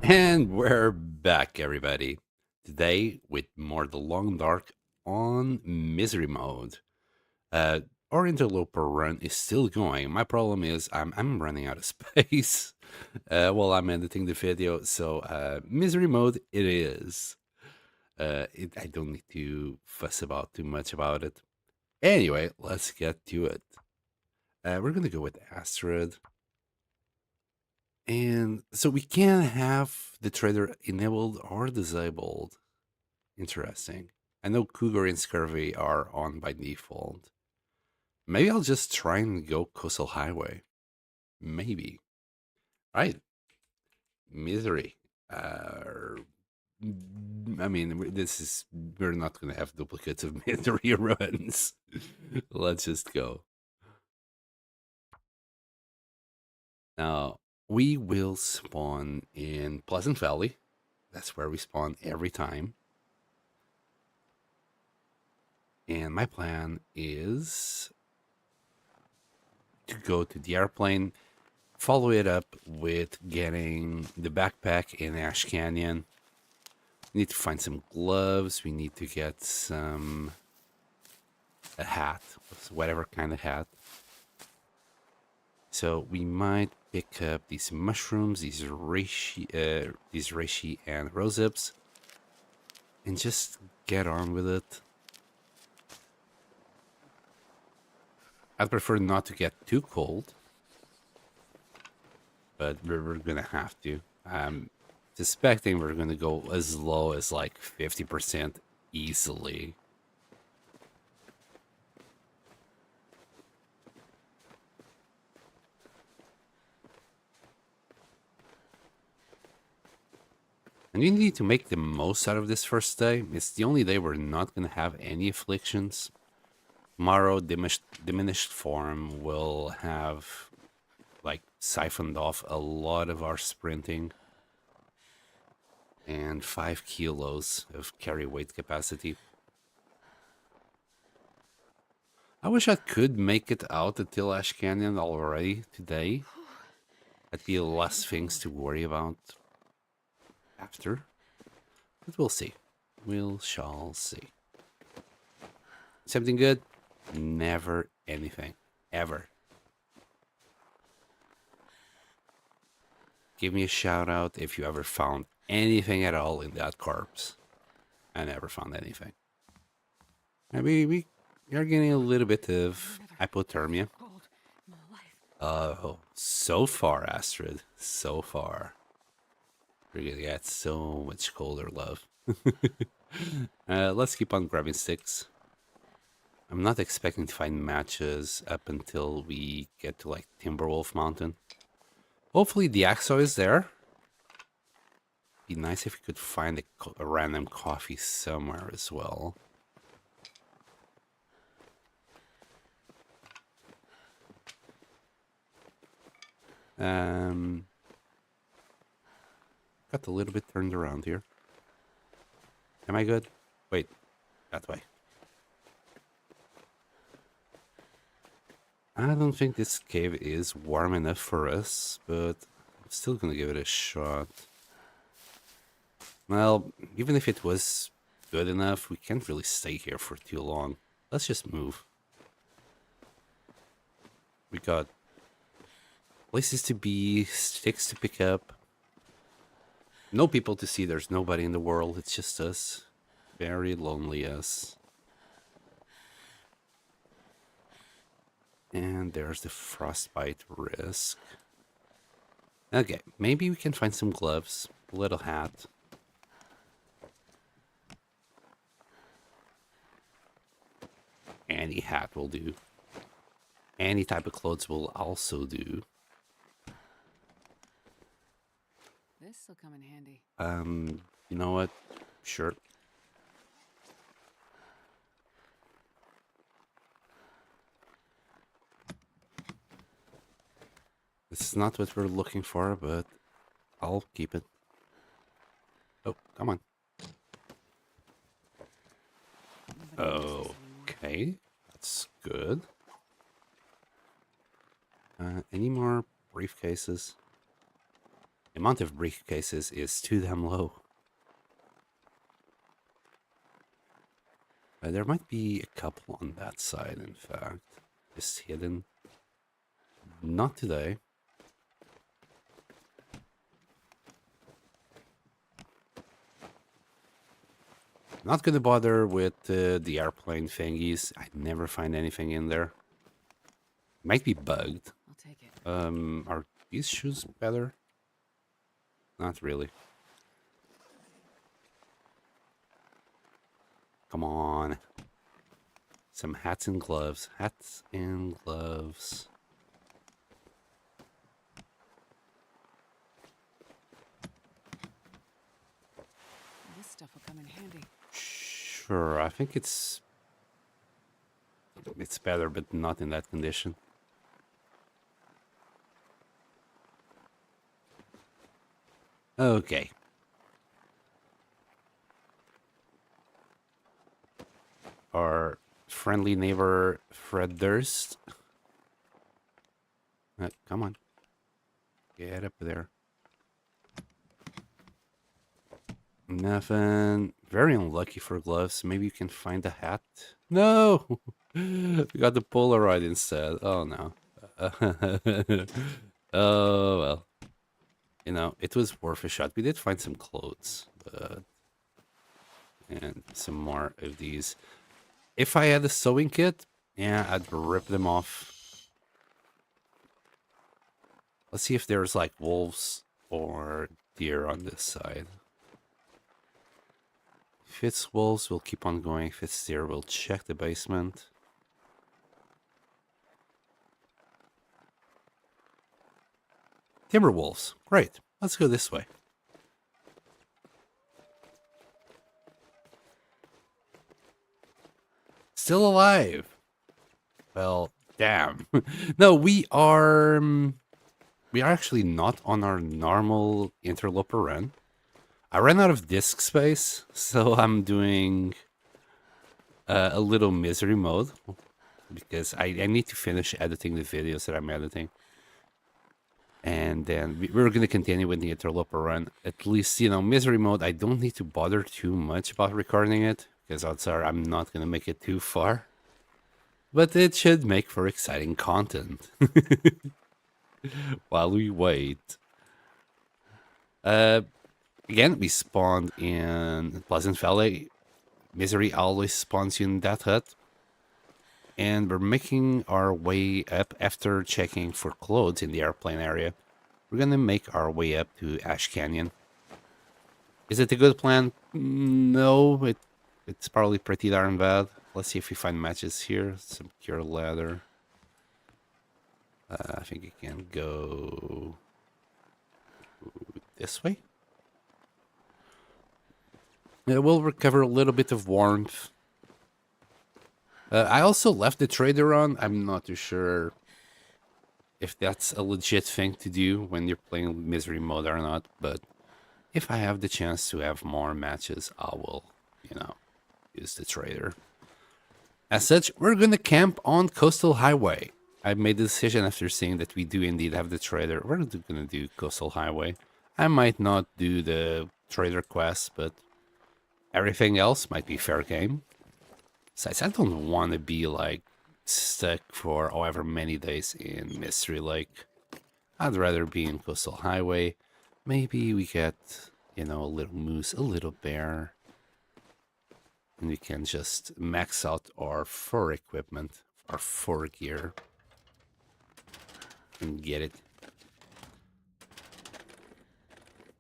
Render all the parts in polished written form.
And we're back, everybody. Today with more The Long Dark on misery mode. Our interloper run is still going. My problem is I'm running out of space while I'm editing the video. So misery mode it is. I don't need to fuss about too much about it. Anyway, let's get to it. We're gonna go with Astrid. And so we can have the trader enabled or disabled. Interesting. I know Cougar and Scurvy are on by default. Maybe I'll just try and go Coastal Highway. Maybe. Right. Misery. I mean, we're not going to have duplicates of Misery runs. Let's just go. Now, we will spawn in Pleasant Valley. That's where we spawn every time. And my plan is to go to the airplane, follow it up with getting the backpack in Ash Canyon. We need to find some gloves. We need to get a hat, whatever kind of hat. So we might pick up these mushrooms, these reishi and rosehips, and just get on with it. I'd prefer not to get too cold, but we're gonna have to. I'm suspecting we're gonna go as low as like 50% easily. And we need to make the most out of this first day. It's the only day we're not gonna have any afflictions. Tomorrow, diminished form will have like siphoned off a lot of our sprinting and 5 kilos of carry weight capacity. I wish I could make it out until Ash Canyon already today. I'd be less things to worry about after. But we'll see. We shall see. Something good? Never anything. Ever. Give me a shout out if you ever found anything at all in that corpse. I never found anything. Maybe we are getting a little bit of hypothermia. Oh, so far, Astrid. So far. We're gonna get so much colder, love. Let's keep on grabbing sticks. I'm not expecting to find matches up until we get to like Timberwolf Mountain. Hopefully the Axo is there. Be nice if we could find a random coffee somewhere as well. Got a little bit turned around here. Am I good? Wait, that way. I don't think this cave is warm enough for us, but I'm still gonna give it a shot. Well, even if it was good enough, we can't really stay here for too long. Let's just move. We got places to be, sticks to pick up. No people to see, there's nobody in the world, it's just us. Very lonely us. And there's the frostbite risk. Okay, maybe we can find some gloves, a little hat. Any hat will do. Any type of clothes will also do. This will come in handy. You know what? Sure. This is not what we're looking for, but I'll keep it. Oh, come on. Okay, that's good. Any more briefcases? The amount of briefcases is too damn low. There might be a couple on that side, in fact. Just hidden. Not today. Not gonna bother with the airplane thingies. I never find anything in there. Might be bugged. I'll take it. Are these shoes better? Not really. Come on. Some hats and gloves. Hats and gloves. This stuff will come in handy. Sure, I think it's better, but not in that condition. Okay. Our friendly neighbor Fred Durst. Come on. Get up there. Nothing. Very unlucky for gloves. Maybe you can find a hat. No! We got the Polaroid instead. Oh no. Oh well. You know, it was worth a shot. We did find some clothes, but and some more of these. If I had a sewing kit, yeah, I'd rip them off. Let's see if there's like wolves or deer on this side. If it's wolves, we'll keep on going. If it's deer, we'll check the basement. Timber wolves. Great. Let's go this way. Still alive. Well, damn. No, we are actually not on our normal interloper run. I ran out of disk space, so I'm doing a little misery mode because I need to finish editing the videos that I'm editing. And then we're going to continue with the interloper run. At least, you know, misery mode, I don't need to bother too much about recording it because odds are I'm not going to make it too far. But it should make for exciting content while we wait. Again, we spawned in Pleasant Valley. Misery always spawns you in that hut. And we're making our way up after checking for clothes in the airplane area. We're gonna make our way up to Ash Canyon. Is it a good plan? No, it's probably pretty darn bad. Let's see if we find matches here. Some pure leather. I think you can go this way. We'll recover a little bit of warmth. I also left the trader on. I'm not too sure if that's a legit thing to do when you're playing misery mode or not, but if I have the chance to have more matches, I will, you know, use the trader. As such, we're gonna camp on Coastal Highway. I made the decision after seeing that we do indeed have the trader. We're gonna do Coastal Highway. I might not do the trader quest, but everything else might be fair game. Besides, I don't want to be like stuck for however many days in Mystery Lake. I'd rather be in Coastal Highway. Maybe we get, you know, a little moose, a little bear. And we can just max out our fur equipment, our fur gear. And get it.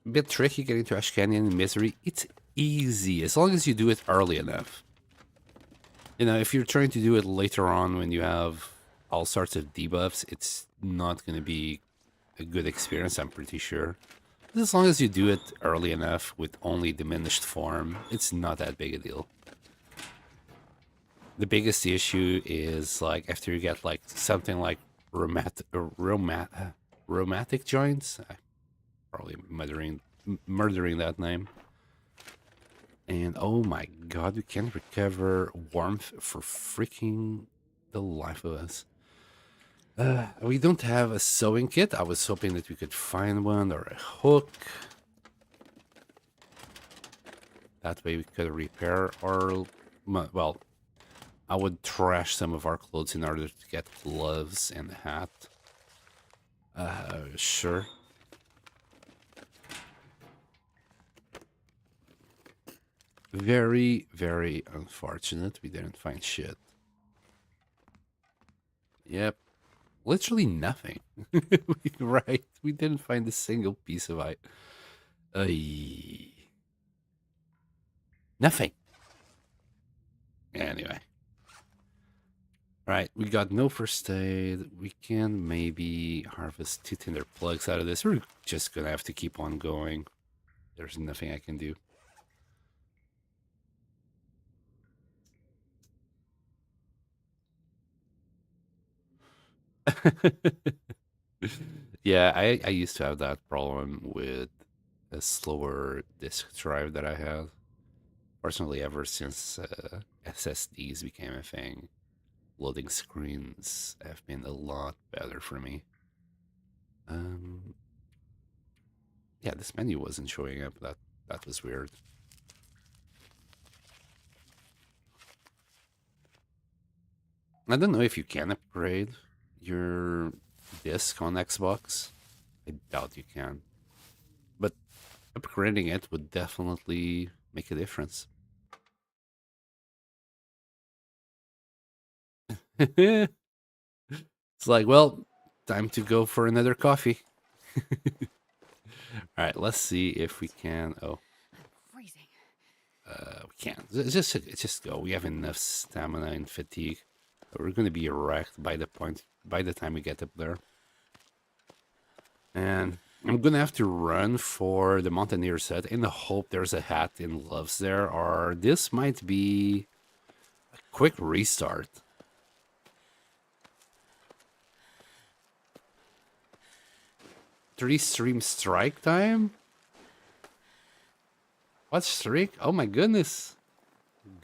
A bit tricky getting to Ash Canyon in Misery. It's easy, as long as you do it early enough. You know, if you're trying to do it later on when you have all sorts of debuffs, it's not going to be a good experience, I'm pretty sure. But as long as you do it early enough with only diminished form, it's not that big a deal. The biggest issue is like after you get like something like rheumatic joints. I'm probably murdering that name. And oh my god, we can recover warmth for freaking the life of us. We don't have a sewing kit. I was hoping that we could find one or a hook. That way we could repair our... Well, I would trash some of our clothes in order to get gloves and a hat. Sure. Very, very unfortunate we didn't find shit. Yep. Literally nothing. Right. We didn't find a single piece of it. Nothing. Anyway. Right, we got no first aid. We can maybe harvest 2 tinder plugs out of this. We're just gonna have to keep on going. There's nothing I can do. Yeah, I used to have that problem with a slower disk drive that I had. Personally, ever since SSDs became a thing, loading screens have been a lot better for me. Yeah, this menu wasn't showing up. That was weird. I don't know if you can upgrade your disc on Xbox. I doubt you can. But upgrading it would definitely make a difference. It's like, well, time to go for another coffee. All right, let's see if we can. Oh, Freezing. we can't. Just go. We have enough stamina and fatigue. We're going to be wrecked by the time we get up there. And I'm going to have to run for the Mountaineer set in the hope there's a hat and gloves there, or this might be a quick restart. 3 stream strike time? What streak? Oh my goodness.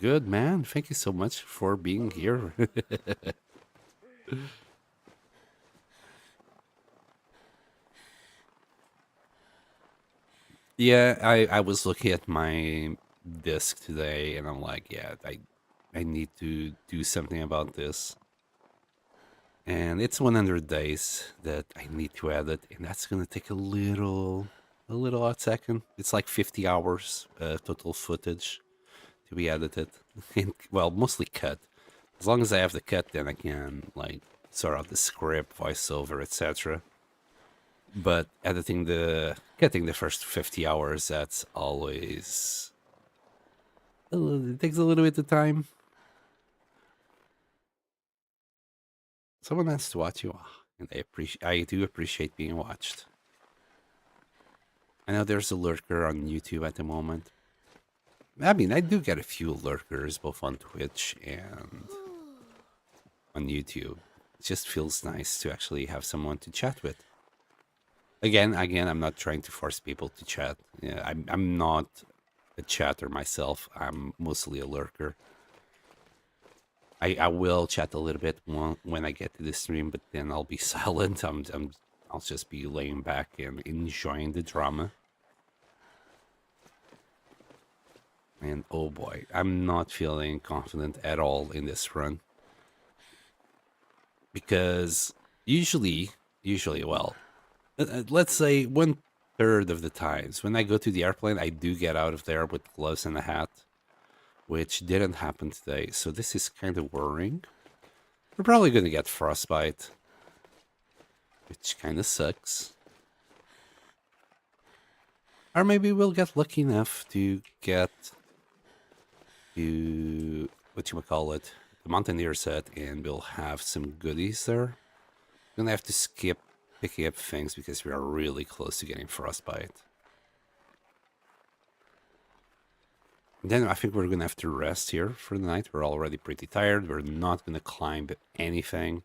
Good man. Thank you so much for being here. Yeah, I was looking at my disc today and I'm like, yeah, I need to do something about this. And it's 100 days that I need to edit, and that's gonna take a little odd second. It's like 50 hours total footage to be edited, and well, mostly cut. As long as I have the cut, then I can like sort out the script, voiceover, etc. But cutting the first 50 hours, that's always it takes a little bit of time. Someone has to watch you, and I do appreciate being watched. I know there's a lurker on YouTube at the moment. I mean, I do get a few lurkers both on Twitch and on YouTube. It just feels nice to actually have someone to chat with. Again, I'm not trying to force people to chat. Yeah, I'm not a chatter myself. I'm mostly a lurker. I will chat a little bit when I get to the stream, but then I'll be silent. I'll just be laying back and enjoying the drama. And oh boy, I'm not feeling confident at all in this run. Because usually, well, let's say 1/3 of the times when I go to the airplane, I do get out of there with gloves and a hat, which didn't happen today. So this is kind of worrying. We're probably going to get frostbite, which kind of sucks. Or maybe we'll get lucky enough to get to the Mountaineer set, and we'll have some goodies there. We're gonna have to skip picking up things because we are really close to getting frostbite. And then I think we're gonna have to rest here for the night. We're already pretty tired. We're not gonna climb anything.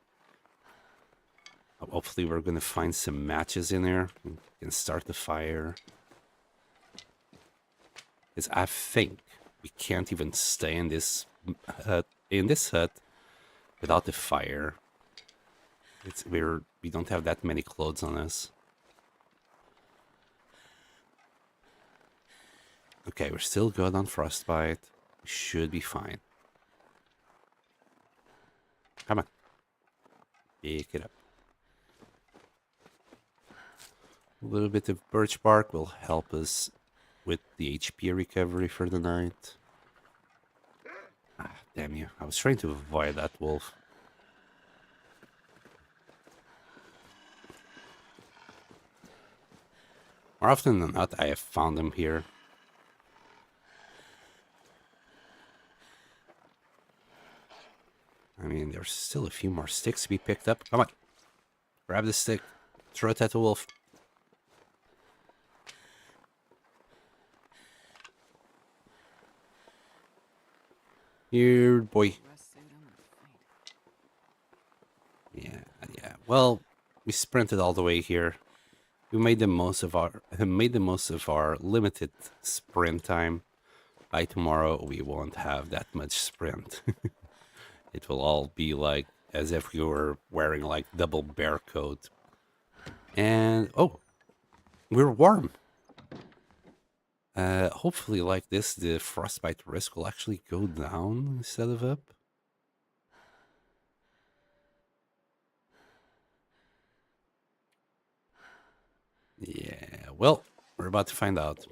Hopefully we're gonna find some matches in there and start the fire. Because I think we can't even stay in this hut without the fire. We don't have that many clothes on us. Okay, we're still good on frostbite. We should be fine. Come on. Pick it up. A little bit of birch bark will help us with the HP recovery for the night. Ah, damn you. I was trying to avoid that wolf. More often than not, I have found them here. I mean, there's still a few more sticks to be picked up. Come on. Grab the stick. Throw it at the wolf. Here, boy. Rust suit, I'm gonna faint. Yeah. Well, we sprinted all the way here. We made the most of our limited sprint time. By tomorrow, we won't have that much sprint. It will all be like as if you were wearing like double bear coat. And oh, we're warm. Hopefully, like this, the frostbite risk will actually go down instead of up. Yeah, well, we're about to find out.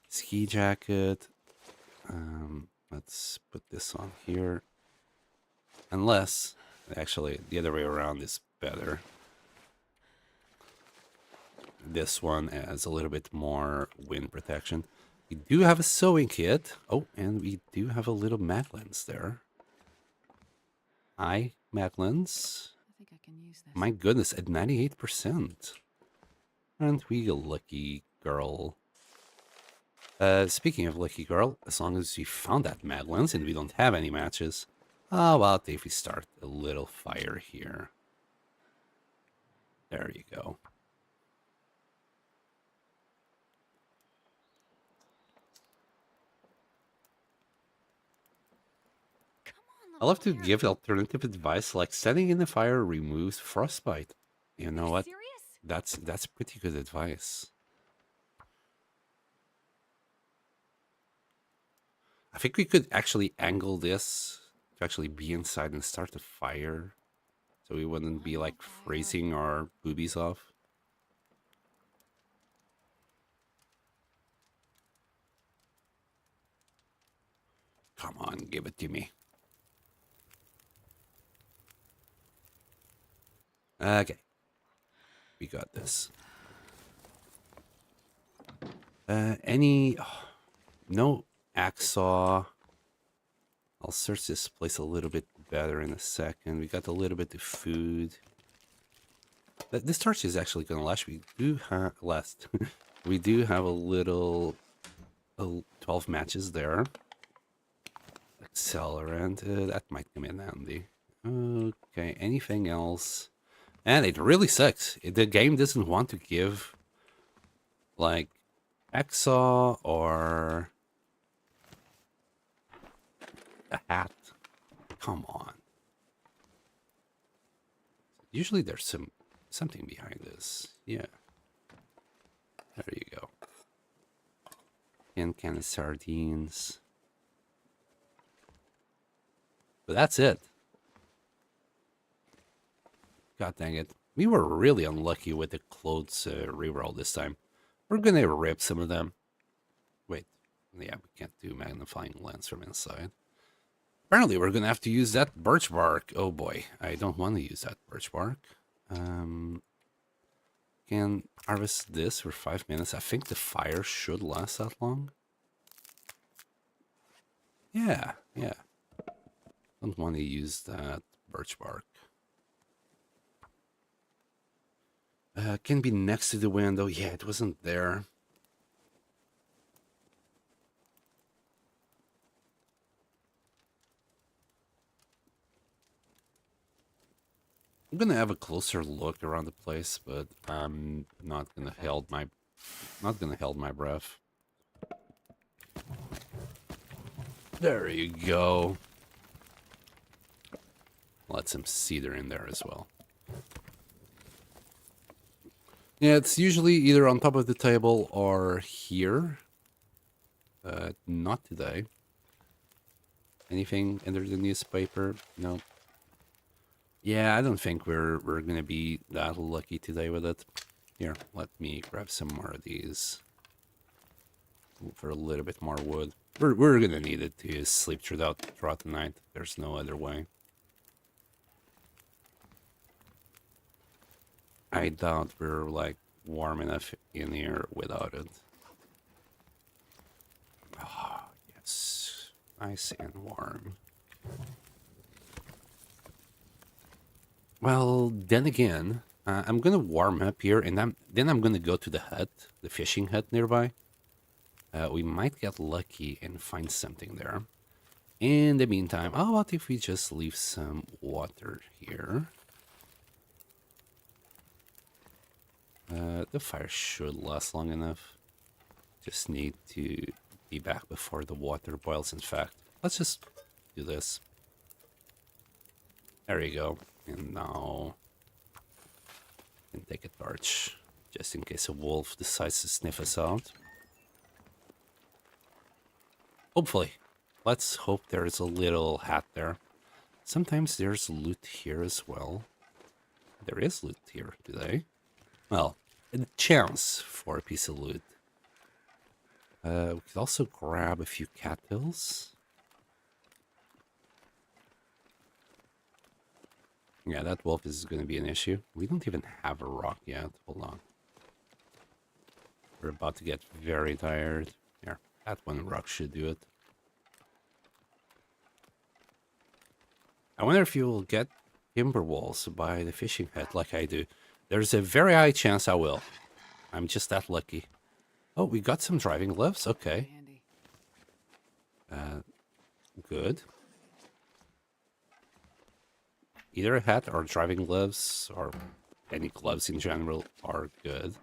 Ski jacket. Let's put this on here. Unless, actually, the other way around is better. This one has a little bit more wind protection. We do have a sewing kit. Oh, and we do have a little mag lens there. Hi, mag lens. I think I can use this. My goodness, at 98%. Aren't we a lucky girl? Speaking of lucky girl, as long as we found that mag lens and we don't have any matches, how about if we start a little fire here? There you go. I love to give alternative advice like setting in the fire removes frostbite. You know what? Serious? That's pretty good advice. I think we could actually angle this to actually be inside and start a fire. So we wouldn't be like freezing our boobies off. Come on, give it to me. Okay. We got this. No axe saw. I'll search this place a little bit better in a second. We got a little bit of food. This torch is actually gonna last. We do have last. We do have a little 12 matches there. Accelerant. That might come in handy. Okay, anything else? And it really sucks. The game doesn't want to give like Exaw or a hat. Come on. Usually there's something behind this. Yeah. There you go. And can of sardines. But that's it. God dang it. We were really unlucky with the clothes reroll this time. We're gonna rip some of them. Wait. Yeah, we can't do magnifying lens from inside. Apparently we're gonna have to use that birch bark. Oh boy, I don't want to use that birch bark. Can harvest this for 5 minutes. I think the fire should last that long. Yeah. Don't want to use that birch bark. Can be next to the window. Yeah, it wasn't there. I'm gonna have a closer look around the place, but I'm not gonna hold my breath. There you go. Let some cedar in there as well. Yeah, it's usually either on top of the table or here. Not today. Anything under the newspaper? No. Yeah, I don't think we're gonna be that lucky today with it. Here, let me grab some more of these for a little bit more wood. We're gonna need it to sleep throughout the night. There's no other way. I doubt we're like warm enough in here without it. Ah, yes, nice and warm. Well, then again, I'm gonna warm up here, and then I'm gonna go to the hut, the fishing hut nearby. We might get lucky and find something there. In the meantime, how about if we just leave some water here? The fire should last long enough. Just need to be back before the water boils. In fact, let's just do this. There you go. And now, and take a torch, just in case a wolf decides to sniff us out. Hopefully. Let's hope there's a little hat there. Sometimes there's loot here as well. There is loot here today. Well, a chance for a piece of loot. We could also grab a few cattails. Yeah, that wolf is going to be an issue. We don't even have a rock yet. Hold on. We're about to get very tired. Here, that one rock should do it. I wonder if you will get timber walls by the fishing hut like I do. There's a very high chance I will. I'm just that lucky. Oh, we got some driving gloves. Okay. Handy. Good. Either a hat or driving gloves or any gloves in general are good.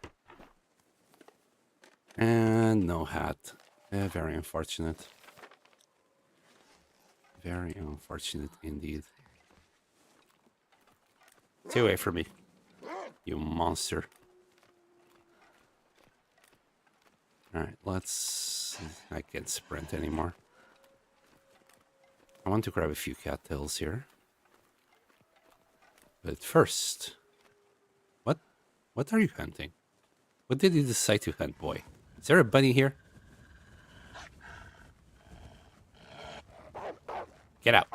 And no hat. Very unfortunate. Very unfortunate indeed. Stay away from me, you monster. Alright, let's... I can't sprint anymore. I want to grab a few cattails here. But first... What are you hunting? What did you decide to hunt, boy? Is there a bunny here? Get out.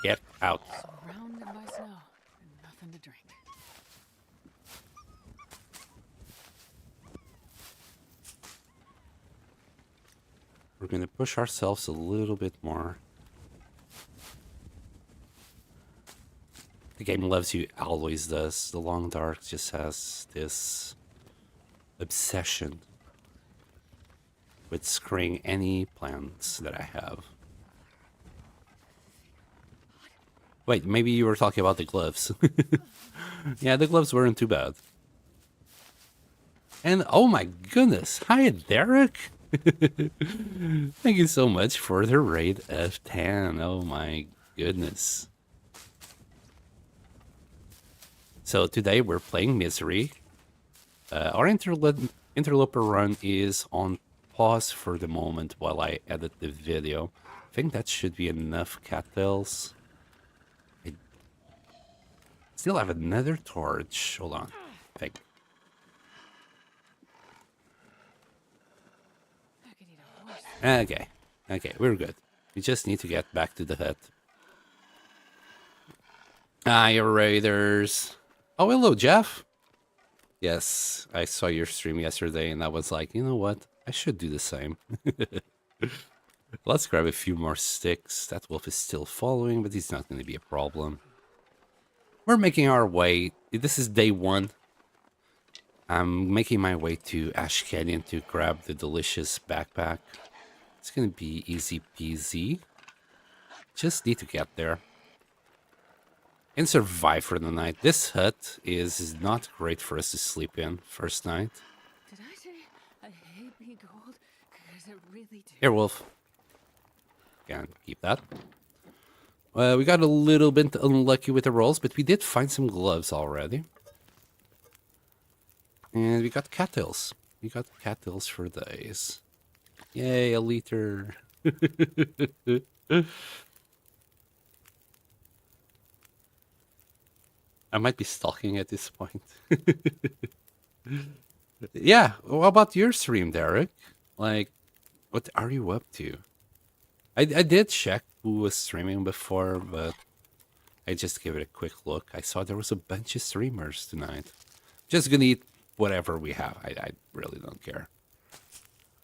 Get out. Surrounded by snow and nothing to drink. We're going to push ourselves a little bit more. The game loves you, always does. The Long Dark just has this obsession with screwing any plans that I have. Wait, maybe you were talking about the gloves. Yeah, the gloves weren't too bad. And oh my goodness, hi Derek! Thank you so much for the raid of 10. Oh my goodness. So today we're playing Misery. Our interloper run is on pause for the moment while I edit the video. I think that should be enough cattails. I still have another torch. Hold on. I think. I could eat a horse. Okay, we're good. We just need to get back to the hut. Hi, raiders. Oh, hello, Jeff. Yes, I saw your stream yesterday, and I was like, you know what? I should do the same. Let's grab a few more sticks. That wolf is still following, but he's not going to be a problem. We're making our way. This is day 1. I'm making my way to Ash Canyon to grab the delicious backpack. It's going to be easy peasy. Just need to get there. And survive for the night. This hut is not great for us to sleep in first night. Did I say I hate being cold? Because I really do. Here, wolf. Can't keep that. We got a little bit unlucky with the rolls, but we did find some gloves already. And we got cattails. We got cattails for days. Yay, a liter. I might be stalking at this point. Yeah, what about your stream, Derek? Like, what are you up to? I did check who was streaming before, but I just gave it a quick look. I saw there was a bunch of streamers tonight. Just gonna eat whatever we have. I really don't care.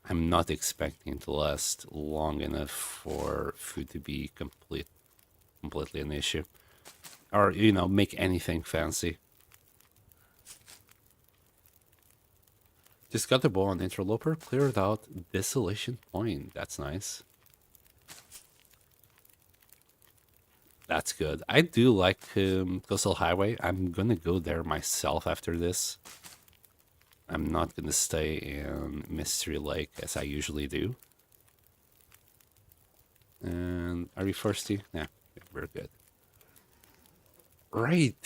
I'm not expecting to last long enough for food to be completely an issue. Or, make anything fancy. Just got the bow on Interloper, cleared out Desolation Point. That's nice. That's good. I do like Coastal Highway. I'm gonna go there myself after this. I'm not gonna stay in Mystery Lake as I usually do. And are you thirsty? Yeah, we're good. Right.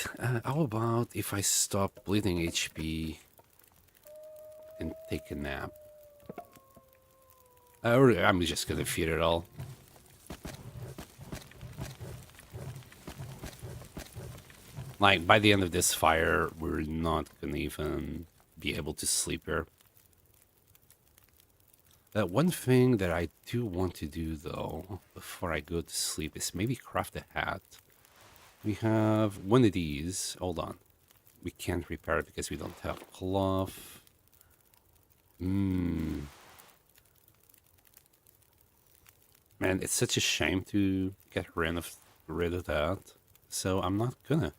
How about if I stop bleeding HP and take a nap? Or I'm just gonna feed it all. Like, by the end of this fire, we're not gonna even be able to sleep here. One thing that I do want to do, though, before I go to sleep is maybe craft a hat. We have one of these. Hold on. We can't repair it because we don't have cloth. Man, it's such a shame to get rid of that. So I'm not gonna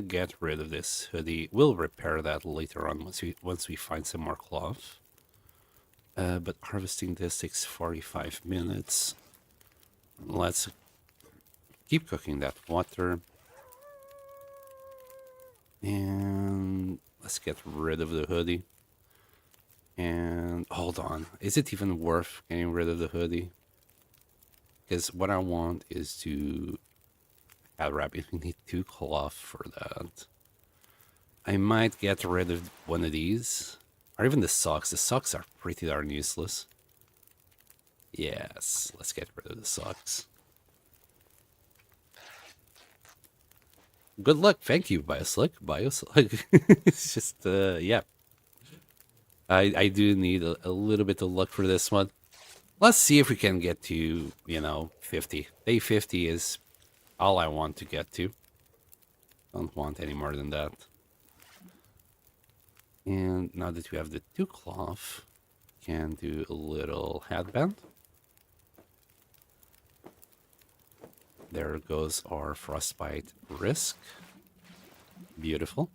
get rid of this hoodie. We'll repair that later on once we find some more cloth. But harvesting this takes 45 minutes. Let's keep cooking that water. And let's get rid of the hoodie. And hold on, is it even worth getting rid of the hoodie? Because what I want is to have rabbit. We need 2 cloth for that. I might get rid of one of these. Or even the socks. The socks are pretty darn useless. Yes, let's get rid of the socks. Good luck. Thank you, Bioslick. It's just, yeah. I do need a little bit of luck for this one. Let's see if we can get to, 50. Day 50 is all I want to get to. Don't want any more than that. And now that we have the 2 cloth, can do a little headband. There goes our frostbite risk. Beautiful.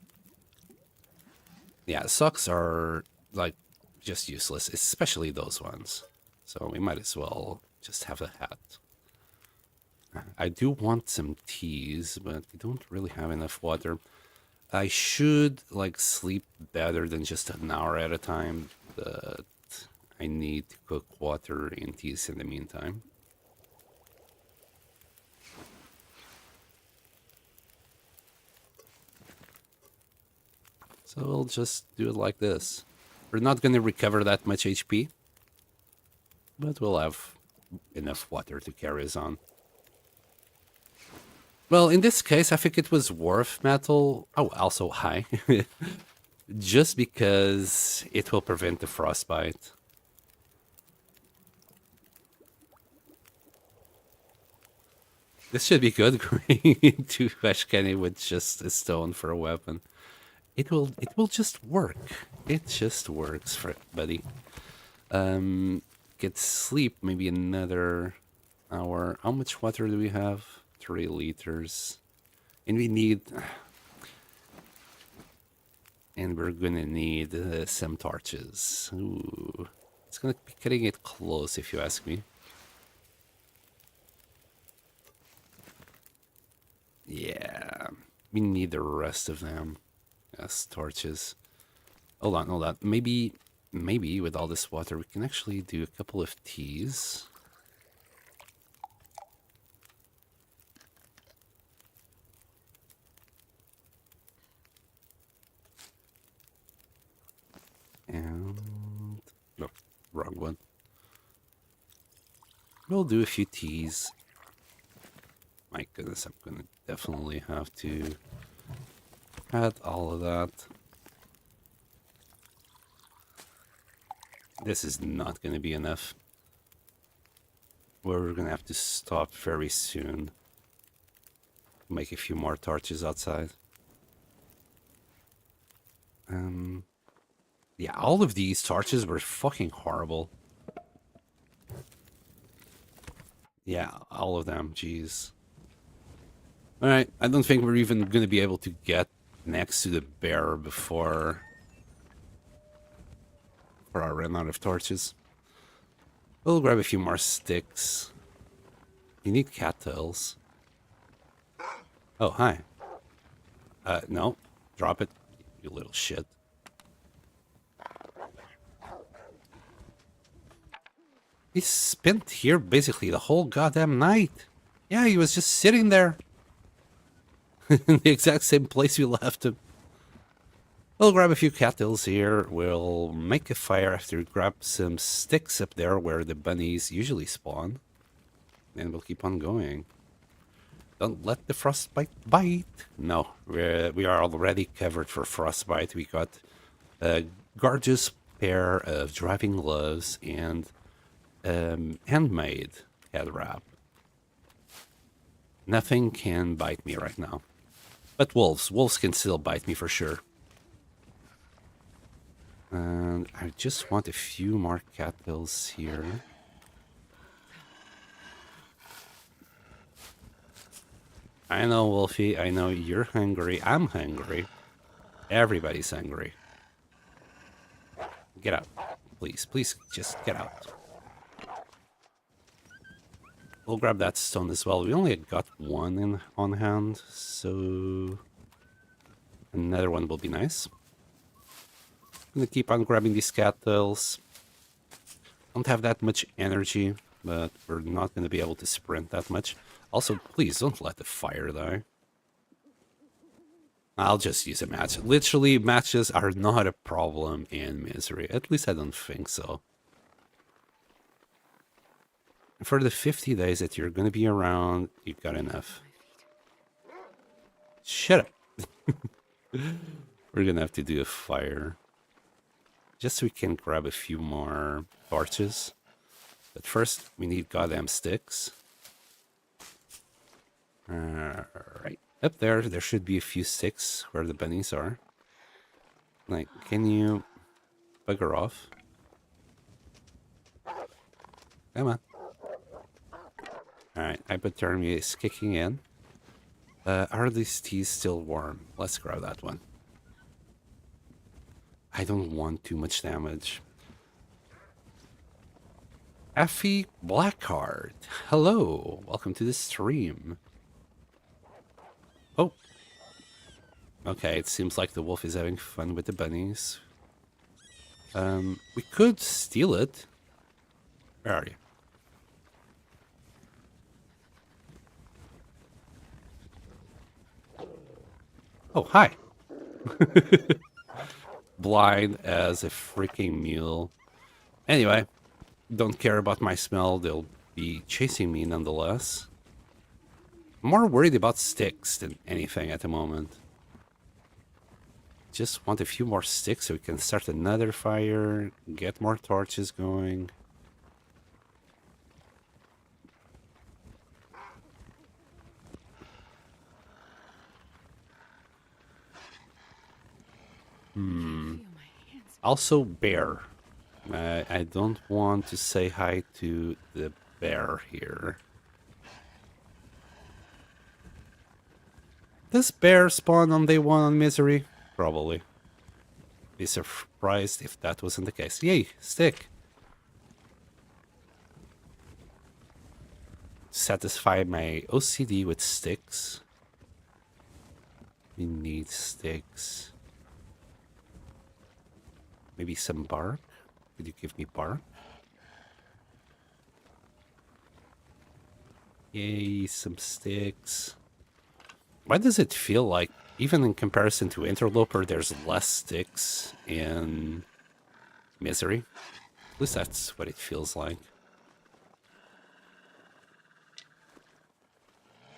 Yeah, socks are like just useless, especially those ones. So we might as well just have a hat. I do want some teas, but we don't really have enough water. I should like sleep better than just an hour at a time, but I need to cook water and teas in the meantime. So we'll just do it like this. We're not going to recover that much HP, but we'll have enough water to carry us on. Well, in this case, I think it was worth metal. Oh, also high. Just because it will prevent the frostbite. This should be good, going to Ashkenny with just a stone for a weapon. It will just work. It just works for everybody. Get sleep maybe another hour. How much water do we have? 3 liters. And we need... And we're gonna need some torches. Ooh. It's gonna be cutting it close if you ask me. Yeah. We need the rest of them as torches. Hold on. Maybe with all this water we can actually do a couple of teas. wrong one. We'll do a few teas. My goodness, I'm gonna definitely have to add all of that. This is not gonna be enough. We're gonna have to stop very soon. Make a few more torches outside. Yeah, all of these torches were fucking horrible. Yeah, all of them, jeez. Alright, I don't think we're even gonna be able to get next to the bear before I run out of torches. We'll grab a few more sticks. You need cattails. Oh, hi. No. Drop it, you little shit. He spent here basically the whole goddamn night. Yeah, he was just sitting there. In the exact same place we left him. We'll grab a few cattails here. We'll make a fire after we grab some sticks up there where the bunnies usually spawn. And we'll keep on going. Don't let the frostbite bite. No, we are already covered for frostbite. We got a gorgeous pair of driving gloves and handmade head wrap. Nothing can bite me right now. But wolves can still bite me for sure. And I just want a few more cattails here. I know, Wolfie, I know you're hungry. I'm hungry. Everybody's hungry. Get out. Please, please, just get out. We'll grab that stone as well. We only got one on hand, so another one will be nice. I'm gonna keep on grabbing these cattails. Don't have that much energy, but we're not gonna be able to sprint that much. Also, please don't let the fire die. I'll just use a match. Literally, matches are not a problem in Misery. At least I don't think so. For the 50 days that you're going to be around, you've got enough. Shut up. We're going to have to do a fire. Just so we can grab a few more torches. But first, we need goddamn sticks. Alright. Up there should be a few sticks where the bunnies are. Like, can you bugger off? Come on. Alright, hypothermia is kicking in. Are these teas still warm? Let's grab that one. I don't want too much damage. Effie Blackheart. Hello. Welcome to the stream. Oh. Okay, it seems like the wolf is having fun with the bunnies. We could steal it. Where are you? Oh, hi. Blind as a freaking mule. Anyway, don't care about my smell. They'll be chasing me nonetheless. I'm more worried about sticks than anything at the moment. Just want a few more sticks so we can start another fire, get more torches going. Also, bear. I don't want to say hi to the bear here. Does bear spawn on day one on Misery? Probably. Be surprised if that wasn't the case. Yay, stick. Satisfy my OCD with sticks. We need sticks. Maybe some bark? Could you give me bark? Yay, some sticks. Why does it feel like, even in comparison to Interloper, there's less sticks in Misery? At least that's what it feels like.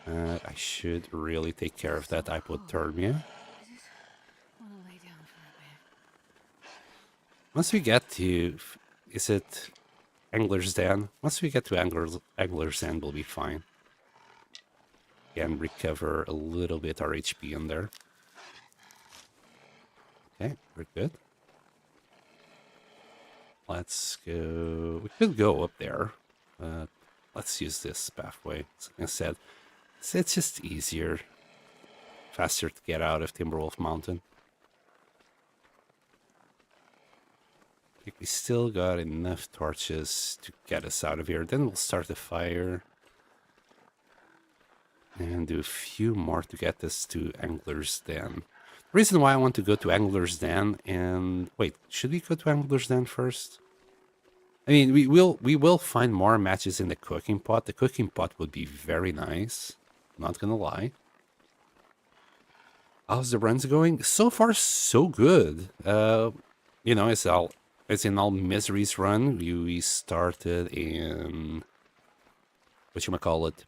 I should really take care of that hypothermia. I just want to lay down for a bit. Once we get to, is it Angler's Den? Once we get to Angler's Den, we'll be fine. And recover a little bit our HP in there. Okay, we're good. Let's go. We could go up there. Let's use this pathway instead. It's just easier, faster to get out of Timberwolf Mountain. I think we still got enough torches to get us out of here. Then we'll start the fire. And do a few more to get us to Angler's Den. The reason why I want to go to Angler's Den and... Wait, should we go to Angler's Den first? I mean, we will find more matches in the cooking pot. The cooking pot would be very nice. Not gonna lie. How's the runs going? So far, so good. You know, it's in all Misery's run. We started in... whatchamacallit?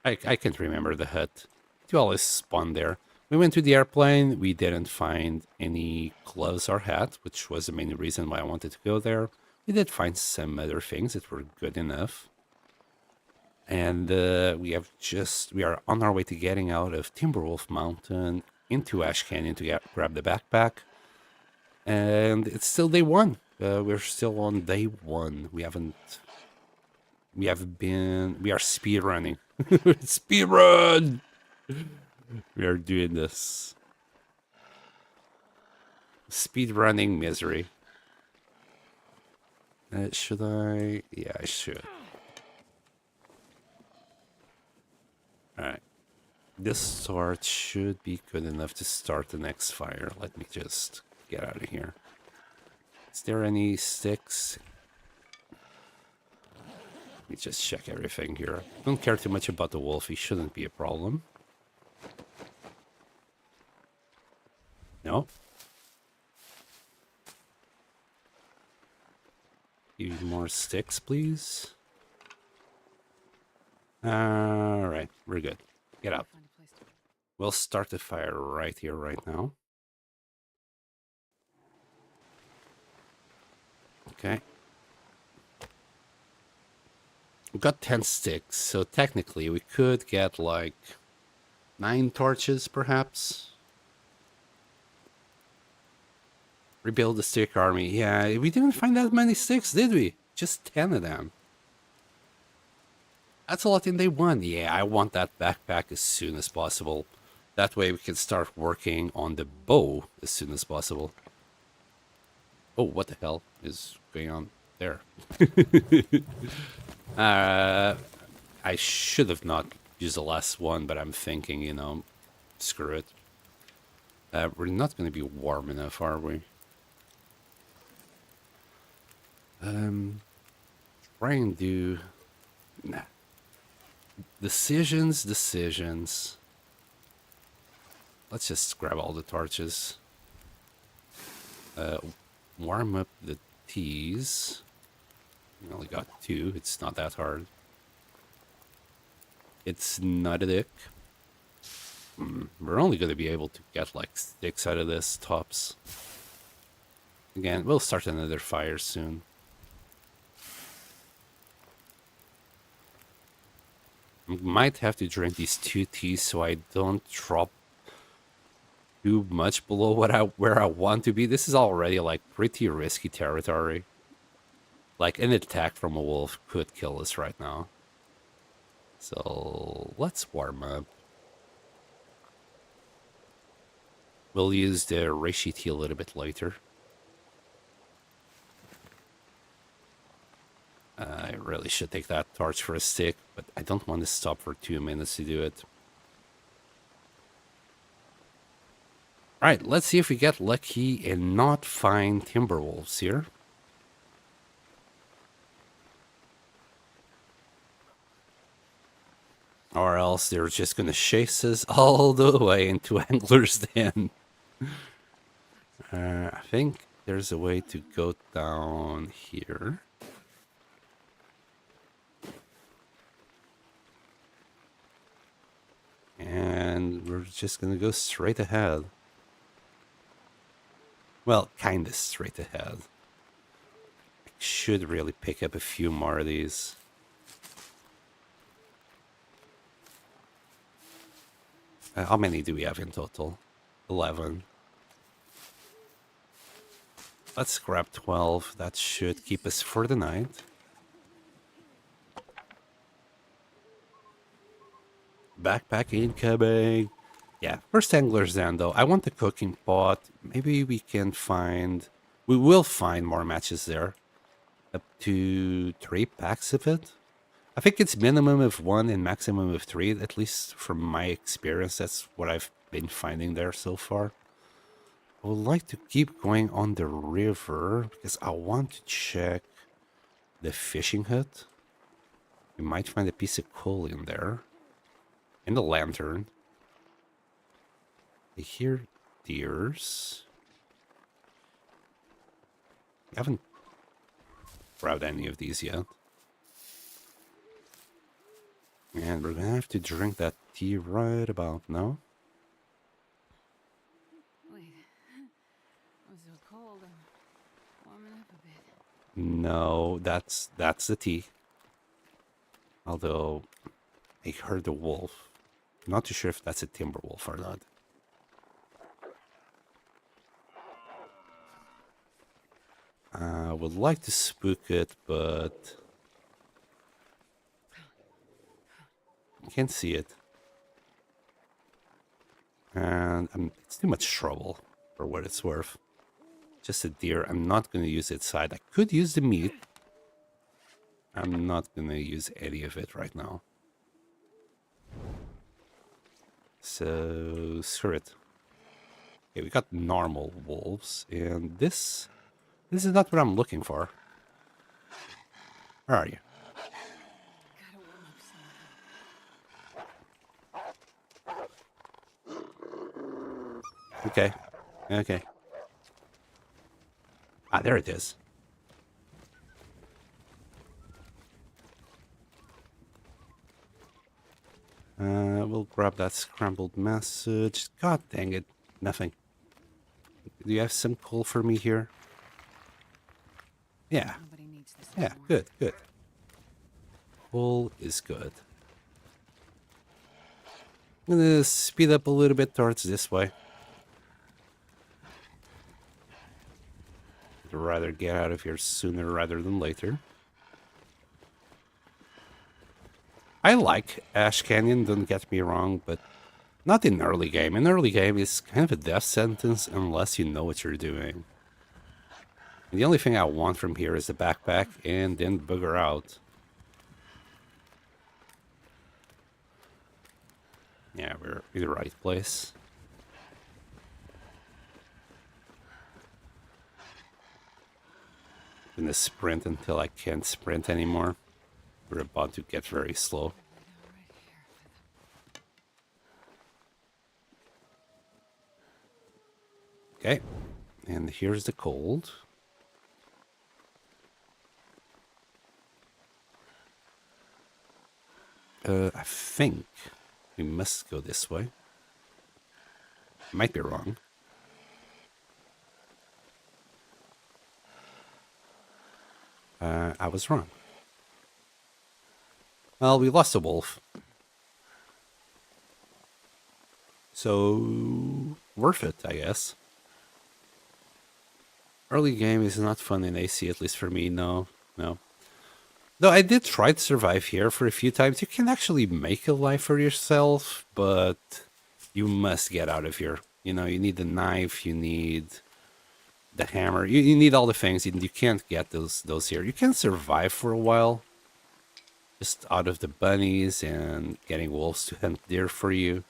I can't remember the hut. You always spawn there. We went to the airplane. We didn't find any gloves or hat, which was the main reason why I wanted to go there. We did find some other things that were good enough. And we are on our way to getting out of Timberwolf Mountain into Ash Canyon to grab the backpack. And it's still day one. We're still on day one. We are speed running. Speed run! We are doing this. Speed running misery. Should I? Yeah, I should. Alright. This torch should be good enough to start the next fire. Let me just get out of here. Is there any sticks? Let me just check everything here. Don't care too much about the wolf. He shouldn't be a problem. No. Give me more sticks, please. Alright, we're good. Get out. Find a place to... We'll start the fire right here, right now. Okay. We've got 10 sticks, so technically we could get like 9 torches, perhaps. Rebuild the stick army. Yeah, we didn't find that many sticks, did we? Just 10 of them. That's a lot in day one. Yeah, I want that backpack as soon as possible. That way we can start working on the bow as soon as possible. Oh, what the hell is going on there? I should have not used the last one, but I'm thinking, you know, screw it. We're not going to be warm enough, are we? Try and do... Nah. Decisions. Let's just grab all the torches. Warm up the teas. We only got 2. It's not that hard. It's not a dick. We're only going to be able to get like 6 out of this, tops. Again, we'll start another fire soon. Might have to drink these 2 teas so I don't drop too much below where I want to be. This is already like pretty risky territory. Like an attack from a wolf could kill us right now. So let's warm up. We'll use the reishi tea a little bit later. I really should take that torch for a stick, but I don't want to stop for 2 minutes to do it. Alright, let's see if we get lucky and not find timberwolves here. Or else they're just gonna chase us all the way into Angler's Den. I think there's a way to go down here. And we're just gonna go straight ahead. Well, kinda straight ahead. I should really pick up a few more of these. How many do we have in total? 11. Let's grab 12. That should keep us for the night. Backpack incoming. Yeah, first angler's down though. I want the cooking pot. Maybe we can find... We will find more matches there. Up to 3 packs of it. I think it's minimum of 1 and maximum of 3, at least from my experience. That's what I've been finding there so far. I would like to keep going on the river because I want to check the fishing hut. We might find a piece of coal in there. And a lantern. I hear deers. I haven't grabbed any of these yet. And we're gonna have to drink that tea right about now. Wait. I'm so cold. I'm warming up a bit. No, that's the tea. Although I heard a wolf. Not too sure if that's a timber wolf or not. I would like to spook it, but I can't see it. And it's too much trouble for what it's worth. Just a deer. I'm not going to use its side. I could use the meat. I'm not going to use any of it right now. So, screw it. Okay, we got normal wolves, and this is not what I'm looking for. Where are you? Gotta warm up some. Okay. Okay. Ah, there it is. We'll grab that scrambled message. God dang it. Nothing. Do you have some coal for me here? Yeah. Nobody needs this Yeah, anymore. good, good. Coal is good. I'm gonna speed up a little bit towards this way. I'd rather get out of here sooner rather than later. I like Ash Canyon, don't get me wrong, but not in early game. In early game, it's kind of a death sentence unless you know what you're doing. And the only thing I want from here is a backpack and then booger out. Yeah, we're in the right place. I'm gonna sprint until I can't sprint anymore. We're about to get very slow. Okay, and here's the cold. I think we must go this way. Might be wrong. I was wrong. Well, we lost a wolf. So, worth it, I guess. Early game is not fun in AC, at least for me, no. Though I did try to survive here for a few times. You can actually make a life for yourself, but you must get out of here. You know, you need the knife, you need the hammer, you need all the things, and you can't get those here. You can survive for a while, just out of the bunnies and getting wolves to hunt deer for you.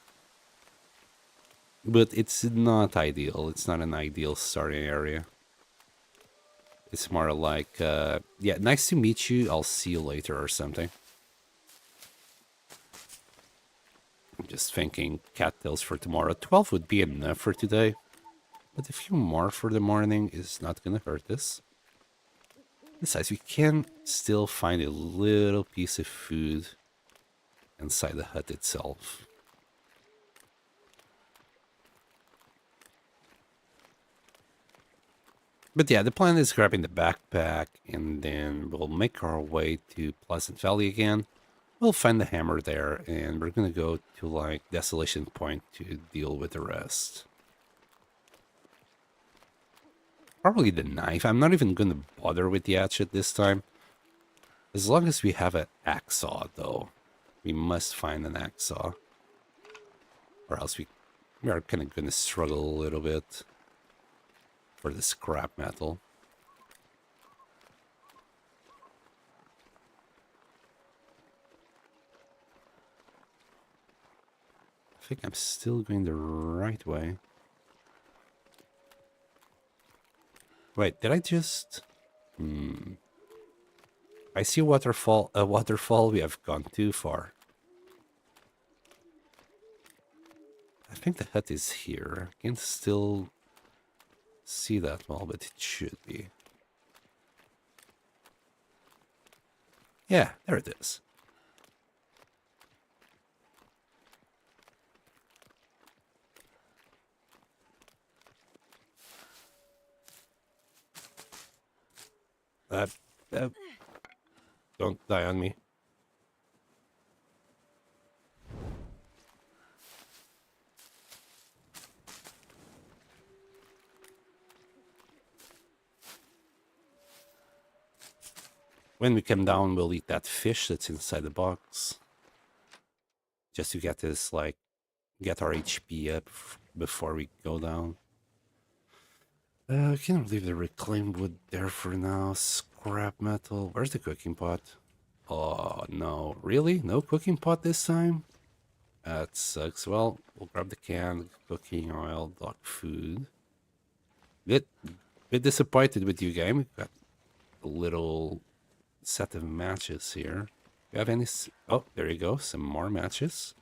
But it's not ideal. It's not an ideal starting area. It's more like, yeah, nice to meet you. I'll see you later or something. I'm just thinking cattails for tomorrow. 12 would be enough for today. But a few more for the morning is not gonna hurt us. Besides, we can still find a little piece of food inside the hut itself. But yeah, the plan is grabbing the backpack, and then we'll make our way to Pleasant Valley again. We'll find the hammer there, and we're gonna go to like Desolation Point to deal with the rest. Probably the knife. I'm not even gonna bother with the hatchet this time. As long as we have an axe saw, though. We must find an axe saw. Or else we are kind of gonna struggle a little bit for the scrap metal. I think I'm still going the right way. Wait, did I just... I see a waterfall. We have gone too far. I think the hut is here. I can still see that well, but it should be. Yeah, there it is. Uh, don't die on me. When we come down, we'll eat that fish that's inside the box. Just to get this, like, get our HP up before we go down. Can leave the reclaimed wood there for now. Scrap metal. Where's the cooking pot? Oh, no. Really? No cooking pot this time? That sucks. Well, we'll grab the can, cooking oil, dog food. Bit disappointed with you, game. We've got a little set of matches here. You have any... Oh, there you go. Some more matches.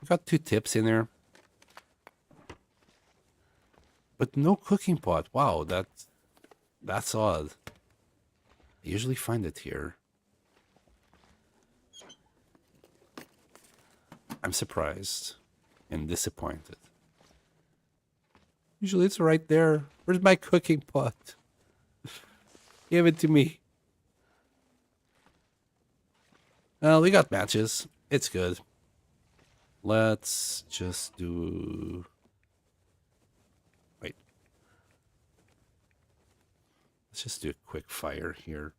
We got 2 tips in there. But no cooking pot. Wow, that's odd. I usually find it here. I'm surprised and disappointed. Usually it's right there. Where's my cooking pot? Give it to me. Well, we got matches. It's good. Let's just do... Wait. Let's just do a quick fire here.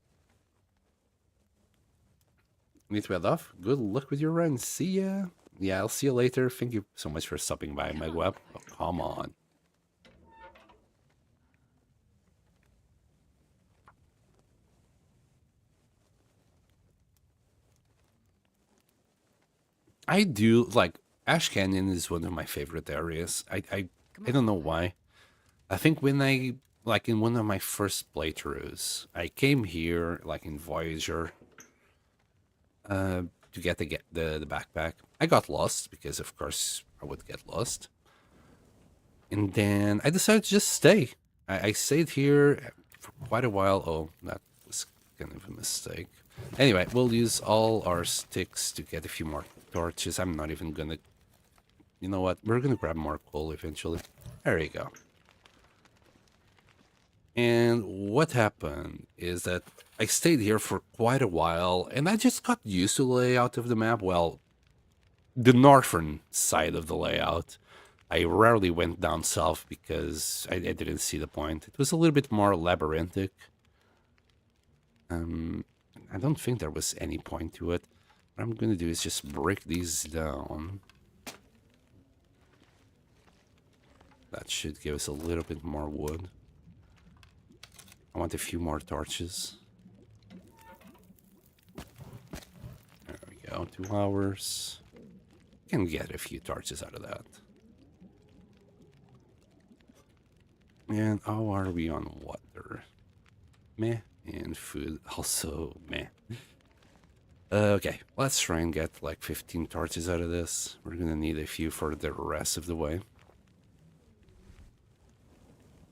Need to head off. Good luck with your run. See ya. Yeah, I'll see you later. Thank you so much for stopping by, Megweb. Oh, come on. I do like Ash Canyon is one of my favorite areas. I don't know why. I think when I like in one of my first playthroughs, I came here like in Voyager to get the backpack. I got lost because of course I would get lost. And then I decided to just stay. I stayed here for quite a while. Oh, that was kind of a mistake. Anyway, we'll use all our sticks to get a few more torches. I'm not even gonna... You know what? We're gonna grab more coal eventually. There you go. And what happened is that I stayed here for quite a while, and I just got used to the layout of the map. Well, the northern side of the layout. I rarely went down south because I didn't see the point. It was a little bit more labyrinthic. I don't think there was any point to it. What I'm going to do is just break these down. That should give us a little bit more wood. I want a few more torches. There we go, 2 hours. Can get a few torches out of that. And how are we on water? Meh. And food also meh. Okay, let's try and get like 15 torches out of this. We're gonna need a few for the rest of the way.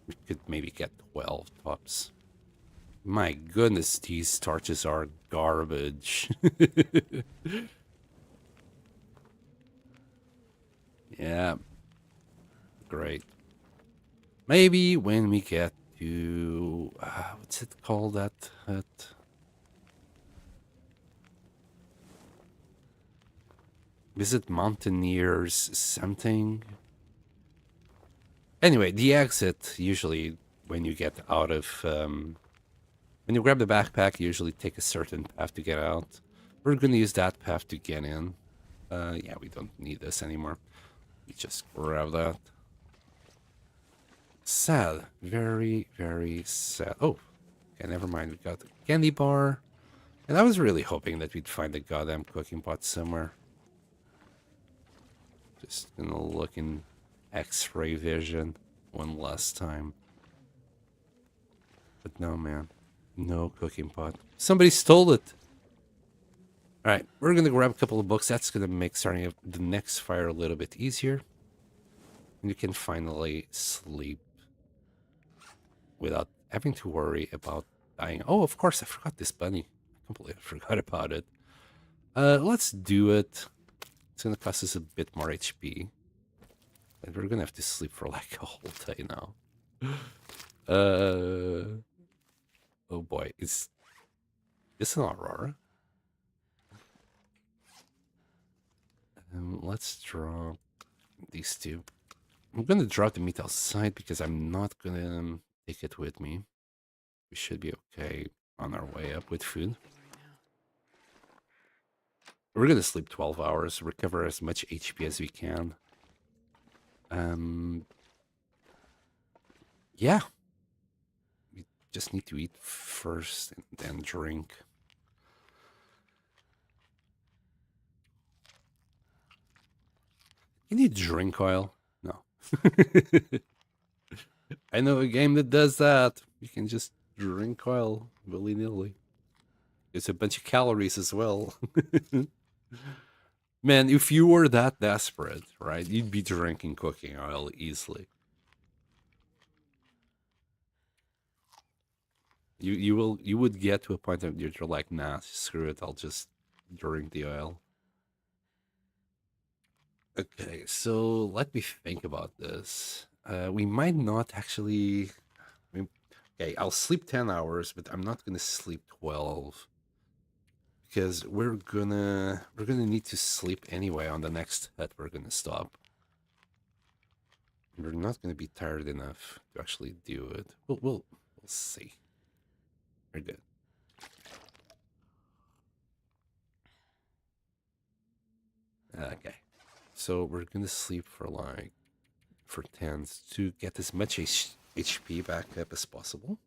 We could maybe get 12 tops. My goodness, these torches are garbage. Yeah, great. Maybe when we get to what's it called, that hut? Visit Mountaineers something. Anyway, the exit usually when you get out of when you grab the backpack, you usually take a certain path to get out. We're gonna use that path to get in. Yeah, we don't need this anymore. We just grab that. Sad. Very, very sad. Oh, okay, never mind. We got the candy bar. And I was really hoping that we'd find the goddamn cooking pot somewhere. Just gonna look in X-ray vision one last time. But no, man. No cooking pot. Somebody stole it. Alright, we're gonna grab a couple of books. That's gonna make starting the next fire a little bit easier. And you can finally sleep without having to worry about dying. Oh, of course, I forgot this bunny. I completely forgot about it. Let's do it. It's gonna cost us a bit more HP. But we're gonna have to sleep for like a whole day now. Oh boy, is this an Aurora? Let's drop these two. I'm gonna drop the meat outside because I'm not gonna take it with me. We should be okay on our way up with food. We're gonna sleep 12 hours, recover as much HP as we can. Yeah. We just need to eat first and then drink. You need drink oil? No. I know a game that does that. You can just drink oil willy-nilly. It's a bunch of calories as well. Man, if you were that desperate, right, you'd be drinking cooking oil easily. You would get to a point that you're like, nah, screw it, I'll just drink the oil. Okay, so let me think about this. We might not actually. Okay, I'll sleep 10 hours, but I'm not gonna sleep 12 because we're gonna need to sleep anyway on the next hut we're gonna stop. We're not gonna be tired enough to actually do it. We'll see. We're good. Okay, so we're gonna sleep for 10 to get as much HP back up as possible.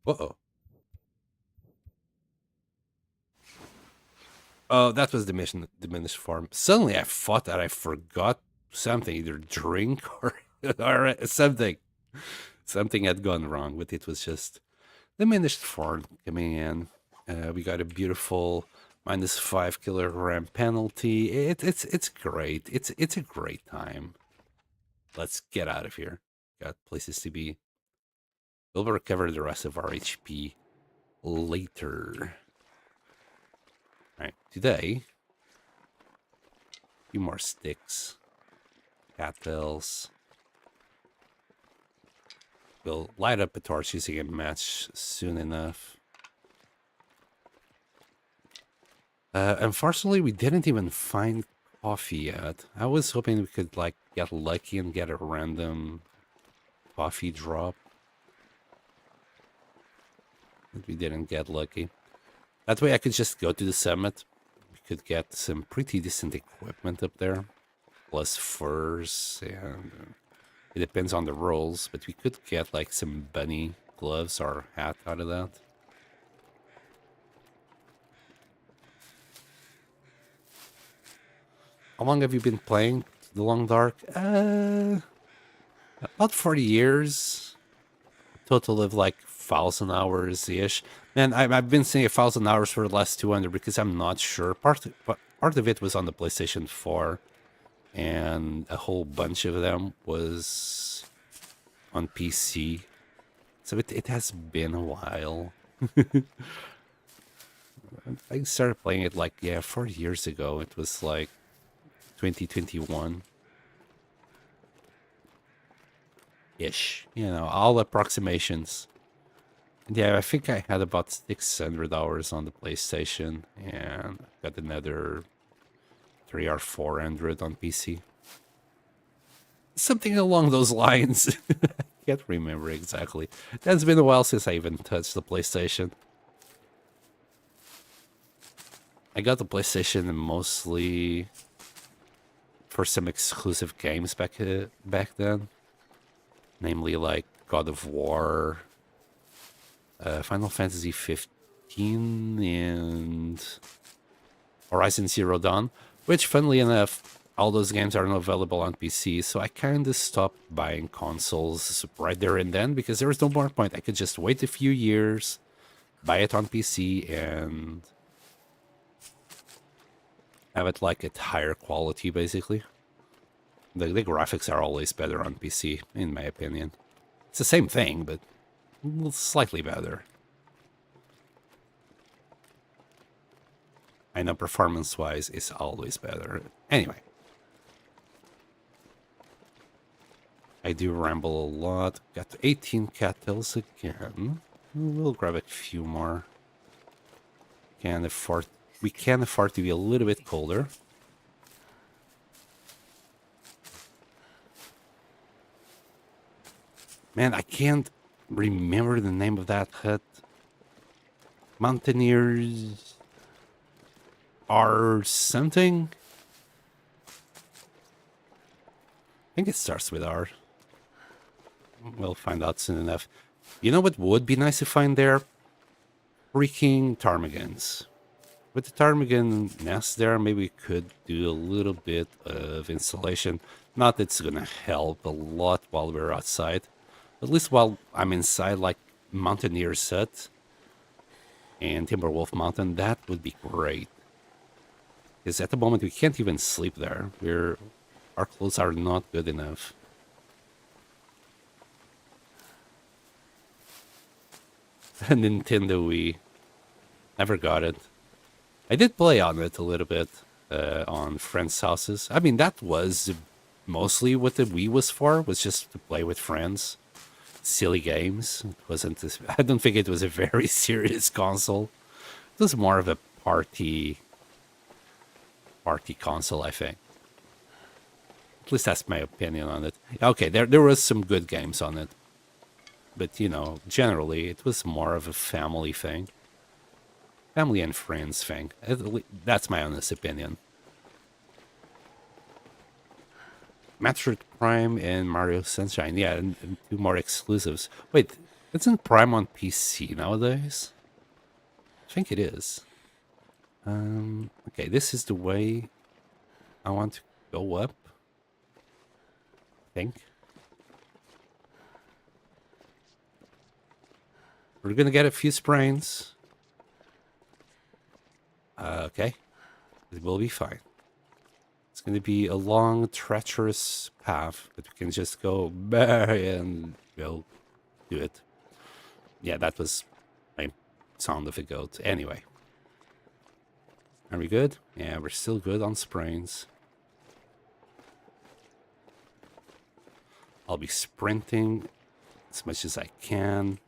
Uh-oh. Oh, that was diminished form. Suddenly I thought that I forgot something, either drink or, or something. Something had gone wrong, but it was just diminished form coming in. We got a beautiful -5 kilogram penalty. It's great. It's a great time. Let's get out of here. Got places to be. We'll recover the rest of our HP later. All right, today, a few more sticks, cattails. We'll light up a torch using a match soon enough. Unfortunately, we didn't even find coffee yet. I was hoping we could like get lucky and get a random coffee drop. But we didn't get lucky. That way I could just go to the summit. We could get some pretty decent equipment up there. Plus furs, and it depends on the rolls, but we could get like some bunny gloves or hat out of that. How long have you been playing The Long Dark? About 40 years. A total of like 1,000 hours-ish. Man, I've been saying 1,000 hours for the last 200 because I'm not sure. Part of it was on the PlayStation 4, and a whole bunch of them was on PC. So it has been a while. I started playing it like, yeah, 4 years ago. It was like 2021 ish. You know, all approximations. And yeah, I think I had about 600 hours on the PlayStation and got another 3 or 400 on PC. Something along those lines. I can't remember exactly. It's been a while since I even touched the PlayStation. I got the PlayStation mostly for some exclusive games back then, namely like God of War, Final Fantasy 15, and Horizon Zero Dawn. Which, funnily enough, all those games are not available on PC, so I kind of stopped buying consoles right there and then because there was no more point. I could just wait a few years, buy it on PC, and have it like at higher quality, basically. The graphics are always better on PC, in my opinion. It's the same thing, but slightly better. I know performance-wise, it's always better. Anyway. I do ramble a lot. Got 18 cattails again. We'll grab a few more. We can afford to be a little bit colder. Man, I can't remember the name of that hut. Mountaineers are something? I think it starts with R. We'll find out soon enough. You know what would be nice to find there? Freaking ptarmigans. With the ptarmigan nest there, maybe we could do a little bit of insulation. Not that it's gonna help a lot while we're outside. At least while I'm inside, like Mountaineer's Hut and Timberwolf Mountain, that would be great. Because at the moment we can't even sleep there. Our clothes are not good enough. Nintendo Wii. Never got it. I did play on it a little bit on friends' houses. I mean, that was mostly what the Wii was for, was just to play with friends. Silly games. It wasn't this, I don't think it was a very serious console. It was more of a party console, I think. At least that's my opinion on it. Okay, there was some good games on it. But, you know, generally, it was more of a family thing. Family and friends thing. That's my honest opinion. Metroid Prime and Mario Sunshine. Yeah, and 2 more exclusives. Wait, isn't Prime on PC nowadays? I think it is. Okay, this is the way I want to go up. I think. We're gonna get a few sprains. Okay. It will be fine. It's going to be a long, treacherous path, but we can just go and we'll do it. Yeah, that was my sound of a goat. Anyway. Are we good? Yeah, we're still good on sprains. I'll be sprinting as much as I can.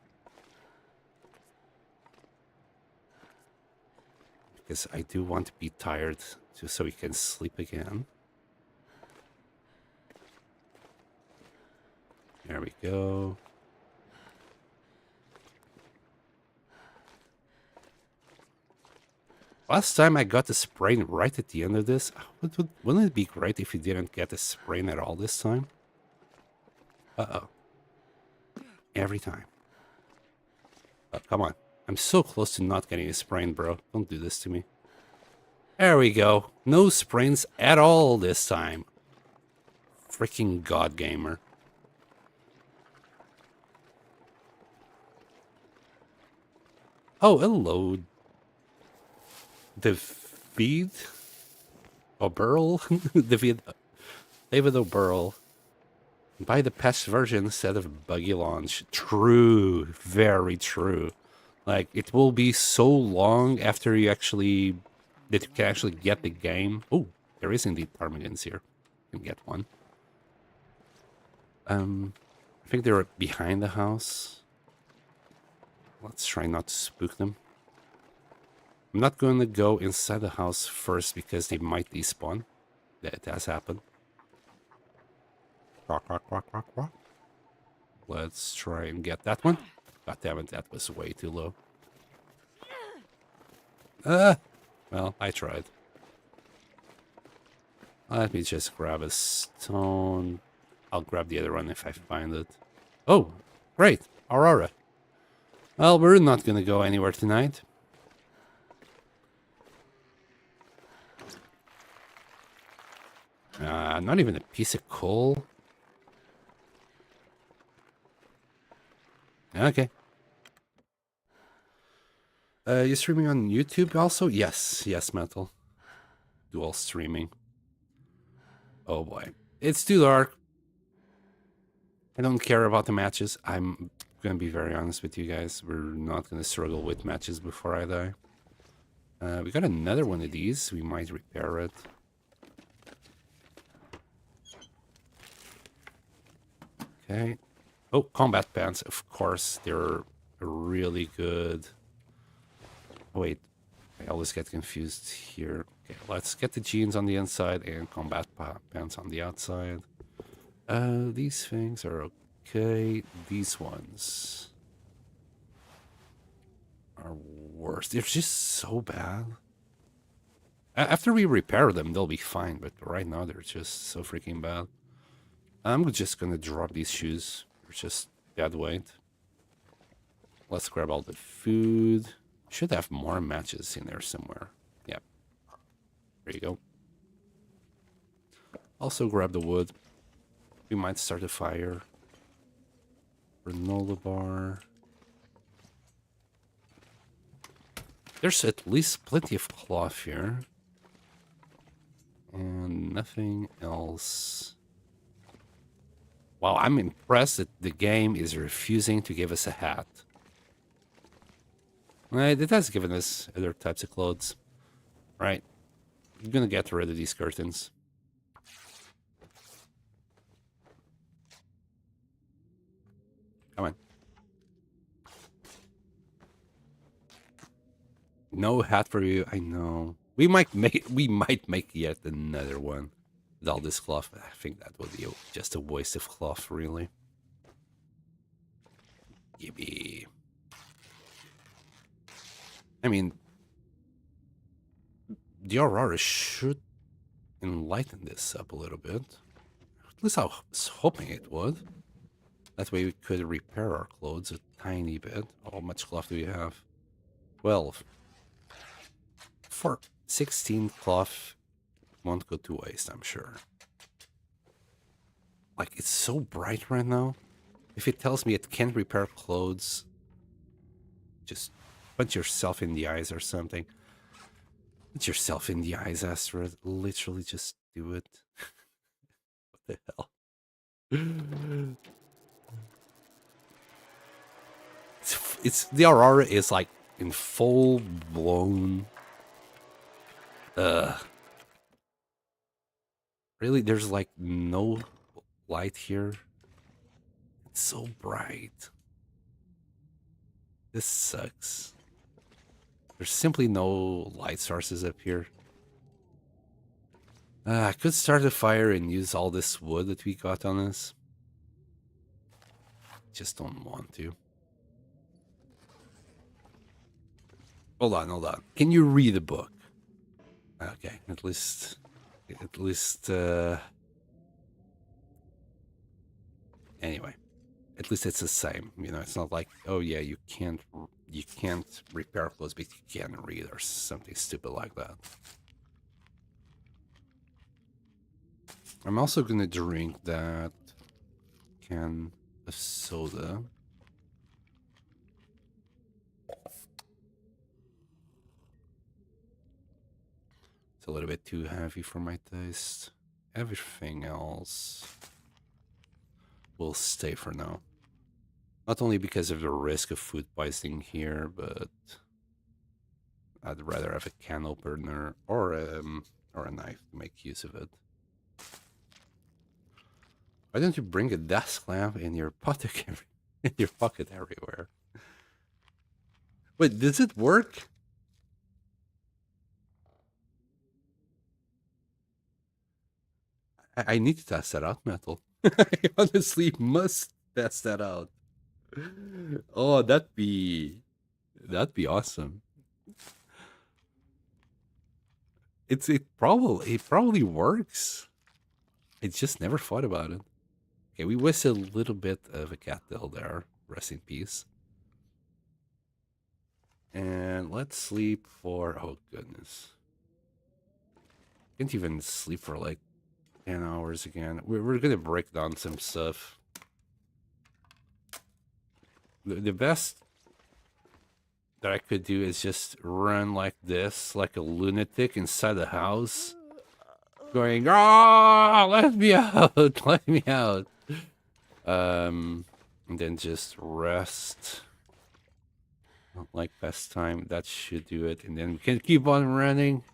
Because I do want to be tired just so we can sleep again. There we go. Last time I got a sprain right at the end of this. Wouldn't it be great if you didn't get a sprain at all this time? Uh-oh. Every time. Oh, come on. I'm so close to not getting a sprain, bro. Don't do this to me. There we go. No sprains at all this time. Freaking God Gamer. Oh, hello. David O'Burl? David O'Burl. Buy the patched version instead of buggy launch. True, very true. Like it will be so long after you actually that you can actually get the game. Oh, there is indeed ptarmigans here. You can get one. I think they're behind the house. Let's try not to spook them. I'm not going to go inside the house first because they might despawn. That has happened. Quack, quack, quack, quack, quack. Let's try and get that one. God damn it, that was way too low. Well, I tried. Let me just grab a stone. I'll grab the other one if I find it. Oh, great. Aurora. Well, we're not going to go anywhere tonight. Not even a piece of coal. Okay. You streaming on YouTube also? Yes, yes, Metal. Dual streaming. Oh boy. It's too dark. I don't care about the matches. I'm gonna be very honest with you guys. We're not gonna struggle with matches before I die. We got another one of these. We might repair it. Okay. Oh, combat pants. Of course, they're really good. Oh, wait, I always get confused here. Okay, let's get the jeans on the inside and combat pants on the outside. These things are okay. These ones are worse. They're just so bad. After we repair them, they'll be fine, but right now they're just so freaking bad. I'm just gonna drop these shoes. They're just dead weight. Let's grab all the food. Should have more matches in there somewhere. Yep. There you go. Also grab the wood. We might start a fire. Granola bar. There's at least plenty of cloth here. And nothing else. Wow, I'm impressed that the game is refusing to give us a hat. It has given us other types of clothes. Right. I'm gonna get rid of these curtains. Come on. No hat for you, I know. We might make yet another one with all this cloth. I think that would be just a waste of cloth, really. Yippee. I mean, the Aurora should enlighten this up a little bit. At least I was hoping it would. That way we could repair our clothes a tiny bit. How much cloth do we have? 12. For 16 cloth won't go to waste, I'm sure. Like, it's so bright right now. If it tells me it can't repair clothes, just punch yourself in the eyes or something. Punch yourself in the eyes, Astrid. Literally just do it. What the hell? It's the Aurora is like in full blown. Really, there's like no light here. It's so bright. This sucks. There's simply no light sources up here. I could start a fire and use all this wood that we got on us. Just don't want to. Hold on, hold on. Can you read a book? Okay, at least, anyway, at least it's the same. You know, it's not like, oh yeah, you can't repair clothes, but you can read or something stupid like that. I'm also gonna drink that can of soda. It's a little bit too heavy for my taste. Everything else. will stay for now. Not only because of the risk of food poisoning here, but I'd rather have a can opener or a knife to make use of it. Why don't you bring a desk lamp in your pocket in your pocket everywhere? Wait, does it work? I need to test that out, Metal. I honestly must test that out. Oh, that'd be awesome. It probably works. I just never thought about it. Okay, we wasted a little bit of a cattail there. Rest in peace. And let's sleep for, oh goodness. Can't even sleep for like 10 hours again. We're gonna break down some stuff. The best that I could do is just run like this, like a lunatic inside the house, going, "Ah, let me out, let me out." And then just rest. Like best time, that should do it. And then we can keep on running.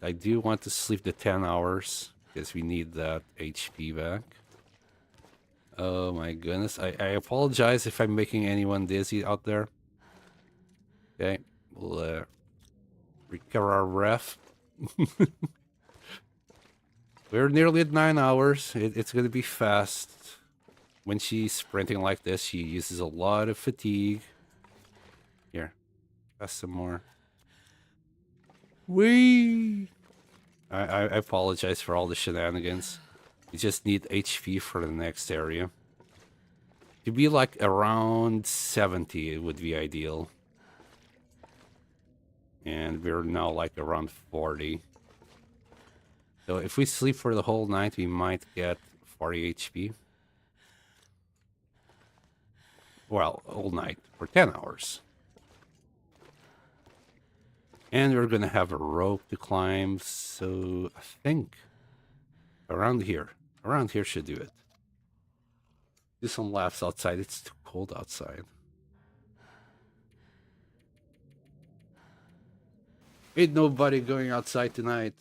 I do want to sleep the 10 hours because we need that HP back. Oh my goodness. I apologize if I'm making anyone dizzy out there. Okay, we'll recover our breath. We're nearly at 9 hours. It's going to be fast. When she's sprinting like this, she uses a lot of fatigue. Here, pass some more. Whee! I apologize for all the shenanigans. You just need HP for the next area. To be like around 70, it would be ideal. And we're now like around 40. So if we sleep for the whole night, we might get 40 HP. Well, all night for 10 hours. And we're gonna have a rope to climb, so I think around here should do it. Do some laps outside. It's too cold outside. Ain't nobody going outside tonight.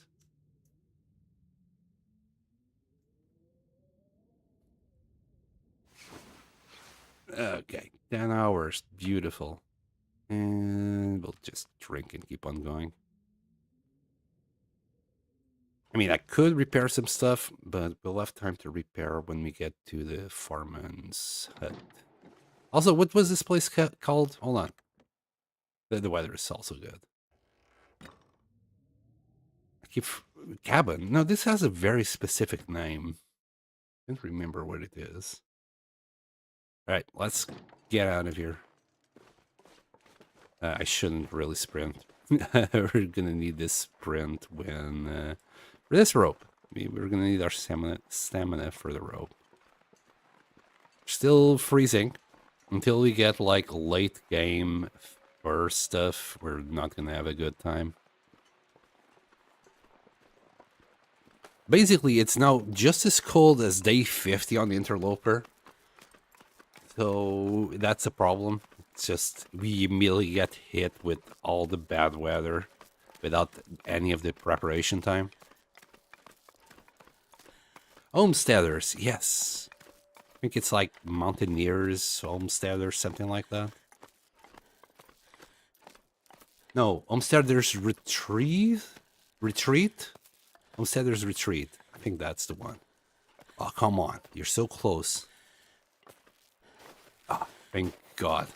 Okay, 10 hours. Beautiful. And we'll just drink and keep on going. I mean, I could repair some stuff, but we'll have time to repair when we get to the foreman's hut. Also, what was this place called? Hold on. The weather is also good. I keep... Cabin? No, this has a very specific name. I can't remember what it is. Alright, let's get out of here. I shouldn't really sprint. We're gonna need this sprint when... for this rope. We're gonna need our stamina for the rope. Still freezing. Until we get like late game or stuff, we're not gonna have a good time. Basically, it's now just as cold as day 50 on the Interloper. So that's a problem. It's just we immediately get hit with all the bad weather without any of the preparation time. Homesteaders, yes. I think it's like Mountaineers, Homesteaders, something like that. No, Homesteaders Retreat? Homesteaders Retreat. I think that's the one. Oh, come on. You're so close. Ah, thank God.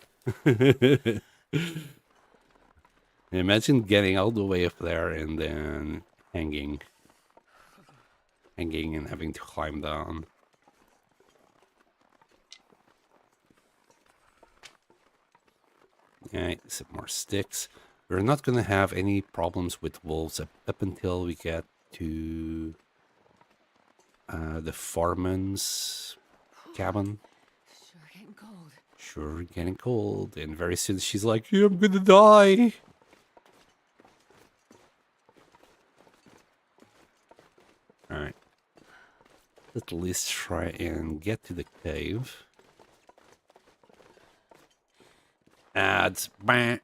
Imagine getting all the way up there and then hanging and having to climb down. Alright, some more sticks. We're not gonna have any problems with wolves up until we get to the foreman's cabin. Sure getting cold. Sure getting cold. And very soon she's like, yeah, I'm gonna die. Alright. at least try and get to the cave. Ads. Bah.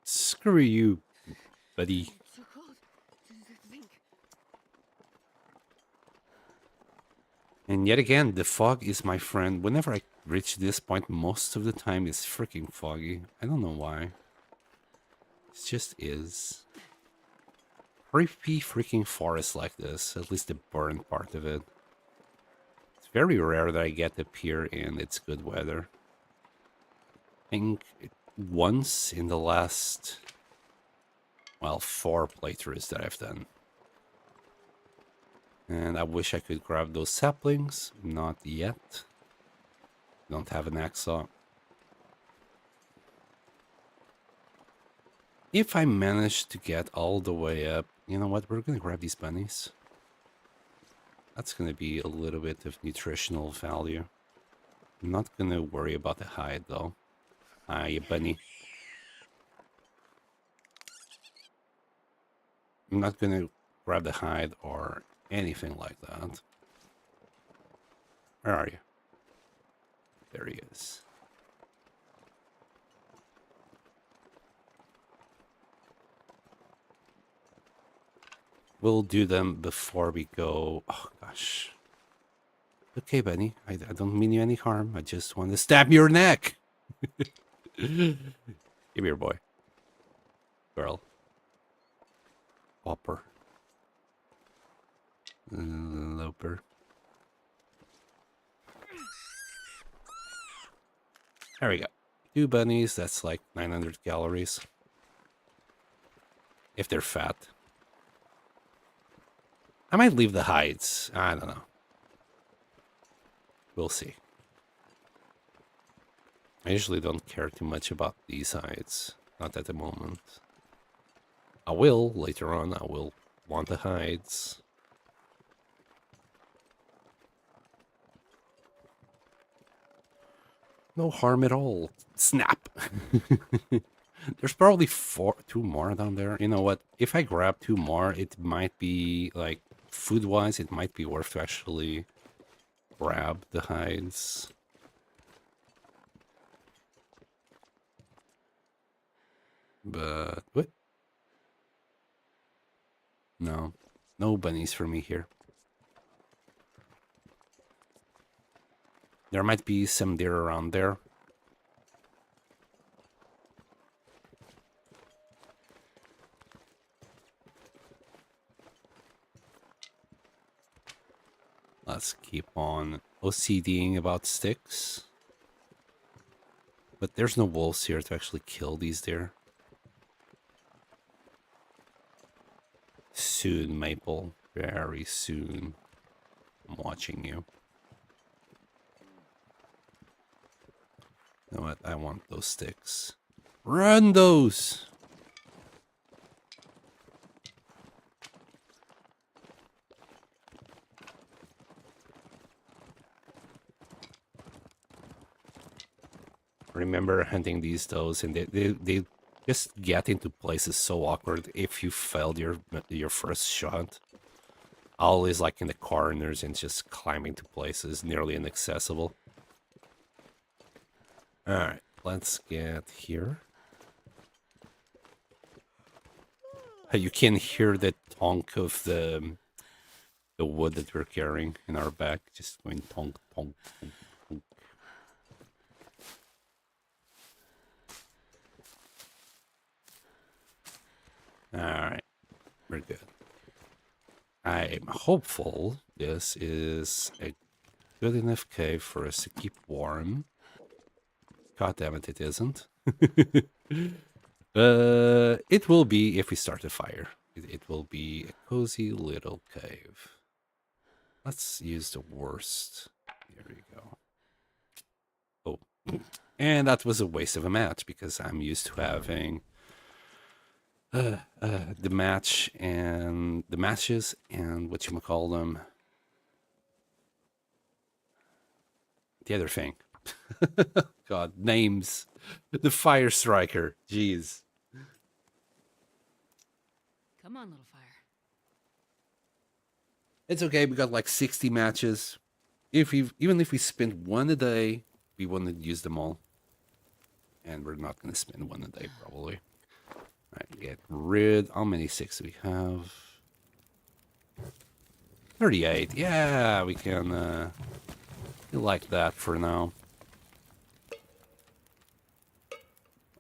Screw you, buddy. It's so cold. Think. And yet again, the fog is my friend. Whenever I reach this point, most of the time it's freaking foggy. I don't know why. It just is. Creepy freaking forest like this, at least the burnt part of it. It's very rare that I get up here and it's good weather. I think once in the last, well, 4 playthroughs that I've done. And I wish I could grab those saplings. Not yet. Don't have an hacksaw. If I manage to get all the way up, you know what? We're going to grab these bunnies. That's going to be a little bit of nutritional value. I'm not going to worry about the hide, though. Hi, bunny. I'm not going to grab the hide or anything like that. Where are you? There he is. We'll do them before we go. Oh, gosh. Okay, Benny. I don't mean you any harm. I just want to stab your neck. Give me your boy. Girl. Hopper. Loper. There we go. 2 bunnies. That's like 900 calories. If they're fat. I might leave the hides. I don't know. We'll see. I usually don't care too much about these hides. Not at the moment. I will later on. I will want the hides. No harm at all. Snap. There's probably 2 more down there. You know what? If I grab 2 more, it might be like food-wise, it might be worth to actually grab the hides. But what? No. No bunnies for me here. There might be some deer around there. Let's keep on OCDing about sticks. But there's no wolves here to actually kill these deer. Soon, Maple. Very soon. I'm watching you. You know what? I want those sticks. Run those! Remember hunting these does, and they just get into places so awkward if you failed your first shot. Always like in the corners and just climbing to places nearly inaccessible. Alright, let's get here. You can hear the tonk of the wood that we're carrying in our back, just going tonk, tonk, tonk, tonk. Alright, we're good. I'm hopeful this is a good enough cave for us to keep warm. God damn it, it isn't. It will be if we start a fire. It will be a cozy little cave. Let's use the worst. Here we go. Oh, and that was a waste of a match because I'm used to having the match and the matches and whatchamacallit, the other thing. God, names. The fire striker. Jeez. Come on, little fire. It's okay. We got like 60 matches. Even if we spend one a day, we want to use them all, and we're not going to spend one a day probably. Right, get rid. How many six do we have? 38. Yeah, we can. We like that for now.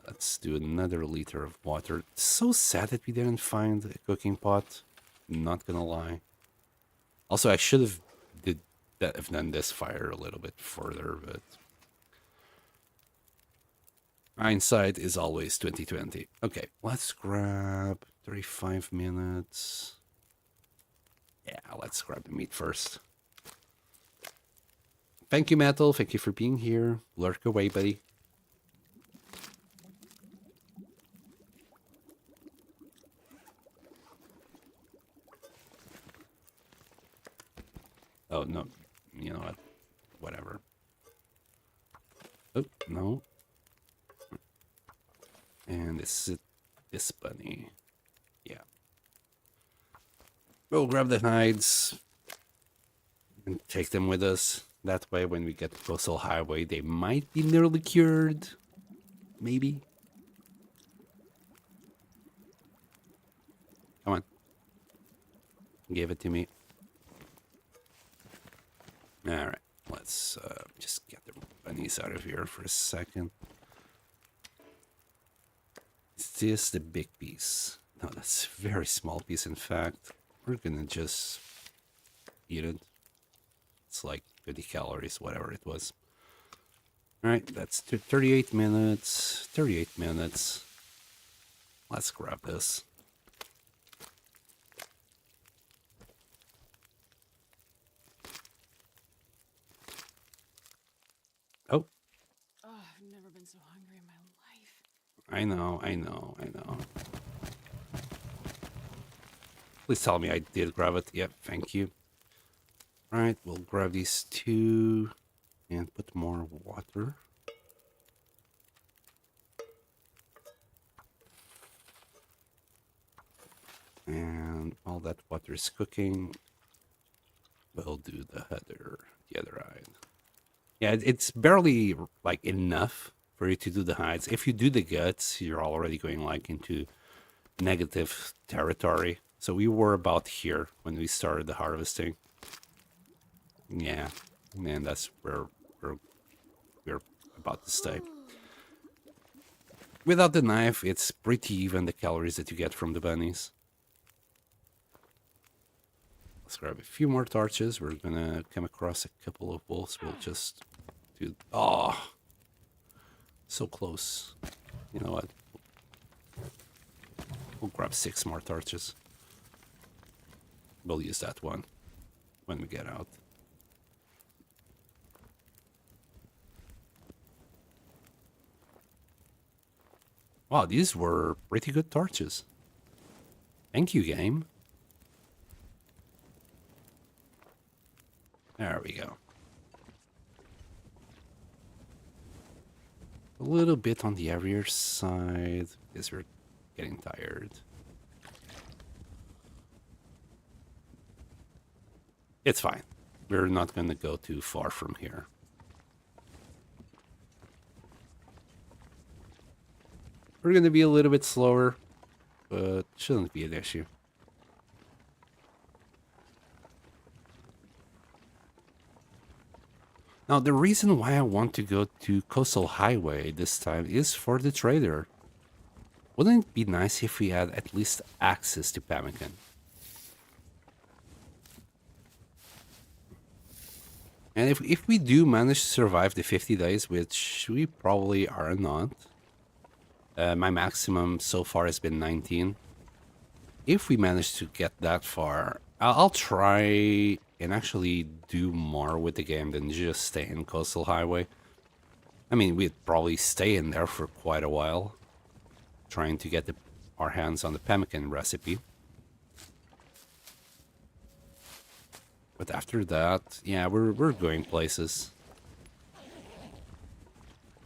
Let's do another liter of water. It's so sad that we didn't find a cooking pot. Not gonna lie. Also, I should have have done this fire a little bit further, but hindsight is always 2020. Okay, let's grab 35 minutes. Yeah, let's grab the meat first. Thank you, Metal. Thank you for being here. Lurk away, buddy. Oh, no. You know what? Whatever. Oh, no. And this bunny. Yeah. We'll grab the hides and take them with us. That way, when we get to Coastal Highway, they might be nearly cured. Maybe. Come on. Give it to me. Alright. Let's just get the bunnies out of here for a second. Is this the big piece? No, that's a very small piece, in fact. We're gonna just eat it. It's like 50 calories, whatever it was. Alright, that's 38 minutes. 38 minutes. Let's grab this. Oh. Oh, I've never been so hungry in my life. I know. Please tell me I did grab it. Yep, thank you. Alright, we'll grab these two and put more water. And while that water is cooking, we'll do the other hide. Yeah, it's barely like enough for you to do the hides. If you do the guts, you're already going like into negative territory. So we were about here when we started the harvesting. Yeah, and that's where we're about to stay. Without the knife, it's pretty even the calories that you get from the bunnies. Let's grab a few more torches. We're gonna come across a couple of wolves. We'll just do... Oh! So close. You know what? We'll grab 6 more torches. We'll use that one when we get out. Wow, these were pretty good torches. Thank you, game. There we go. A little bit on the heavier side because we're getting tired. It's fine. We're not going to go too far from here. We're going to be a little bit slower, but shouldn't be an issue. Now, the reason why I want to go to Coastal Highway this time is for the trader. Wouldn't it be nice if we had at least access to pemmican? And if we do manage to survive the 50 days, which we probably are not, my maximum so far has been 19. If we manage to get that far, I'll try and actually do more with the game than just stay in Coastal Highway. I mean, we'd probably stay in there for quite a while, trying to get our hands on the pemmican recipe. But after that, yeah, we're going places.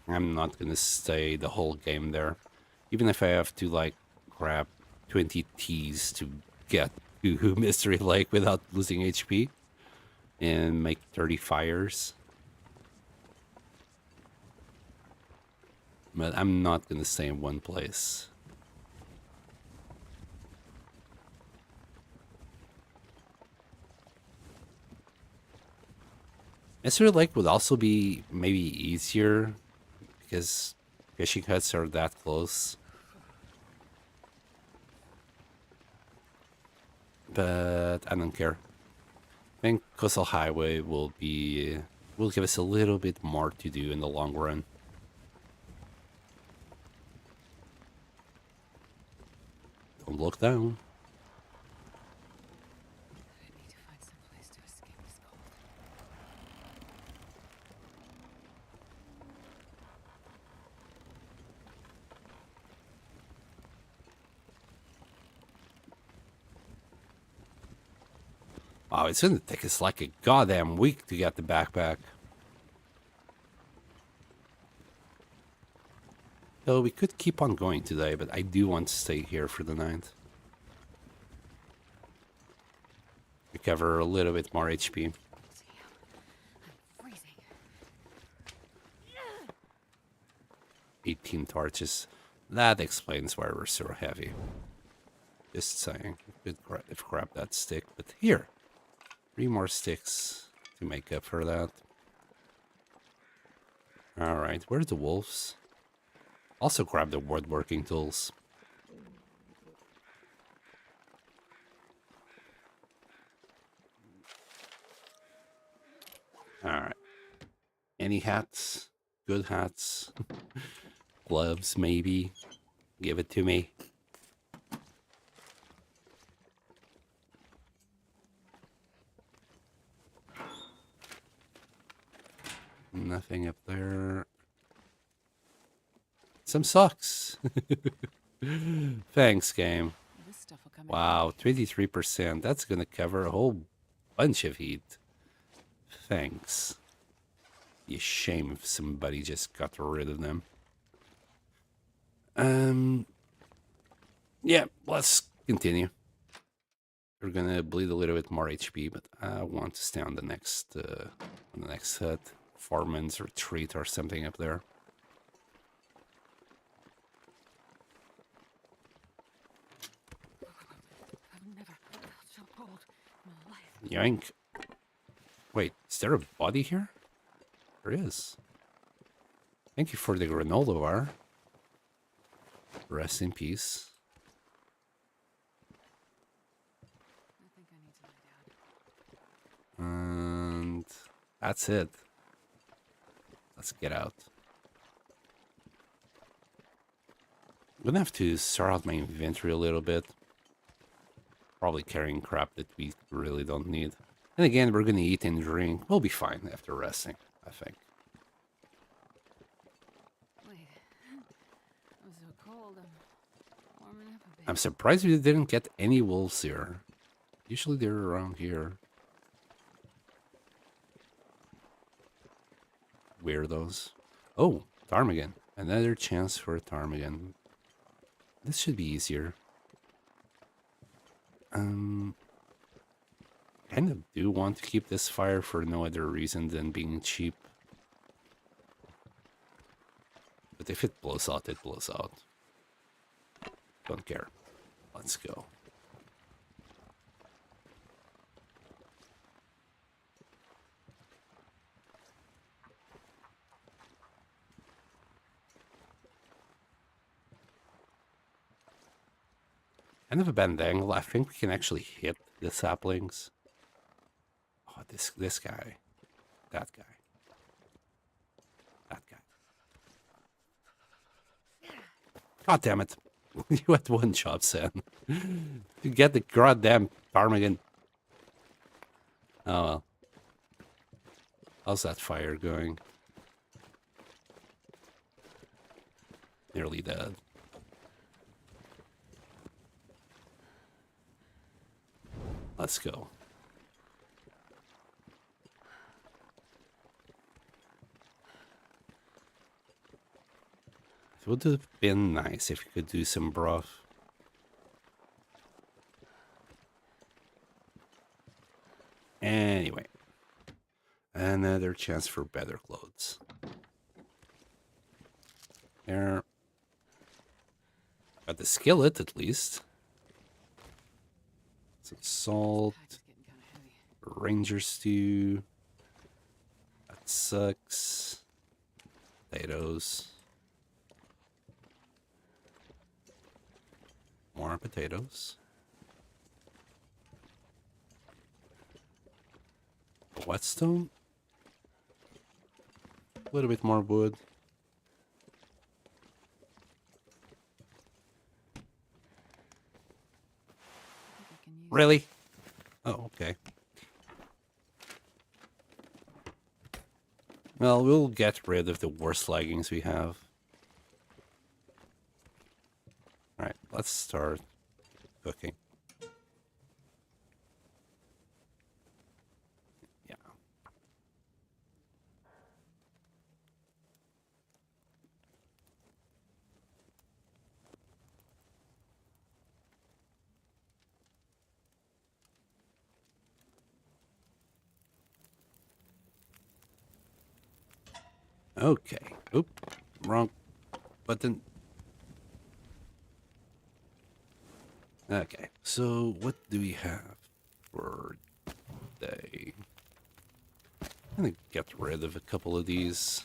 I'm not gonna stay the whole game there. Even if I have to, like, grab 20 teas to get to Mystery Lake without losing HP and make 30 fires. But I'm not going to stay in one place. Mystery Lake would also be maybe easier because fishing huts are that close. But I don't care. I think Coastal Highway will give us a little bit more to do in the long run. Don't look down. I need to find some place to escape this cold. Wow, it's gonna take us like a goddamn week to get the backpack. So we could keep on going today, but I do want to stay here for the night. Recover a little bit more HP. Damn, I'm freezing. 18 torches. That explains why we're so heavy. Just saying. Could grab that stick, but here. 3 more sticks to make up for that. Alright, where's the wolves? Also grab the woodworking tools. Alright. Any hats? Good hats? Gloves, maybe? Give it to me. Nothing up there. Some socks. Thanks, game. This stuff will come in Wow, handy. 23%. That's gonna cover a whole bunch of heat. Thanks. Be a shame if somebody just got rid of them. Yeah, let's continue. We're gonna bleed a little bit more HP, but I want to stay on the next hut. Foreman's retreat or something up there. I've never felt so cold in my life. Yank. Wait, is there a body here? There is. Thank you for the granola bar. Rest in peace. I think I need to lie down. And that's it. Let's get out. I'm gonna have to sort out my inventory a little bit. Probably carrying crap that we really don't need. And again, we're gonna eat and drink. We'll be fine after resting, I think. Wait. I'm so cold. I'm warming up a bit. I'm surprised we didn't get any wolves here. Usually they're around here. Weirdos. Oh, ptarmigan. Another chance for a ptarmigan. This should be easier. Kind of do want to keep this fire for no other reason than being cheap. But if it blows out, it blows out. Don't care. Let's go. Kind of a bend angle. I think we can actually hit the saplings. Oh, this guy. That guy. That guy. God damn it. You had one job, Sam. You get the goddamn ptarmigan. Oh well. How's that fire going? Nearly dead. Let's go. It would have been nice if we could do some broth. better chance for better clothes. There. Got the skillet at least. Some salt. Ranger stew. That sucks. Potatoes. More potatoes. Whetstone. A little bit more wood. Really? Oh, okay. Well, we'll get rid of the worst leggings we have. Alright, let's start cooking. Yeah. Okay. Oop. Wrong button. Okay. So what do we have for today? I'm gonna get rid of a couple of these.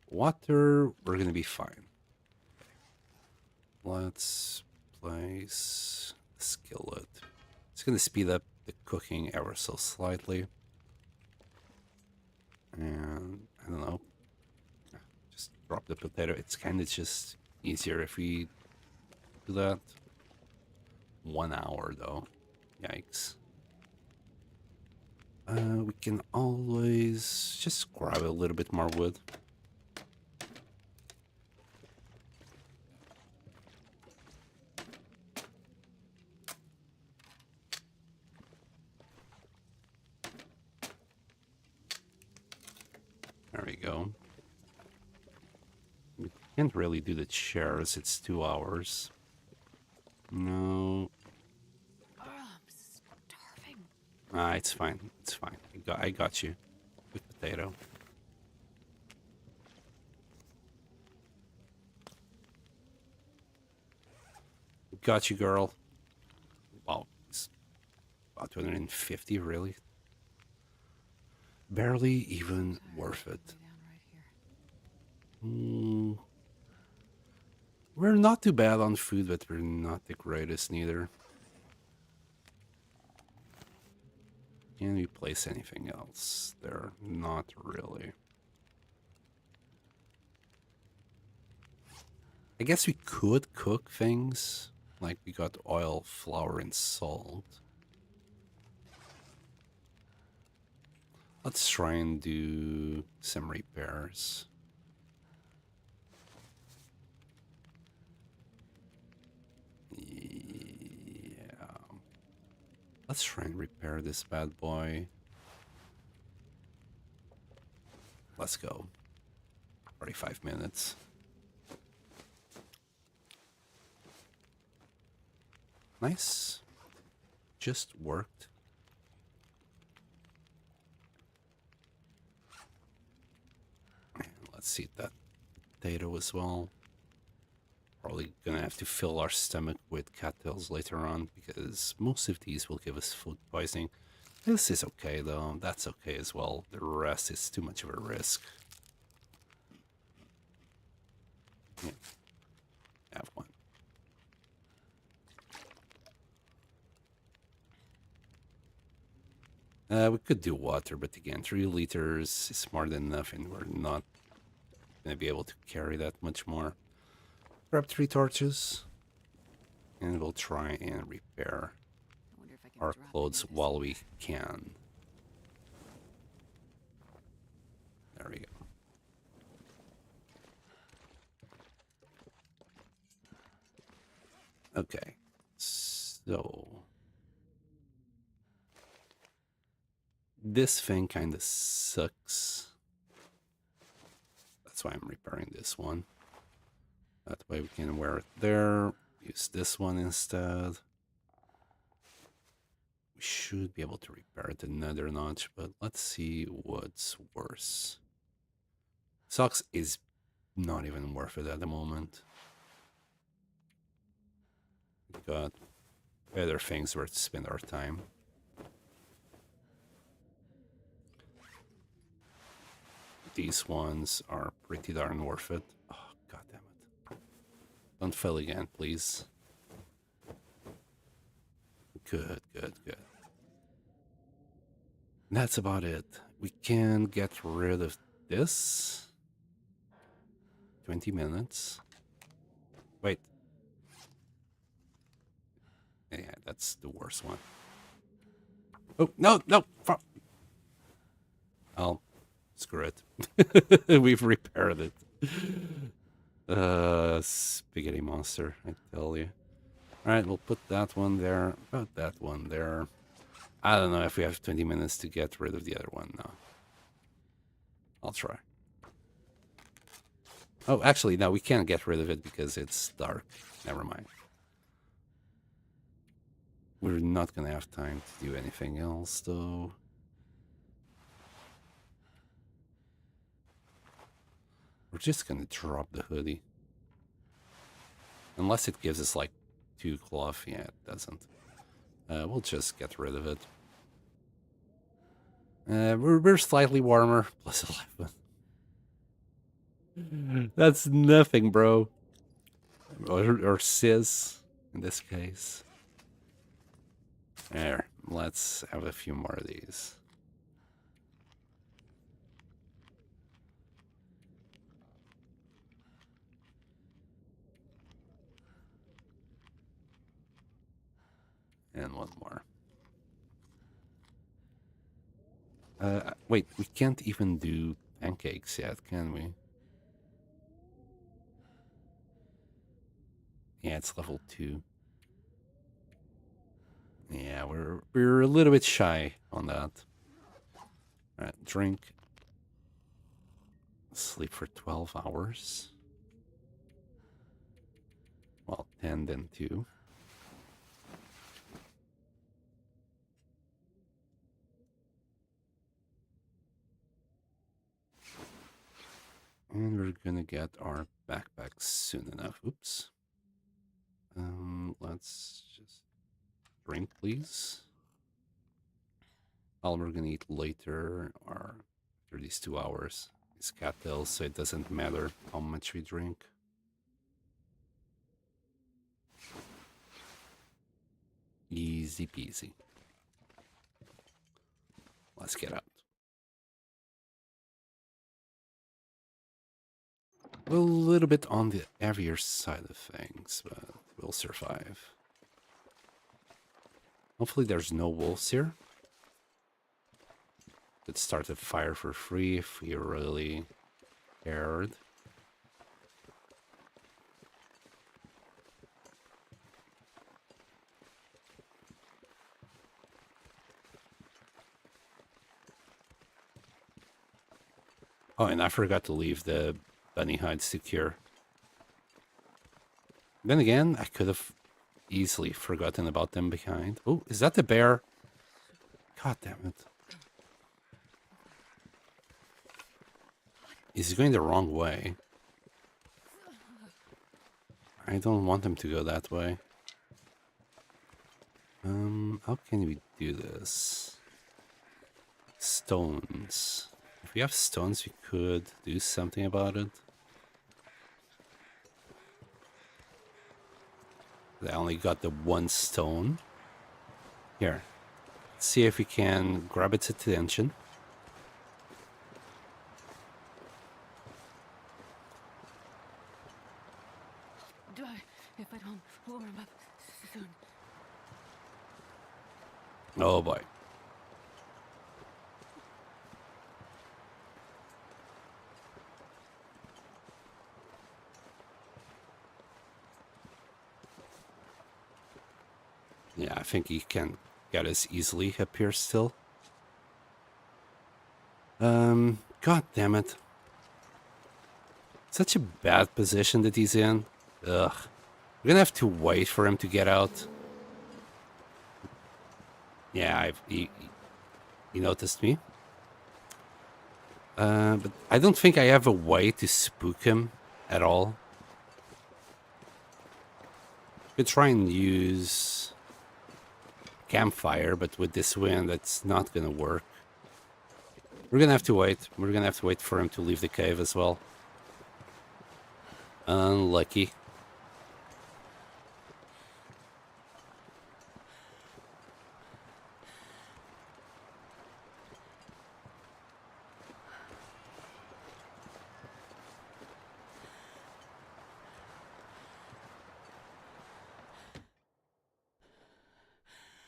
Water, we're gonna be fine. Let's place the skillet. It's gonna speed up the cooking ever so slightly. And I don't know. Just drop the potato. It's kind of just easier if we do that. 1 hour though. Yikes. We can always just grab a little bit more wood. There we go. We can't really do the chairs. It's 2 hours. No. Oh, I'm starving. Ah, it's fine. It's fine. I got you. With potato. Got you, girl. Wow. It's about 250, really? Barely even worth it. We're not too bad on food, but we're not the greatest neither. Can we place anything else there? Not really. I guess we could cook things. Like we got oil, flour, and salt. Let's try and do some repairs. Yeah. Let's try and repair this bad boy. Let's go. 45 minutes. Nice. Just worked. Let's see that potato as well. Probably gonna have to fill our stomach with cattails later on because most of these will give us food poisoning. This is okay though. That's okay as well. The rest is too much of a risk. Yeah. Have one. We could do water, but again, 3 liters is more than enough, and we're not gonna be able to carry that much more. Grab 3 torches, and we'll try and repair our clothes while we can. There we go. Okay, so this thing kind of sucks. That's why I'm repairing this one. That way we can wear it there. Use this one instead. We should be able to repair it another notch, but let's see what's worse. Socks is not even worth it at the moment. We've got better things where to spend our time. These ones are pretty darn worth it. Oh, god damn it. Don't fail again, please. Good, good, good. That's about it. We can get rid of this. 20 minutes. Wait. Yeah, that's the worst one. Oh, no, no. Oh, screw it. We've repaired it. Spaghetti monster, I tell you. Alright, we'll put that one there. Put that one there. I don't know if we have 20 minutes to get rid of the other one now. I'll try. Oh, actually, no, we can't get rid of it because it's dark. Never mind. We're not gonna have time to do anything else, though. We're just gonna drop the hoodie. Unless it gives us, like, 2 cloth. Yeah, it doesn't. We'll just get rid of it. We're slightly warmer. Plus 11. That's nothing, bro. Or cis, in this case. There. Let's have a few more of these. And one more. Wait, we can't even do pancakes yet, can we? Yeah, it's level 2. Yeah, we're a little bit shy on that. Alright, drink. Sleep for 12 hours. Well, 10 then 2. And we're gonna get our backpack soon enough. Oops. Let's just drink, please. All we're gonna eat later or after these 2 hours is cattails, so it doesn't matter how much we drink. Easy peasy. Let's get out. A little bit on the heavier side of things, but we'll survive. Hopefully there's no wolves here. Could start a fire for free if we really cared. Oh, and I forgot to leave the bunny hide secure. Then again, I could have easily forgotten about them behind. Oh, is that the bear? God damn it. He's going the wrong way. I don't want him to go that way. How can we do this? Stones. If we have stones, we could do something about it. I only got the 1 stone. Here. Let's see if we can grab its attention. Die if I don't warm up soon. Oh boy. Yeah, I think he can get us easily up here still. God damn it. Such a bad position that he's in. Ugh. We're gonna have to wait for him to get out. Yeah, he noticed me. But I don't think I have a way to spook him at all. Could try and use campfire, but with this wind, that's not gonna work. We're gonna have to wait. We're gonna have to wait for him to leave the cave as well. Unlucky.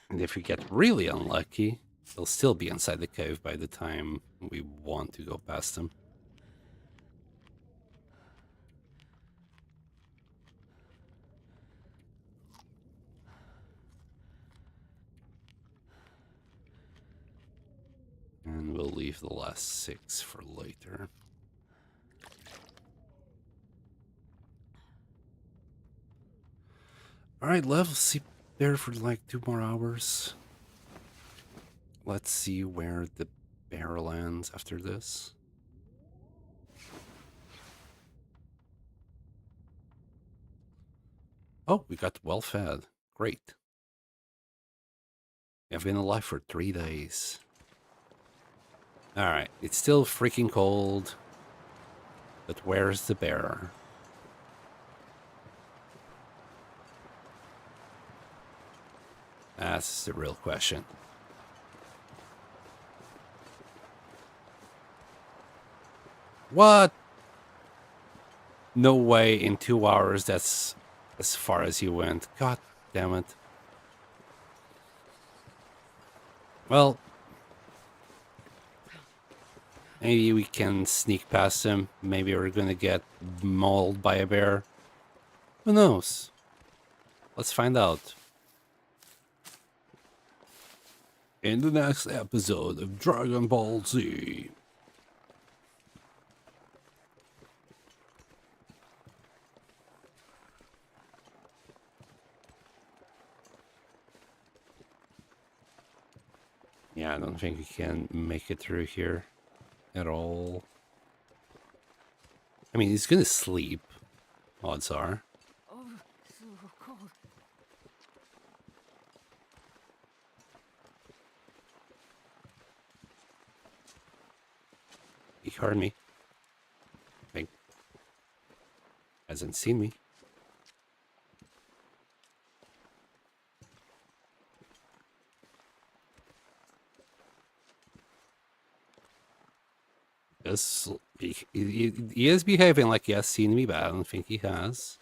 And if we get really unlucky, he'll still be inside the cave by the time we want to go past him. And we'll leave the last 6 for later. Alright, let's see there for like 2 more hours. Let's see where the bear lands after this. Oh, we got well fed. Great. I've been alive for 3 days. Alright, it's still freaking cold. But where's the bear? That's the real question. What? No way in 2 hours that's as far as he went. God damn it. Well, maybe we can sneak past him. Maybe we're gonna get mauled by a bear. Who knows? Let's find out. In the next episode of Dragon Ball Z. Yeah, I don't think we can make it through here at all. I mean, he's gonna sleep, odds are. Oh, so cold. He heard me. I think. Hasn't seen me. Yes, he is behaving like he has seen me, but I don't think he has.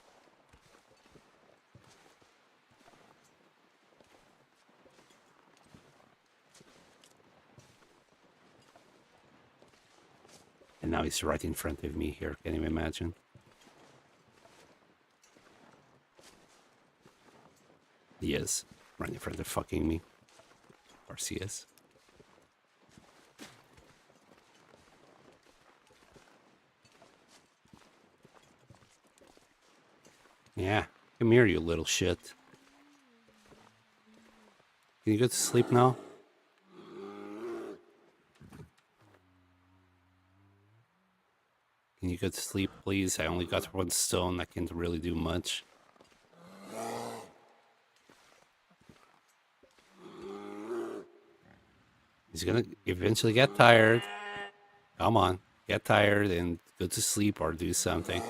And now he's right in front of me here. Can you imagine? He is right in front of fucking me. Of course he is. Yeah, come here, you little shit. Can you go to sleep now? Can you go to sleep, please? I only got 1 stone. I can't really do much. He's gonna eventually get tired. Come on, get tired and go to sleep or do something.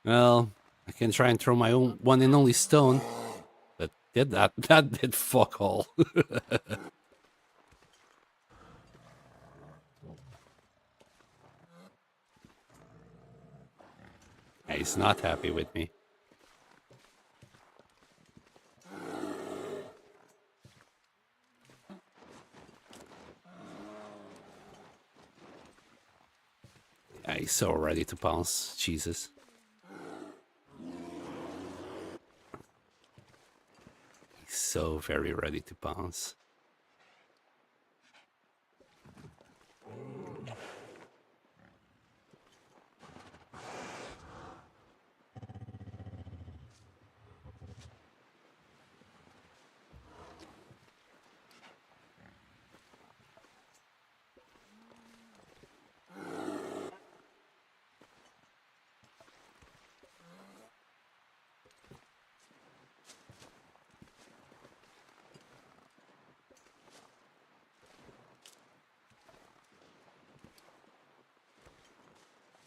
Well, I can try and throw my own one and only stone. But did that? That did fuck all. Yeah, he's not happy with me. Yeah, he's so ready to pounce. Jesus. He's so very ready to pounce.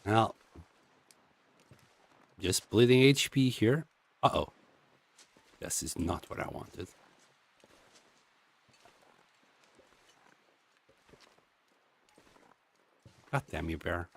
Well, just bleeding HP here. Uh-oh. This is not what I wanted. God damn you, bear.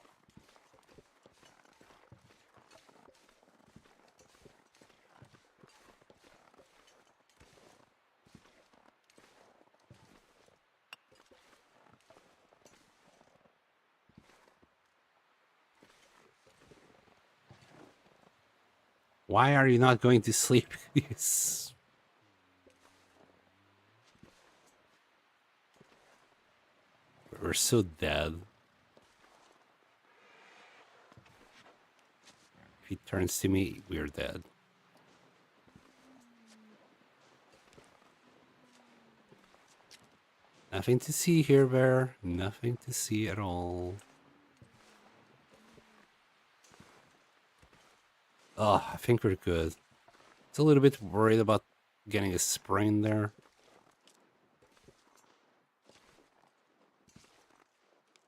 Why are you not going to sleep? Yes. We're so dead. If he turns to me, we're dead. Nothing to see here, bear. Nothing to see at all. Oh, I think we're good. It's a little bit worried about getting a sprain there.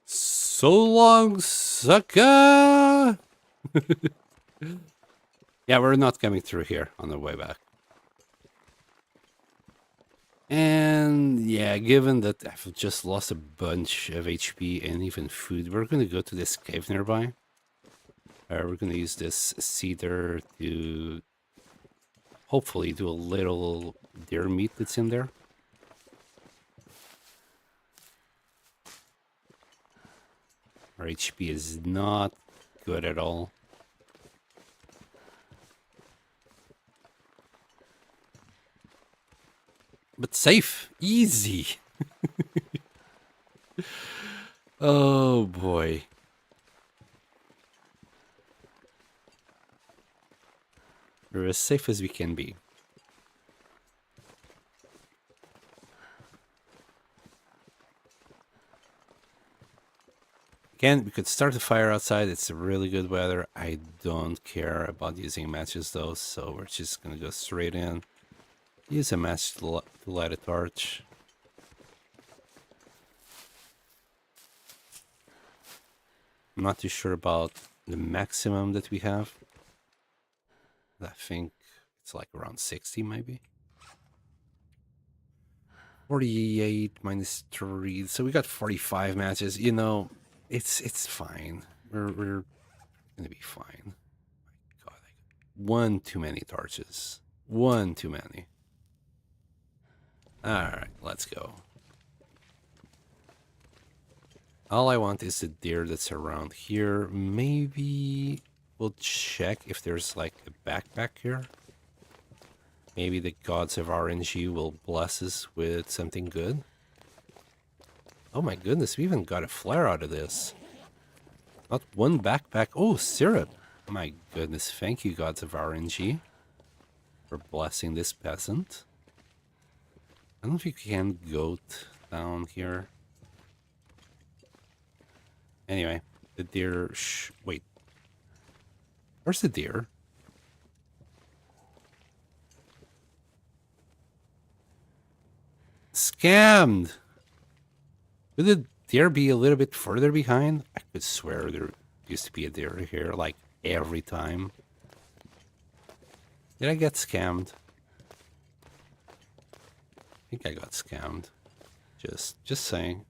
So long, sucker! Yeah, we're not coming through here on the way back. And yeah, given that I've just lost a bunch of HP and even food, we're going to go to this cave nearby. We're going to use this cedar to hopefully do a little deer meat that's in there. Our HP is not good at all. But safe, easy. Oh boy. We're as safe as we can be. Again, we could start the fire outside. It's really good weather. I don't care about using matches though, so we're just gonna go straight in. Use a match to light a torch. I'm not too sure about the maximum that we have. I think it's like around 60 maybe. 48 minus 3. So we got 45 matches. You know, it's fine. We're gonna be fine. My God, one too many torches. One too many. Alright, let's go. All I want is the deer that's around here. Maybe we'll check if there's like a backpack here. Maybe the gods of RNG will bless us with something good. Oh my goodness, we even got a flare out of this. Not one backpack. Oh, syrup. My goodness, thank you, gods of RNG, for blessing this peasant. I don't think we can goat down here. Anyway, the deer... wait. Where's the deer? Scammed! Would the deer be a little bit further behind? I could swear there used to be a deer here, like, every time. Did I get scammed? I think I got scammed. Just saying.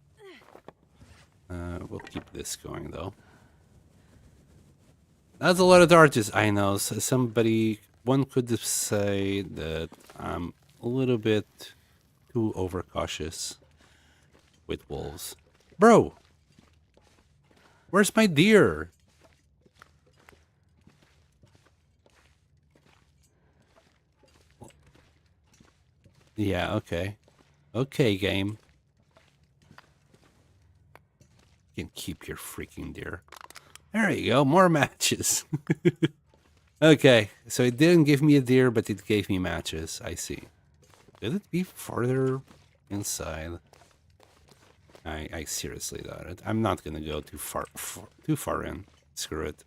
We'll keep this going, though. That's a lot of torches, I know. So one could say that I'm a little bit too overcautious with wolves. Bro! Where's my deer? Yeah, okay. Okay, game. You can keep your freaking deer. There you go, more matches. Okay, so it didn't give me a deer, but it gave me matches. I see. Could it be further inside? I seriously doubt it. I'm not gonna go too far in. Screw it.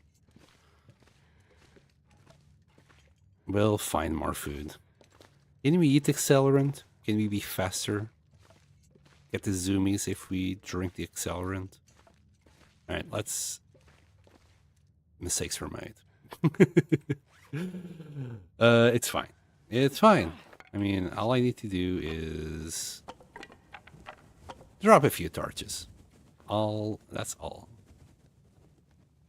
We'll find more food. Can we eat accelerant? Can we be faster? Get the zoomies if we drink the accelerant? Alright, let's mistakes were made. It's fine. It's fine. I mean, all I need to do is drop a few torches. That's all.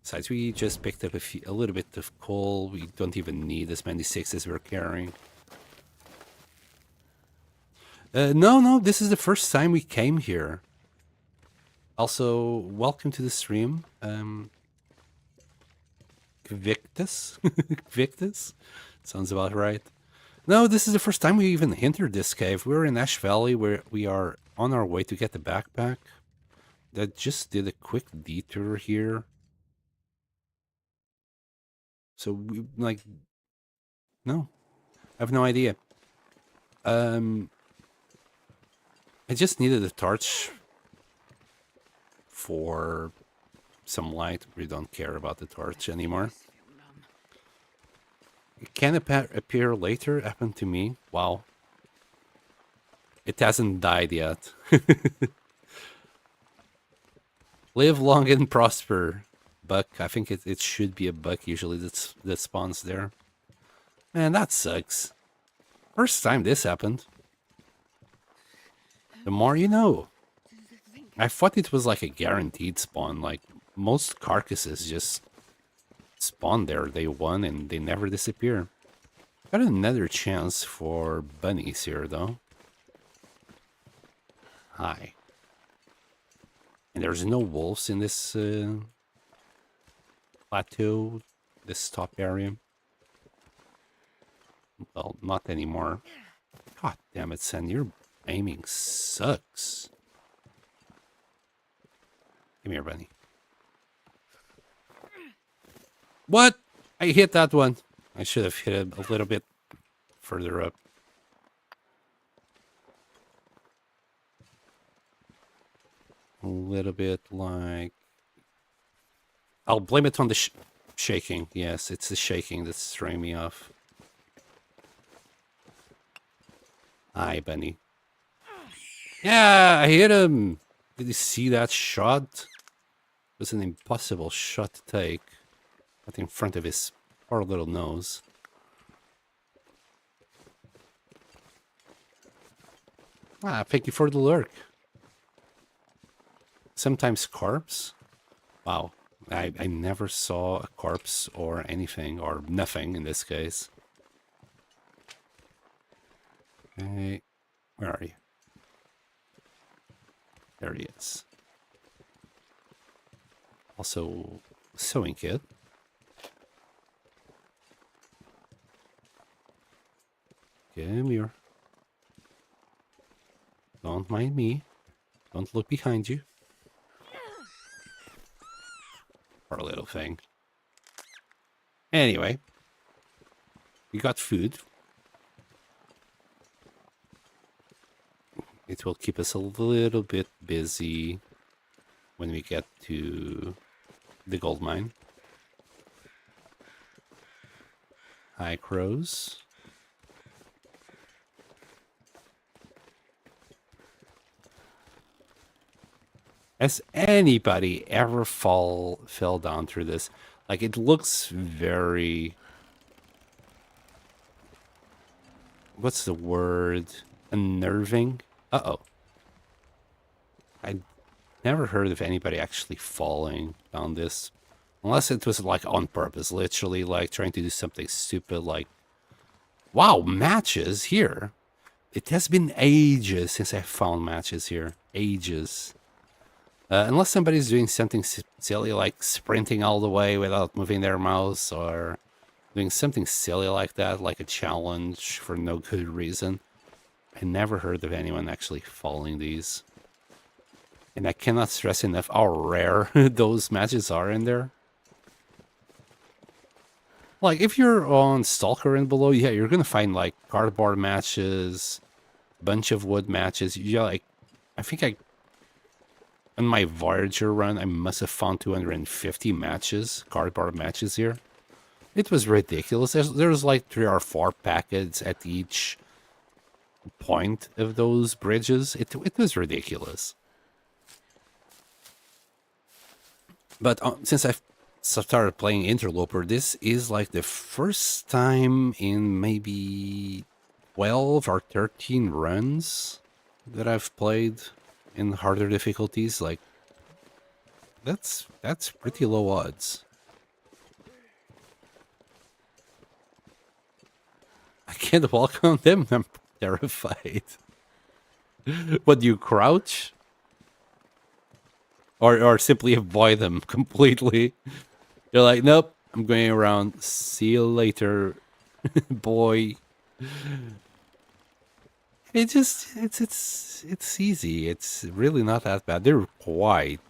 Besides, we just picked up a little bit of coal. We don't even need as many sticks as we're carrying. No, this is the first time we came here. Also, welcome to the stream. Victus? Victus? Sounds about right. No, this is the first time we even entered this cave. We were in Ash Valley, where we are on our way to get the backpack. That just did a quick detour here. So we no, I have no idea. I just needed a torch for some light. We don't care about the torch anymore. It can appear later. Happened to me. Wow. It hasn't died yet. Live long and prosper. Buck. I think it should be a buck usually that spawns there. Man, that sucks. First time this happened. The more you know. I thought it was like a guaranteed spawn. Like most carcasses just spawn there day one and they never disappear. Got another chance for bunnies here though. Hi. And there's no wolves in this plateau, this top area. Well, not anymore. God damn it, Sen, your aiming sucks. Come here, bunny. What? I hit that one. I should have hit it a little bit further up. A little bit like... I'll blame it on the shaking. Yes, it's the shaking that's throwing me off. Hi, bunny. Yeah, I hit him. Did you see that shot? It was an impossible shot to take. Right in front of his poor little nose. Ah, thank you for the lurk. Sometimes corpse? Wow. I never saw a corpse or anything, or nothing in this case. Okay, where are you? There he is. Also, sewing kit. Come here. Don't mind me. Don't look behind you. Poor little thing. Anyway, we got food. It will keep us a little bit busy when we get to the gold mine. Hi, crows. Has anybody ever fell down through this? Like, it looks very... What's the word? Unnerving? Uh-oh. I never heard of anybody actually falling down this. Unless it was, like, on purpose. Literally, like, trying to do something stupid, like... Wow, matches here. It has been ages since I found matches here. Ages. Unless somebody's doing something silly like sprinting all the way without moving their mouse, or doing something silly like that, like a challenge for no good reason. I never heard of anyone actually following these. And I cannot stress enough how rare those matches are in there. Like, if you're on Stalker and below, yeah, you're gonna find, like, cardboard matches, bunch of wood matches. Yeah, like, I think on my Voyager run, I must have found 250 matches, cardboard matches here. It was ridiculous. There was like 3 or 4 packets at each point of those bridges. It was ridiculous. But since started playing Interloper, this is like the first time in maybe 12 or 13 runs that I've played in harder difficulties. Like, that's pretty low odds. I can't walk on them. I'm terrified. What, do you crouch? Or simply avoid them completely? You're like, nope, I'm going around. See you later, boy. It's easy. It's really not that bad. They're quite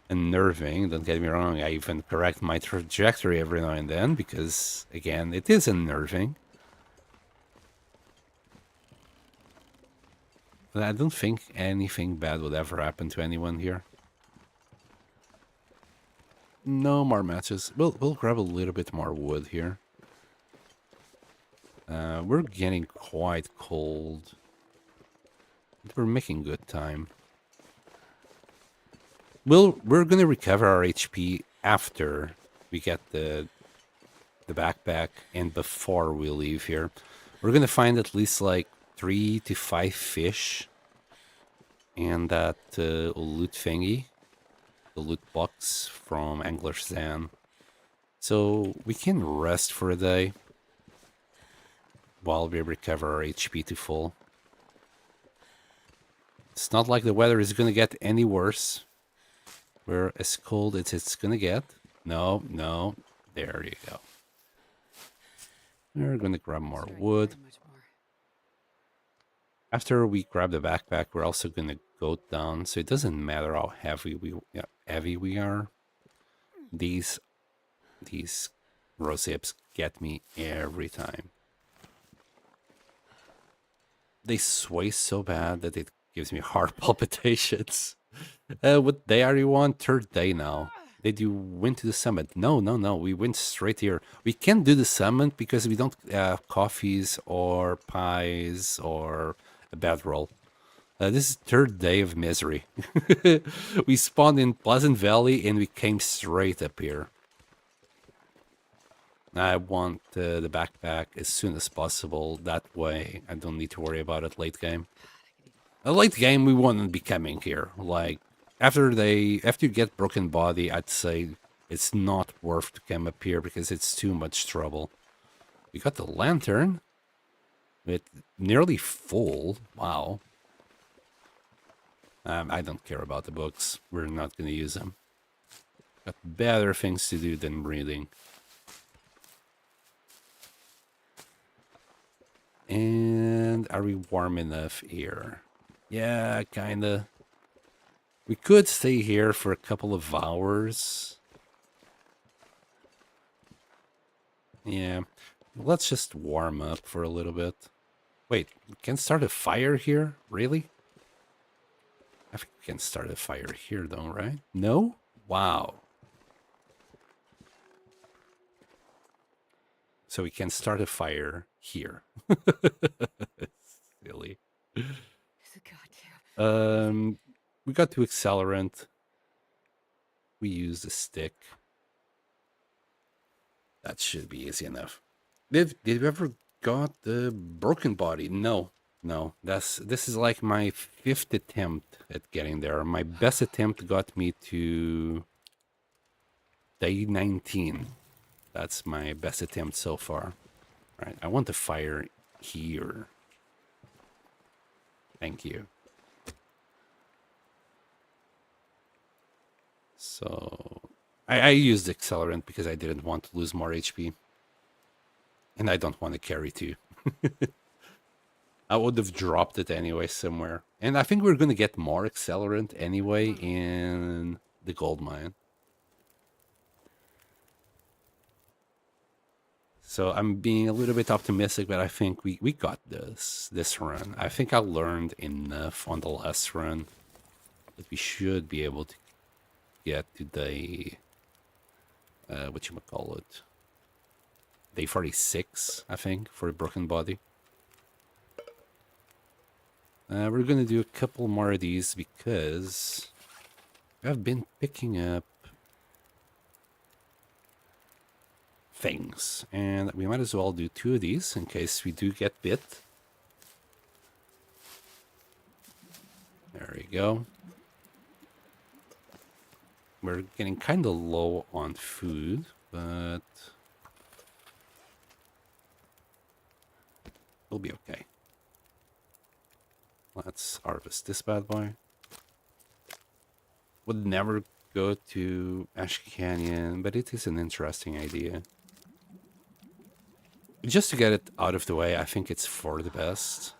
unnerving. Don't get me wrong. I even correct my trajectory every now and then because, again, it is unnerving. But I don't think anything bad would ever happen to anyone here. No more matches. We'll grab a little bit more wood here. We're getting quite cold. But we're making good time. We're gonna recover our HP after we get the backpack and before we leave here. We're gonna find at least like 3 to 5 fish and that loot thingy, the loot box from Angler's Den. So we can rest for a day while we recover our HP to full. It's not like the weather is gonna get any worse. We're as cold as it's gonna get. No, no. There you go. We're gonna grab more wood. After we grab the backpack, we're also gonna go down, so it doesn't matter how heavy we are. These rose hips get me every time. They sway so bad that it gives me heart palpitations. What day are you on? Third day now. Did you win to the summit? No. We went straight here. We can't do the summit because we don't have coffees or pies or a bedroll. This is third day of misery. We spawned in Pleasant Valley and we came straight up here. I want the backpack as soon as possible. That way I don't need to worry about it late game. A late game we wouldn't be coming here. Like after you get broken body, I'd say it's not worth to come up here because it's too much trouble. We got the lantern with nearly full. Wow. I don't care about the books. We're not going to use them. Got better things to do than reading. And are we warm enough here? Yeah, kinda. We could stay here for a couple of hours. Yeah, let's just warm up for a little bit. Wait, we can start a fire here? Really? I think we can start a fire here though, right? No? Wow. So we can start a fire here. Silly. We got to accelerant. We use the stick. That should be easy enough. Did you ever got the broken body? No. This is like my 5th attempt at getting there. My best attempt got me to day 19. That's my best attempt so far. All right, I want the fire here. Thank you. So I used accelerant because I didn't want to lose more HP. And I don't want to carry too. I would have dropped it anyway somewhere. And I think we're going to get more accelerant anyway in the gold mine. So I'm being a little bit optimistic, but I think we got this run. I think I learned enough on the last run that we should be able to get to day, whatchamacallit, day 46, I think, for a broken body. We're going to do a couple more of these because I've been picking up things. And we might as well do 2 of these in case we do get bit. There we go. We're getting kind of low on food, but we'll be okay. Let's harvest this bad boy. Would never go to Ash Canyon, but it is an interesting idea. Just to get it out of the way, I think it's for the best.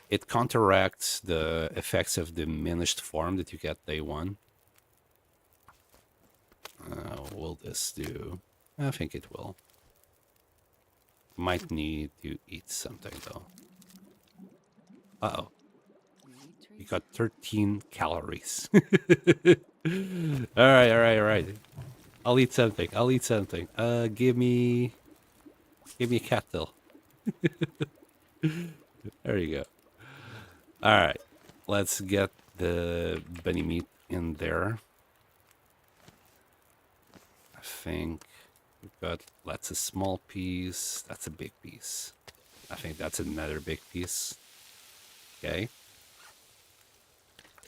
It counteracts the effects of diminished form that you get day 1. Will this do? I think it will. Might need to eat something though. Uh-oh. You got 13 calories. Alright. I'll eat something. Give me a cattail. There you go. Alright. Let's get the bunny meat in there. I think we've got lots of small piece. That's a big piece. I think that's another big piece. Okay.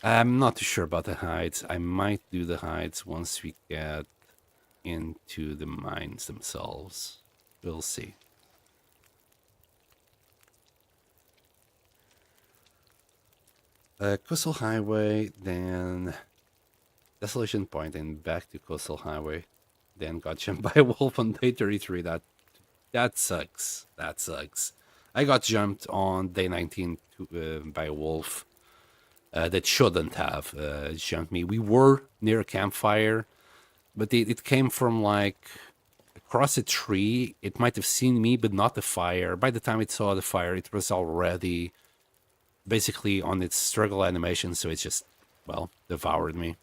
I'm not too sure about the hides. I might do the hides once we get into the mines themselves. We'll see. Coastal Highway, then Desolation Point, and back to Coastal Highway. Then got jumped by a wolf on day 33. That sucks. That sucks. I got jumped on day 19 by a wolf that shouldn't have jumped me. We were near a campfire, but it came from like across a tree. It might have seen me, but not the fire. By the time it saw the fire, it was already basically on its struggle animation, so it just, well, devoured me.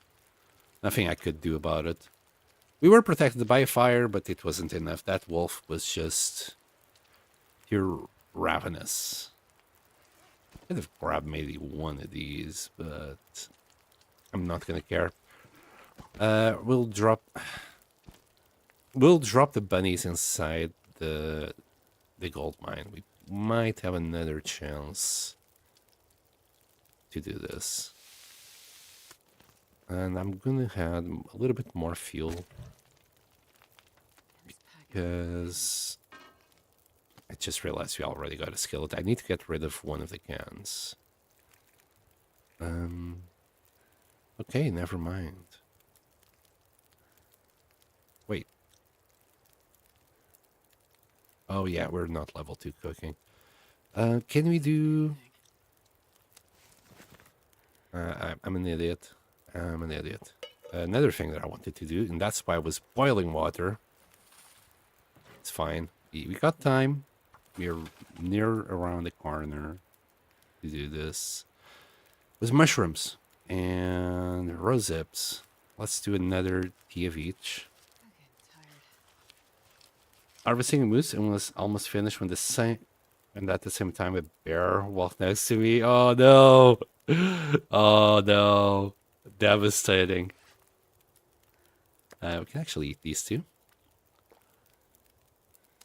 Nothing I could do about it. We were protected by fire, but it wasn't enough. That wolf was just pure ravenous. Could have grabbed maybe one of these, but I'm not gonna care. We'll drop the bunnies inside the gold mine. We might have another chance to do this. And I'm gonna add a little bit more fuel because I just realized we already got a skillet. I need to get rid of one of the cans. Okay, never mind. Wait. Oh yeah, we're not level 2 cooking. Can we do... I'm an idiot. Another thing that I wanted to do, and that's why I was boiling water. It's fine. We got time. We're near around the corner to do this. With mushrooms and rose hips. Let's do another tea of each. Harvesting a moose and was almost finished when at the same time a bear walked next to me. Oh no! Oh no! Devastating. We can actually eat these two.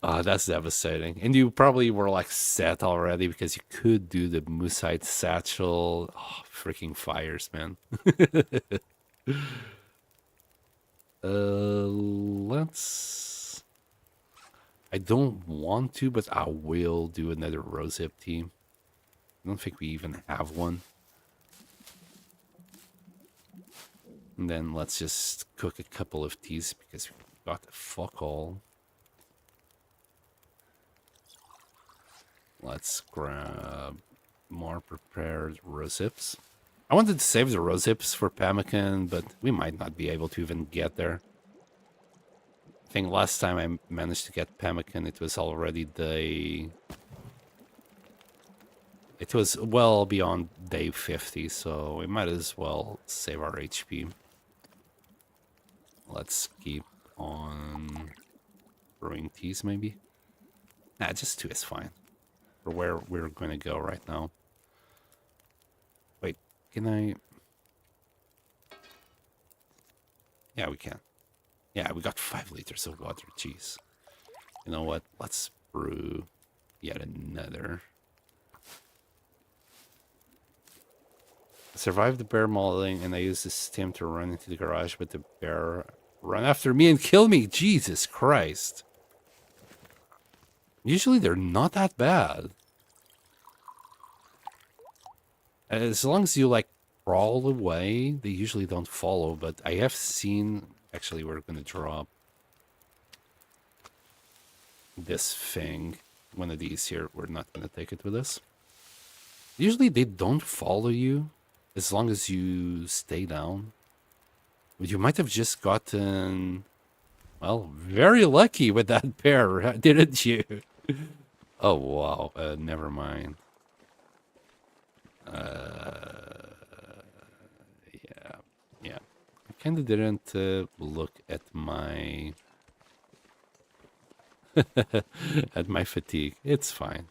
That's devastating. And you probably were like set already because you could do the moosehide satchel. Oh, freaking fires, man. Let's... I don't want to, but I will do another rosehip tea. I don't think we even have one. And then let's just cook a couple of teas because we got fuck all. Let's grab more prepared rose hips. I wanted to save the rose hips for pemmican, but we might not be able to even get there. I think last time I managed to get pemmican, it was already day... It was well beyond day 50, so we might as well save our HP. Let's keep on brewing teas, maybe? Nah, just 2 is fine. For where we're going to go right now. Wait, can I... Yeah, we can. Yeah, we got 5 liters of water. Jeez. You know what? Let's brew yet another. I survived the bear mauling, and I used the stem to run into the garage, but the bear ran after me and killed me. Jesus Christ. Usually they're not that bad. As long as you like crawl away, they usually don't follow, but I have seen, actually we're gonna drop this thing, one of these here. We're not gonna take it with us. Usually they don't follow you as long as you stay down. But you might have just gotten, well, very lucky with that pair, didn't you? Oh, wow. Never mind. Yeah, yeah. I kind of didn't look at my at my fatigue. It's fine.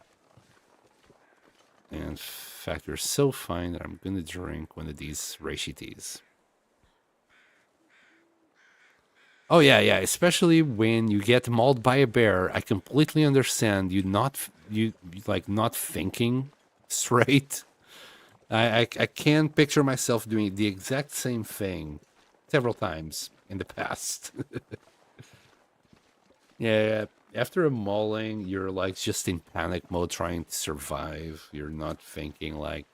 In fact, you're so fine that I'm gonna drink one of these reishi teas. Oh yeah, yeah. Especially when you get mauled by a bear, I completely understand you like not thinking straight. I can picture myself doing the exact same thing several times in the past. Yeah, after a mauling, you're like just in panic mode trying to survive. You're not thinking like,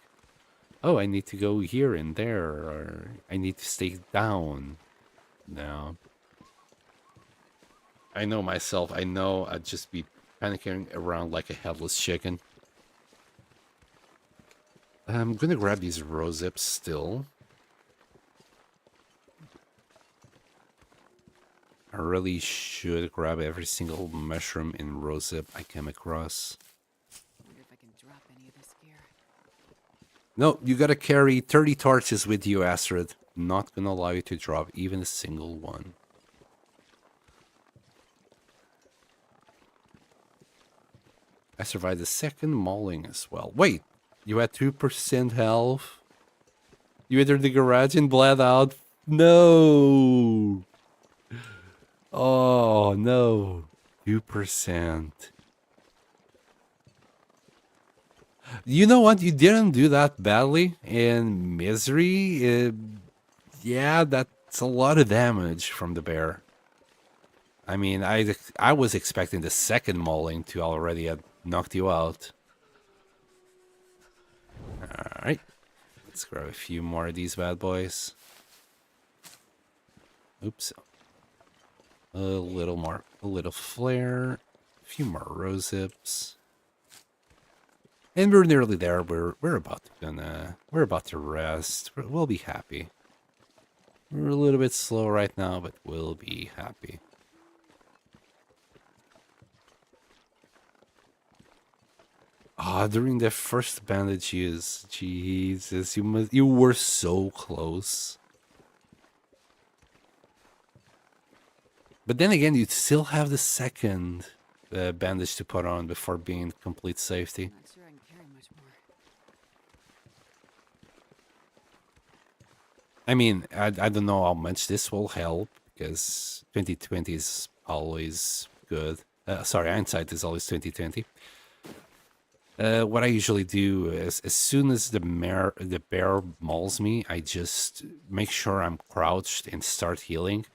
oh, I need to go here and there, or I need to stay down. No. I know myself. I know I'd just be panicking around like a headless chicken. I'm gonna grab these rose zips still. I really should grab every single mushroom in rose zip I come across. Wonder if I can drop any of this gear. No, you gotta carry 30 torches with you, Astrid. Not gonna allow you to drop even a single one. I survived the second mauling as well. Wait, you had 2% health? You entered the garage and bled out? No! Oh, no. 2%. You know what? You didn't do that badly in Misery. Yeah, that's a lot of damage from the bear. I mean, I was expecting the second mauling to already have knocked you out. All right, let's grab a few more of these bad boys. Oops. A little more, a little flare, a few more rose zips. And we're nearly there. We're about to rest. We'll be happy. We're a little bit slow right now, but we'll be happy. Ah, during the first bandage use, Jesus, you were so close. But then again, you'd still have the second bandage to put on before being in complete safety. Not sure I can carry much more. I mean, I don't know how much this will help because 2020 is always good. Sorry, hindsight is always 2020. What I usually do is, as soon as the bear mauls me, I just make sure I'm crouched and start healing.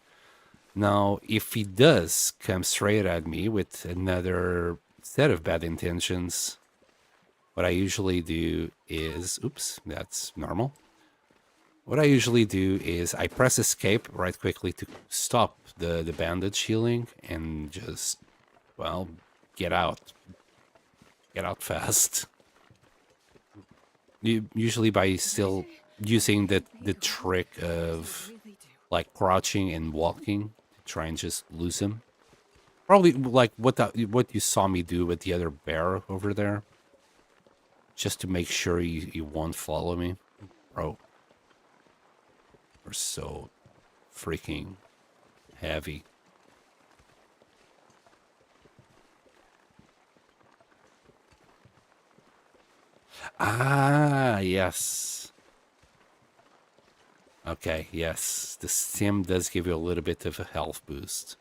Now, if he does come straight at me with another set of bad intentions, what I usually do is, oops, that's normal. What I usually do is I press escape right quickly to stop the bandage healing and just, well, get out. Get out fast. Usually by still using the trick of like crouching and walking to try and just lose him. Probably like what you saw me do with the other bear over there. Just to make sure you won't follow me. Bro. We're so freaking heavy. Ah, yes. Okay, yes, the stim does give you a little bit of a health boost.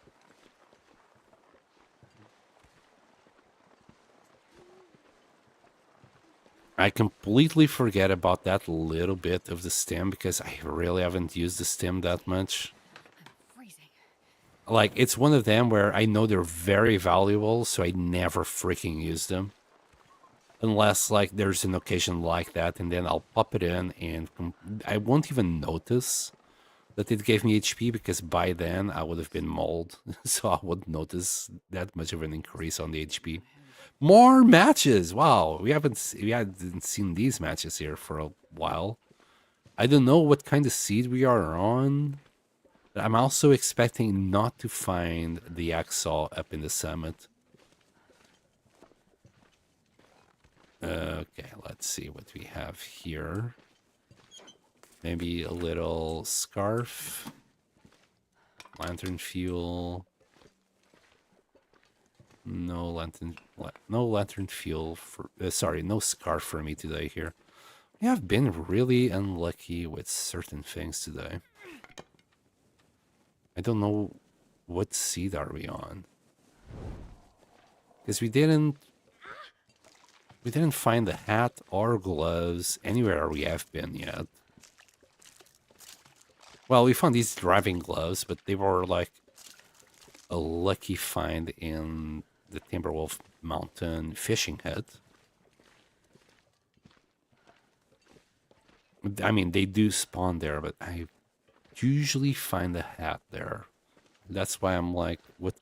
I completely forget about that little bit of the stim because I really haven't used the stim that much. I'm freezing. Like, it's one of them where I know they're very valuable, so I never freaking use them. Unless, like, there's an occasion like that, and then I'll pop it in, and I won't even notice that it gave me HP because by then I would have been mauled, so I wouldn't notice that much of an increase on the HP. More matches! Wow, we hadn't seen these matches here for a while. I don't know what kind of seed we are on. But I'm also expecting not to find the Axaw up in the summit. Okay, let's see what we have here. Maybe a little scarf. Lantern fuel. No lantern fuel for sorry, no scarf for me today here. We have been really unlucky with certain things today. I don't know what seed are we on. Because we didn't find the hat or gloves anywhere we have been yet. Well, we found these driving gloves, but they were like a lucky find in the Timberwolf Mountain fishing hut. I mean, they do spawn there, but I usually find the hat there. That's why I'm like, what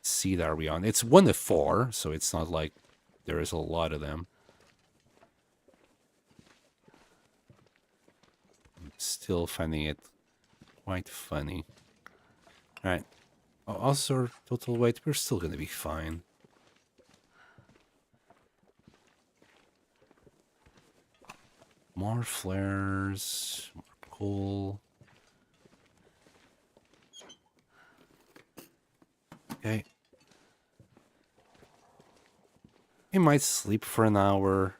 seed are we on? It's 1 of 4, so it's not like there is a lot of them. I'm still finding it quite funny. All right. Also, total weight, we're still going to be fine. More flares, more coal. Okay. We might sleep for an hour,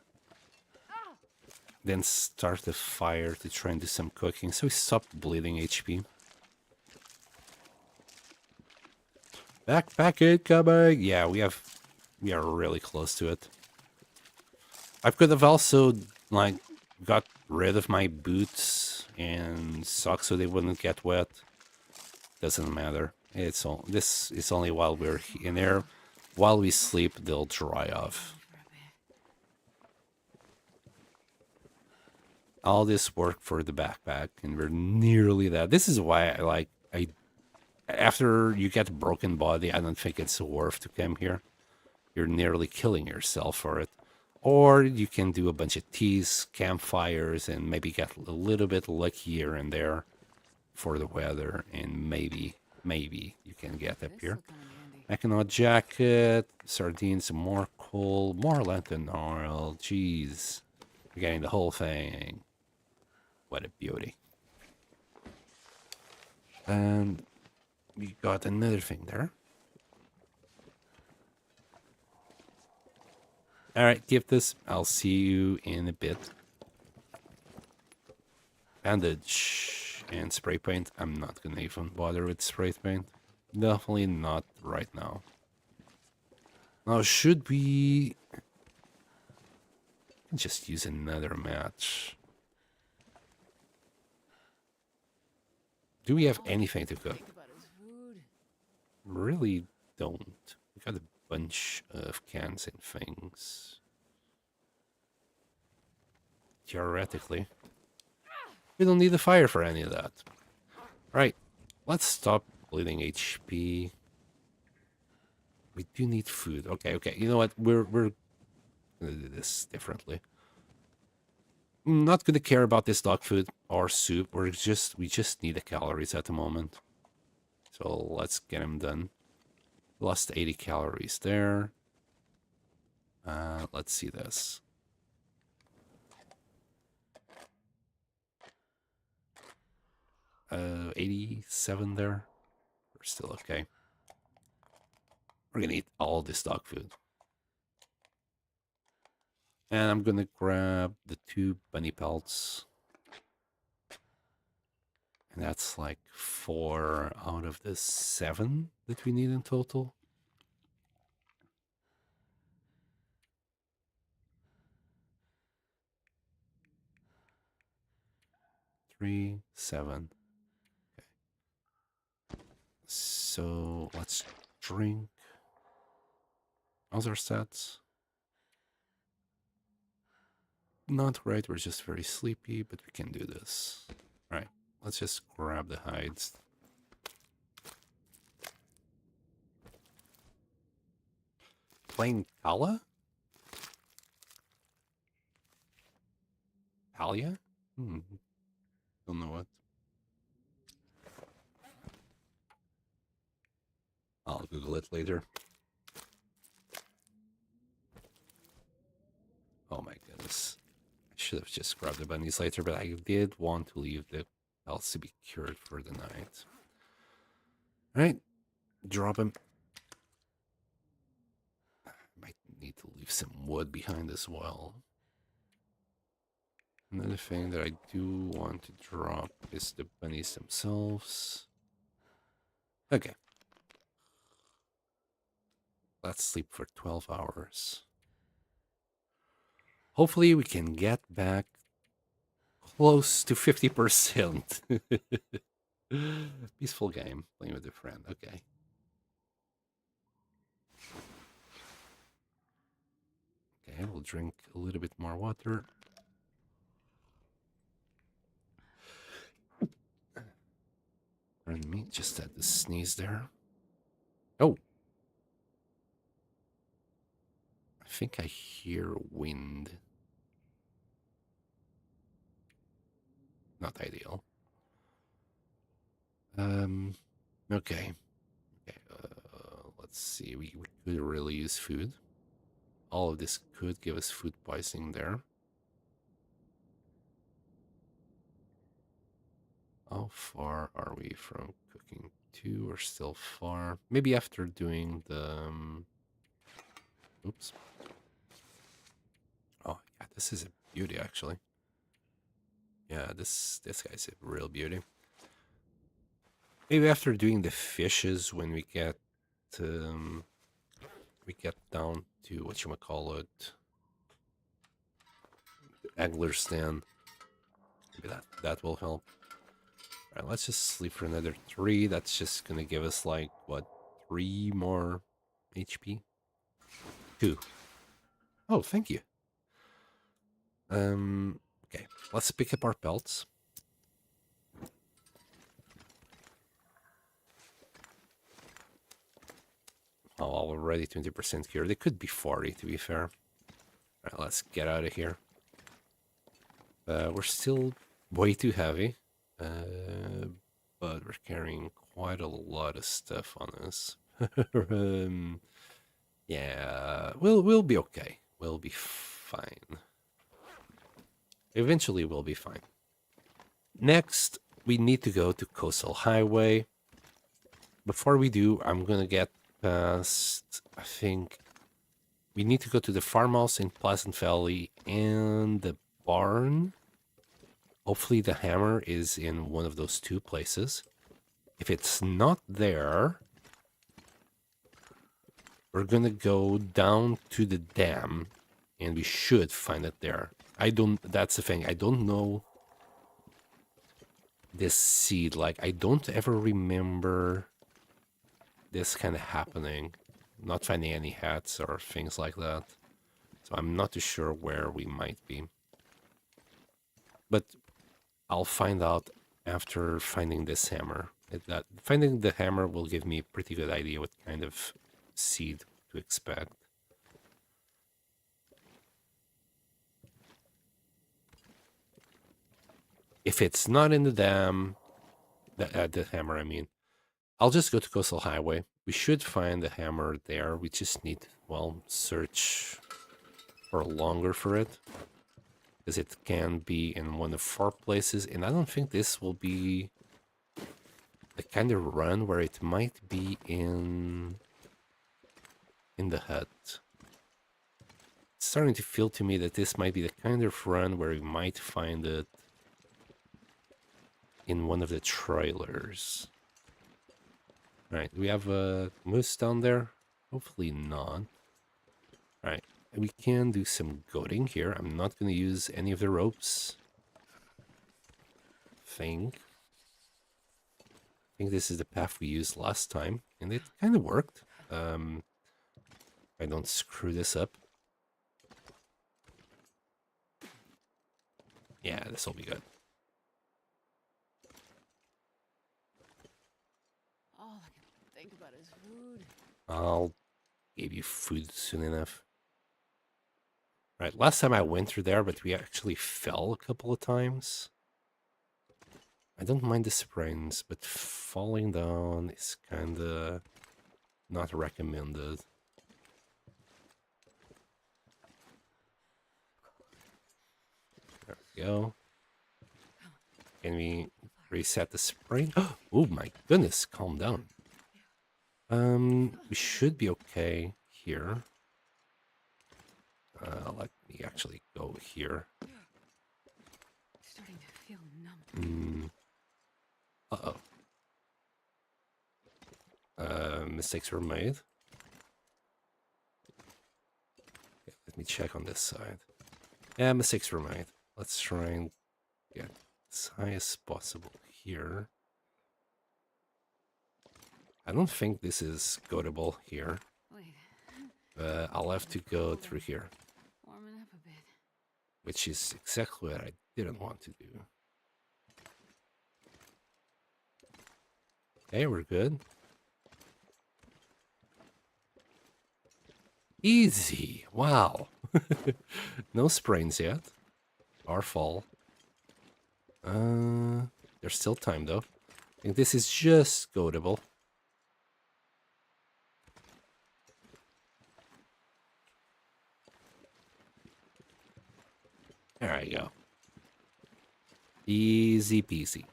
then start the fire to try and do some cooking, so we stop bleeding HP. Backpack it coming! Yeah, we are really close to it. I could have also, like, got rid of my boots and socks so they wouldn't get wet. Doesn't matter. This is only while we're in there. While we sleep, they'll dry off. All this work for the backpack, and we're nearly there. This is why I after you get a broken body, I don't think it's worth to come here. You're nearly killing yourself for it. Or you can do a bunch of teas, campfires, and maybe get a little bit lucky here and there for the weather, and maybe you can get up here. Mackinac jacket, sardines, more coal, more lantern oil. Jeez, we're getting the whole thing. What a beauty. And we got another thing there. All right, give this. I'll see you in a bit. Bandage and spray paint. I'm not gonna even bother with spray paint. Definitely not right now. Now, should we just use another match? Do we have anything to cook? Really don't. We got a bunch of cans and things. Theoretically. We don't need the fire for any of that. Right. Let's stop bleeding HP. We do need food. Okay. You know what? We're gonna do this differently. I'm not gonna care about this dog food or soup. We just need the calories at the moment. So let's get them done. Lost 80 calories there. Let's see this. 87 there. We're still okay. We're gonna eat all this dog food. And I'm gonna grab the 2 bunny pelts. And that's like 4 out of the 7 that we need in total. 3, 7. Okay. So let's drink. Other stats. Not great, we're just very sleepy, but we can do this. Alright, let's just grab the hides. Plain Kala? Talia? Don't know what. I'll Google it later. Oh my goodness. I should have just grabbed the bunnies later, but I did want to leave the else to be cured for the night. Alright, drop him. Might need to leave some wood behind as well. Another thing that I do want to drop is the bunnies themselves. Okay. Let's sleep for 12 hours. Hopefully we can get back close to 50%. Peaceful game, playing with a friend. Okay. Okay, we'll drink a little bit more water. Pardon me, just had to sneeze there. Oh. I think I hear wind. Not ideal. Okay. Okay, let's see. We could really use food. All of this could give us food poisoning there. How far are we from cooking 2? We're still far. Maybe after doing the... oops. Oh, yeah, this is a beauty, actually. Yeah, this guy's a real beauty. Maybe after doing the fishes, when we get down to whatchamacallit, angler stand. Maybe that will help. All right, let's just sleep for another 3. That's just gonna give us like what, 3 more HP? 2. Oh, thank you. Okay, let's pick up our pelts. Oh, already 20% here. They could be 40 to be fair. All right, let's get out of here. We're still way too heavy, but we're carrying quite a lot of stuff on us. Yeah, we'll be okay. We'll be fine. Eventually, we'll be fine. Next, we need to go to Coastal Highway. Before we do, I'm gonna get past, I think we need to go to the farmhouse in Pleasant Valley and the barn. Hopefully the hammer is in one of those 2 places. If it's not there, we're gonna go down to the dam and we should find it there. That's the thing, I don't know this seed. Like, I don't ever remember this kind of happening. Not finding any hats or things like that. So I'm not too sure where we might be. But I'll find out after finding this hammer. Finding the hammer will give me a pretty good idea what kind of seed to expect. If it's not in the dam, the hammer, I mean, I'll just go to Coastal Highway. We should find the hammer there. We just need, well, search for longer for it. Because it can be in one of 4 places. And I don't think this will be the kind of run where it might be in the hut. It's starting to feel to me that this might be the kind of run where we might find it in one of the trailers. Alright, do we have a moose down there? Hopefully not. Alright, we can do some goading here. I'm not going to use any of the ropes. I think this is the path we used last time, and it kind of worked. I don't screw this up. Yeah, this will be good. All I can think about is food. I'll give you food soon enough. Right, last time I went through there, but we actually fell a couple of times. I don't mind the sprains, but falling down is kind of not recommended. There we go. Can we reset the sprain? Oh my goodness, calm down. We should be okay here. Let me actually go here. Starting to feel numb. Uh-oh. Mistakes were made. Okay, let me check on this side. Yeah, mistakes were made. Let's try and get as high as possible here. I don't think this is goatable here. Wait. I'll have to go through here, Warming up a bit. which is exactly what I didn't want to do. Okay, we're good. Easy. Wow. No sprains yet. Our fall. There's still time though. I think this is just goatable. There you go. Easy peasy.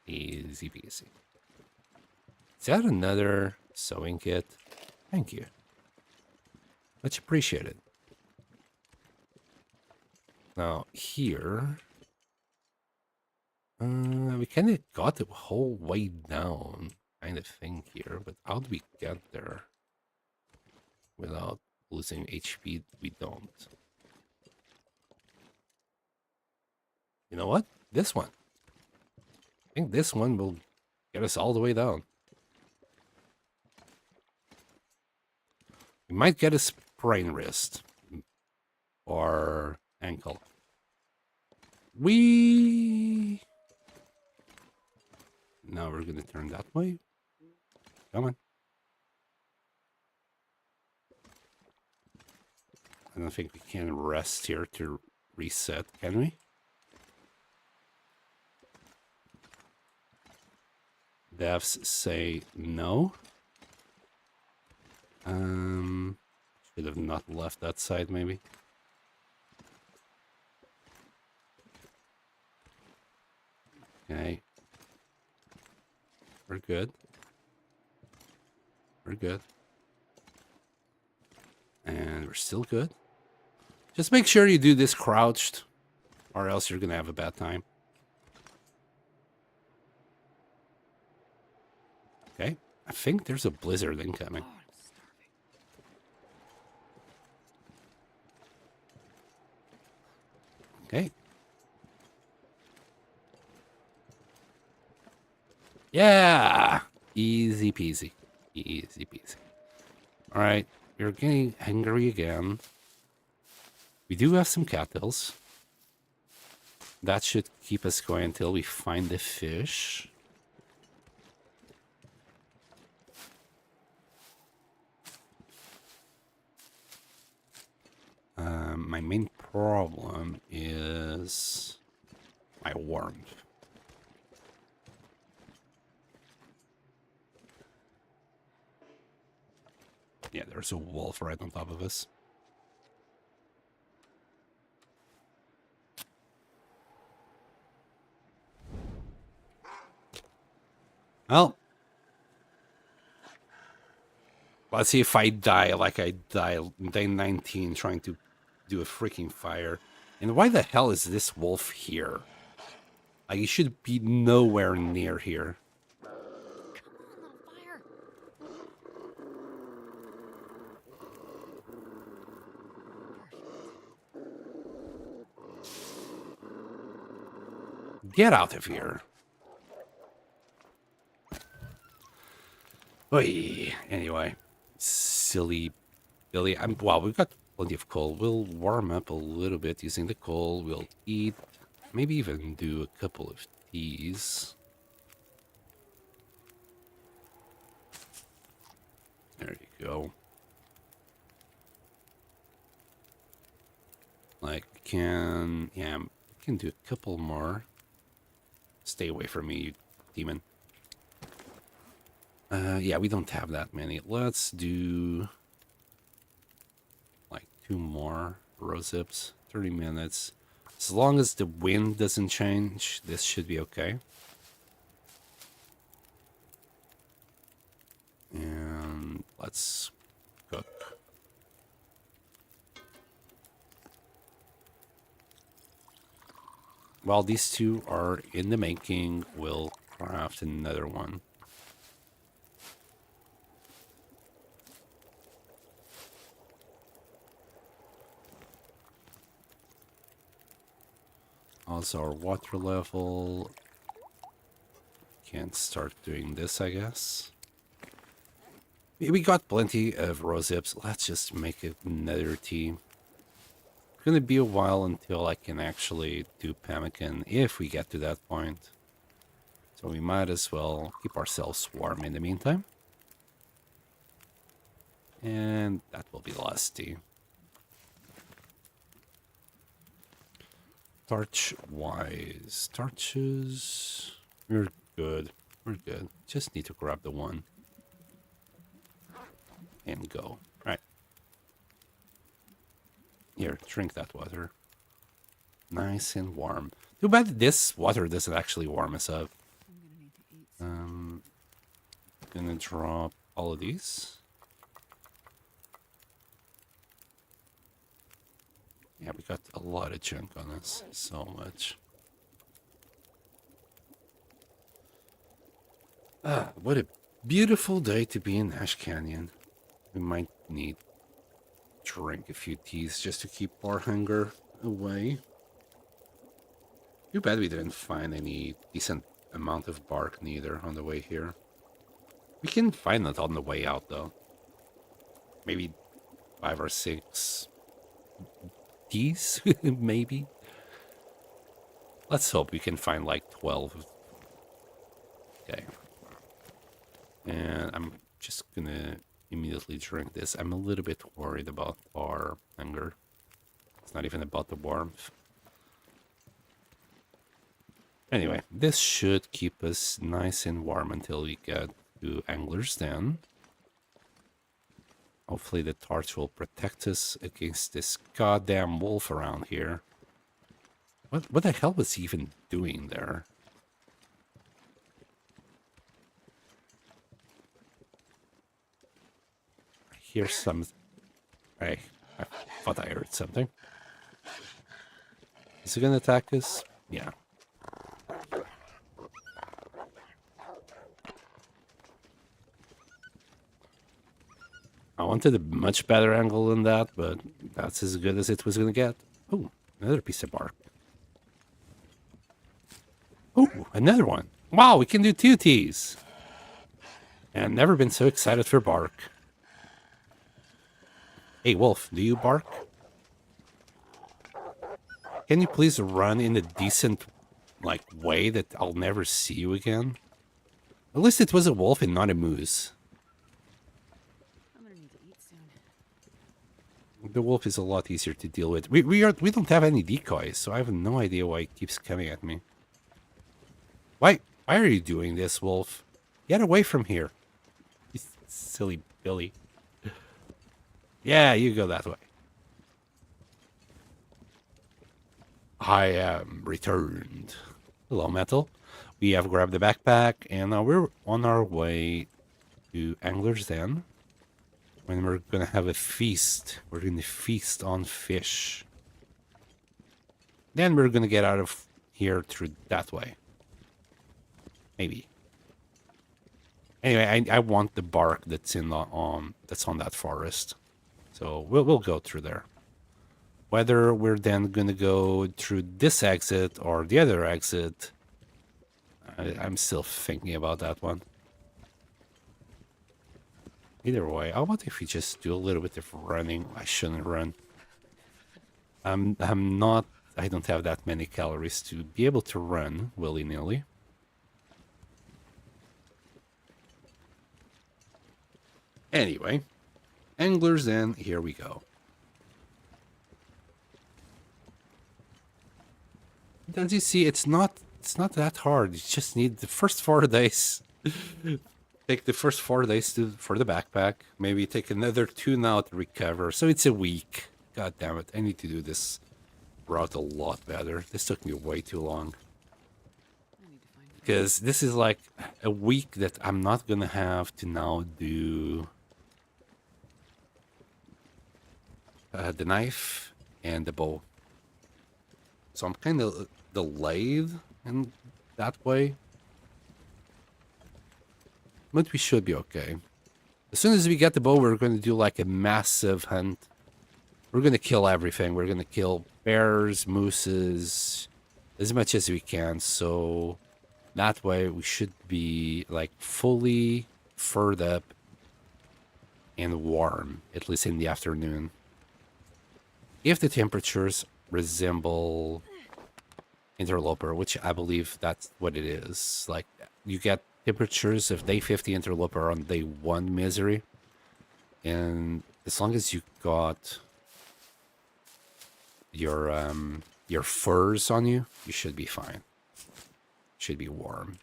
Easy peasy. Is that another sewing kit? Thank you. Much appreciated. Now, here... we kind of got the whole way down, kind of thing here, but how do we get there without losing HP? We don't. You know what? This one. I think this one will get us all the way down. We might get a sprain wrist or ankle. Now we're going to turn that way. Come on. I don't think we can rest here to reset, can we? Devs say no. Should have not left that side, maybe. Okay. We're good. We're good. And we're still good. Just make sure you do this crouched, or else you're gonna have a bad time. Okay. I think there's a blizzard incoming. Oh, I'm starving. Okay. Yeah! Easy peasy. Easy peasy. Alright, we're getting hungry again. We do have some cattails. That should keep us going until we find the fish. My main problem is my warmth. Yeah, there's a wolf right on top of us. Well, let's see if I die like I died day 19 trying to do a freaking fire. And why the hell is this wolf here? You should be nowhere near here. Come on, little fire. Get out of here. Oy. Anyway, silly Billy. Well, we've got plenty of coal. We'll warm up a little bit using the coal. We'll eat. Maybe even do a couple of teas. There you go. Like, yeah, we can do a couple more. Stay away from me, you demon. Yeah, we don't have that many. Let's do like 2 more rosehips. 30 minutes. As long as the wind doesn't change, this should be okay. And let's cook. While these two are in the making, we'll craft another one. Also, our water level. Can't start doing this, I guess. We got plenty of rosehips. Let's just make another tea. It's gonna be a while until I can actually do pemmican if we get to that point. So we might as well keep ourselves warm in the meantime. And that will be the last tea. Torch-wise. Torches. We're good. We're good. Just need to grab the one. And go. Right. Here, drink that water. Nice and warm. Too bad this water doesn't actually warm us up. I'm gonna need to eat some. Gonna drop all of these. Yeah, we got a lot of junk on us. So much. Ah, what a beautiful day to be in Ash Canyon. We might need to drink a few teas just to keep our hunger away. Too bad we didn't find any decent amount of bark neither on the way here. We can find it on the way out though. Maybe 5 or 6 teas, maybe. Let's hope we can find like 12. Okay. And I'm just gonna immediately drink this. I'm a little bit worried about our hunger. It's not even about the warmth. Anyway, this should keep us nice and warm until we get to Angler's Den. Hopefully the torch will protect us against this goddamn wolf around here. What the hell was he even doing there? I hear some... Hey, I thought I heard something. Is he gonna attack us? Yeah. I wanted a much better angle than that, but that's as good as it was gonna get. Oh, another piece of bark. Oh, another one. Wow, we can do 2 teas. And never been so excited for bark. Hey, wolf, do you bark? Can you please run in a decent, like, way that I'll never see you again? At least it was a wolf and not a moose. I'm gonna need to eat soon. The wolf is a lot easier to deal with. We don't have any decoys, so I have no idea why it keeps coming at me. Why are you doing this, wolf? Get away from here. You silly Billy. Yeah, you go that way. I am returned. Hello, Metal. We have grabbed the backpack, and now we're on our way to Angler's Den. When we're gonna have a feast. We're gonna feast on fish. Then we're gonna get out of here through that way. Maybe. Anyway, I want the bark that's in the that's on that forest. So we'll go through there. Whether we're then gonna go through this exit or the other exit, I'm still thinking about that one. Either way, how about if we just do a little bit of running? I shouldn't run. I'm not. I don't have that many calories to be able to run willy-nilly. Anyway, anglers in, here we go. As you see, it's not that hard. You just need the first 4 days. Take the first 4 days for the backpack. Maybe take another 2 now to recover. So it's a week. God damn it. I need to do this route a lot better. This took me way too long. Because this is like a week that I'm not gonna have to now do the knife and the bow. So I'm kind of delayed in that way. But we should be okay. As soon as we get the bow, we're going to do like a massive hunt. We're going to kill everything. We're going to kill bears, mooses, as much as we can. So that way we should be like fully furred up and warm, at least in the afternoon. If the temperatures resemble interloper, which I believe that's what it is. Like, you get temperatures of day 50 interloper on day 1 misery. And as long as you got your furs on you, you should be fine. Should be warm.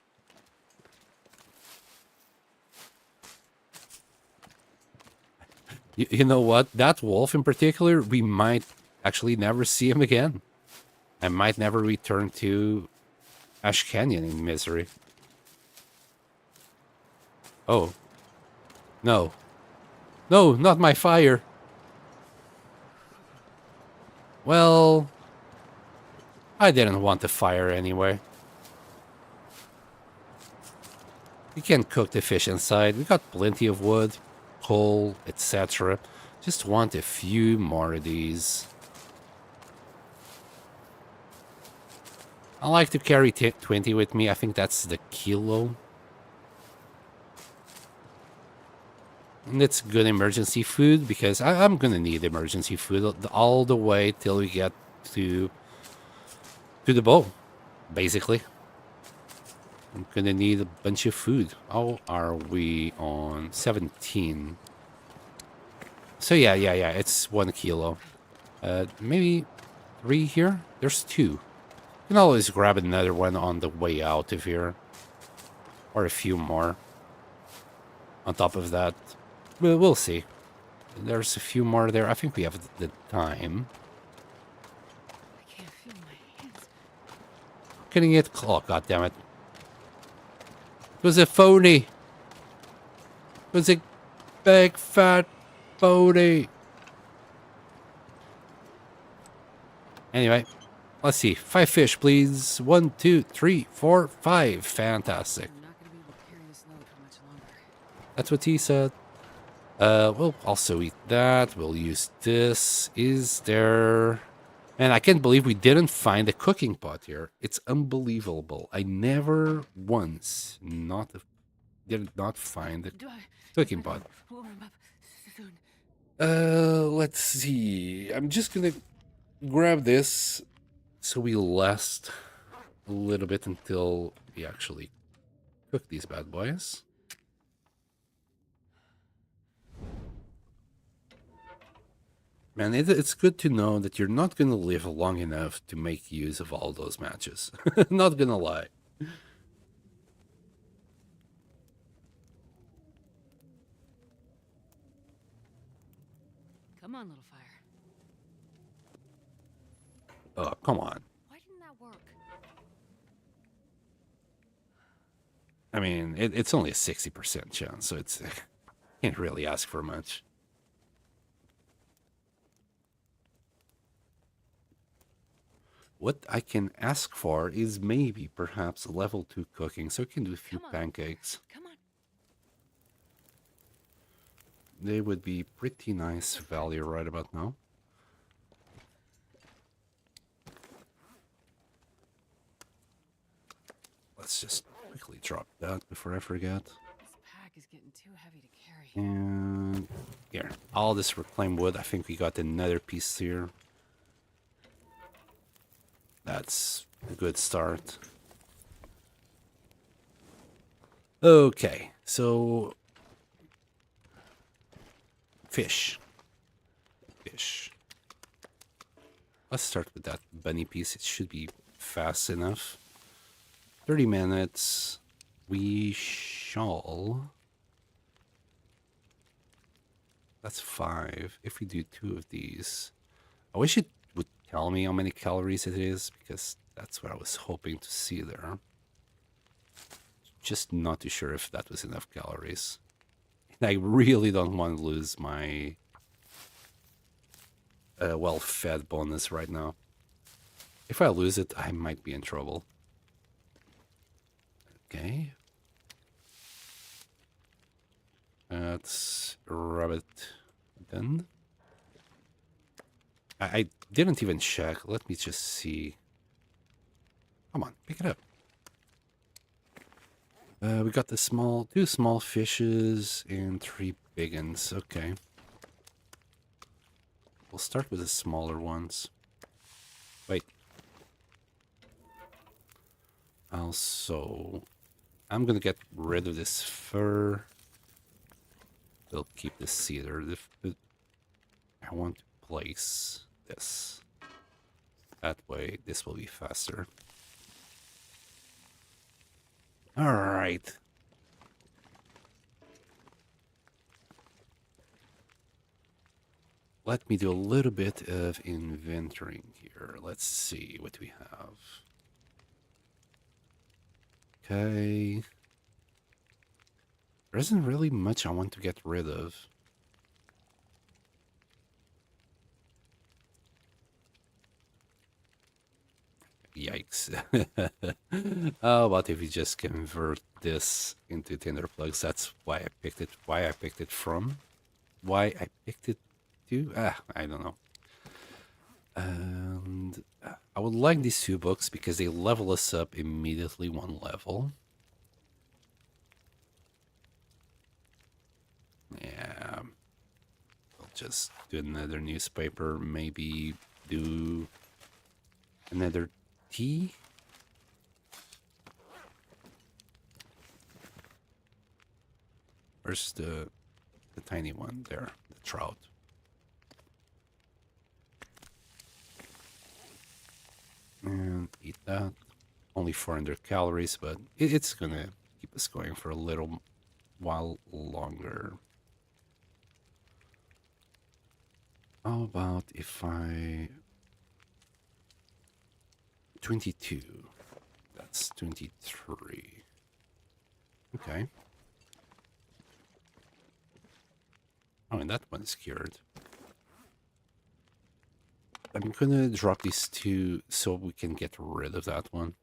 You know what? That wolf in particular, we might actually never see him again. I might never return to Ash Canyon in misery. Oh. No. No, not my fire. Well, I didn't want the fire anyway. We can cook the fish inside. We got plenty of wood, coal, etc. Just want a few more of these. I like to carry 20 with me. I think that's the kilo. And it's good emergency food because I'm gonna need emergency food all the way till we get to the bow, basically. I'm gonna need a bunch of food. How are we on 17? So yeah, it's 1 kilo. Maybe 3 here? There's 2. You can always grab another one on the way out of here. Or a few more. On top of that. We'll see. There's a few more there. I think we have the time. I can't feel my hands. Getting it. Oh, god damn it. It was a phony. It was a big fat phony. Anyway, let's see. 5 fish, please. 1, 2, 3, 4, 5. Fantastic. I'm not gonna be able to carry this load for much longer. That's what he said. We'll also eat that. We'll use this. Is there... And I can't believe we didn't find a cooking pot here. It's unbelievable. I never once did not find a cooking pot. Warm up soon. Let's see. I'm just gonna grab this so we last a little bit until we actually cook these bad boys. Man, it's good to know that you're not gonna live long enough to make use of all those matches. Not gonna lie. Come on, little fire. Oh, come on. Why didn't that work? I mean, it's only a 60% chance, so it's can't really ask for much. what I can ask for is maybe perhaps level 2 cooking, so I can do a few Come on. pancakes. Come on. They would be pretty nice value right about now. Let's just quickly drop that before I forget. This pack is getting too heavy to carry. And here, all this reclaimed wood. I think we got another piece here. That's a good start. Okay, so fish. Let's start with that bunny piece. It should be fast enough. 30 minutes. We shall. That's 5. If we do 2 of these, I wish it would tell me how many calories it is, because that's what I was hoping to see there. Just not too sure if that was enough calories. And I really don't want to lose my well-fed bonus right now. If I lose it, I might be in trouble. Okay. That's rabbit done. I didn't even check. Let me just see. Come on, pick it up. We got the two small fishes and 3 big ones. Okay. We'll start with the smaller ones. Wait. Also, I'm gonna get rid of this fur. We'll keep the cedar. I want to place this. That way, this will be faster. All right. Let me do a little bit of inventorying here. Let's see what we have. Okay. There isn't really much I want to get rid of. Yikes. How about if we just convert this into tinder plugs? That's why I picked it. Why I picked it from. Why I picked it to? I don't know. And I would like these 2 books because they level us up immediately 1 level. Yeah. I'll just do another newspaper. Maybe do another tea. Where's the tiny one there? The trout. And eat that. Only 400 calories, but it's gonna keep us going for a little while longer. How about if I... 22. That's 23. Okay. Oh, and that one's cured. I'm gonna drop these 2 so we can get rid of that one.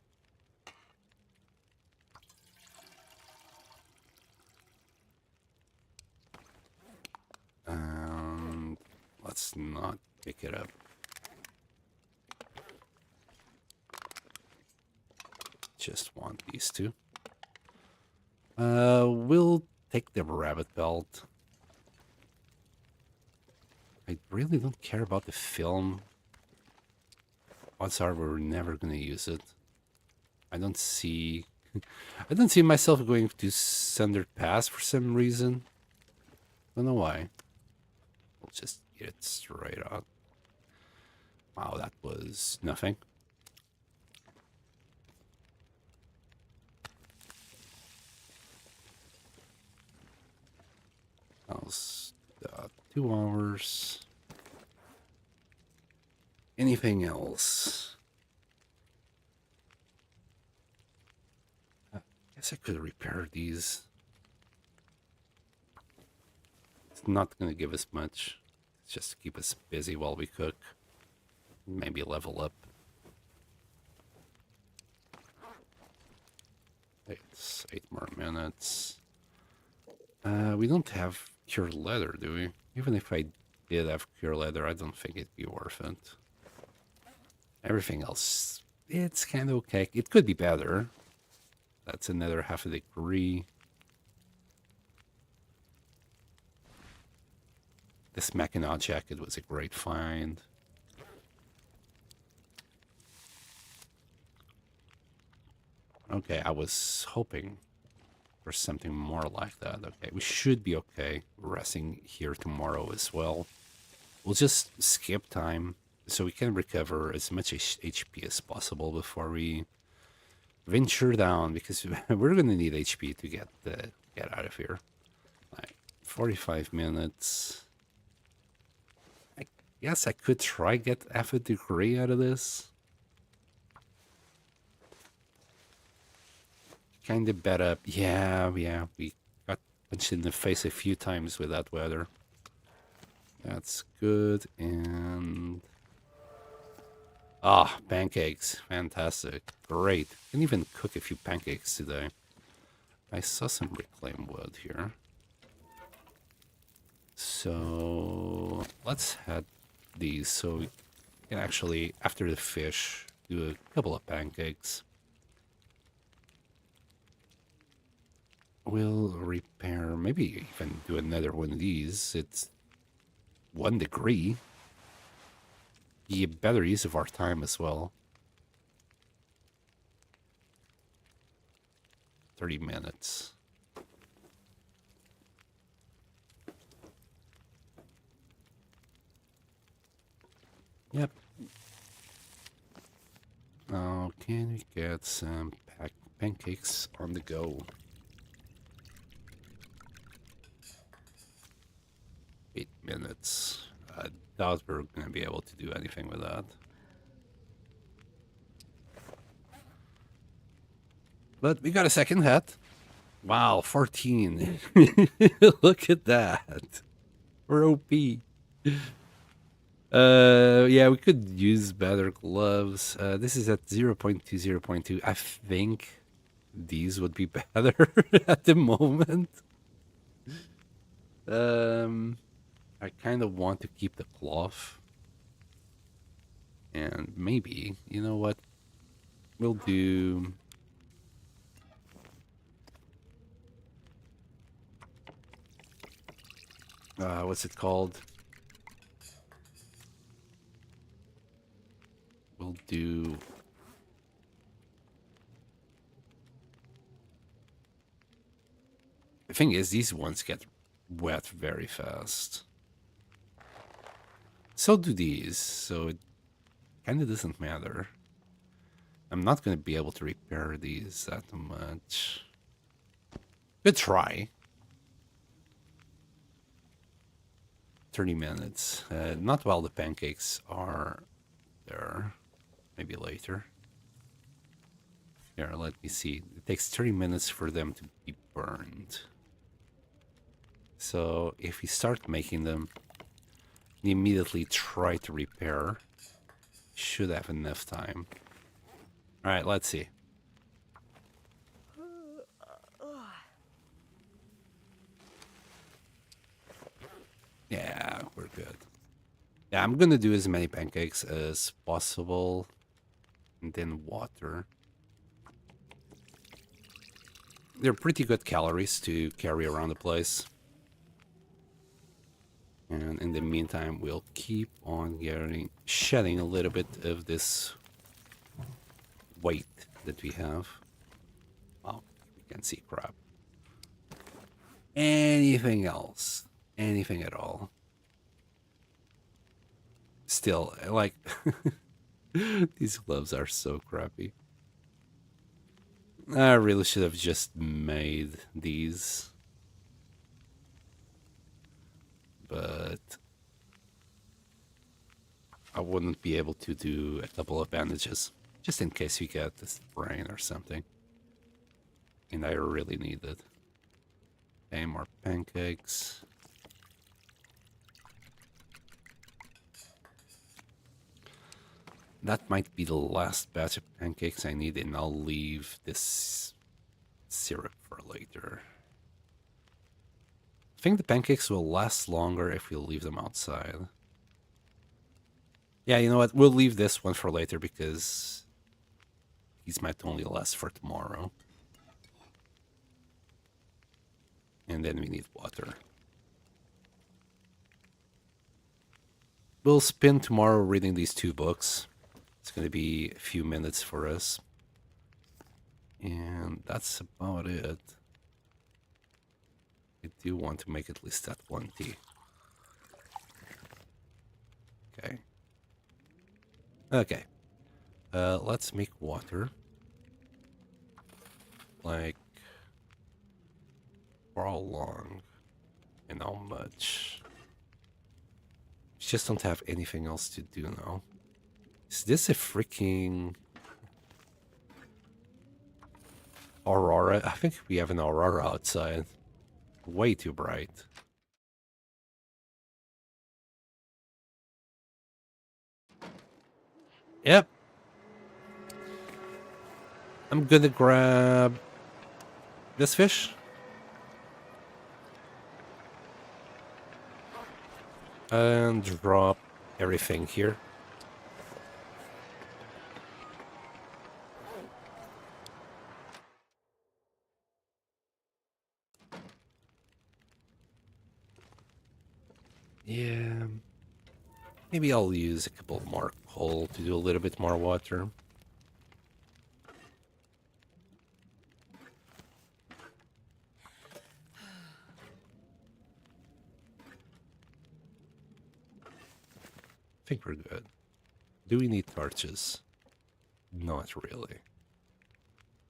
Let's not pick it up. Just want these 2. We'll take the rabbit belt. I really don't care about the film. Odds are we're never gonna use it. I don't see myself going to Sundered Pass for some reason. Don't know why. We'll just eat it straight out. Wow, that was nothing. Else, 2 hours. Anything else? I guess I could repair these. It's not going to give us much. It's just to keep us busy while we cook. Maybe level up. It's 8 more minutes. We don't have cured leather, do we? Even if I did have cured leather, I don't think it'd be worth it. Everything else, it's kind of okay. It could be better. That's another half a degree. This Mackinac jacket was a great find. Okay, I was hoping for something more like that. Okay, we should be okay resting here tomorrow as well. We'll just skip time so we can recover as much HP as possible before we venture down, because we're gonna need HP to get out of here. Like 45 minutes. I guess I could try get half a degree out of this. Kind of better. Yeah, we got punched in the face a few times with that weather. That's good. And pancakes. Fantastic. Great. Can even cook a few pancakes today. I saw some reclaimed wood here. So let's have these so we can actually, after the fish, do a couple of pancakes. We'll repair, maybe even do another one of these. It's 1 degree. Be a better use of our time as well. 30 minutes. Yep. Oh, can we get some pancakes on the go? 8 minutes. I doubt we're going to be able to do anything with that. But we got a second hat. Wow, 14. Look at that. We're OP. Yeah, we could use better gloves. This is at 0.2, 0.2. I think these would be better at the moment. I kind of want to keep the cloth. And maybe, you know what? We'll do... what's it called? We'll do... The thing is, these ones get wet very fast. So do these, so it kind of doesn't matter. I'm not going to be able to repair these that much. Good try. 30 minutes. Not while the pancakes are there. Maybe later. Here, let me see. It takes 30 minutes for them to be burned. So if we start making them, we immediately try to repair. Should have enough time. All right, let's see. Yeah, we're good. Yeah, I'm gonna do as many pancakes as possible. And then water. They're pretty good calories to carry around the place. And in the meantime, we'll keep on shedding a little bit of this weight that we have. Oh, you can see crap. Anything else? Anything at all? Still, like, these gloves are so crappy. I really should have just made these. But I wouldn't be able to do a couple of bandages, just in case you get a sprain or something. And I really need it. Okay, more pancakes. That might be the last batch of pancakes I need, and I'll leave this syrup for later. I think the pancakes will last longer if we leave them outside. Yeah, you know what? We'll leave this one for later because these might only last for tomorrow. And then we need water. We'll spend tomorrow reading these 2 books. It's going to be a few minutes for us. And that's about it. I do want to make at least that 1 tea. Okay. Okay. Let's make water. Like, for how long and how much? Just don't have anything else to do now. Is this a freaking aurora? I think we have an aurora outside. Way too bright. Yep. I'm gonna grab this fish. And drop everything here. Yeah. Maybe I'll use a couple more coal to do a little bit more water. I think we're good. Do we need torches? Not really.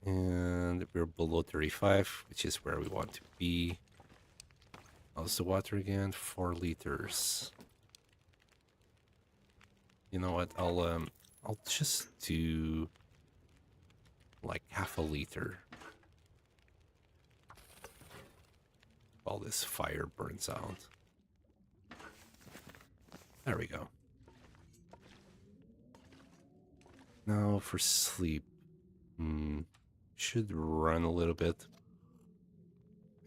And we're below 35, which is where we want to be. How's the water again? 4 liters. You know what? I'll just do like half a liter. While this fire burns out. There we go. Now for sleep. Should run a little bit.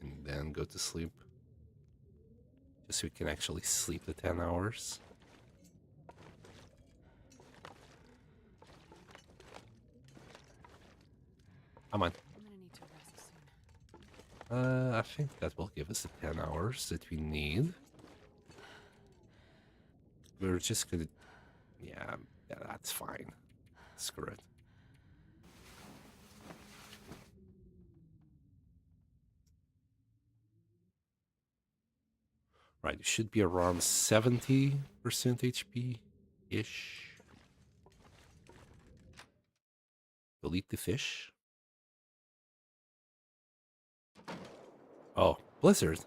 And then go to sleep. Just so we can actually sleep the 10 hours. Come on. I'm gonna need to rest soon. I think that will give us the 10 hours that we need. We're just gonna... Yeah, that's fine. Screw it. Right, it should be around 70% HP-ish. Delete the fish. Oh, blizzard.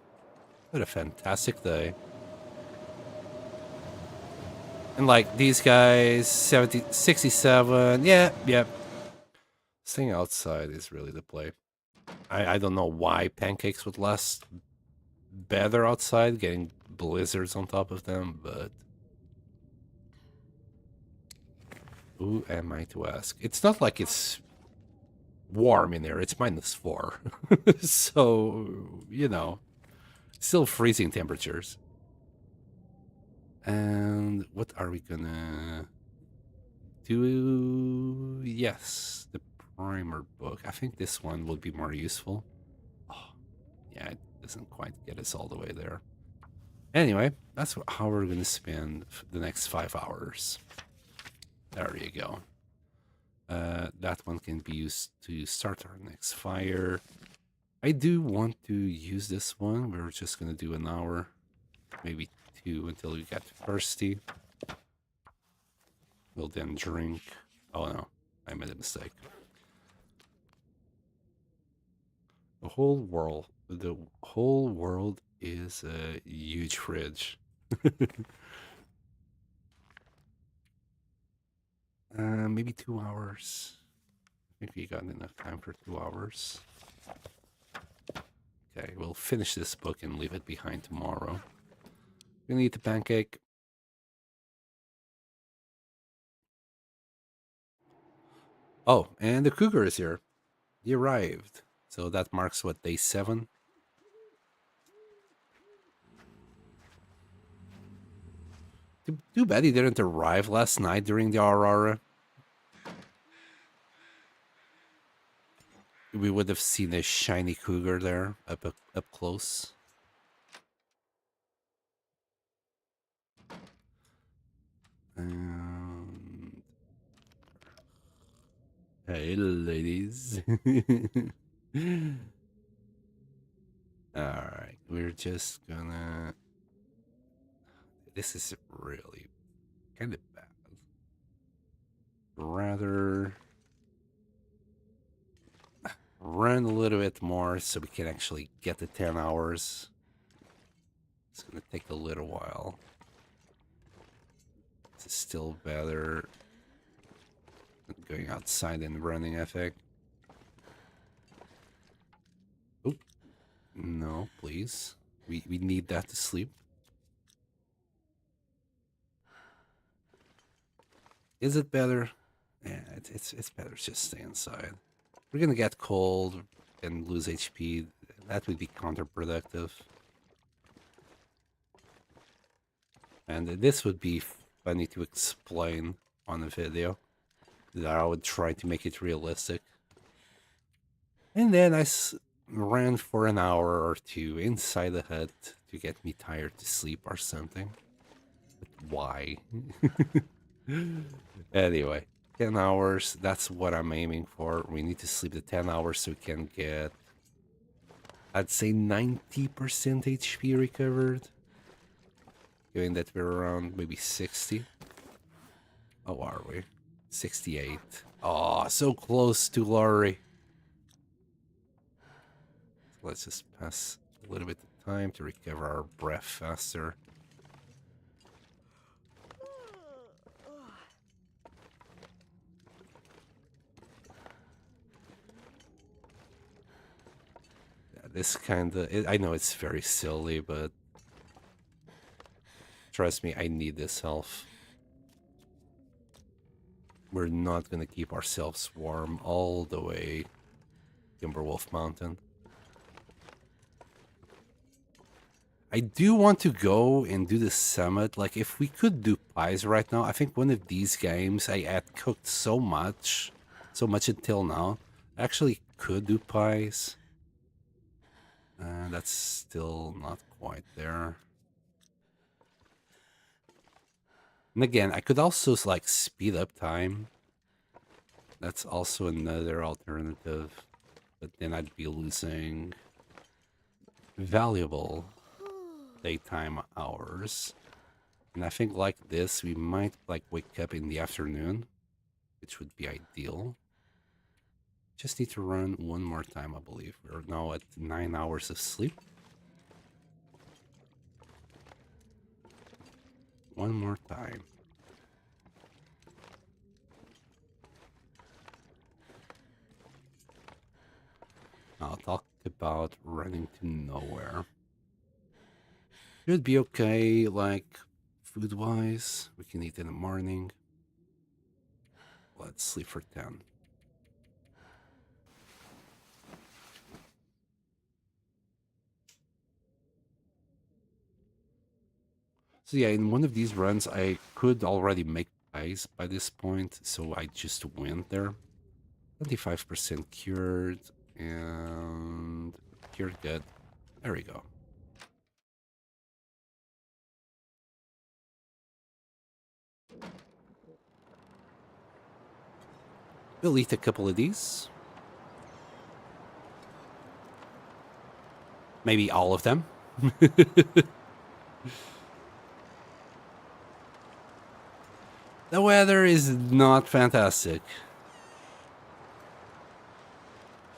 What a fantastic day. And like these guys, 67. Yeah. Staying outside is really the play. I don't know why pancakes would last better outside, getting blizzards on top of them, but who am I to ask? It's not like it's warm in there. It's -4. So, you know, still freezing temperatures. And what are we gonna do? Yes, the primer book. I think this one will be more useful. Oh, yeah, it doesn't quite get us all the way there. Anyway, that's how we're going to spend the next 5 hours. There you go. That one can be used to start our next fire. I do want to use this one. We're just going to do an hour, maybe 2 until we get thirsty. We'll then drink. Oh no, I made a mistake. The whole world is a huge fridge. Maybe 2 hours. I think we got enough time for 2 hours. Okay, we'll finish this book and leave it behind tomorrow. We're gonna eat the pancake. Oh, and the cougar is here. He arrived. So that marks what, day 7? Too bad he didn't arrive last night during the Aurora. We would have seen a shiny cougar there up close. And hey, ladies. All right, we're just gonna. This is really kind of bad. Rather run a little bit more so we can actually get the 10 hours. It's gonna take a little while. This is still better than going outside and running, I think. Oh, no, please. We need that to sleep. Is it better? Yeah, it's better to just stay inside. We're gonna get cold and lose HP. That would be counterproductive. And this would be funny to explain on a video. That I would try to make it realistic. And then I ran for an hour or two inside the hut to get me tired to sleep or something. But why? Anyway, 10 hours, that's what I'm aiming for. We need to sleep the 10 hours so we can get, I'd say 90% HP recovered. Given that we're around maybe 60. How are we? 68. Oh, so close to Laurie. Let's just pass a little bit of time to recover our breath faster. Yeah, this kind of... I know it's very silly, but... Trust me, I need this health. We're not gonna keep ourselves warm all the way Timberwolf Mountain. I do want to go and do the summit. Like, if we could do pies right now, I think one of these games I had cooked so much until now. I actually could do pies. That's still not quite there. And again, I could also like speed up time. That's also another alternative. But then I'd be losing valuable daytime hours. And I think like this, we might like wake up in the afternoon, which would be ideal. Just need to run one more time, I believe. We're now at 9 hours of sleep. One more time. I'll talk about running to nowhere. Should be okay, like, food-wise. We can eat in the morning. Let's sleep for 10. So yeah, in one of these runs, I could already make pies by this point, so I just went there. 25% cured, and cured good. There we go. We'll eat a couple of these. Maybe all of them. The weather is not fantastic.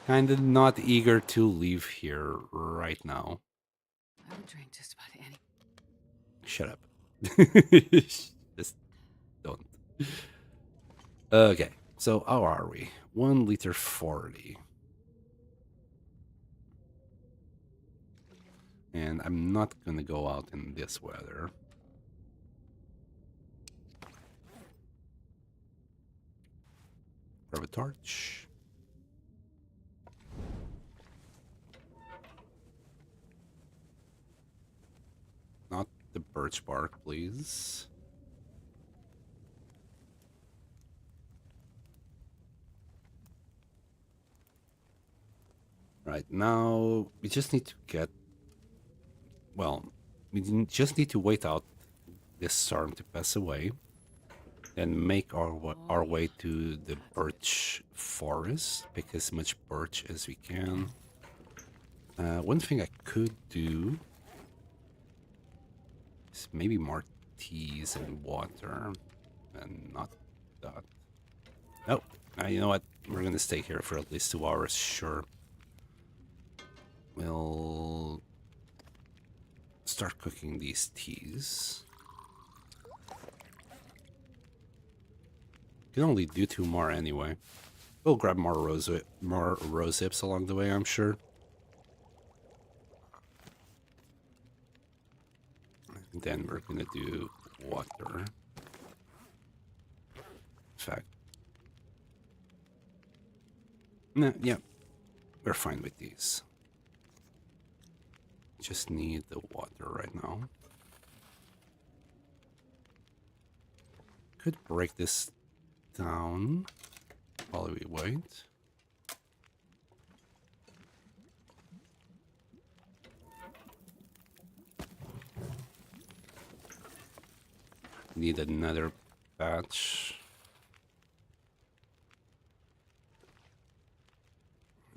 Kind of not eager to leave here right now. I would drink just about any. Shut up. Just don't. Okay, so how are we? 1 liter 40. And I'm not gonna go out in this weather. Grab a torch. birch bark, please. Right, now we just need to get... Well, just need to wait out this storm to pass away and make our way to the birch forest. Pick as much birch as we can. One thing I could do is maybe more teas and water and not that. Oh, you know what? We're gonna stay here for at least 2 hours, sure. We'll start cooking these teas. Can only do 2 more anyway. We'll grab more rose hips along the way, I'm sure. And then we're gonna do water. In fact, nah, yeah, we're fine with these. Just need the water right now. Could break this down while we wait. Need another batch.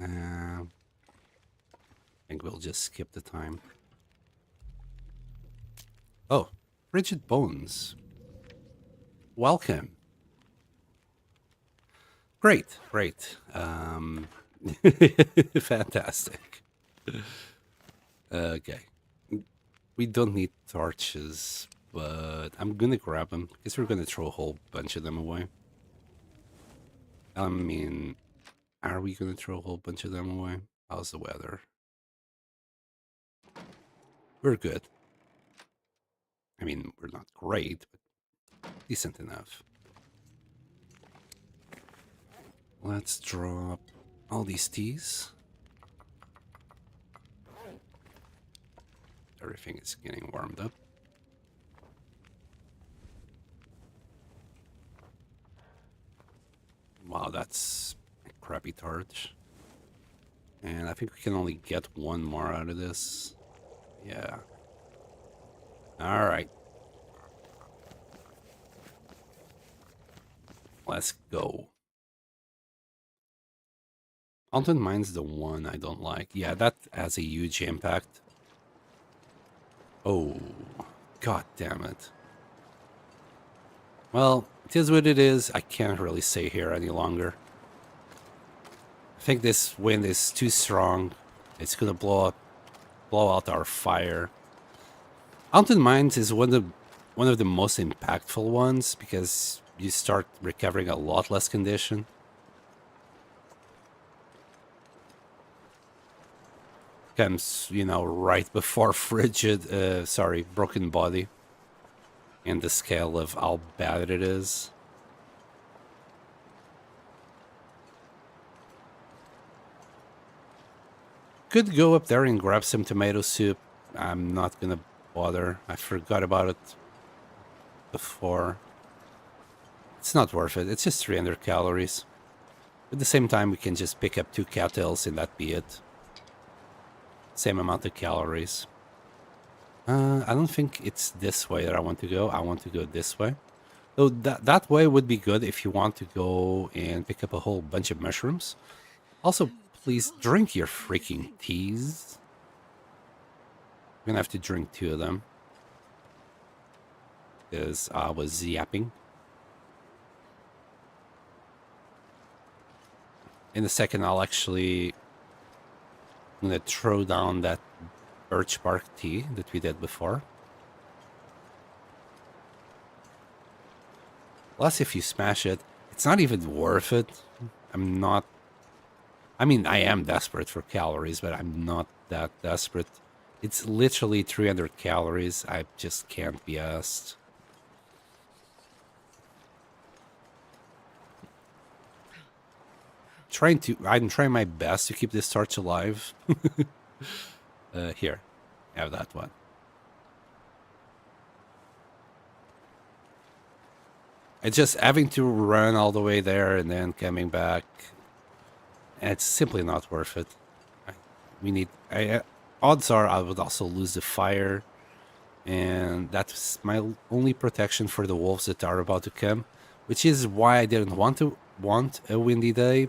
I think we'll just skip the time. Oh, Rigid Bones. Welcome. Great, great. Fantastic. Okay. We don't need torches, but I'm gonna grab them because we're gonna throw a whole bunch of them away. I mean, are we gonna throw a whole bunch of them away? How's the weather? We're good. I mean, we're not great, but decent enough. Let's drop all these teas. Everything is getting warmed up. Wow, that's a crappy torch. And I think we can only get 1 more out of this. Yeah. All right. Let's go. Mountain Mine's the one I don't like. Yeah, that has a huge impact. Oh, god damn it. Well, it is what it is. I can't really stay here any longer. I think this wind is too strong. It's gonna blow out our fire. Mountain Mines is one of the most impactful ones because you start recovering a lot less condition. Comes, you know, right before Broken Body, and the scale of how bad it is. Could go up there and grab some tomato soup. I'm not gonna bother. I forgot about it before. It's not worth it. It's just 300 calories. At the same time, we can just pick up 2 cattails and that be it. Same amount of calories. I don't think it's this way that I want to go. I want to go this way. So that way would be good if you want to go and pick up a whole bunch of mushrooms. Also, please drink your freaking teas. I'm gonna have to drink 2 of them because I was yapping. In a second, I'm gonna throw down that birch bark tea that we did before. Plus, if you smash it, it's not even worth it. I mean, I am desperate for calories, but I'm not that desperate. It's literally 300 calories. I just can't be asked. I'm trying my best to keep this torch alive. Here, have that one. It's just having to run all the way there and then coming back. It's simply not worth it. We need. Odds are I would also lose the fire, and that's my only protection for the wolves that are about to come, which is why I didn't want a windy day.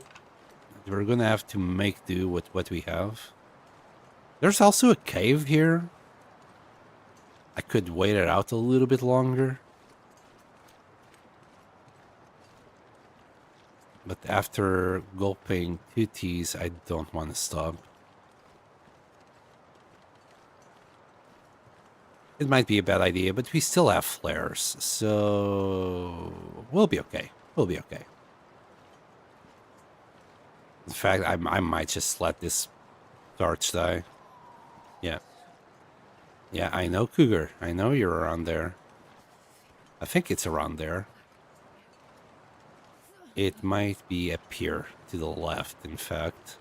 We're gonna have to make do with what we have. There's also a cave here. I could wait it out a little bit longer. But after gulping 2 teas, I don't want to stop. It might be a bad idea, but we still have flares, so we'll be okay. We'll be okay. In fact, I might just let this torch die. Yeah. Yeah, I know, Cougar. I know you're around there. I think it's around there. It might be up here to the left, in fact.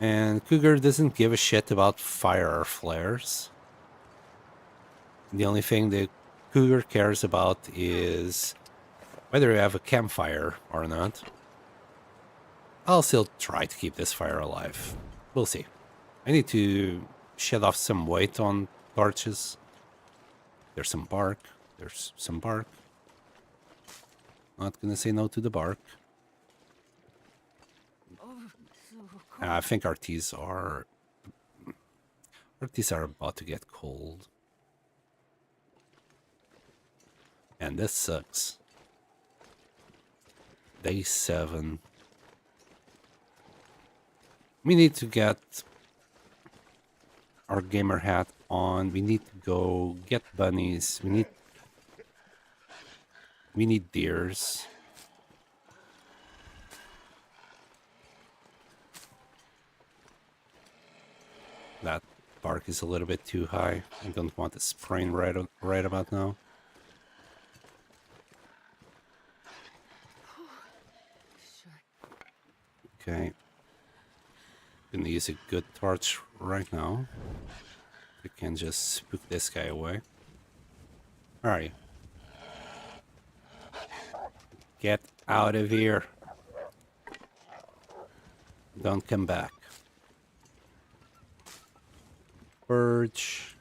And Cougar doesn't give a shit about fire or flares. The only thing the Cougar cares about is whether you have a campfire or not. I'll still try to keep this fire alive. We'll see. I need to shed off some weight on torches. There's some bark. There's some bark. Not gonna say no to the bark. I think our teas are about to get cold. And this sucks. Day 7. We need to get our gamer hat on. We need to go get bunnies. We need deers. That bark is a little bit too high. I don't want to sprain right about now. Okay. Gonna use a good torch right now. We can just spook this guy away. Where are you? Get out of here. Don't come back. Birch.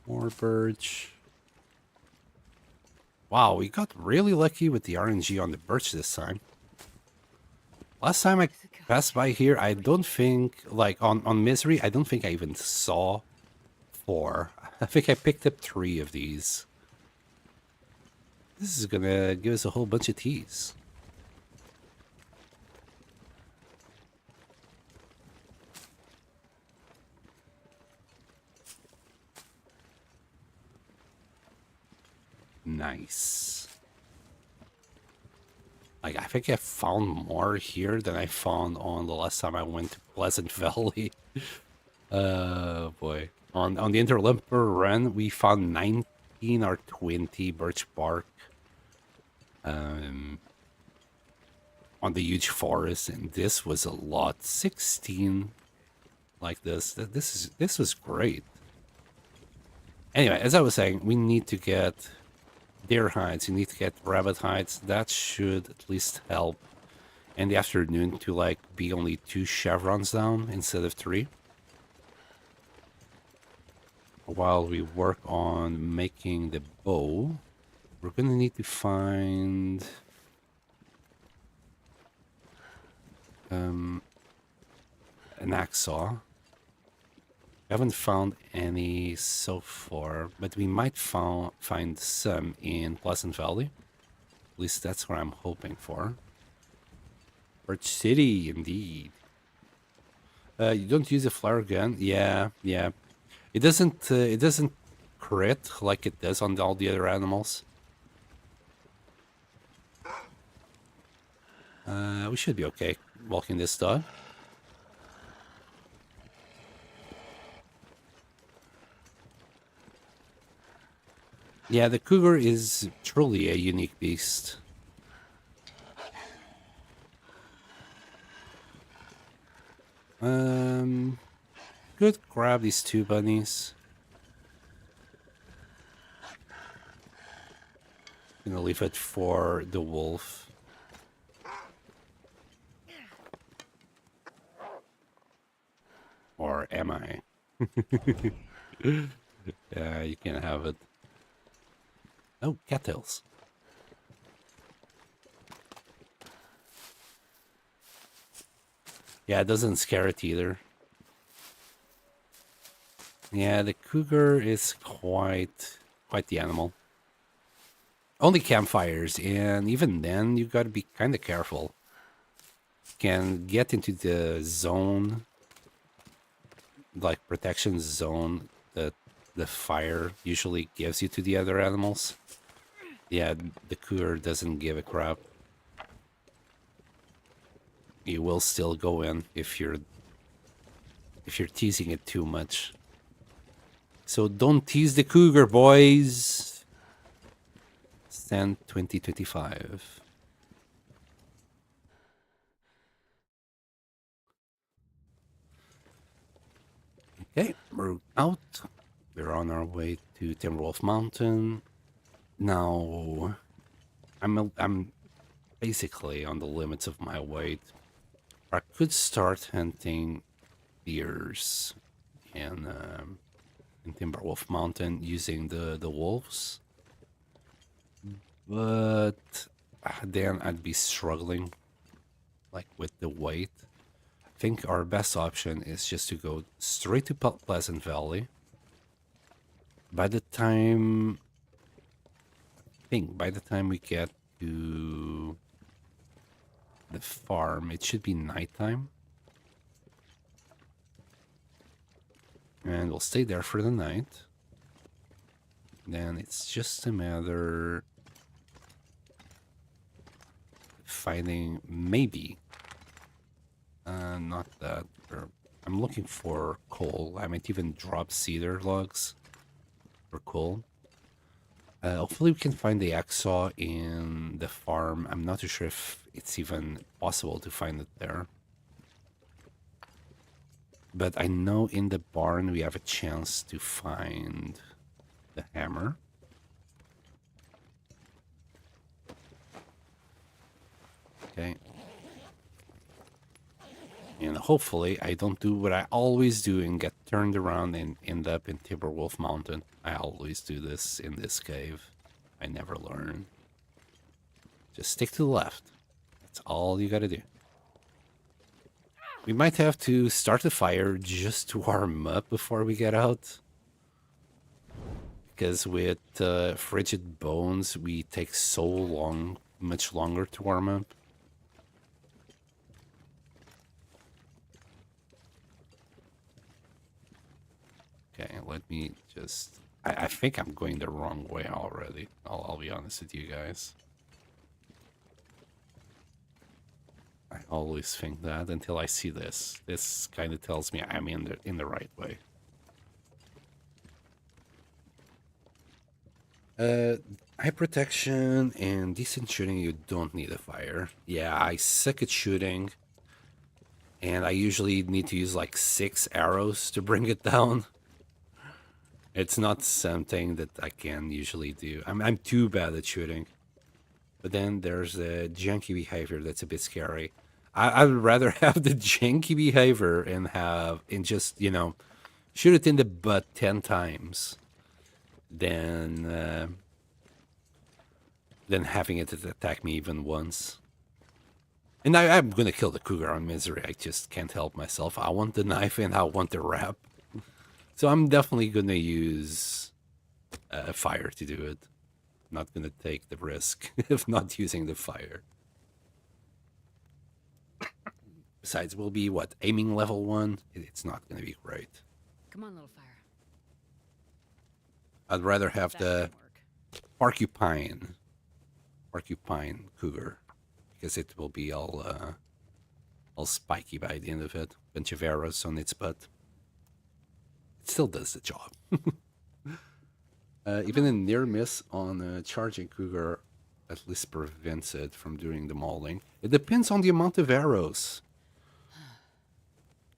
More birch. Wow, we got really lucky with the RNG on the birch this time. Last time I passed by here, I don't think, like, on Misery, I don't think I even saw 4. I think I picked up 3 of these. This is gonna give us a whole bunch of teas. Nice. Like, I think I found more here than I found on the last time I went to Pleasant Valley. Oh boy. On the Interlimper run, we found 19 or 20 birch bark. On the huge forest, and this was a lot. 16 like this. This was great. Anyway, as I was saying, we need to get deer hides, you need to get rabbit hides. That should at least help in the afternoon to like be only 2 chevrons down instead of 3. While we work on making the bow, we're gonna need to find an axe saw. We haven't found any so far, but we might find some in Pleasant Valley. At least that's what I'm hoping for. Birch City, indeed. You don't use a flare gun? Yeah. It doesn't crit like it does on all the other animals. We should be okay walking this dog. Yeah, the cougar is truly a unique beast. Could grab these 2 bunnies. Gonna leave it for the wolf. Or am I? Yeah, you can have it. Oh, cattails. Yeah, it doesn't scare it either. Yeah, the cougar is quite the animal. Only campfires, and even then you gotta be kind of careful. Can get into the zone, like protection zone that the fire usually gives you to the other animals. Yeah, the cougar doesn't give a crap. You will still go in if you're teasing it too much. So don't tease the cougar, boys. Stand 2025. Okay, we're out. We're on our way to Timberwolf Mountain. Now, I'm basically on the limits of my weight. I could start hunting deers in Timberwolf Mountain using the wolves, but then I'd be struggling like with the weight. I think our best option is just to go straight to Pleasant Valley. By the time we get to the farm, it should be nighttime. And we'll stay there for the night. Then it's just a matter finding maybe not that. I'm looking for coal. I might even drop cedar logs for coal. Hopefully we can find the hacksaw in the farm. I'm not too sure if it's even possible to find it there. But I know in the barn we have a chance to find the hammer. Okay. And hopefully I don't do what I always do and get turned around and end up in Timberwolf Mountain. I always do this in this cave. I never learn. Just stick to the left. That's all you gotta do. We might have to start the fire just to warm up before we get out. Because with frigid bones, we take so long, much longer to warm up. Okay, let me just... I think I'm going the wrong way already. I'll be honest with you guys. I always think that until I see this. This kind of tells me I'm in the right way. High protection and decent shooting, you don't need a fire. Yeah, I suck at shooting. And I usually need to use like 6 arrows to bring it down. It's not something that I can usually do. I'm too bad at shooting. But then there's the janky behavior that's a bit scary. I would rather have the janky behavior and just, shoot it in the butt 10 times than having it attack me even once. And I'm gonna kill the cougar on misery. I just can't help myself. I want the knife and I want the wrap. So I'm definitely gonna use fire to do it. Not gonna take the risk of not using the fire. Besides, we'll be aiming level 1. It's not gonna be great. Come on, little fire. I'd rather have the porcupine cougar, because it will be all spiky by the end of it. Bunch of arrows on its butt. It still does the job. Even a near miss on a charging cougar at least prevents it from doing the mauling. It depends on the amount of arrows.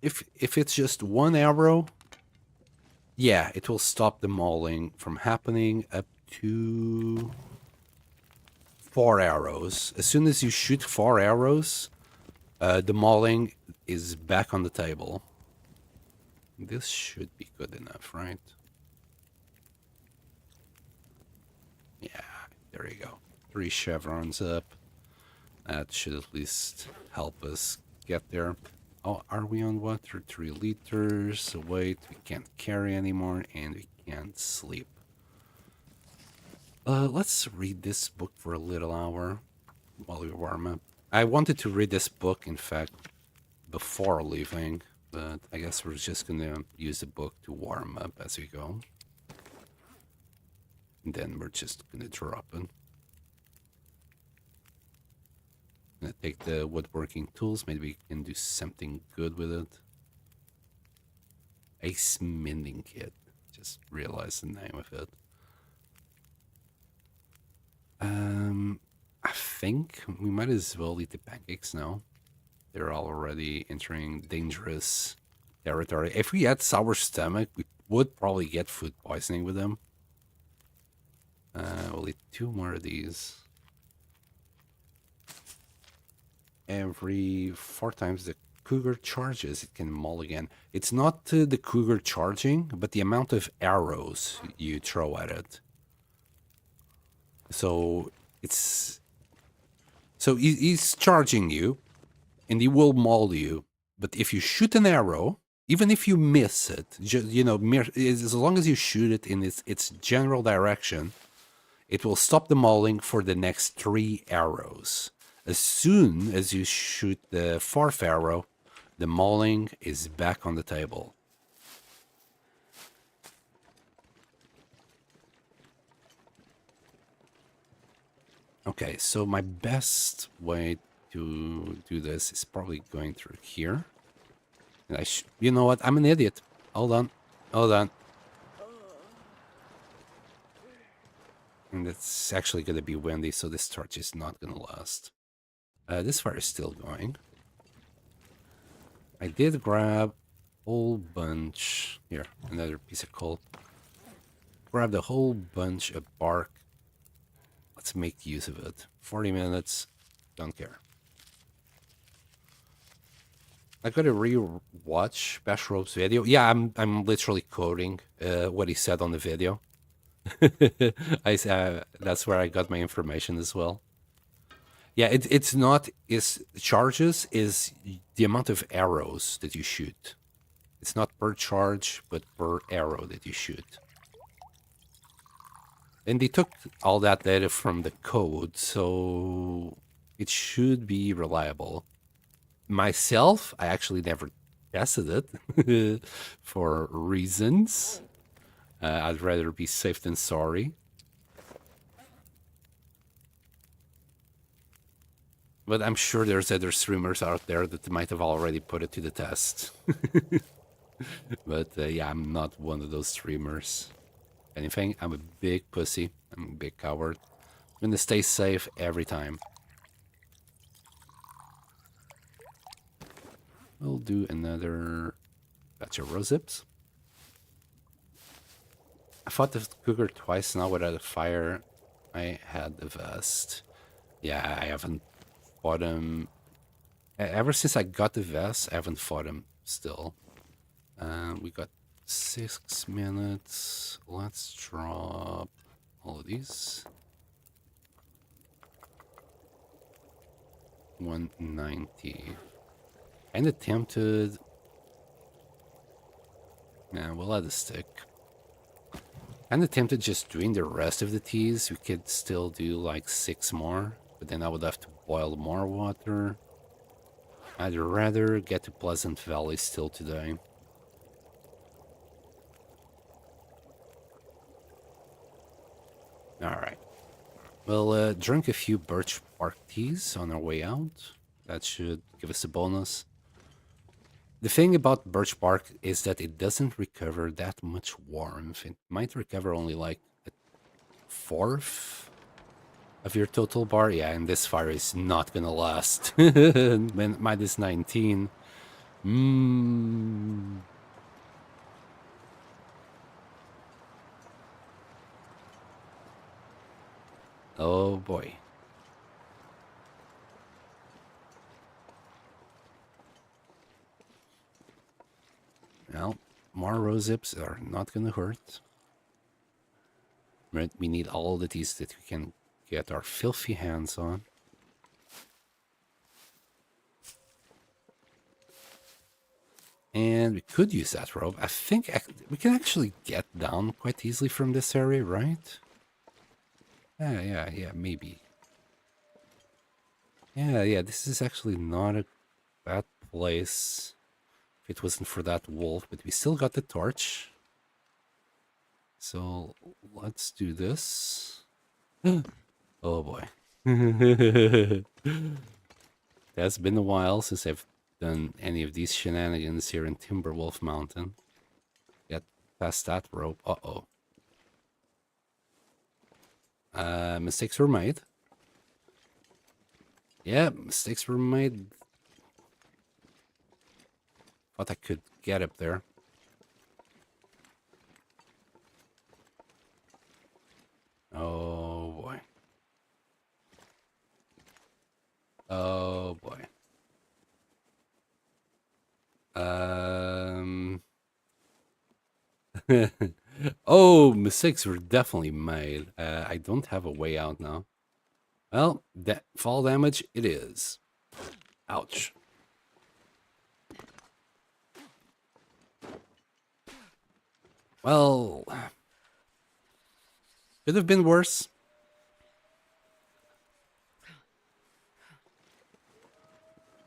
If it's just 1 arrow, yeah, it will stop the mauling from happening up to 4 arrows. As soon as you shoot 4 arrows, the mauling is back on the table. This should be good enough, right? Yeah, there you go. 3 chevrons up. That should at least help us get there. Oh, are we on water? 3 liters. Wait, we can't carry anymore, and we can't sleep. Let's read this book for a little hour while we warm up. I wanted to read this book, in fact, before leaving, but I guess we're just gonna use the book to warm up as we go. And then we're just gonna drop it. Gonna take the woodworking tools. Maybe we can do something good with it. A smithing kit. Just realized the name of it. I think we might as well eat the pancakes now. They're already entering dangerous territory. If we had sour stomach, we would probably get food poisoning with them. We'll eat 2 more of these. Every 4 times the cougar charges, it can maul again. It's not the cougar charging, but the amount of arrows you throw at it. So he's charging you, and he will maul you. But if you shoot an arrow, even if you miss it, as long as you shoot it in its general direction, it will stop the mauling for the next 3 arrows. As soon as you shoot the 4th arrow, the mauling is back on the table. Okay, so my best way to do this is probably going through here. And you know what? I'm an idiot. Hold on. And it's actually going to be windy, so this torch is not going to last. This fire is still going. I did grab a whole bunch. Here, another piece of coal. Grabbed a whole bunch of bark. Let's make use of it. 40 minutes. Don't care. I gotta re-watch Bash Rope's video. Yeah, I'm literally quoting what he said on the video. That's where I got my information as well. Yeah, it's not charges is the amount of arrows that you shoot. It's not per charge, but per arrow that you shoot. And they took all that data from the code, so it should be reliable. Myself, I actually never tested it for reasons. I'd rather be safe than sorry. But I'm sure there's other streamers out there that might have already put it to the test. But yeah, I'm not one of those streamers. If anything, I'm a big pussy. I'm a big coward. I'm gonna stay safe every time. We'll do another batch of rose zips. I fought the cougar twice now without a fire. I had the vest. Yeah, I haven't fought him. Ever since I got the vest, I haven't fought him still. We got 6 minutes. Let's drop all of these. 190. And attempted. Nah, we'll let it stick. And attempted just doing the rest of the teas. We could still do like 6 more, but then I would have to boil more water. I'd rather get to Pleasant Valley still today. Alright. We'll drink a few birch bark teas on our way out. That should give us a bonus. The thing about birch bark is that it doesn't recover that much warmth. It might recover only like a 1/4 of your total bar. Yeah, and this fire is not gonna last. Minus 19. Oh boy. more rose zips are not gonna hurt. Right, we need all the teas that we can get our filthy hands on. And we could use that rope. I think we can actually get down quite easily from this area, right? Yeah, maybe. Yeah, this is actually not a bad place if it wasn't for that wolf, but we still got the torch. So let's do this. Oh boy. It's been a while since I've done any of these shenanigans here in Timberwolf Mountain. Get past that rope. Uh-oh. Mistakes were made. Yeah, mistakes were made. Thought I could get up there. Oh boy. Oh boy. Oh, mistakes were definitely made. I don't have a way out now. Well, that fall damage it is. Ouch. Well, could have been worse.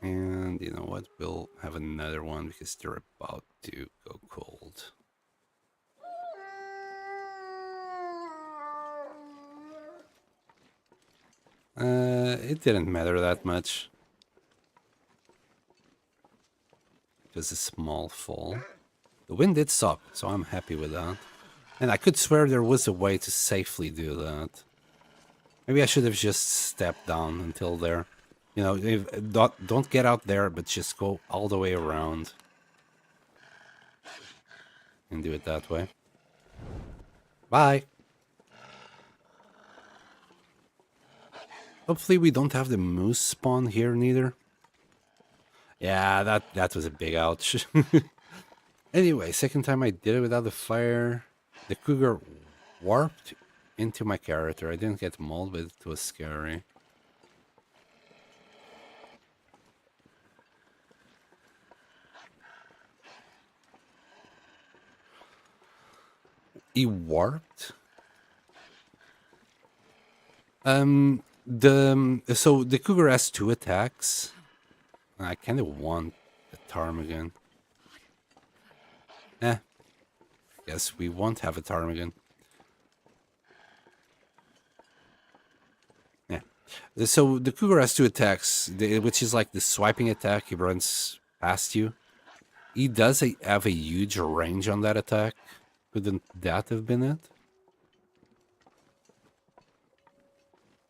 And you know what? We'll have another one because they're about to go cold. It didn't matter that much. It was a small fall. The wind did stop, so I'm happy with that. And I could swear there was a way to safely do that. Maybe I should have just stepped down until there. You know, don't get out there, but just go all the way around. And do it that way. Bye. Hopefully we don't have the moose spawn here neither. Yeah, that was a big ouch. Anyway, second time I did it without the fire. The cougar warped into my character. I didn't get mauled, but it was scary. He warped? So the cougar has 2 attacks. I kind of want a ptarmigan. Guess we won't have a ptarmigan. Yeah. So the cougar has 2 attacks, which is like the swiping attack. He runs past you. He does have a huge range on that attack. Couldn't that have been it?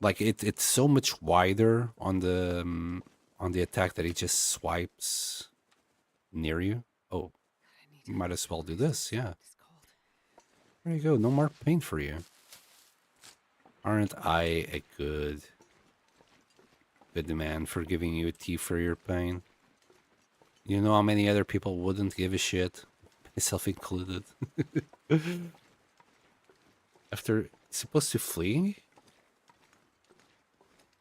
Like it's so much wider on the attack that he just swipes near you. Oh, might as well do this. Yeah. There you go. No more pain for you. Aren't I a good man for giving you a tea for your pain? You know how many other people wouldn't give a shit, myself included. After supposed to flee.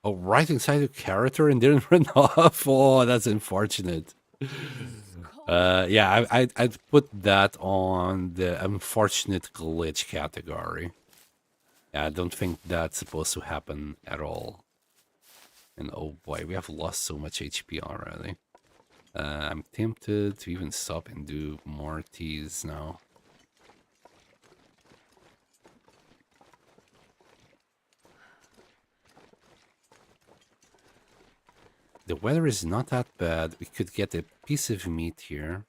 Oh, right inside the character and didn't run off. Oh, that's unfortunate. Yeah, I'd put that on the unfortunate glitch category. Yeah, I don't think that's supposed to happen at all. And oh boy, we have lost so much HP already. I'm tempted to even stop and do more teas now. The weather is not that bad. We could get a piece of meat here.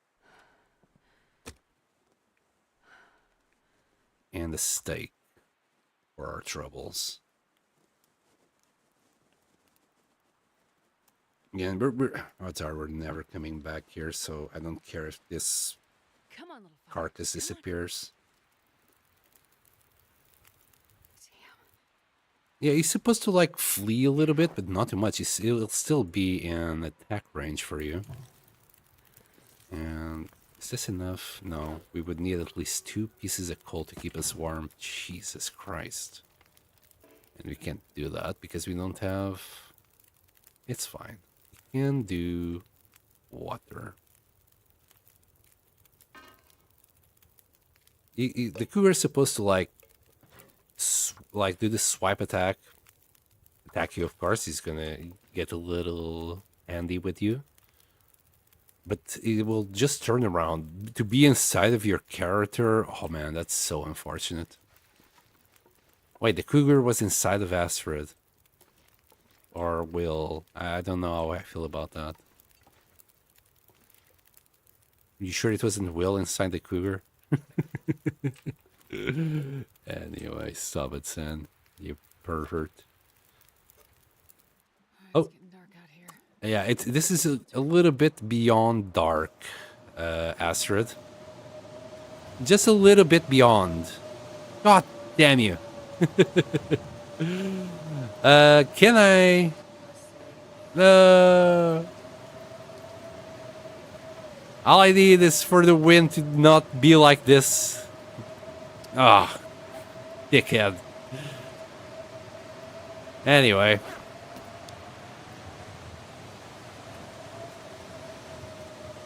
And a steak for our troubles. Yeah, and we're never coming back here, so I don't care if this carcass disappears. Yeah, he's supposed to like flee a little bit, but not too much. He'll still be in attack range for you. And Is this enough? No, we would need at least 2 pieces of coal to keep us warm. Jesus Christ. And we can't do that because we don't have... It's fine. We can do water. The cougar is supposed to like do the swipe attack. Attack you, of course. He's gonna get a little handy with you. But it will just turn around. To be inside of your character, oh man, that's so unfortunate. Wait, the cougar was inside of Astrid. Or Will. I don't know how I feel about that. You sure it wasn't Will inside the cougar? Anyway, stop it, Sen. You pervert. It's getting dark out here. Yeah, this is a little bit beyond dark, Astrid. Just a little bit beyond. God damn you. Can I... All I need is for the wind to not be like this. Ah, dickhead. Anyway.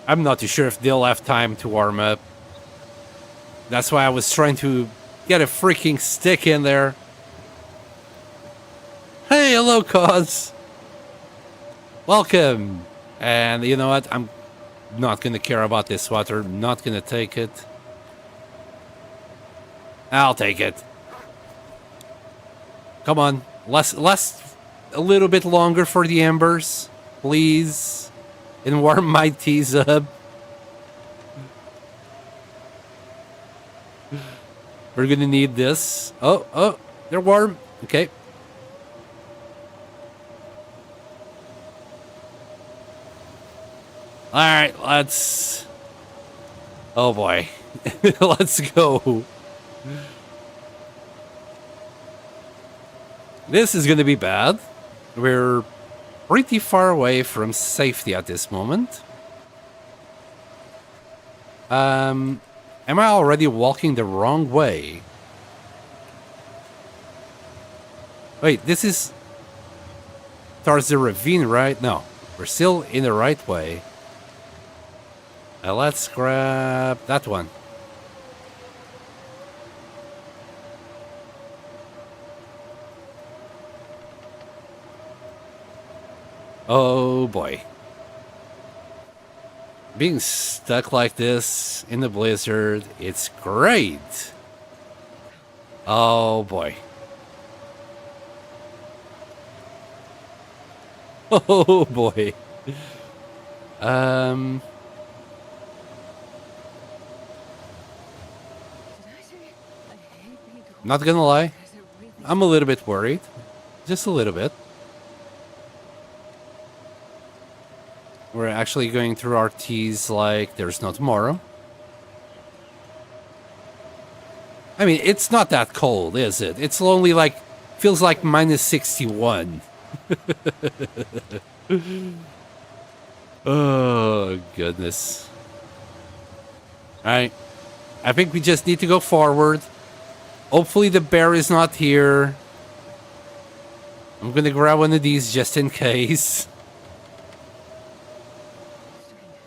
I'm not too sure if they'll have time to warm up. That's why I was trying to get a freaking stick in there. Hey, hello, Cause. Welcome. And you know what? I'm not gonna care about this water. Not gonna take it. I'll take it. Come on. Less, a little bit longer for the embers, please. And warm my teas up. We're gonna need this. Oh, they're warm. Okay. Alright, let's... Oh boy. Let's go. This is gonna be bad. We're pretty far away from safety at this moment. Am I already walking the wrong way? Wait, this is towards the ravine, right? No, we're still in the right way. Let's grab that one. Oh boy. Being stuck like this in the blizzard, it's great. Oh boy. Oh boy. Not gonna lie, I'm a little bit worried. Just a little bit. We're actually going through our teas like there's no tomorrow. I mean, it's not that cold, is it? It's only like, feels like minus 61. Oh, goodness. Alright. I think we just need to go forward. Hopefully the bear is not here. I'm gonna grab one of these just in case.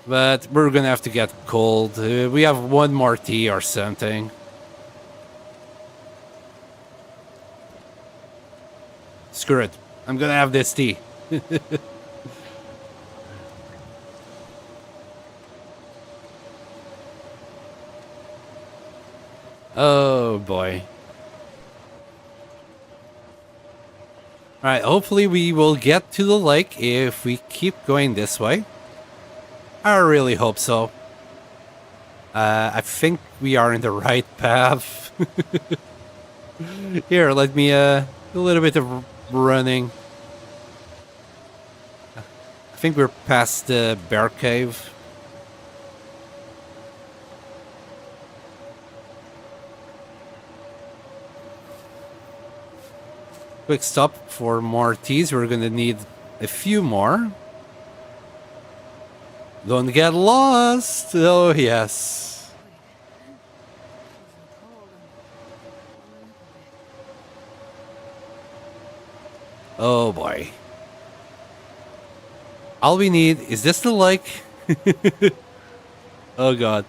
But we're gonna have to get cold. We have one more tea or something. Screw it. I'm gonna have this tea. Oh boy. Alright, hopefully we will get to the lake if we keep going this way. I really hope so. I think we are in the right path. Here, let me a little bit of running. I think we're past the bear cave. Quick stop for more teas. We're gonna need a few more. Don't get lost. Oh, yes. Oh, boy. All we need is this the lake? Oh, God.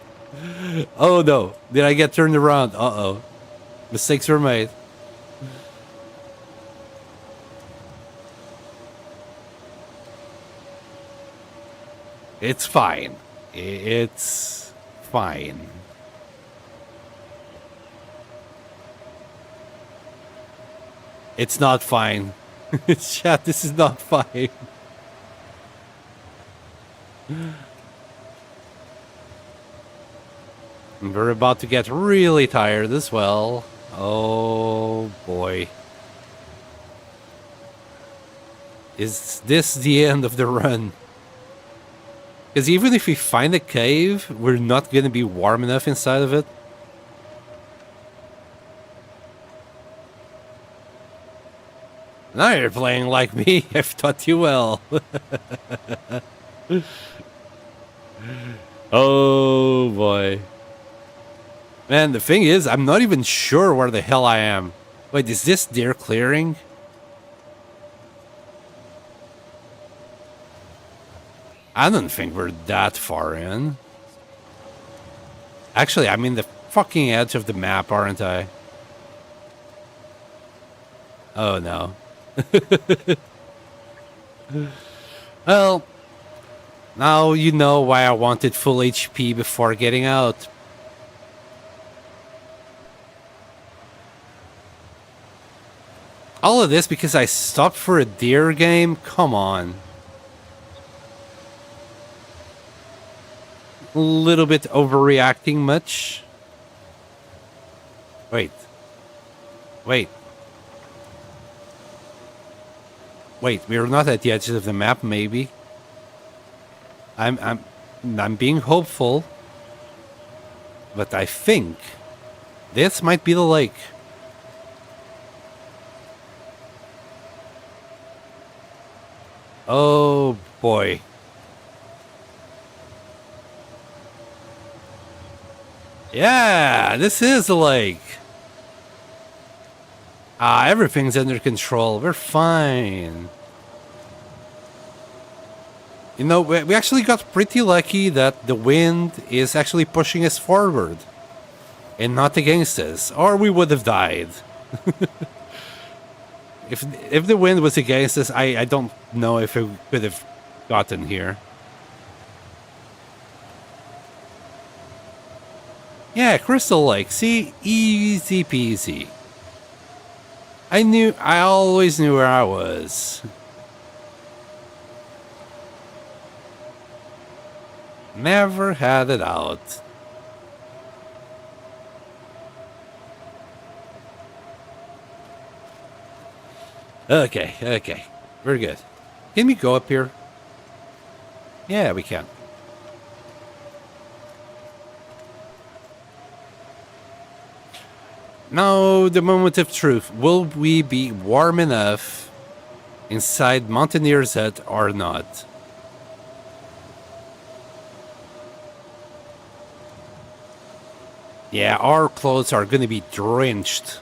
Oh, no. Did I get turned around? Uh-oh. Mistakes were made. It's fine. It's fine. It's not fine. Chat, this is not fine. We're about to get really tired as well. Oh boy. Is this the end of the run? Because even if we find a cave, we're not going to be warm enough inside of it. Now you're playing like me. I've taught you well. Oh boy. Man, the thing is, I'm not even sure where the hell I am. Wait, is this deer clearing? I don't think we're that far in. Actually, I'm in the fucking edge of the map, aren't I? Oh no. Well, now you know why I wanted full HP before getting out. All of this because I stopped for a deer game? Come on. A little bit overreacting much? Wait. Wait. Wait, we're not at the edges of the map, maybe. I'm being hopeful. But I think this might be the lake. Oh boy. Yeah, this is the lake. Ah, everything's under control. We're fine. You know, we actually got pretty lucky that the wind is actually pushing us forward and not against us, or we would have died. If the wind was against us, I don't know if we could have gotten here. Yeah, Crystal Lake. See, easy peasy. I always knew where I was. Never had it out. Okay. We're good. Can we go up here? Yeah, we can. Now, the moment of truth. Will we be warm enough inside Mountaineer's Hut or not? Yeah, our clothes are going to be drenched.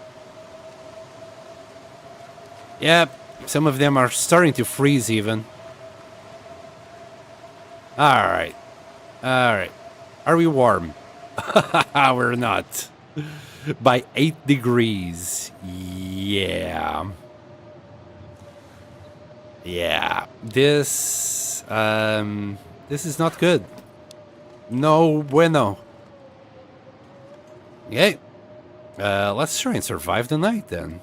Yep, some of them are starting to freeze even. Alright. Are we warm? We're not. By 8 degrees. Yeah. This is not good. No bueno. Okay. Let's try and survive the night then.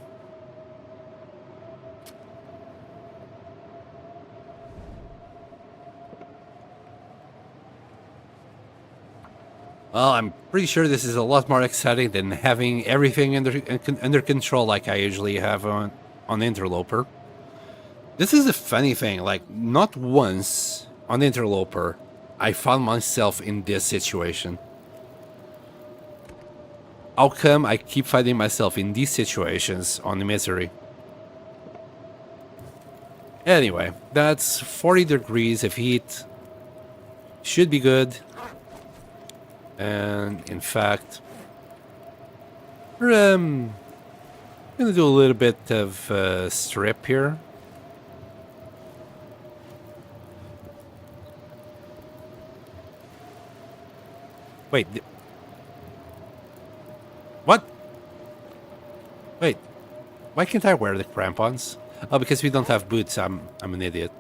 Well, I'm pretty sure this is a lot more exciting than having everything under control like I usually have on Interloper. This is a funny thing, like, not once on Interloper I found myself in this situation. How come I keep finding myself in these situations on the Misery? Anyway, that's 40 degrees of heat. Should be good. And in fact, we're gonna do a little bit of strip here. Wait, what? Wait, why can't I wear the crampons? Oh, because we don't have boots. I'm an idiot.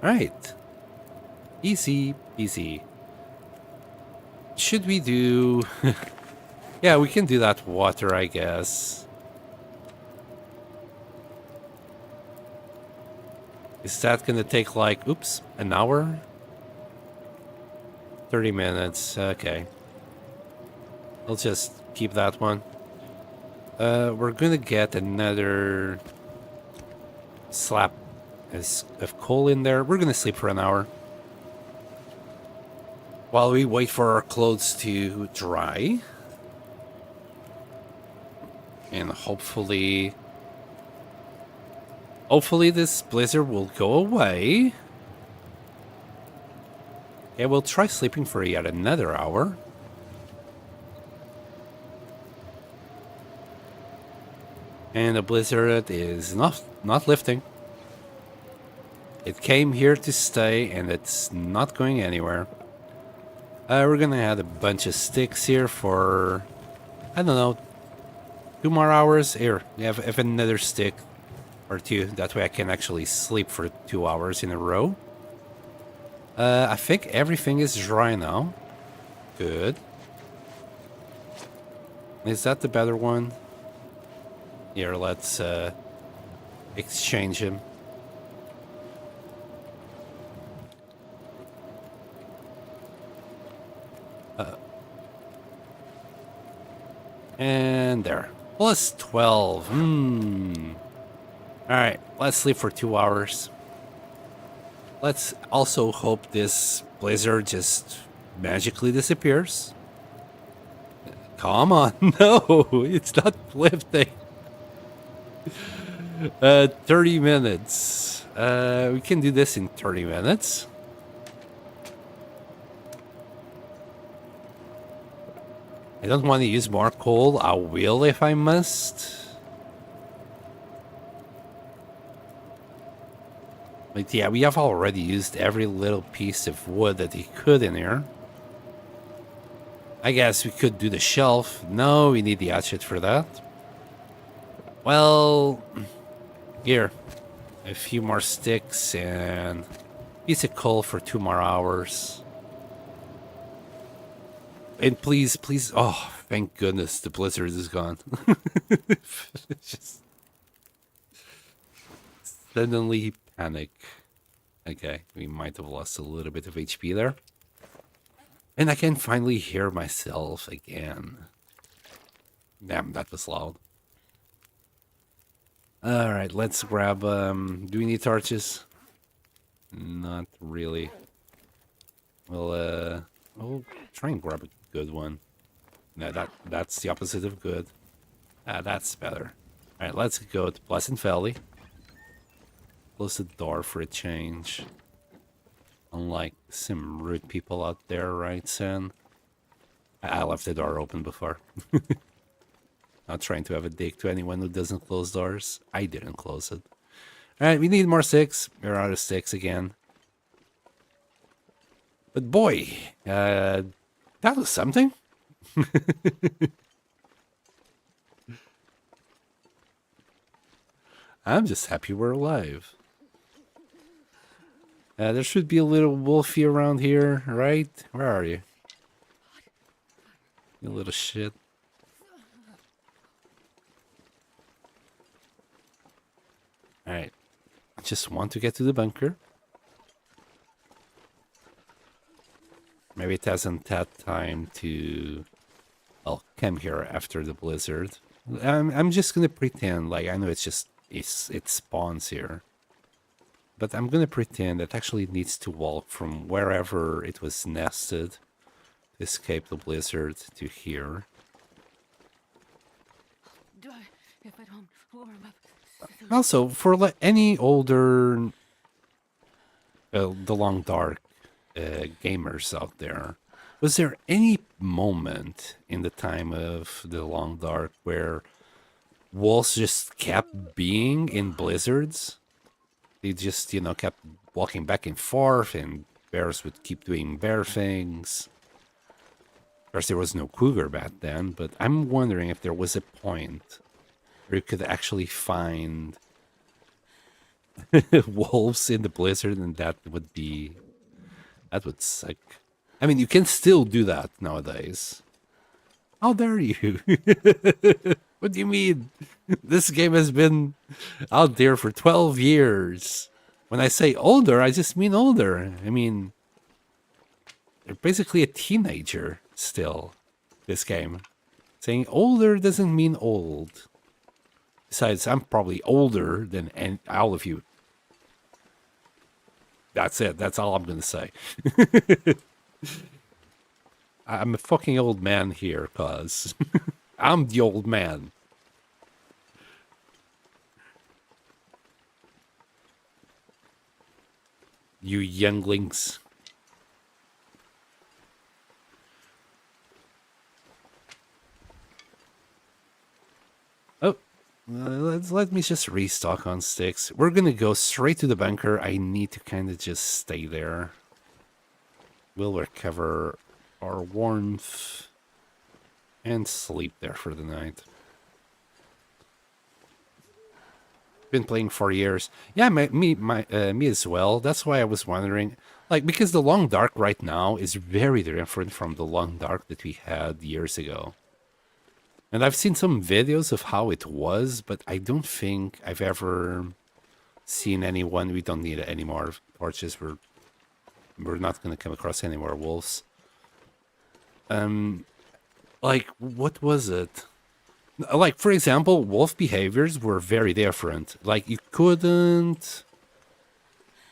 All right, easy, easy. Should we do? Yeah, we can do that water, I guess. Is that gonna take like, oops, an hour? 30 minutes, okay. I'll just keep that one. We're gonna get another slab of coal in there. We're gonna sleep for an hour. While we wait for our clothes to dry. And hopefully this blizzard will go away. Yeah, we'll try sleeping for yet another hour. And the blizzard is not lifting. It came here to stay, and it's not going anywhere. We're gonna add a bunch of sticks here for, I don't know, 2 more hours. Here, have another stick or two. That way I can actually sleep for 2 hours in a row. I think everything is dry now. Good. Is that the better one? Here, let's exchange him. And there. Plus 12. Alright, let's sleep for 2 hours. Let's also hope this blizzard just magically disappears. Come on, no, it's not lifting. 30 minutes. We can do this in 30 minutes. I don't want to use more coal. I will if I must. But yeah, we have already used every little piece of wood that he could in here. I guess we could do the shelf. No, we need the hatchet for that. Well, here. A few more sticks and a piece of coal for 2 more hours. And please, please, oh, thank goodness the blizzard is gone. Just suddenly panic. Okay, we might have lost a little bit of HP there. And I can finally hear myself again. Damn, that was loud. Alright, let's grab, do we need torches? Not really. We'll try and grab a good one. No, that's the opposite of good. That's better. Alright, let's go to Pleasant Valley. Close the door for a change. Unlike some rude people out there, right, Sen? I left the door open before. Not trying to have a dig to anyone who doesn't close doors. I didn't close it. Alright, we need more sticks. We're out of sticks again. But boy, that was something. I'm just happy we're alive. There should be a little wolfie around here, right? Where are you? You little shit. Alright. I just want to get to the bunker. Maybe it hasn't had time to, well, come here after the blizzard. I'm just gonna pretend like I know it's just it spawns here, but I'm gonna pretend it actually needs to walk from wherever it was nested to escape the blizzard to here. If I don't warm up. Also, for any older, the Long Dark gamers out there, was there any moment in the time of the Long Dark where wolves just kept being in blizzards? They just, kept walking back and forth, and bears would keep doing bear things. Of course, there was no cougar back then, but I'm wondering if there was a point where you could actually find wolves in the blizzard, and that would suck. I mean, you can still do that nowadays. How dare you? What do you mean? This game has been out there for 12 years. When I say older, I just mean older. I mean, they're basically a teenager still, this game. Saying older doesn't mean old. Besides, I'm probably older than all of you. That's it. That's all I'm going to say. I'm a fucking old man here, cuz. I'm the old man. You younglings. Oh, let me just restock on sticks. We're gonna go straight to the bunker. I need to kind of just stay there. We'll recover our warmth and sleep there for the night. Been playing for years. Yeah, me as well. That's why I was wondering, like, because the Long Dark right now is very different from the Long Dark that we had years ago. And I've seen some videos of how it was, but I don't think I've ever seen anyone. We don't need any more torches. We're not going to come across any more wolves. Like, what was it? Like, for example, wolf behaviors were very different. Like, you couldn't.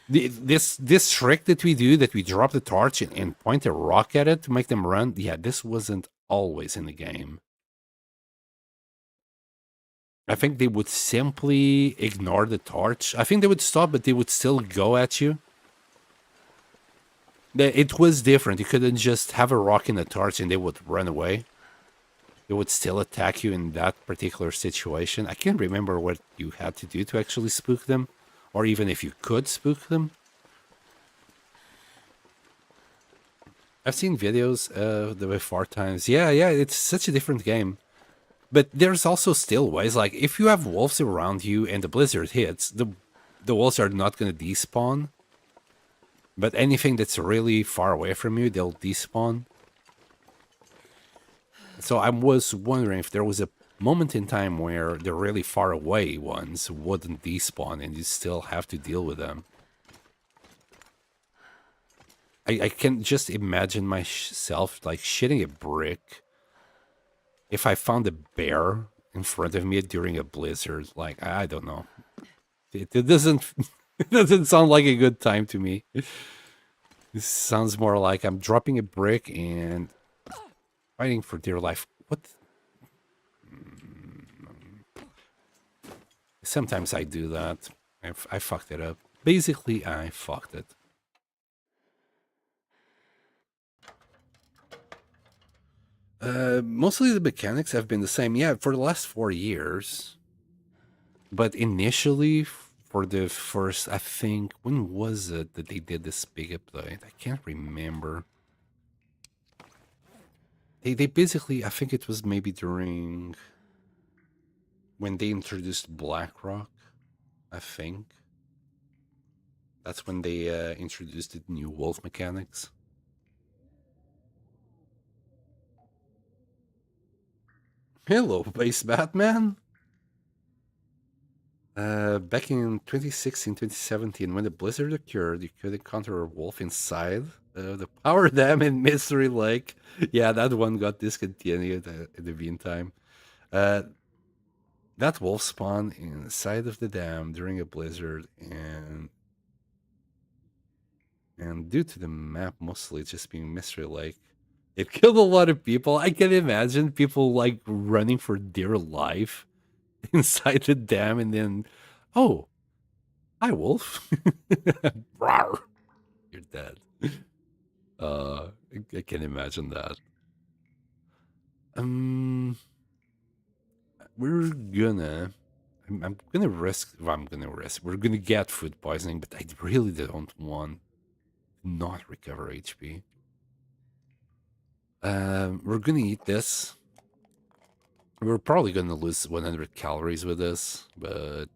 This trick that we do, that we drop the torch and point a rock at it to make them run, yeah, this wasn't always in the game. I think they would simply ignore the torch. I think they would stop, but they would still go at you. It was different. You couldn't just have a rock in the torch and they would run away. They would still attack you in that particular situation. I can't remember what you had to do to actually spook them, or even if you could spook them. I've seen videos of the before times. Yeah, it's such a different game. But there's also still ways, like if you have wolves around you and the blizzard hits, the wolves are not going to despawn. But anything that's really far away from you, they'll despawn. So I was wondering if there was a moment in time where the really far away ones wouldn't despawn and you still have to deal with them. I can just imagine myself like shitting a brick if I found a bear in front of me during a blizzard. Like, I don't know. It doesn't it doesn't sound like a good time to me. This sounds more like I'm dropping a brick and fighting for dear life. What? Sometimes I do that. I fucked it up. Basically, I fucked it. Mostly the mechanics have been the same. Yeah, for the last 4 years. But initially, for the first, I think, when was it that they did this big update? I can't remember. They basically, I think it was maybe during when they introduced BlackRock, I think. That's when they introduced the new wolf mechanics. Hello, Base Batman. Back in 2016, 2017, when the blizzard occurred, you could encounter a wolf inside the power dam in Mystery Lake. Yeah, that one got discontinued in the meantime. That wolf spawned inside of the dam during a blizzard, and due to the map mostly just being Mystery Lake, it killed a lot of people. I can imagine people like running for dear life inside the dam, and then, oh, hi, wolf. Rawr. You're dead. I can imagine that. Um, we're gonna. I'm gonna risk. Well, I'm gonna risk. We're gonna get food poisoning, but I really don't want to not recover HP. We're gonna eat this. We're probably gonna lose 100 calories with this, but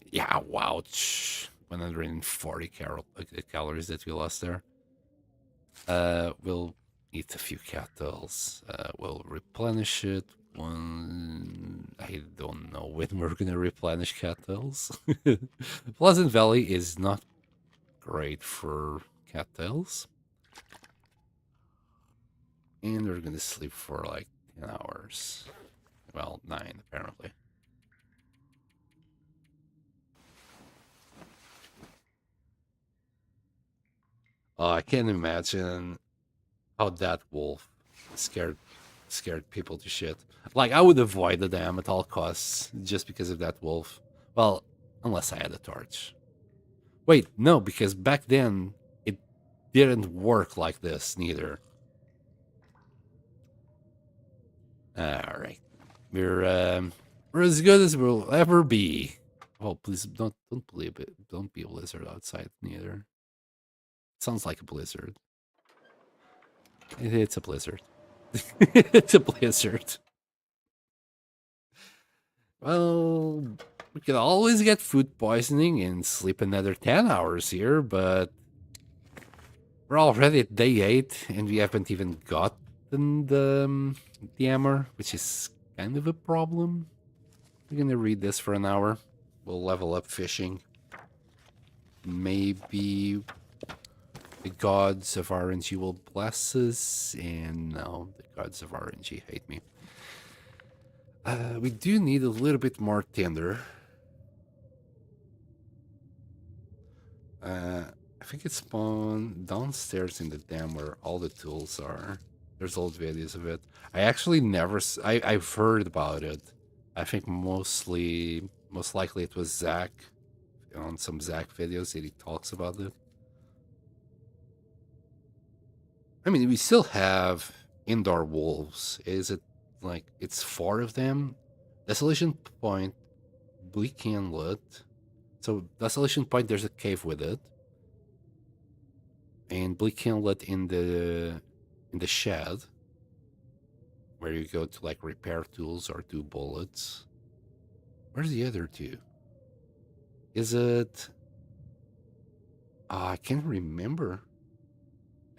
yeah, wow, 140 calories that we lost there. We'll eat a few cattles. We'll replenish it. I don't know when we're gonna replenish cattles. Pleasant Valley is not great for cattails, and we're gonna sleep for like 10 hours. Well, 9 apparently. I can't imagine how that wolf scared scared people to shit. Like I would avoid the dam at all costs just because of that wolf. Well, unless I had a torch. Wait, no, because back then it didn't work like this neither. All right, we're as good as we'll ever be. Oh, please don't believe it. Don't be a blizzard outside neither. It sounds like a blizzard. It's a blizzard. It's a blizzard. Well, we could always get food poisoning and sleep another 10 hours here, but we're already at day 8 and we haven't even gotten the hammer, which is kind of a problem. We're gonna read this for an hour. We'll level up fishing. Maybe the gods of RNG will bless us, and no, the gods of RNG hate me. We do need a little bit more tinder. I think it spawned downstairs in the dam where all the tools are. There's old videos of it. I actually never. I've heard about it. I think most likely it was Zach on some Zach videos that he talks about it. I mean, we still have indoor wolves. Is it like it's 4 of them? Desolation Point, Bleak Inlet. So Desolation Point, there's a cave with it, and Bleak Inlet in the shed, where you go to like repair tools or do bullets. Where's the other 2? Is it? I can't remember.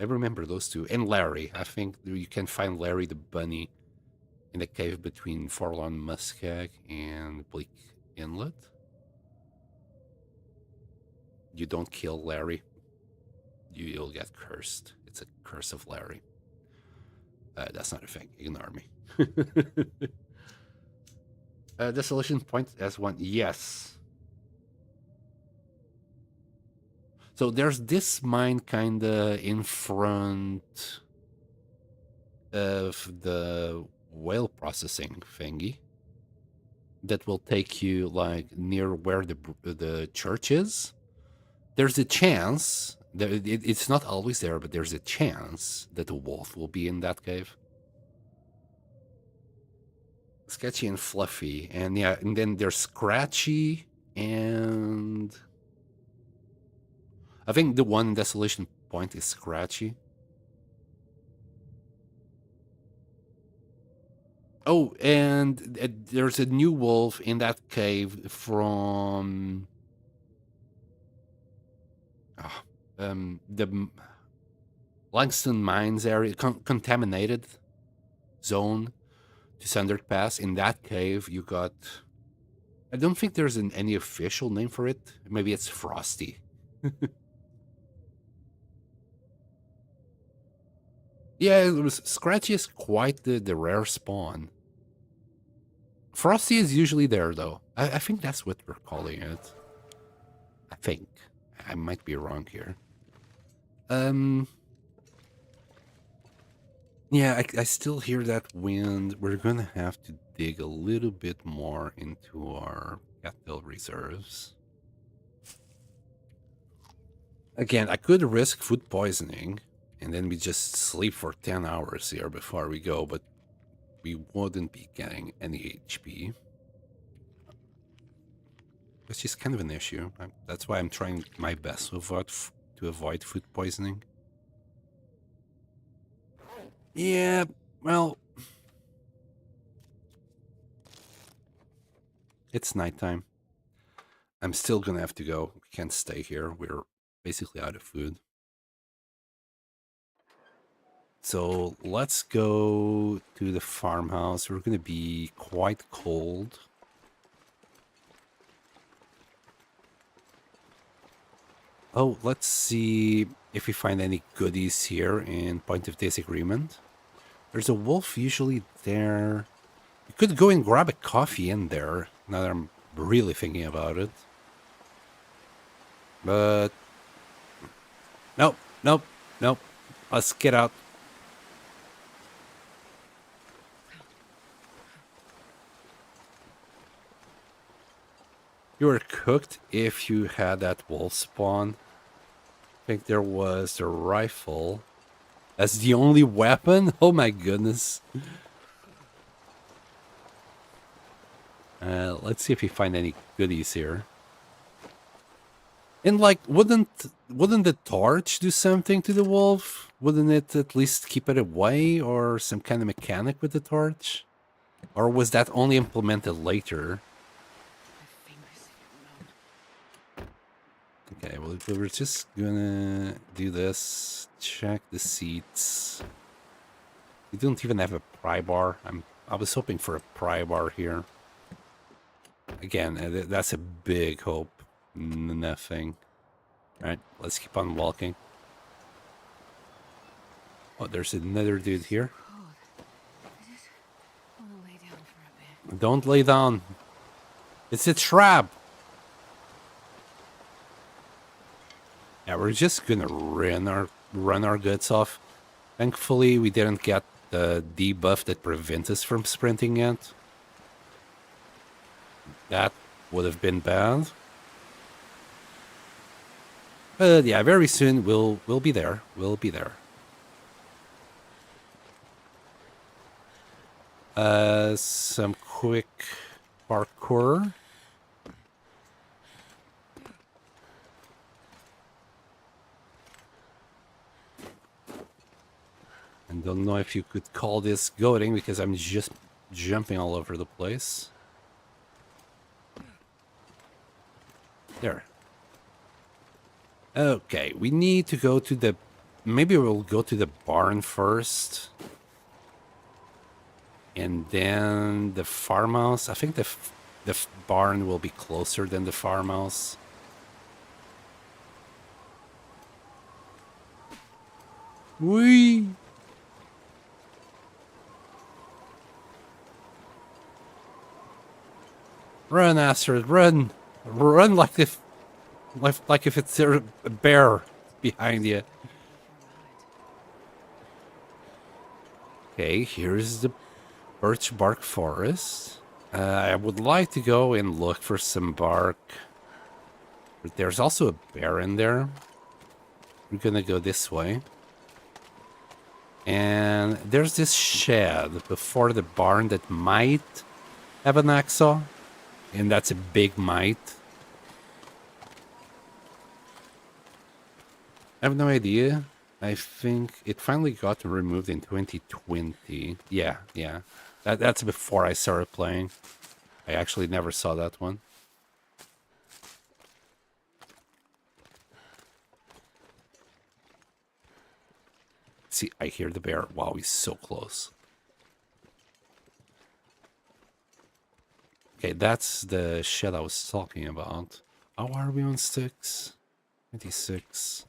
I remember those 2 and Larry. I think you can find Larry the bunny in the cave between Forlorn Muskeg and Bleak Inlet. You don't kill Larry, you'll get cursed. It's a curse of Larry. That's not a thing. Ignore me. Desolation Point S1. Yes. So there's this mine kind of in front of the whale processing thingy that will take you like near where the church is. There's a chance that it's not always there, but there's a chance that a wolf will be in that cave. Sketchy and Fluffy, and yeah, and then there's Scratchy, and I think the one Desolation Point is Scratchy. Oh, and there's a new wolf in that cave from the Langston Mines area, contaminated zone to Sundered Pass. In that cave, you got. I don't think there's any official name for it. Maybe it's Frosty. Yeah, it was Scratchy is quite the rare spawn. Frosty is usually there though. I think that's what we're calling it. I think. I might be wrong here. Yeah, I still hear that wind. We're gonna have to dig a little bit more into our cattle reserves. Again, I could risk food poisoning, And then we just sleep for 10 hours here before we go, but we wouldn't be getting any HP. Which is kind of an issue. That's why I'm trying my best to avoid food poisoning. Yeah, well, it's nighttime. I'm still gonna have to go. We can't stay here. We're basically out of food. So let's go to the farmhouse. We're gonna be quite cold. Oh, let's see if we find any goodies here in Point of Disagreement. There's a wolf usually there. You could go and grab a coffee in there, now that I'm really thinking about it. But nope, nope, nope. Let's get out. You were cooked if you had that wolf spawn. I think there was the rifle. That's the only weapon? Oh my goodness. Let's see if we find any goodies here. And like, wouldn't the torch do something to the wolf? Wouldn't it at least keep it away, or some kind of mechanic with the torch? Or was that only implemented later? Okay, well, we're just gonna do this. Check the seats. We don't even have a pry bar. I was hoping for a pry bar here. Again, that's a big hope. Nothing. Alright, let's keep on walking. Oh, there's another dude here. Don't lay down. It's a trap. Yeah, we're just gonna run our guts off. Thankfully, we didn't get the debuff that prevents us from sprinting yet. That would have been bad. But yeah, very soon we'll be there. We'll be there. Some quick parkour. And don't know if you could call this goading because I'm just jumping all over the place. There. Okay, we need to go to the... Maybe we'll go to the barn first. And then the farmhouse. I think the barn will be closer than the farmhouse. Whee! Run, Astrid, run! Run like if it's a bear behind you. Okay, here's the birch bark forest. I would like to go and look for some bark. But there's also a bear in there. We're gonna go this way. And there's this shed before the barn that might have an axe saw. And that's a big might. I have no idea. I think it finally got removed in 2020. Yeah. That's before I started playing. I actually never saw that one. See, I hear the bear. Wow, he's so close. Okay, that's the shed I was talking about. How are we on sticks? 26.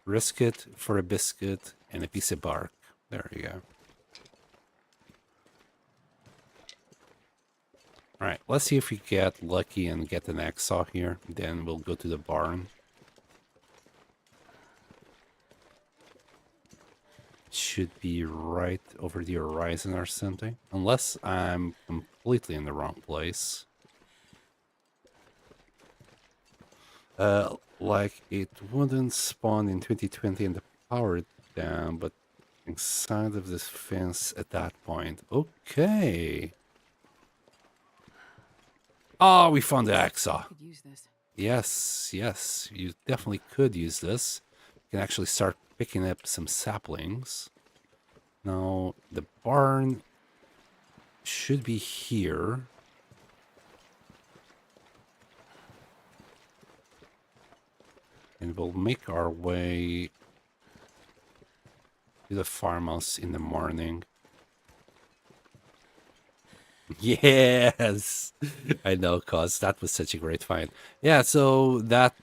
Risk it for a biscuit and a piece of bark. There you go. Alright, let's see if we get lucky and get an axe saw here. Then we'll go to the barn. Should be right over the horizon or something. Unless I'm completely in the wrong place. like it wouldn't spawn in 2020 in the power dam, but inside of this fence at that point. Okay. Oh, we found the hacksaw. Could use this. Yes, yes, you definitely could use this. You can actually start picking up some saplings. Now, the barn should be here. And we'll make our way to the farmhouse in the morning. Yes, I know, cause that was such a great find. Yeah, so that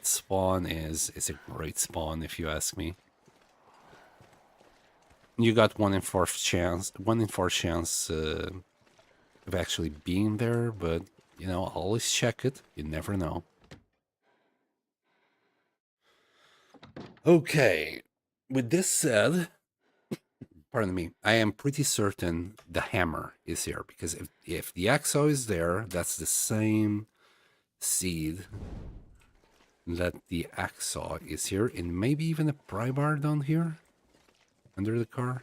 spawn is a great spawn if you ask me. You got 1 in 4 chance of actually being there, but you know, always check it. You never know. Okay, with this said, pardon me, I am pretty certain the hammer is here because if the axo is there, that's the same seed that the axo is here, and maybe even a pry bar down here under the car.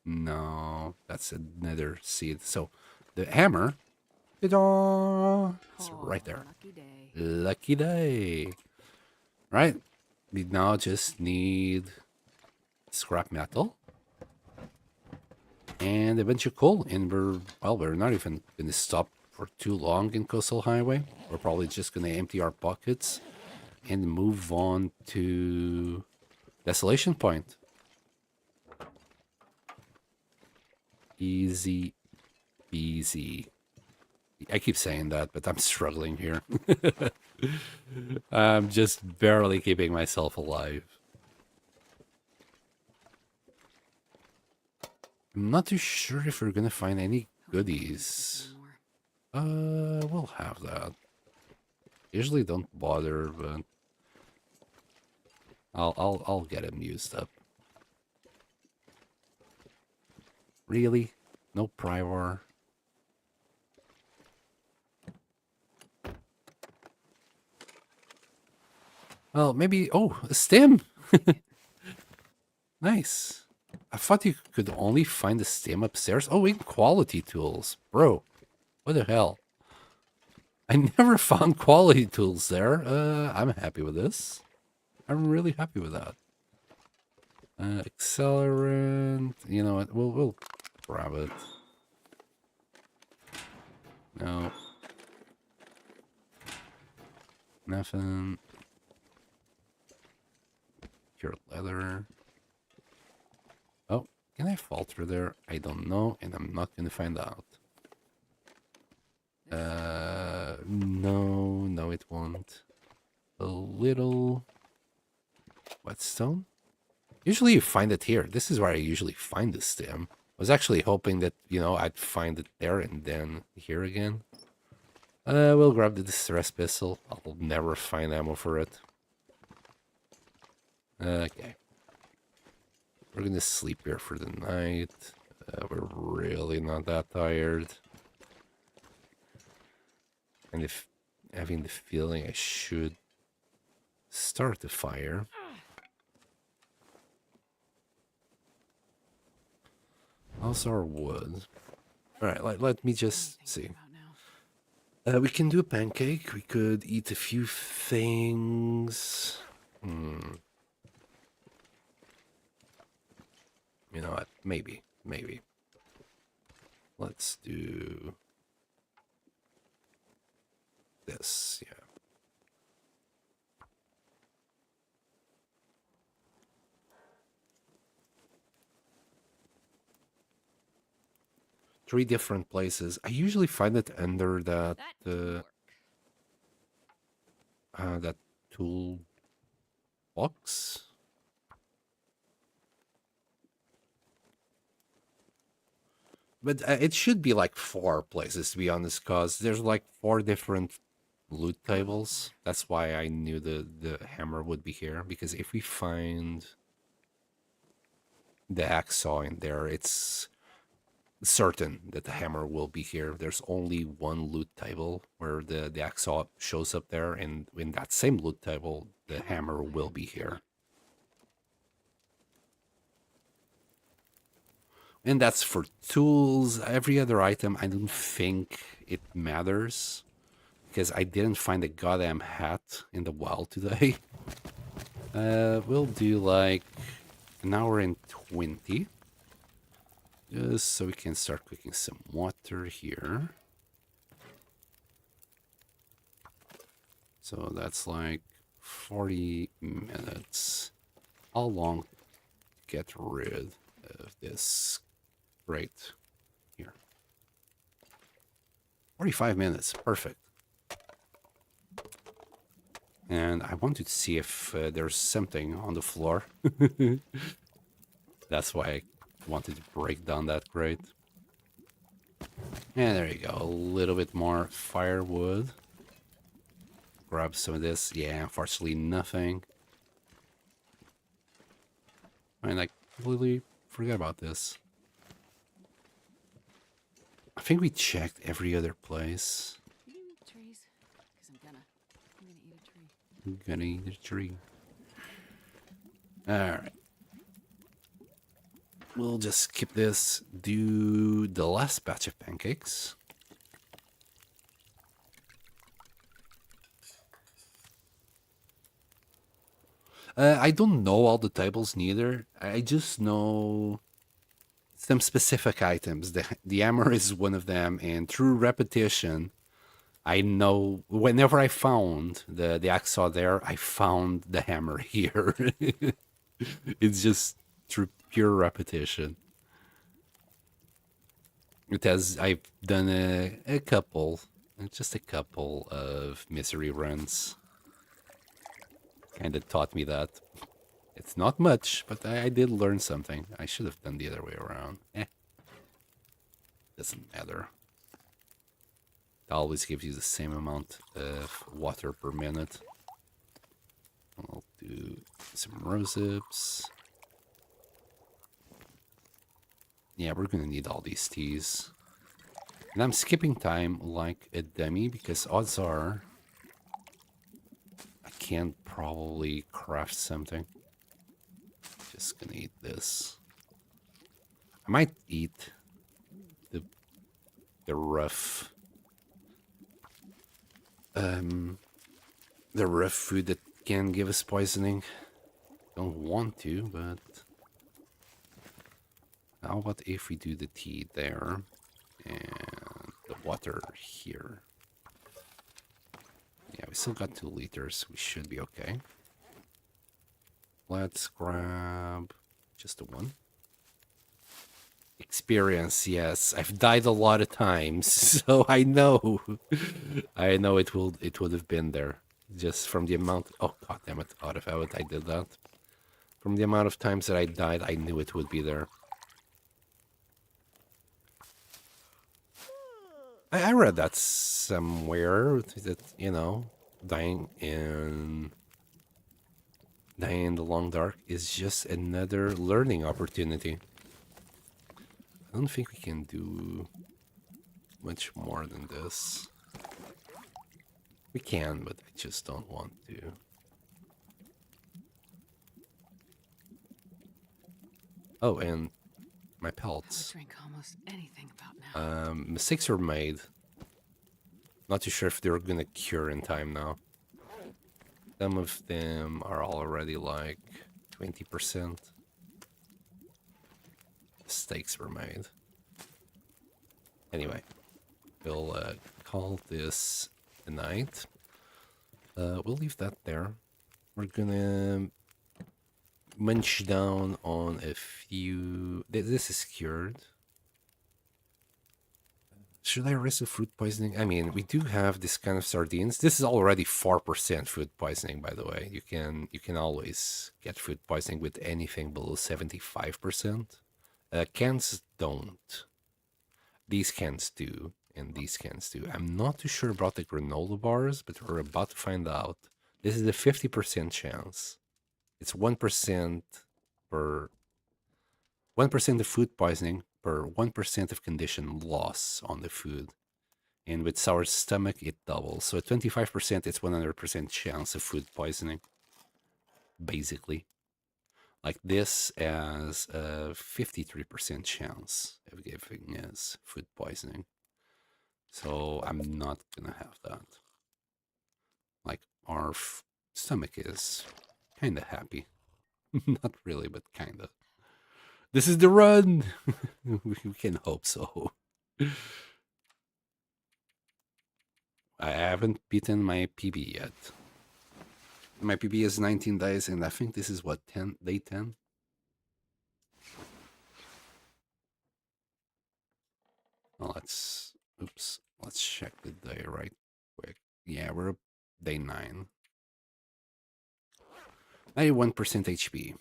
No, that's another seed. So the hammer, ta-da, it's right there. Lucky day. Lucky day. Right? We now just need scrap metal and a bunch of coal. And we're not even going to stop for too long in Coastal Highway. We're probably just going to empty our pockets and move on to Desolation Point. Easy peasy. I keep saying that, but I'm struggling here. I'm just barely keeping myself alive. I'm not too sure if we're gonna find any goodies. We'll have that. Usually don't bother, but I'll get him used up. Really? No prior? Well, maybe. Oh, a stem. Nice. I thought you could only find the stem upstairs. Oh, in quality tools, bro. What the hell? I never found quality tools there. I'm happy with this. I'm really happy with that. Accelerant. You know what? We'll grab it. No. Nothing. Pure leather. Oh, can I fall through there? I don't know, and I'm not gonna find out. No, it won't. A little whetstone. Usually you find it here. This is where I usually find the stem. I was actually hoping that, you know, I'd find it there and then here again. We'll grab the distress pistol. I'll never find ammo for it. Okay. We're gonna sleep here for the night. We're really not that tired. And if having the feeling I should start the fire. How's our wood? Alright, let me just see. We can do a pancake. We could eat a few things. You know what? Maybe. Let's do this, yeah. Three different places. I usually find it under that that tool box. But it should be like 4 places, to be honest, because there's like 4 different loot tables. That's why I knew the hammer would be here, because if we find the hacksaw in there, it's certain that the hammer will be here. There's only one loot table where the axe shows up there, and in that same loot table, the hammer will be here. And that's for tools. Every other item, I don't think it matters because I didn't find a goddamn hat in the wild today. We'll do like an hour and 20. Just so we can start cooking some water here. So that's like 40 minutes. How long to get rid of this grate here? 45 minutes. Perfect. And I wanted to see if there's something on the floor. That's why I wanted to break down that grate. And there you go. A little bit more firewood. Grab some of this. Yeah, unfortunately nothing. And I completely forgot about this. I think we checked every other place. Trees, because I'm gonna eat a tree. I'm gonna eat a tree. Alright. We'll just skip this. Do the last batch of pancakes. I don't know all the tables neither. I just know some specific items. The hammer is one of them, and through repetition, I know whenever I found the hacksaw there, I found the hammer here. It's just through pure repetition. I've done a couple, just a couple of misery runs. Kind of taught me that. It's not much, but I did learn something. I should have done the other way around. Doesn't matter. It always gives you the same amount of water per minute. I'll do some rosehip. Yeah, we're gonna need all these teas. And I'm skipping time like a dummy because odds are I can't probably craft something. Just gonna eat this. I might eat the rough food that can give us poisoning. Don't want to, but how about if we do the tea there and the water here? Yeah, we still got 2 liters. We should be okay. Let's grab just the one. Experience, yes. I've died a lot of times, so I know. I know it would have been there. Just from the amount. Oh, god damn it. Out of habit, I did that. From the amount of times that I died, I knew it would be there. I read that somewhere that, dying in the long dark is just another learning opportunity. I don't think we can do much more than this. We can, but I just don't want to. Oh, and my pelts. Drink almost anything about now. Mistakes were made. Not too sure if they're gonna cure in time now. Some of them are already like 20%. Mistakes were made. Anyway, we'll call this a night. We'll leave that there. We're gonna munch down on a few. This is cured. Should I risk the food poisoning? I mean, we do have this kind of sardines. This is already 4% food poisoning, by the way. You can always get food poisoning with anything below 75%. Cans don't. These cans do, and these cans do. I'm not too sure about the granola bars, but we're about to find out. This is a 50% chance. It's 1% per 1% of food poisoning per 1% of condition loss on the food. And with sour stomach, it doubles. So at 25%, it's 100% chance of food poisoning, basically. Like this as a 53% chance of giving us food poisoning. So I'm not gonna have that. Like our stomach is kind of happy. Not really, but kind of. This is the run. We can hope so. I haven't beaten my PB yet. My PB is 19 days, and I think this is what, 10, day 10? Well, let's check the day right quick. Yeah, we're day 9. 91% HP.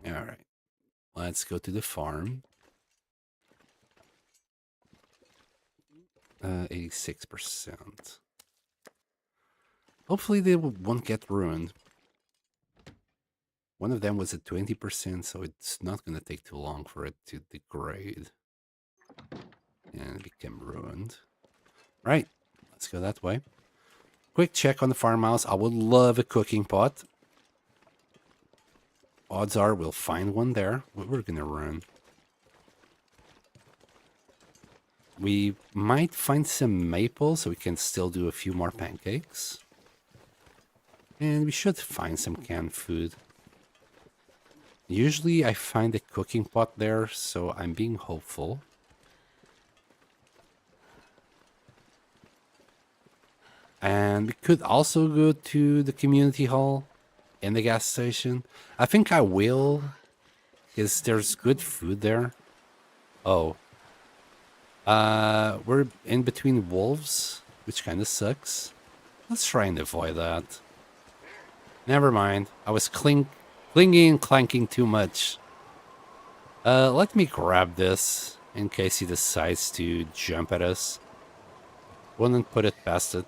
All right, let's go to the farm. 86%. Hopefully they won't get ruined. One of them was at 20%, so it's not going to take too long for it to degrade and become ruined. Right, let's go that way. Quick check on the farmhouse. I would love a cooking pot. Odds are we'll find one there. We're going to run. We might find some maple, so we can still do a few more pancakes. And we should find some canned food. Usually I find a cooking pot there, so I'm being hopeful. And we could also go to the community hall and the gas station. I think I will, because there's good food there. Oh. We're in between wolves, which kind of sucks. Let's try and avoid that. Never mind. I was clinging and clanking too much. Let me grab this in case he decides to jump at us. Wouldn't put it past it.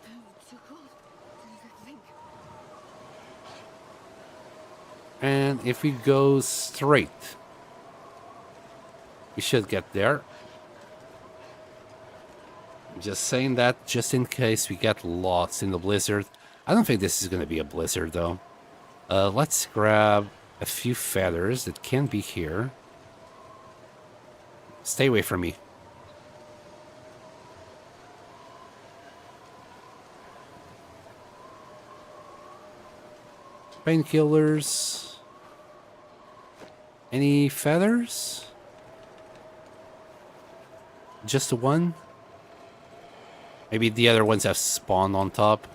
And if we go straight, we should get there. Just saying that just in case we get lost in the blizzard. I don't think this is going to be a blizzard, though. Let's grab a few feathers that can be here. Stay away from me. Painkillers. Any feathers? Just the one? Maybe the other ones have spawned on top.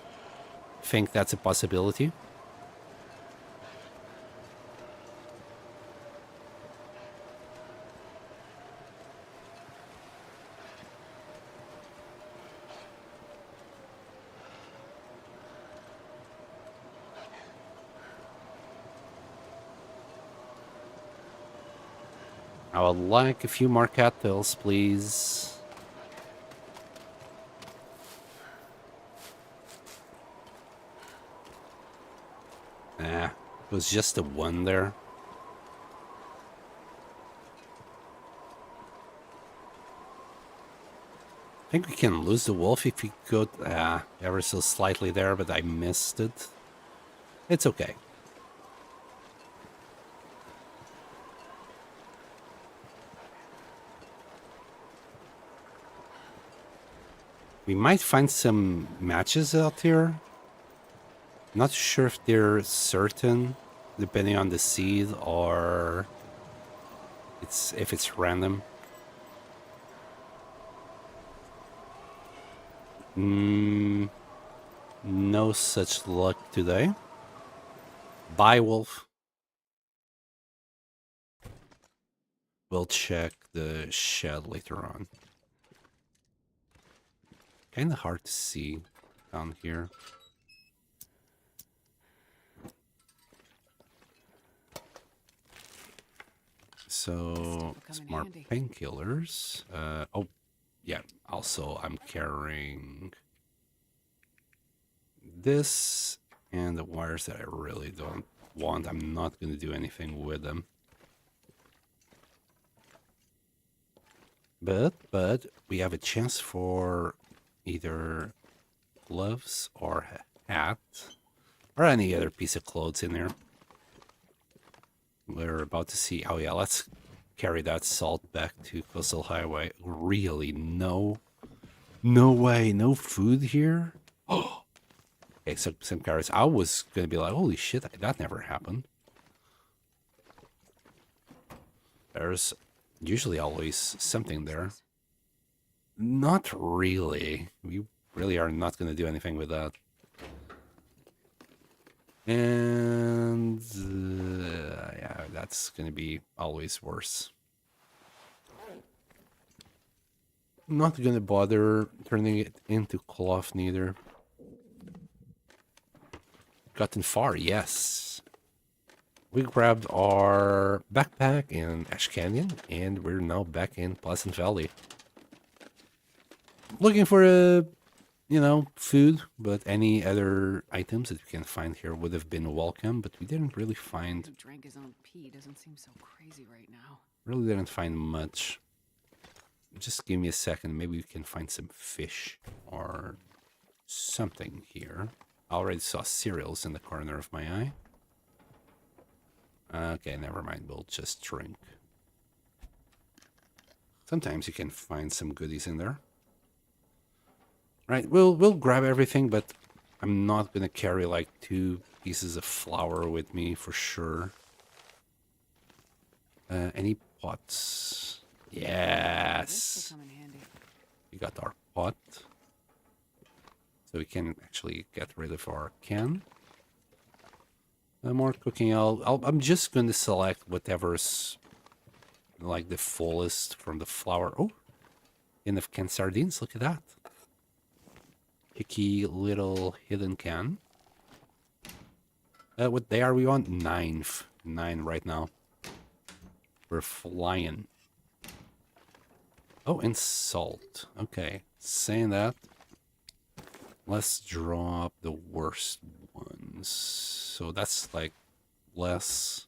Think that's a possibility. I would like a few more cattails, please. Nah, it was just the one there. I think we can lose the wolf if we go ever so slightly there, but I missed it. It's okay. We might find some matches out here. Not sure if they're certain, depending on the seed, or if it's random. No such luck today. Bye, wolf. We'll check the shed later on. Kind of hard to see down here. So, some more painkillers. Oh, yeah. Also, I'm carrying this and the wires that I really don't want. I'm not going to do anything with them. But we have a chance for either gloves or a hat or any other piece of clothes in there. We're about to see. Oh yeah, let's carry that salt back to Coastal Highway. Really, no way, no food here. Oh, okay, so some carrots. I was gonna be like, holy shit, that never happened. There's usually always something there. Not really. We really are not gonna do anything with that. And yeah, that's gonna be always worse. Not gonna bother turning it into cloth neither. Gotten far, yes. We grabbed our backpack in Ash Canyon, and we're now back in Pleasant Valley. Looking for food, but any other items that we can find here would have been welcome, but we didn't really find, Who drank his own pee doesn't seem so crazy right now. really didn't find much. Just give me a second, maybe we can find some fish or something here. I already saw cereals in the corner of my eye. Okay, never mind, we'll just drink. Sometimes you can find some goodies in there. Right, we'll grab everything, but I'm not gonna carry like 2 pieces of flour with me for sure. Any pots? This Yes. will come in handy. We got our pot. So we can actually get rid of our can. More cooking. I'm just going to select whatever's like the fullest from the flour. Oh, enough canned sardines. Look at that. Picky little hidden can. What day are we on? 9th. 9 right now. We're flying. Oh, and salt. Okay. Saying that, let's drop the worst ones. So that's like less.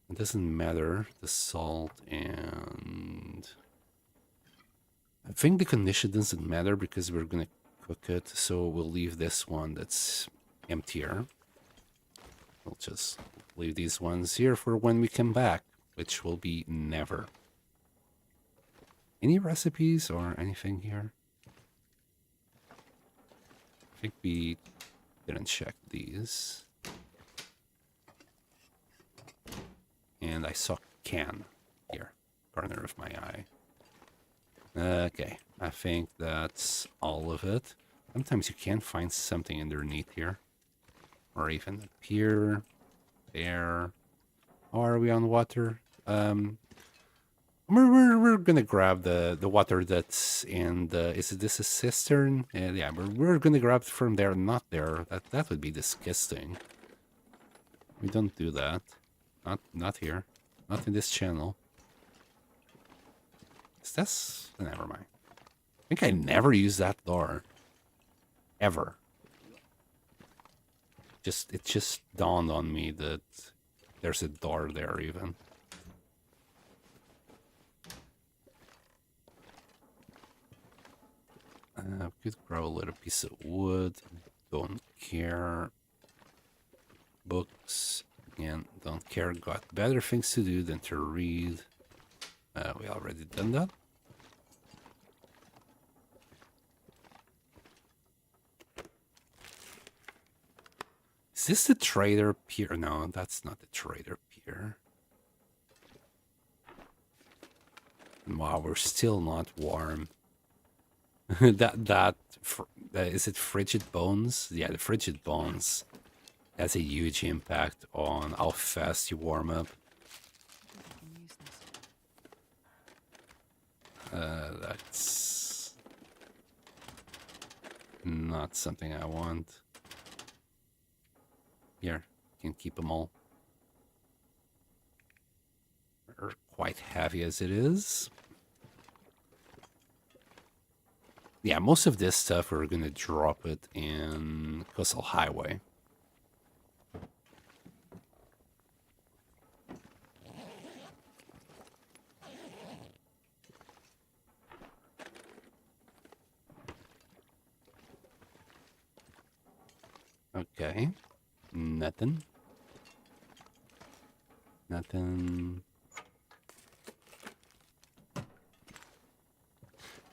It doesn't matter. The salt and I think the condition doesn't matter because we're gonna cook it. So we'll leave this one that's emptier. We'll just leave these ones here for when we come back, which will be never. Any recipes or anything here? I think we didn't check these. And I saw can here, corner of my eye. Okay, I think that's all of it. Sometimes you can find something underneath here. Or even up here, there. Oh, are we on water? We're gonna grab the water that's in the. Is this a cistern? Yeah, we're gonna grab from there, not there. That would be disgusting. We don't do that. Not here. Not in this channel. Is this? Never mind. I think I never used that door. Ever. It just dawned on me that there's a door there even. Could grow a little piece of wood. Don't care. Books. Again, don't care. Got better things to do than to read. We already done that. Is this the trader pier? No, that's not the trader pier. Wow, we're still not warm. Is it frigid bones? Yeah, the frigid bones has a huge impact on how fast you warm up. That's not something I want. Here, can keep them all. They're quite heavy as it is. Yeah, most of this stuff we're gonna drop it in Coastal Highway. Okay. Nothing. Nothing.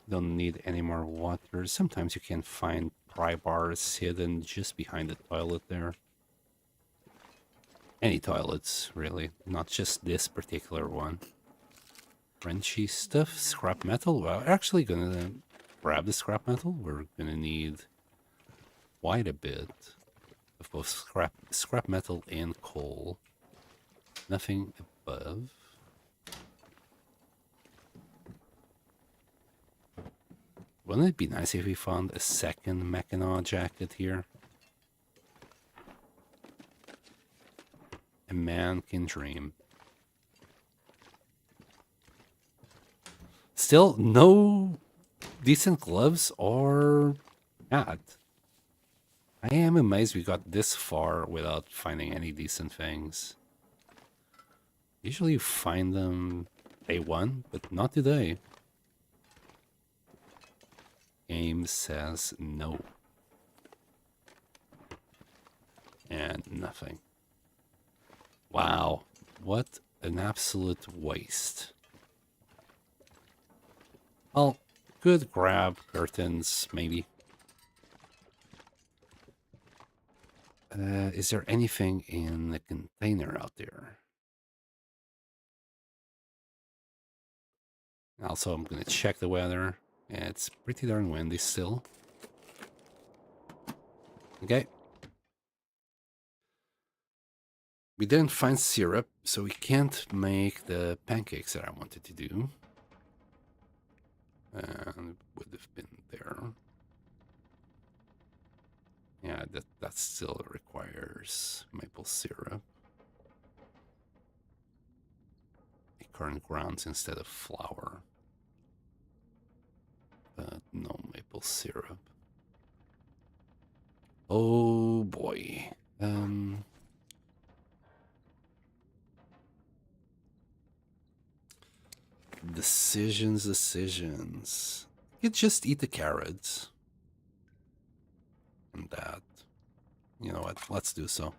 Don't need any more water. Sometimes you can find pry bars hidden just behind the toilet there. Any toilets, really. Not just this particular one. Wrenchy stuff. Scrap metal. Well, we're actually gonna grab the scrap metal. We're gonna need quite a bit of both scrap metal and coal. Nothing above. Wouldn't it be nice if we found a second Mackinac jacket here? A man can dream. Still, no decent gloves or hat. I am amazed we got this far without finding any decent things. Usually you find them day one, but not today. Game says no. And nothing. Wow, what an absolute waste. Well, good grab curtains, maybe. Is there anything in the container out there? Also, I'm gonna check the weather. It's pretty darn windy still. Okay. We didn't find syrup, so we can't make the pancakes that I wanted to do. And it would have been there. Yeah, that still requires maple syrup. Acorn grounds instead of flour. But no maple syrup. Oh boy. Decisions. You just eat the carrots. And that. You know what? Let's do so.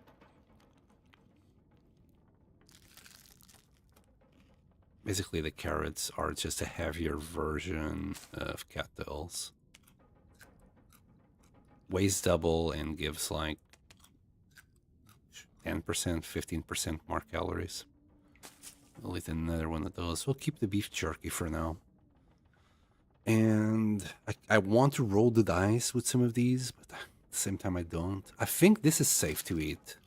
Basically, the carrots are just a heavier version of cattails. Weighs double and gives like 10%, 15% more calories. We'll eat another one of those. We'll keep the beef jerky for now. And I want to roll the dice with some of these, but at the same time I don't. I think this is safe to eat.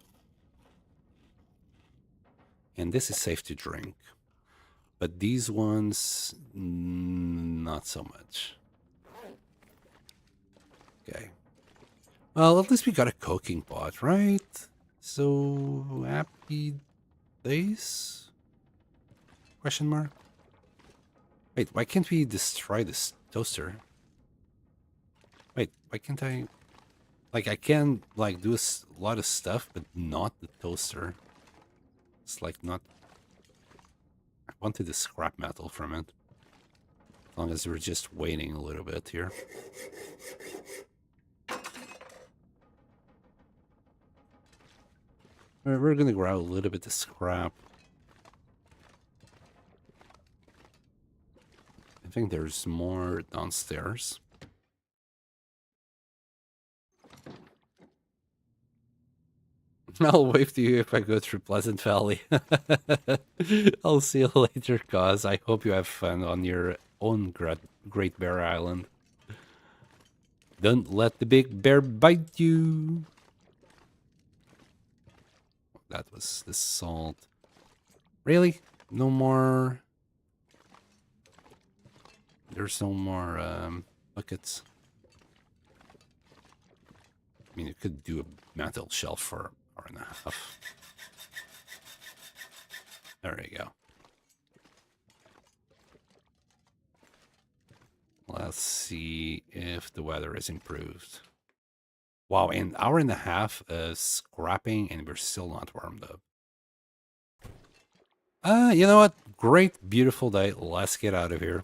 And this is safe to drink. But these ones, not so much. Okay. Well, at least we got a cooking pot, right? So, happy days? Question mark? Wait, why can't we destroy this toaster? Wait, why can't I... Like, I can, like, do a lot of stuff, but not the toaster. It's, like, not... I wanted the scrap metal from it. As long as we're just waiting a little bit here. We're gonna grab a little bit of scrap. I think there's more downstairs. I'll wave to you if I go through Pleasant Valley. I'll see you later, cuz. I hope you have fun on your own Great Bear Island. Don't let the big bear bite you. That was the salt. Really? No more... There's no more buckets. I mean, you could do a metal shelf for an hour and a half. There you go. Let's see if the weather is improved. Wow, an hour and a half scrapping and we're still not warmed up. You know what? Great, beautiful day. Let's get out of here.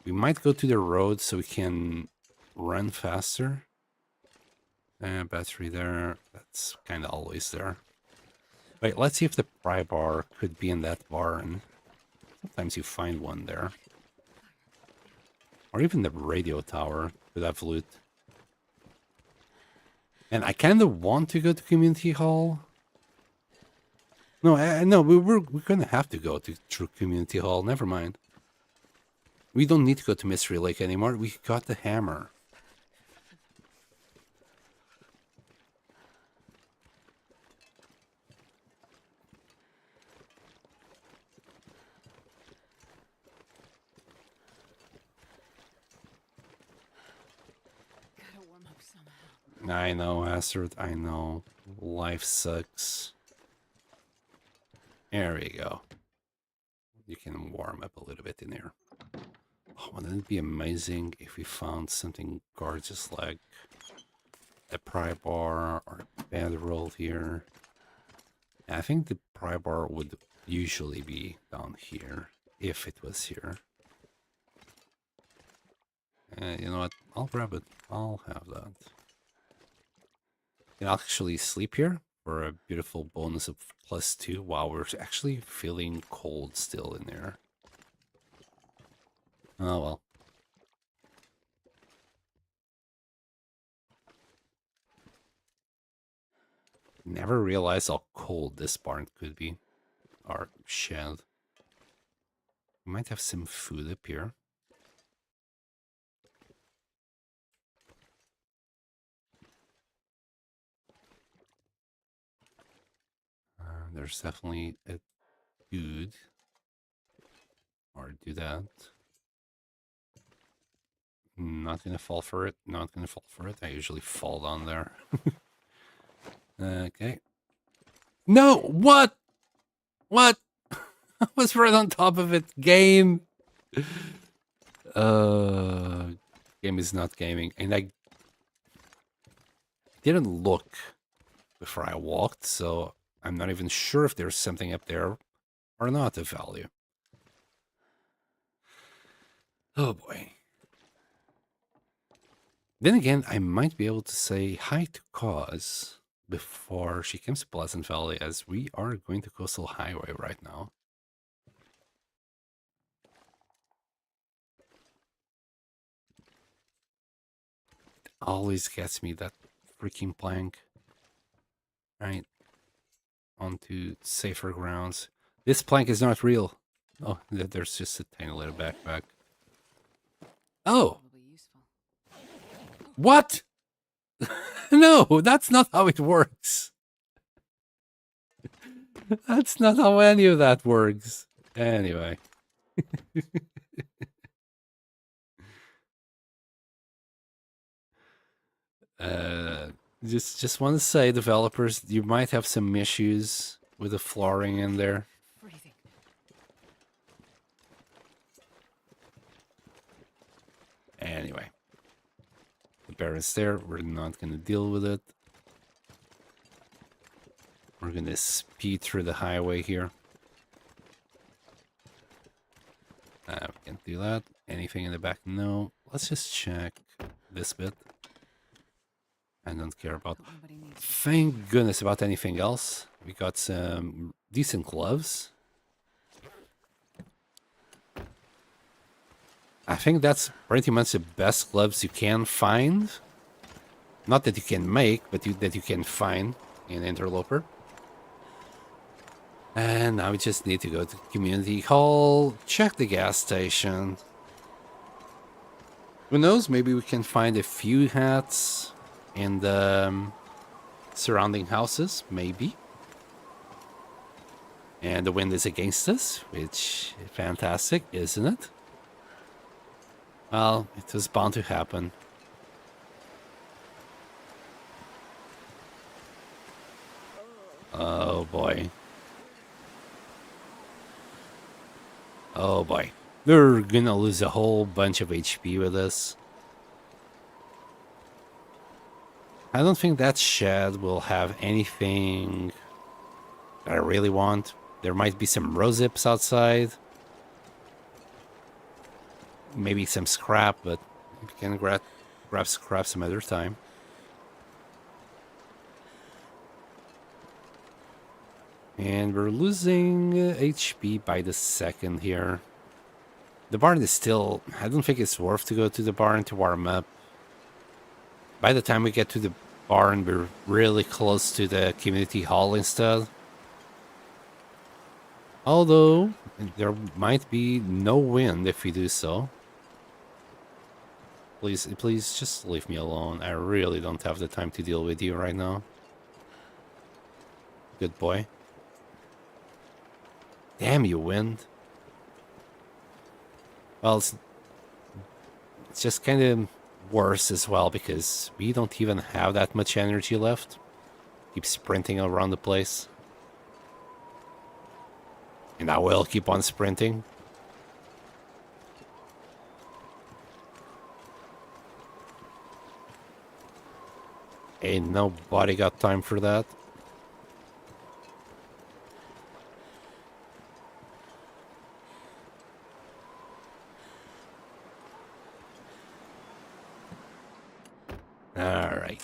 We might go to the road so we can run faster. Battery there. That's kind of always there. Wait, let's see if the pry bar could be in that barn. Sometimes you find one there. Or even the radio tower could have loot. And I kind of want to go to community hall. No, no, we're gonna have to go to community hall. Never mind. We don't need to go to Mystery Lake anymore. We got the hammer. Gotta warm up somehow. I know, Astrid. I know. Life sucks. There we go. You can warm up a little bit in here. Oh, wouldn't it be amazing if we found something gorgeous like a pry bar or a bedroll here? I think the pry bar would usually be down here, if it was here. You know what? I'll grab it. I'll have that. You can actually sleep here for a beautiful bonus of +2. Wow, we're actually feeling cold still in there. Oh well. Never realized how cold this barn could be. Or shed. We might have some food up here. There's definitely a dude. Or do that. Not gonna fall for it. Not gonna fall for it. I usually fall down there. Okay. No! What? What? I was right on top of it. Game. Game is not gaming. And I didn't look before I walked, so I'm not even sure if there's something up there or not of value. Oh boy. Then again, I might be able to say hi to Cause before she comes to Pleasant Valley, as we are going to Coastal Highway right now. It always gets me, that freaking plank. Right. Onto safer grounds. This plank is not real. Oh, there's just a tiny little backpack. Oh! Probably useful. What? No, that's not how it works. That's not how any of that works. Anyway. Just want to say, developers, you might have some issues with the flooring in there. Freezing. Anyway. The bear is there. We're not going to deal with it. We're going to speed through the highway here. We can't do that. Anything in the back? No. Let's just check this bit. I don't care about. Nobody needs it. Thank goodness about anything else. We got some decent gloves. I think that's pretty much the best gloves you can find. Not that you can make, but that you can find in Interloper. And now we just need to go to Community Hall, check the gas station. Who knows, maybe we can find a few hats in the surrounding houses, maybe. And the wind is against us, which is fantastic, isn't it? Well, it was bound to happen. Oh boy. Oh boy. They're gonna lose a whole bunch of HP with this. I don't think that shed will have anything that I really want. There might be some rosehips outside. Maybe some scrap, but we can grab grab scrap some other time. And we're losing HP by the second here. The barn is still... I don't think it's worth to go to the barn to warm up. By the time we get to the barn, we're really close to the community hall instead. Although, there might be no wind if we do so. Please, just leave me alone. I really don't have the time to deal with you right now. Good boy. Damn you, wind. Well, it's just kind of worse as well because we don't even have that much energy left. Keep sprinting around the place. And I will keep on sprinting. Ain't nobody got time for that. Alright.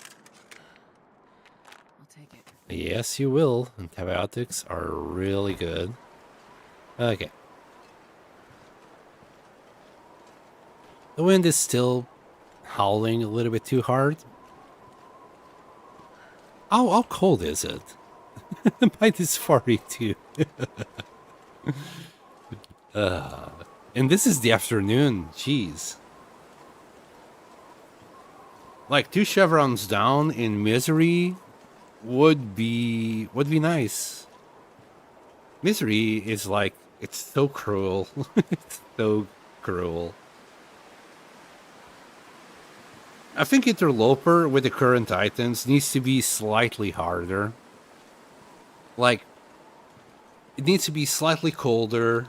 I'll take it. Yes, you will. Antibiotics are really good. Okay. The wind is still howling a little bit too hard. How cold is it? Minus 42. And this is the afternoon. Jeez. Like 2 chevrons down in misery would be nice. Misery is like, it's so cruel. It's so cruel. I think Interloper with the current items needs to be slightly harder. Like, it needs to be slightly colder.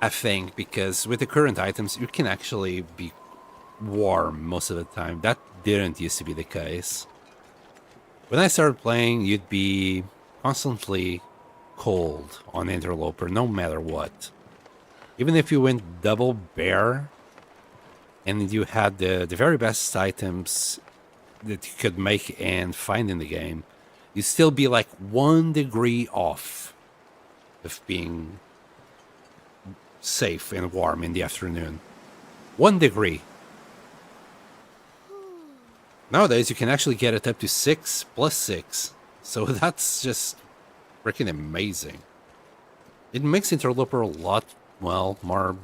I think, because with the current items, you can actually be warm most of the time. That didn't used to be the case. When I started playing, you'd be constantly cold on Interloper, no matter what. Even if you went double bear, and you had the very best items that you could make and find in the game, you'd still be like 1 degree off of being safe and warm in the afternoon. 1 degree. Nowadays, you can actually get it up to 6 plus 6. So that's just freaking amazing. It makes Interloper a lot, well, more...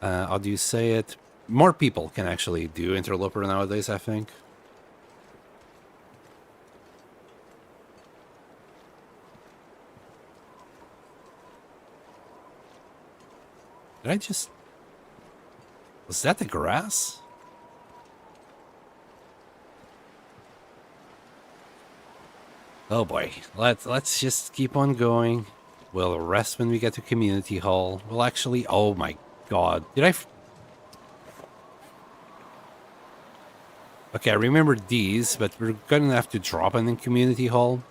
how do you say it? More people can actually do Interloper nowadays, I think. Did I just... Was that the grass? Oh boy, let's just keep on going. We'll rest when we get to community hall. We'll actually... Oh my god. Did I... Okay, I remember these, but we're gonna have to drop them in community hall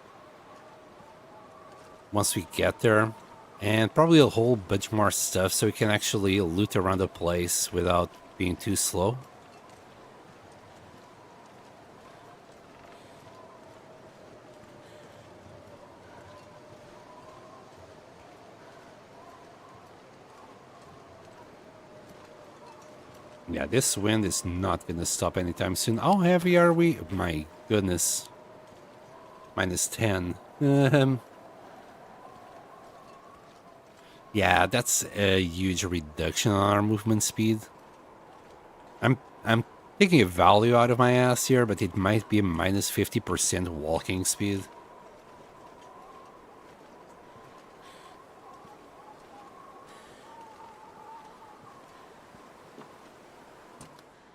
once we get there. And probably a whole bunch more stuff so we can actually loot around the place without being too slow. Yeah, this wind is not gonna stop anytime soon. How heavy are we? My goodness. Minus 10. Yeah, that's a huge reduction on our movement speed. I'm taking a value out of my ass here, but it might be a minus 50% walking speed.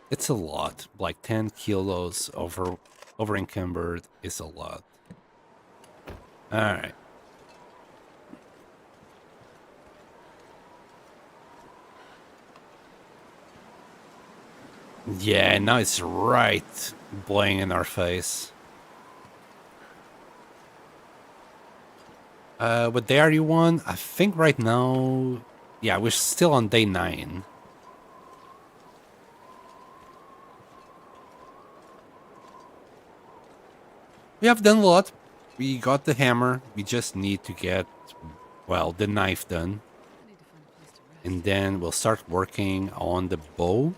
It's a lot. Like 10 kilos over encumbered is a lot. Alright. Yeah, now it's right blowing in our face. What day are you on? I think right now... Yeah, we're still on day 9. We have done a lot. We got the hammer. We just need to get, well, the knife done. I need to find a place to rest. And then we'll start working on the bow.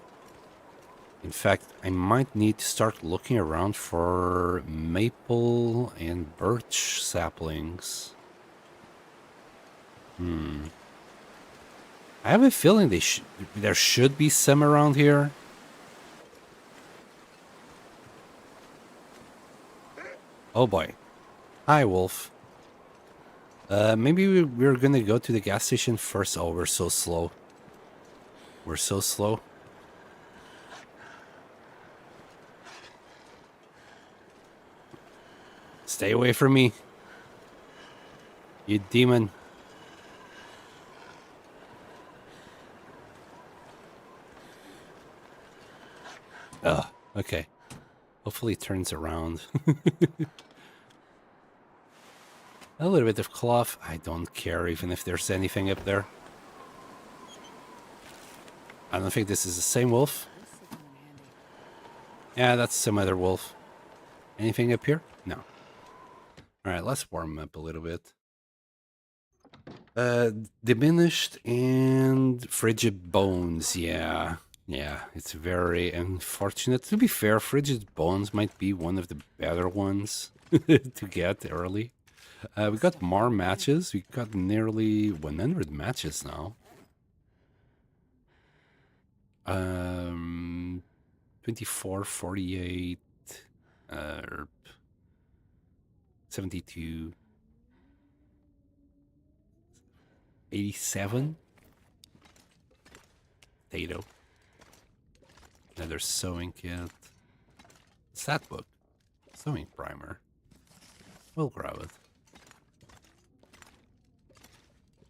In fact, I might need to start looking around for maple and birch saplings. I have a feeling there should be some around here. Oh boy. Hi, Wolf. Maybe we're gonna go to the gas station first. Oh, we're so slow. We're so slow. Stay away from me. You demon. Ugh, okay. Hopefully it turns around. A little bit of cloth. I don't care even if there's anything up there. I don't think this is the same wolf. This will come in handy. Yeah, that's some other wolf. Anything up here? No. Alright, let's warm up a little bit. Diminished and frigid bones, yeah. Yeah, it's very unfortunate. To be fair, frigid bones might be one of the better ones to get early. We got more matches. We got nearly 100 matches now. 24, 48, 72, 87. Potato. Another sewing kit. Stat book. Sewing primer. We'll grab it.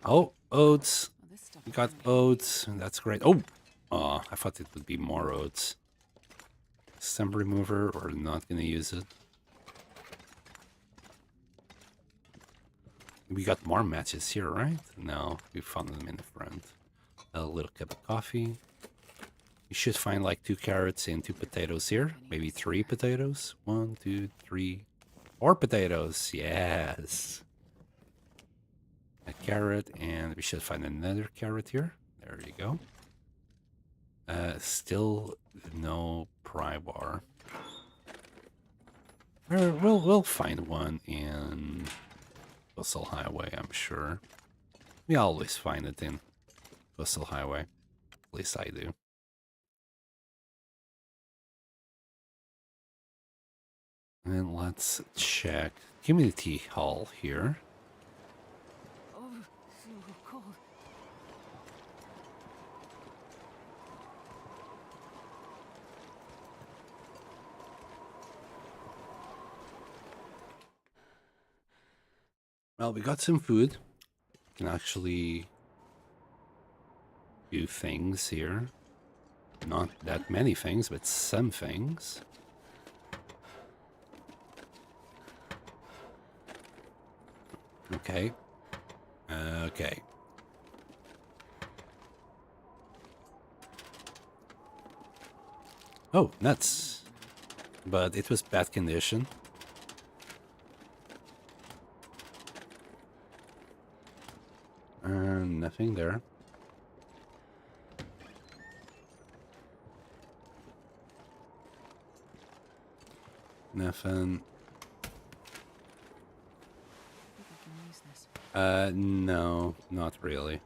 Oh, oats. Well, this stuff We will got come in handy. oats. That's great. Oh, I thought it would be more oats. Stump remover. We're not going to use it. We got more matches here, right? No, we found them in the front. A little cup of coffee. You should find like 2 carrots and 2 potatoes here. Maybe 3 potatoes. 1, 2, 3, 4 potatoes. Yes. A carrot, and we should find another carrot here. There you go. Still no pry bar. We'll find one in Coastal Highway, I'm sure. We always find it in Coastal Highway. At least I do. And let's check community hall here. Oh, so cold. Well, we got some food. Can actually do things here. Not that many things, but some things. Okay. Okay. Oh, nuts. But it was bad condition. Nothing there. Nothing. I think I can use this. No, not really.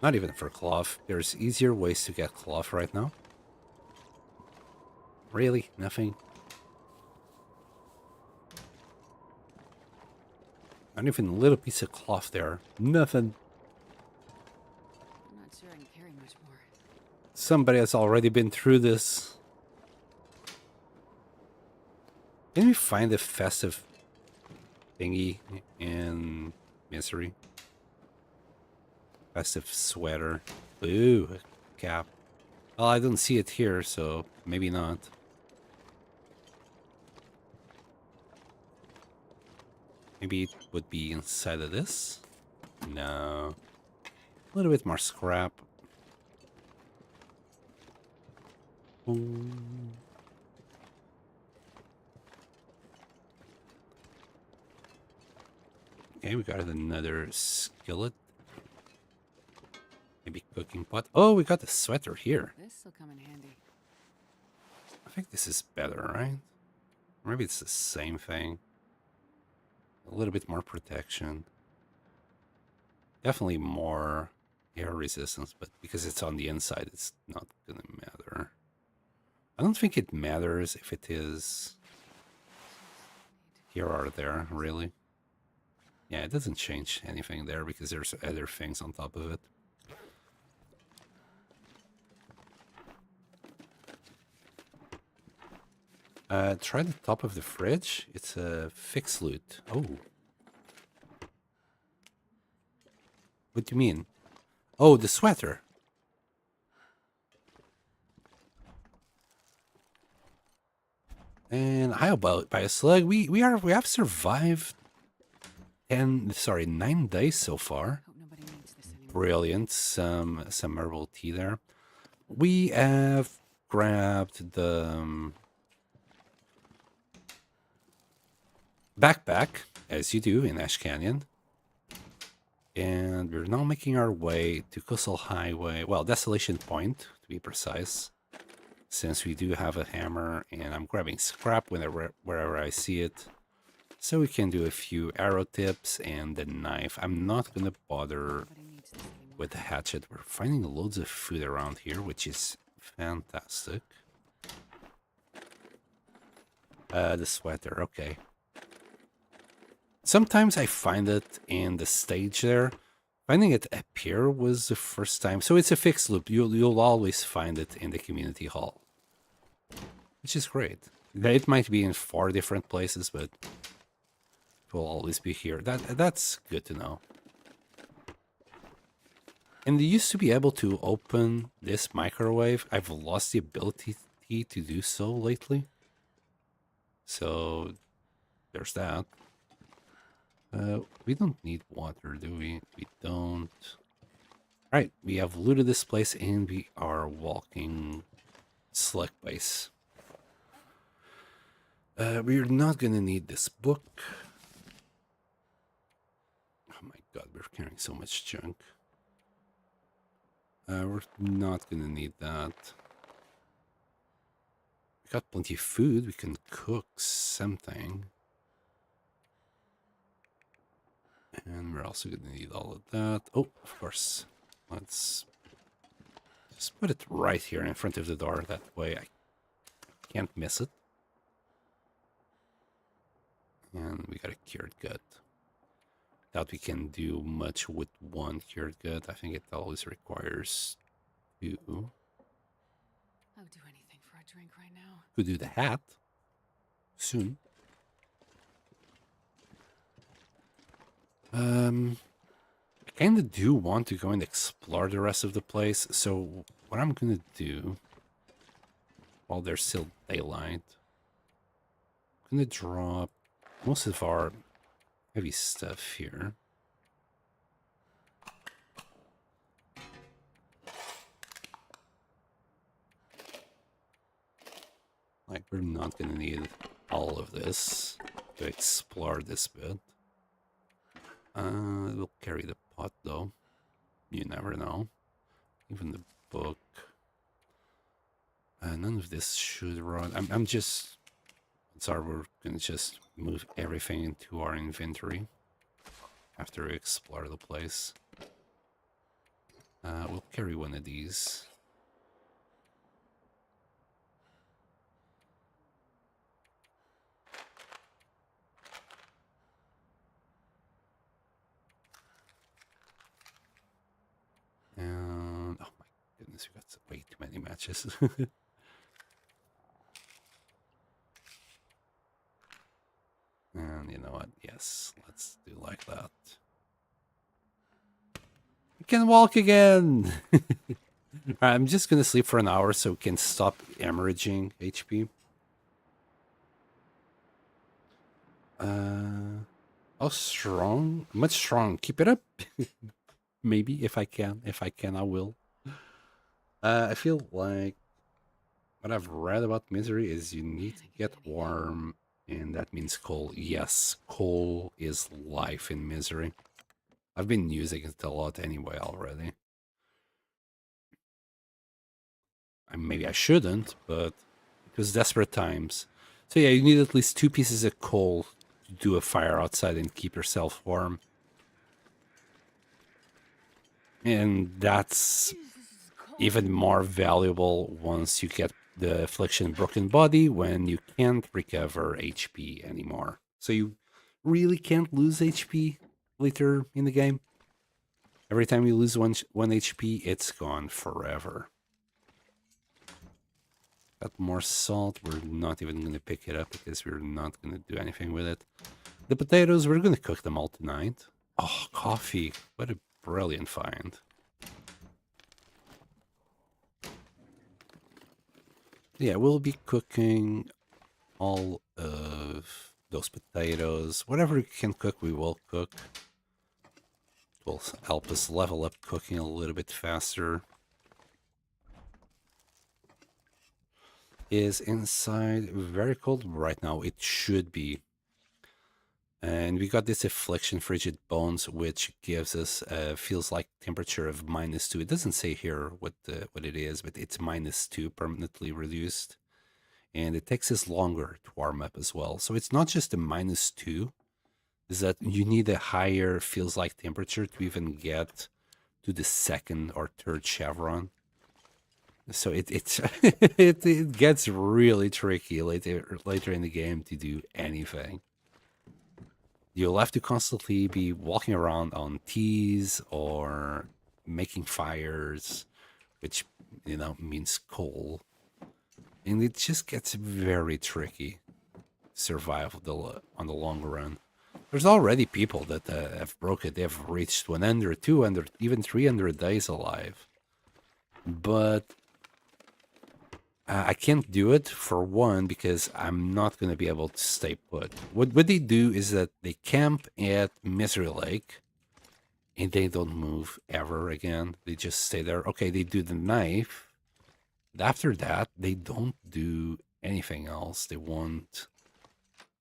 Not even for cloth. There's easier ways to get cloth right now. Really? Nothing? Not even a little piece of cloth there. Nothing. I'm not sure I can carry much more. Somebody has already been through this. Can we find a festive thingy in Misery? Festive sweater. Ooh, a cap. Well, I don't see it here, so maybe not. Maybe it would be inside of this? No. A little bit more scrap. Ooh. Okay, we got another skillet. Maybe cooking pot. Oh, we got the sweater here. This'll come in handy. I think this is better, right? Maybe it's the same thing. A little bit more protection. Definitely more air resistance, but because it's on the inside, it's not gonna matter. I don't think it matters if it is here or there, really. Yeah, it doesn't change anything there because there's other things on top of it. Try the top of the fridge. It's a fixed loot. Oh. What do you mean? Oh, the sweater. And how about by a slug? We have survived 9 days so far. Hope nobody needs this anymore. Brilliant. Some herbal tea there. We have grabbed the backpack, as you do in Ash Canyon. And we're now making our way to Coastal Highway. Well, Desolation Point, to be precise. Since we do have a hammer, and I'm grabbing scrap wherever I see it. So we can do a few arrow tips and the knife. I'm not going to bother with the hatchet. We're finding loads of food around here, which is fantastic. The sweater, okay. Sometimes I find it in the stage there. Finding it appear was the first time. So it's a fixed loop. You'll always find it in the community hall, which is great. It might be in 4 different places, but it will always be here. That's good to know. And they used to be able to open this microwave. I've lost the ability to do so lately. So there's that. We don't need water, do we? We don't. All right, we have looted this place and we are walking Slick Base. We're not gonna need this book. Oh my god, we're carrying so much junk. We're not gonna need that. We got plenty of food. We can cook something. And we're also gonna need all of that. Oh, of course. Let's just put it right here in front of the door. That way I can't miss it. And we got a cured gut. Doubt we can do much with 1 cured gut. I think it always requires 2. I would do anything for a drink right now. Could do the hat soon. I kind of do want to go and explore the rest of the place. So what I'm gonna do, while there's still daylight, I'm gonna drop most of our heavy stuff here. Like, we're not gonna need all of this to explore this bit. We'll carry the pot though. You never know. Even the book. None of this should run. I'm just. Sorry, we're gonna just move everything into our inventory after we explore the place. We'll carry one of these. And oh my goodness, we got way too many matches. And you know what? Yes, let's do like that. We can walk again. I'm just gonna sleep for an hour so we can stop hemorrhaging HP. How strong? Much strong. Keep it up. Maybe if I can. If I can, I will. I feel like what I've read about misery is you need to get warm And that means coal. Yes, coal is life in Misery. I've been using it a lot anyway already. Maybe I shouldn't, but it was desperate times. So yeah, you need at least 2 pieces of coal to do a fire outside and keep yourself warm. And that's even more valuable once you get the Affliction Broken Body, when you can't recover HP anymore. So you really can't lose HP later in the game. Every time you lose one HP, it's gone forever. Got more salt. We're not even going to pick it up because we're not going to do anything with it. The potatoes, we're going to cook them all tonight. Oh, coffee. What a brilliant find. Yeah, we'll be cooking all of those potatoes. Whatever we can cook, we will cook. It will help us level up cooking a little bit faster. Is inside very cold right now? It should be. And we got this Affliction Frigid Bones, which gives us feels like temperature of -2. It doesn't say here what it is, but it's -2 permanently reduced. And it takes us longer to warm up as well. So it's not just a -2, is that you need a higher feels like temperature to even get to the second or third chevron. So it's it gets really tricky later in the game to do anything. You'll have to constantly be walking around on teas or making fires, which means coal, and it just gets very tricky to survive on the long run. There's already people that have broke it. They've reached 100, 200, even 300 days alive. But I can't do it, for one, because I'm not going to be able to stay put. What they do is that they camp at Misery Lake, and they don't move ever again. They just stay there. Okay, they do the knife. After that, they don't do anything else. They won't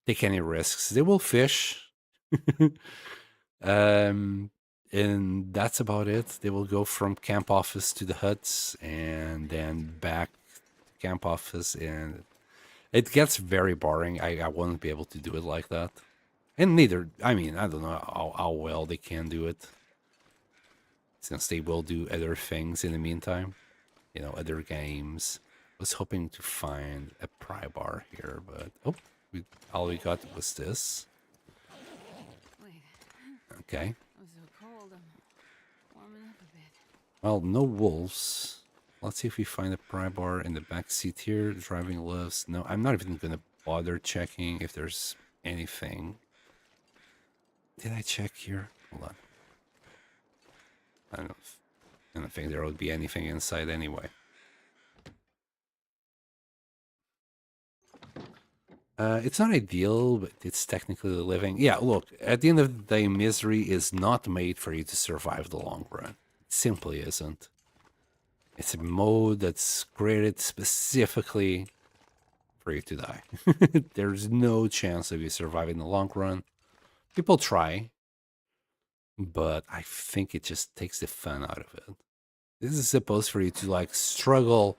take any risks. They will fish. And that's about it. They will go from camp office to the huts and then back to camp office, and it gets very boring. I won't be able to do it like that. And neither, I mean, I don't know how well they can do it, since they will do other things in the meantime, other games. I was hoping to find a pry bar here, but all we got was this. Wait, Okay. I'm so cold. I'm warming up a bit. Well, no wolves. Let's see if we find a pry bar in the back seat here. Driving lifts. No, I'm not even going to bother checking if there's anything. Did I check here? Hold on. I don't think there would be anything inside anyway. It's not ideal, but it's technically living. Yeah, look, at the end of the day, Misery is not made for you to survive the long run. It simply isn't. It's a mode that's created specifically for you to die. There's no chance of you surviving the long run. People try, but I think it just takes the fun out of it. This is supposed for you to struggle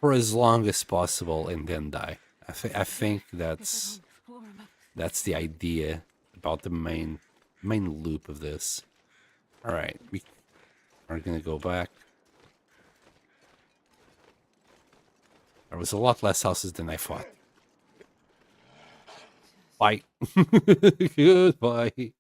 for as long as possible and then die. I think that's the idea about the main loop of this. All right, we are gonna go back. There was a lot less houses than I thought. Bye. Goodbye.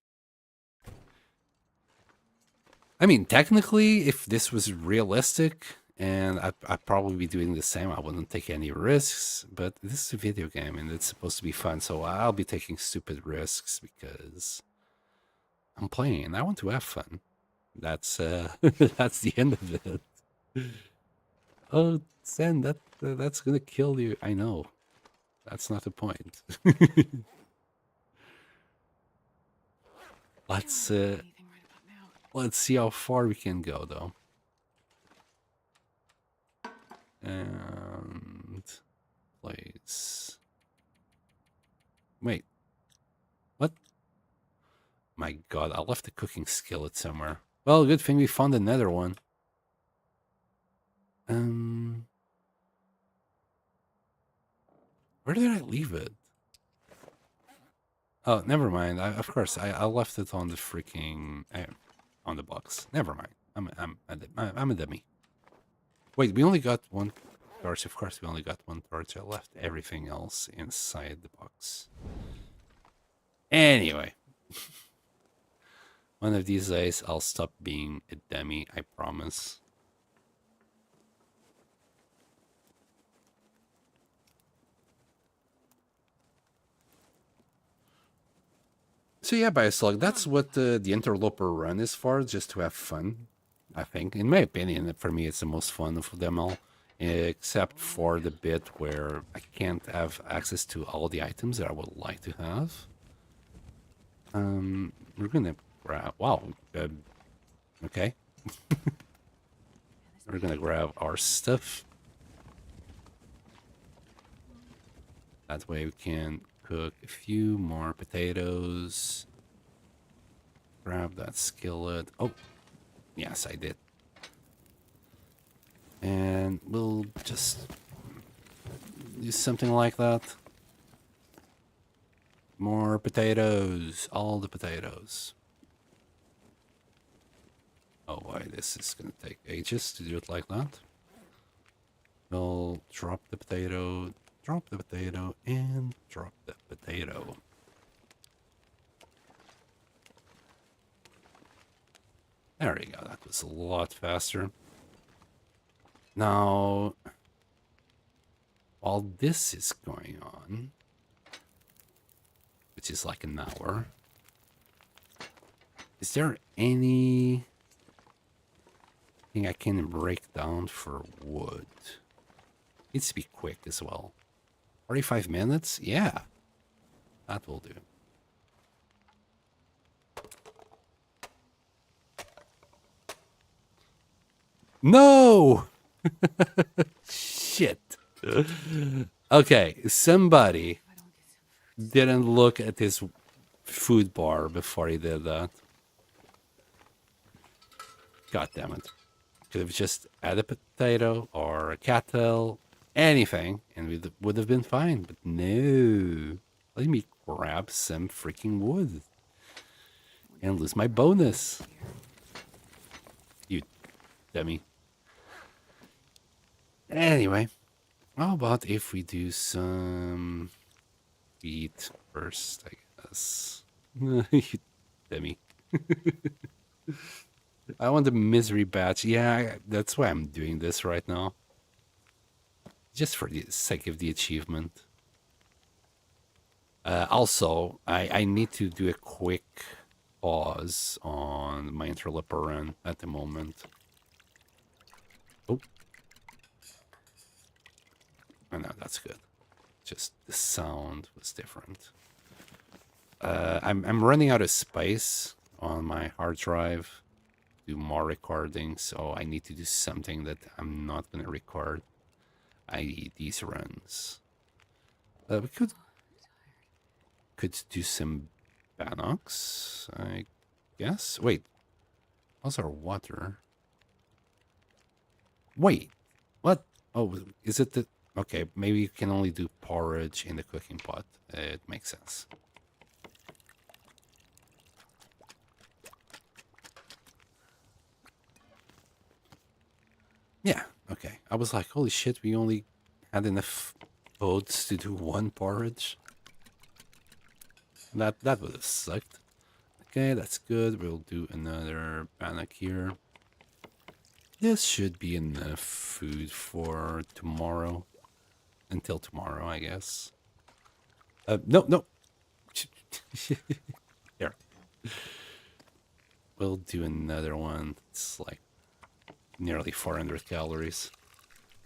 I mean, technically, if this was realistic, and I'd probably be doing the same, I wouldn't take any risks, but this is a video game and it's supposed to be fun, so I'll be taking stupid risks because I'm playing and I want to have fun. That's that's the end of it. Oh, Sen, that's gonna kill you. I know. That's not the point. Let's let's see how far we can go, though. And place. Wait, what? My god, I left the cooking skillet somewhere. Well, good thing we found another one. Where did I leave it? Oh, never mind. Of course, I left it on the freaking on the box. Never mind. I'm a dummy. Wait, we only got one torch. Of course, we only got one torch. I left everything else inside the box. Anyway, one of these days I'll stop being a dummy. I promise. So yeah, Bioslug, that's what the Interloper run is for, just to have fun, I think. In my opinion, for me, it's the most fun of them all, except for the bit where I can't have access to all the items that I would like to have. We're gonna grab, wow, okay. We're gonna grab our stuff. That way we can cook a few more potatoes. Grab that skillet. Oh, yes, I did. And we'll just do something like that. More potatoes. All the potatoes. Oh boy, this is gonna take ages to do it like that. We'll drop the potato, and drop the potato. There we go, that was a lot faster. Now, while this is going on, which is like an hour, is there anything I can break down for wood? Needs to be quick as well. 45 minutes? Yeah, that will do. No! Shit. Okay, somebody didn't look at his food bar before he did that. God damn it. Could have just added a potato or a cattail, anything, and we would have been fine. But no. Let me grab some freaking wood and lose my bonus. You dummy. Anyway, how about if we do some wheat first, I guess. You dummy. I want the misery batch. Yeah, that's why I'm doing this right now. Just for the sake of the achievement. Also, I need to do a quick pause on my interloper run at the moment. Oh. Oh no, that's good. Just the sound was different. I'm running out of space on my hard drive. Do more recording, so I need to do something that I'm not gonna record. I.e. these runs. We could do some Banox, I guess. Wait, how's our water? Wait, what? Oh, is it the... Okay, maybe you can only do porridge in the cooking pot. It makes sense. Yeah, okay. I was like, holy shit, we only had enough oats to do one porridge. That would have sucked. Okay, that's good. We'll do another bannock here. This should be enough food for tomorrow. Until tomorrow, I guess. No. Here. We'll do another one. It's like nearly 400 calories.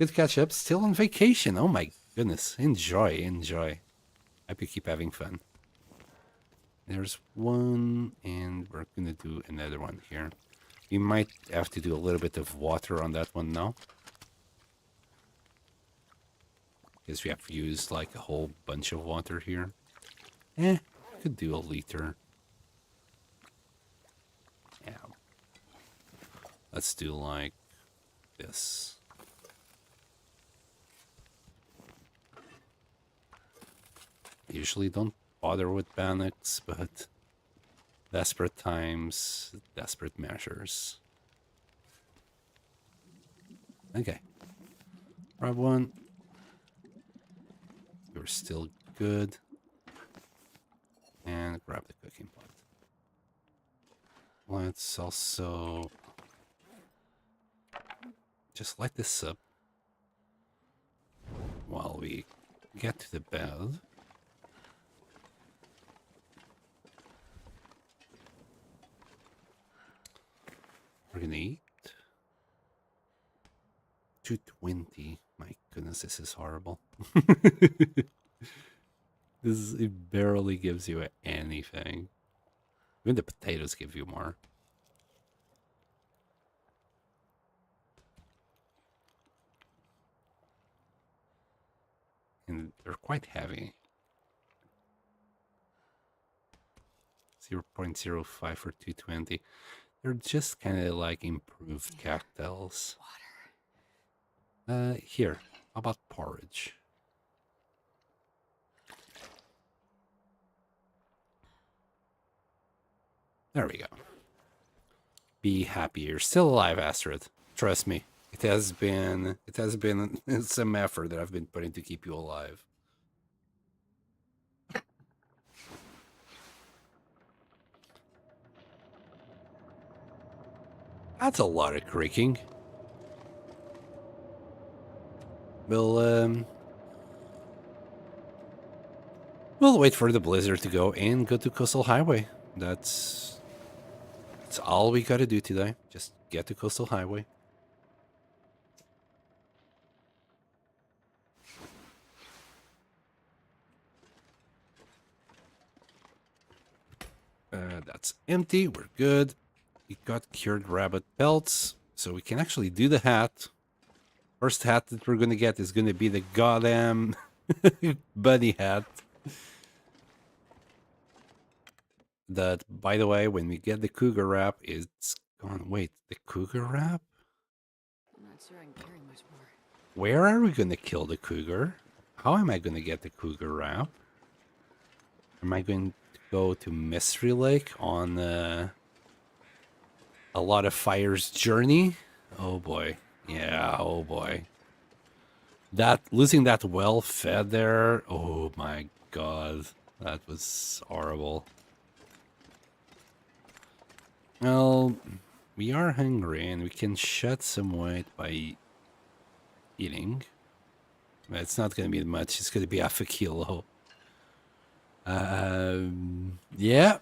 Good catch up. Still on vacation. Oh my goodness. Enjoy. Hope you keep having fun. There's one, and we're gonna do another one here. We might have to do a little bit of water on that one now. Because we have used like a whole bunch of water here. Could do a liter. Yeah. Let's do like this. Usually don't bother with panics, but desperate times, desperate measures. Okay. Grab one. You're still good. And grab the cooking pot. Let's also just light this up while we get to the bed. We're gonna eat. 220. My goodness, this is horrible. It barely gives you anything. Even the potatoes give you more. And they're quite heavy. 0.05 for 220. They're just kind of like improved cactels. Here, how about porridge? There we go. Be happy you're still alive, Astrid. Trust me. It has been some effort that I've been putting to keep you alive. That's a lot of creaking. We'll wait for the blizzard to go and go to Coastal Highway. That's all we gotta do today. Just get to Coastal Highway. That's empty. We're good. We got cured rabbit pelts, so we can actually do the hat. First hat that we're gonna get is gonna be the goddamn bunny hat. That, by the way, when we get the cougar wrap, it's gone. Wait, the cougar wrap? I'm not sure I can carry much more. Where are we gonna kill the cougar? How am I gonna get the cougar wrap? Am I going to go to Mystery Lake on a lot of fires journey? Oh boy. Yeah, oh boy. That losing that well fed there, oh my god. That was horrible. Well, we are hungry and we can shed some weight by eating. But it's not going to be much. It's going to be half a kilo. Yeah.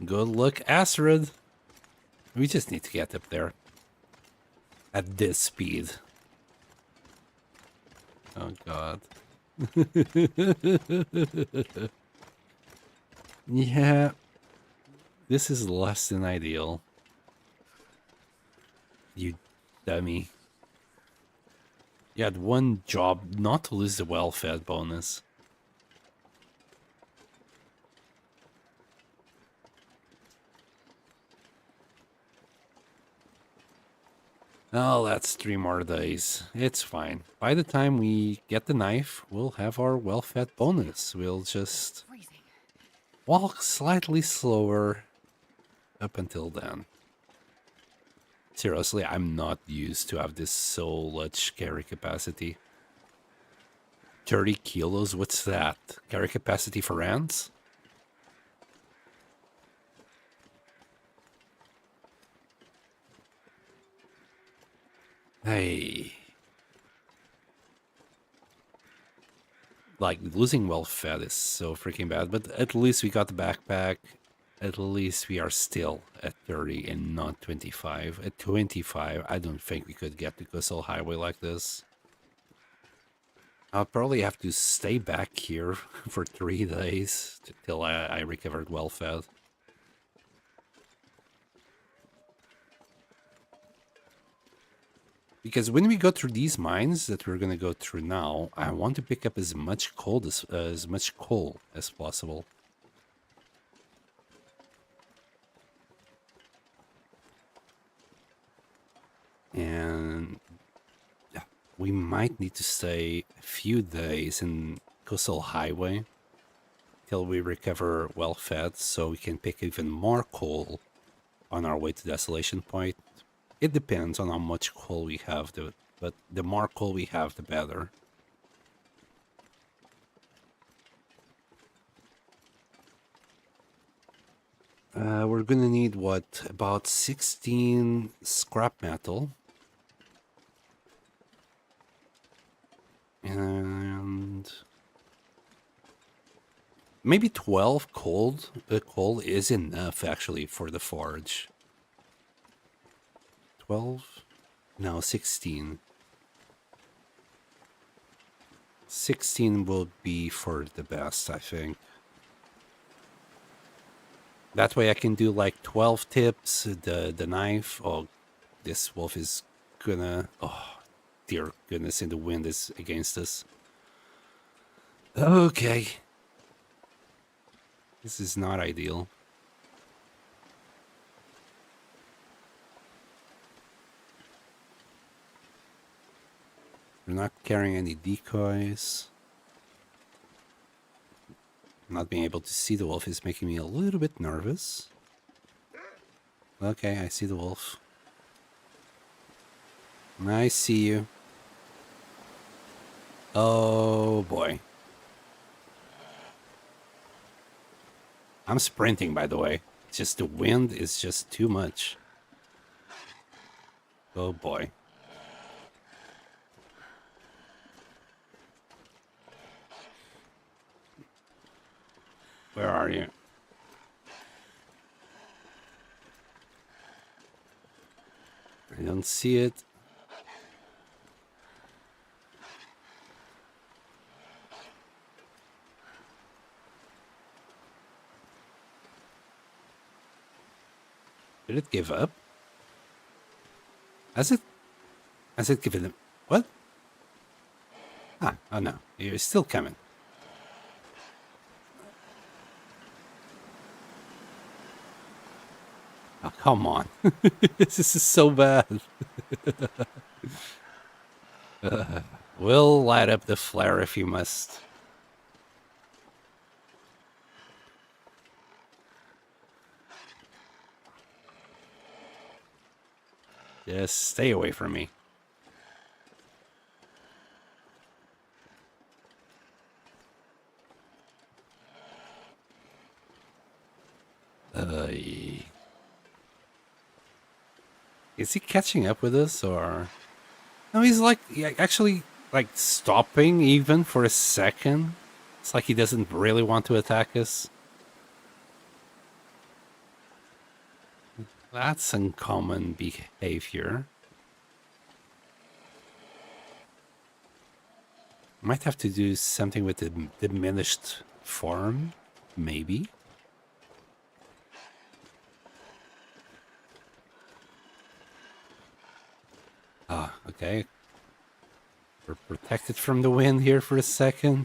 Good luck, Astrid. We just need to get up there. At this speed. Oh, God. Yeah. This is less than ideal. You dummy. You had one job, not to lose the well-fed bonus. Oh, that's 3 more days. It's fine. By the time we get the knife, we'll have our well-fed bonus. We'll just walk slightly slower up until then. Seriously, I'm not used to have this so much carry capacity. 30 kilos? What's that? Carry capacity for ants? Hey. Like, losing well-fed is so freaking bad, but at least we got the backpack. At least we are still at 30 and not 25. At 25, I don't think we could get to Coastal Highway like this. I'll probably have to stay back here for 3 days till I recovered well-fed. Because when we go through these mines that we're gonna go through now, I want to pick up as much coal as possible. And yeah, we might need to stay a few days in Coastal Highway till we recover well fed, so we can pick even more coal on our way to Desolation Point. It depends on how much coal we have, but the more coal we have, the better. We're gonna need what, about 16 scrap metal and maybe 12 coal. Coal is enough actually for the forge. 12? No, 16. 16 will be for the best, I think. That way I can do like 12 tips, the knife. Oh, this wolf is gonna... Oh, dear goodness, and the wind is against us. Okay. This is not ideal. We're not carrying any decoys. Not being able to see the wolf is making me a little bit nervous. Okay, I see the wolf. I see you. Oh boy. I'm sprinting, by the way. It's just the wind is just too much. Oh boy. Where are you? I don't see it. Did it give up? Has it given up? What? Ah, oh no. It's still coming. Oh, come on. This is so bad. We'll light up the flare if you must. Just stay away from me. Is he catching up with us or? No, he's like actually like stopping even for a second. It's like he doesn't really want to attack us. That's uncommon behavior. Might have to do something with the diminished form, maybe. Ah, okay. We're protected from the wind here for a second.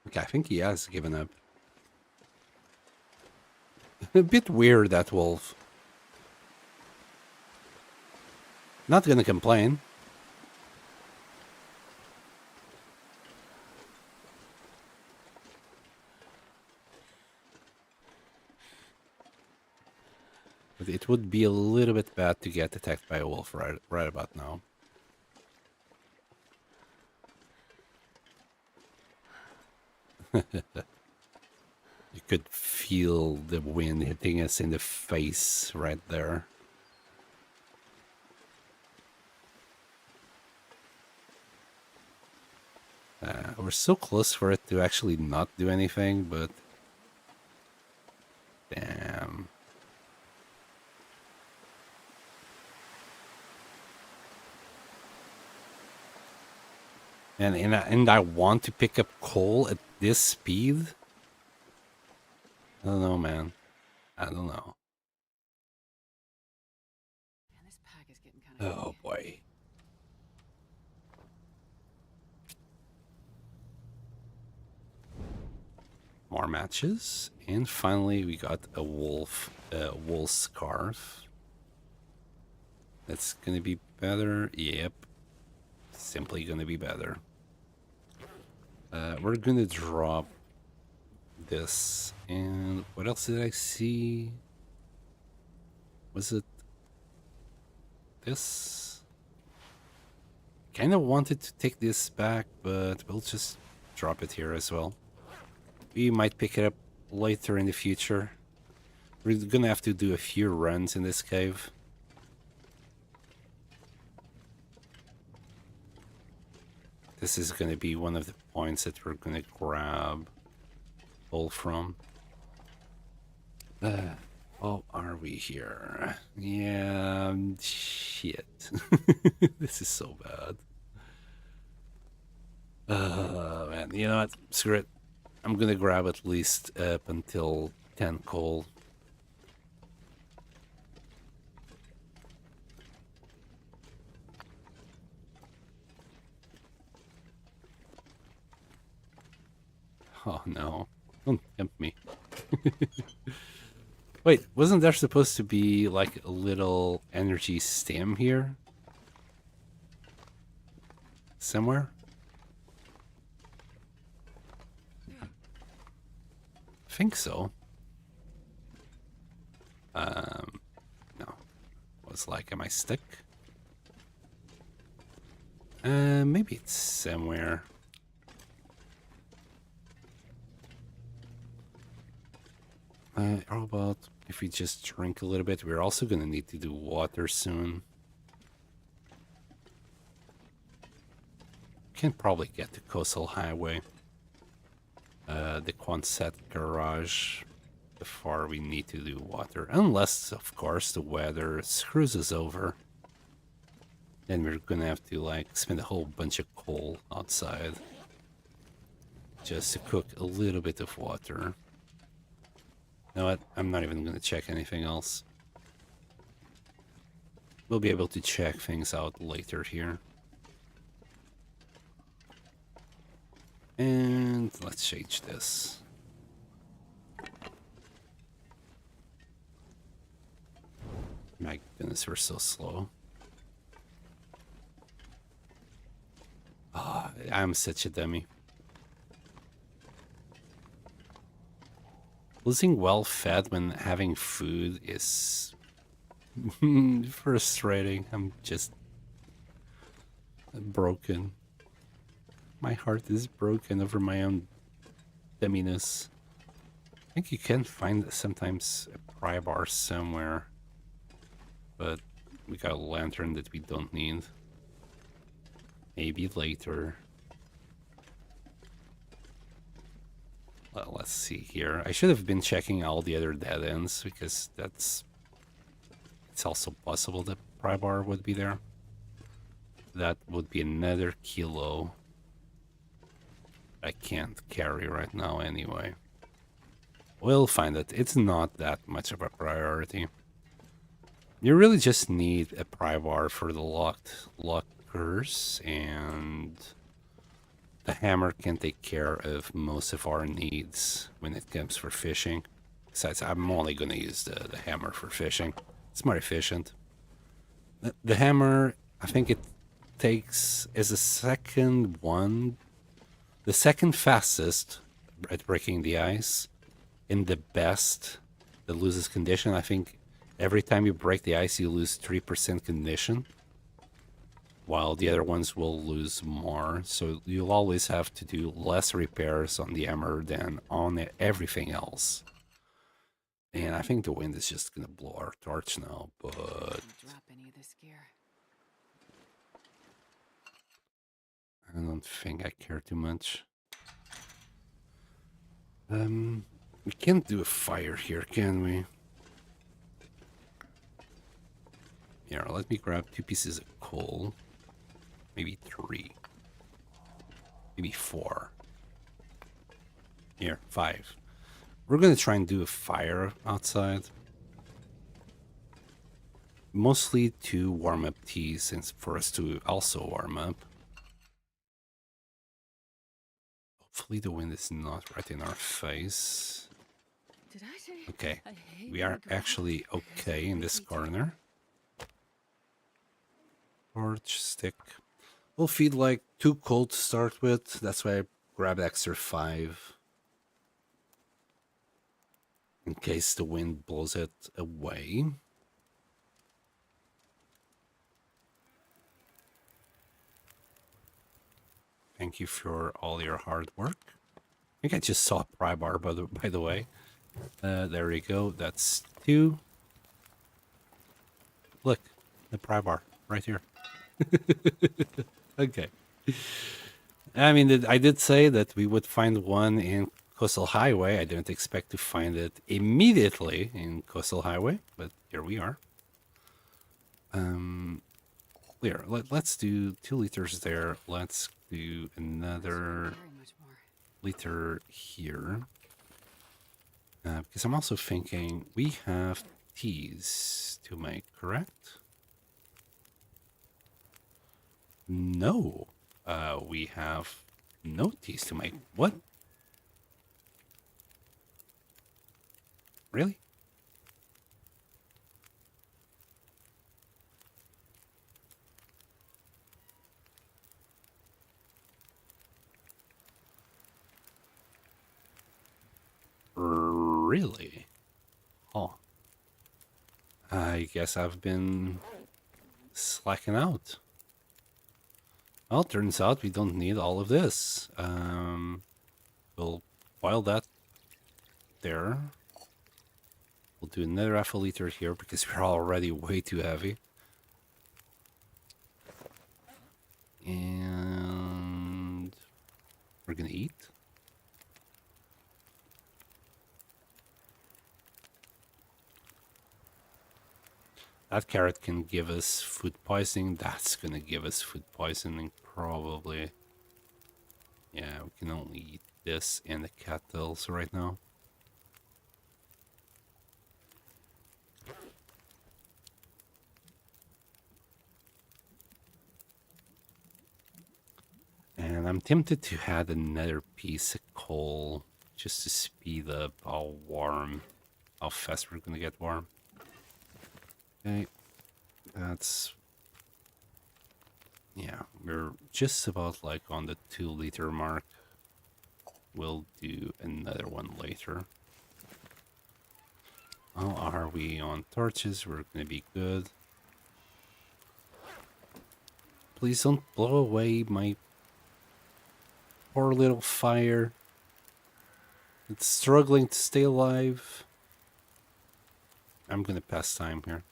Okay, I think he has given up. A bit weird, that wolf. Not gonna complain. But it would be a little bit bad to get attacked by a wolf right about now. You could feel the wind hitting us in the face right there. We're so close for it to actually not do anything, but damn. And I want to pick up coal at this speed? I don't know, man. I don't know. Man, this pack is getting kind of Oh heavy. boy. More matches. And finally we got a wool scarf. That's gonna be better. Yep. Simply gonna be better. We're gonna drop this. And what else did I see? Was it this? Kind of wanted to take this back, but we'll just drop it here as well. We might pick it up later in the future. We're gonna have to do a few runs in this cave. This is gonna be one of the points that we're gonna grab all from. Oh, are we here? Yeah, shit. This is so bad. Man, you know what? Screw it. I'm gonna grab at least up until 10 coal. Oh no. Don't tempt me. Wait, wasn't there supposed to be like a little energy stem here? Somewhere? I think so. No. Was like, am I stuck? Maybe it's somewhere. How about if we just drink a little bit? We're also gonna need to do water soon. Can probably get to Coastal Highway. The Quonset garage before we need to do water. Unless, of course, the weather screws us over. Then we're gonna have to, like, spend a whole bunch of coal outside. Just to cook a little bit of water. You know what? I'm not even gonna check anything else. We'll be able to check things out later here. And let's change this. My goodness, we're so slow. Ah, I'm such a dummy. Losing well fed when having food is frustrating. I'm just broken. My heart is broken over my own dumminess. I think you can find sometimes a pry bar somewhere, but we got a lantern that we don't need. Maybe later. Well, let's see here. I should have been checking all the other dead ends because it's also possible that pry bar would be there. That would be another kilo I can't carry right now anyway. We'll find it. It's not that much of a priority. You really just need a pry bar for the lockers, and the hammer can take care of most of our needs when it comes for fishing. Besides, I'm only going to use the hammer for fishing. It's more efficient. The hammer, I think it is the second one, the second fastest at breaking the ice, and the best that loses condition. I think every time you break the ice, you lose 3% condition, while the other ones will lose more. So you'll always have to do less repairs on the hammer than on everything else. And I think the wind is just gonna blow our torch now, but Can't drop any of this gear. I don't don't think I care too much. We can't do a fire here, can we? Here, let me grab 2 pieces of coal. Maybe 3. Maybe 4. Here, 5. We're gonna try and do a fire outside. Mostly to warm up tea, since for us to also warm up. Hopefully the wind is not right in our face. Did I say? Okay, I hate we are being cold, actually 'cause it okay in this really do. corner. Torch, stick. We'll feed like 2 coal to start with. That's why I grabbed extra 5. In case the wind blows it away. Thank you for all your hard work. I think I just saw a pry bar, by the way. There we go. That's 2. Look, the pry bar right here. Okay. I mean, I did say that we would find one in Coastal Highway. I didn't expect to find it immediately in Coastal Highway, but here we are. Here, let's do 2 liters there. Let's do another Very much more. liter here. Because I'm also thinking we have teas to make, correct? No. We have no teas to make. What? Really? Really? Oh. I guess I've been slacking out. Well, turns out we don't need all of this. We'll boil that there. We'll do another half a liter here because we're already way too heavy. And we're gonna eat. That carrot can give us food poisoning. That's gonna give us food poisoning, probably. Yeah, we can only eat this and the cattails right now. And I'm tempted to add another piece of coal just to speed up how fast we're gonna get warm. Okay, that's, yeah, we're just about like on the 2 liter mark. We'll do another one later. How are we on torches? We're gonna be good. Please don't blow away my poor little fire. It's struggling to stay alive. I'm gonna pass time here.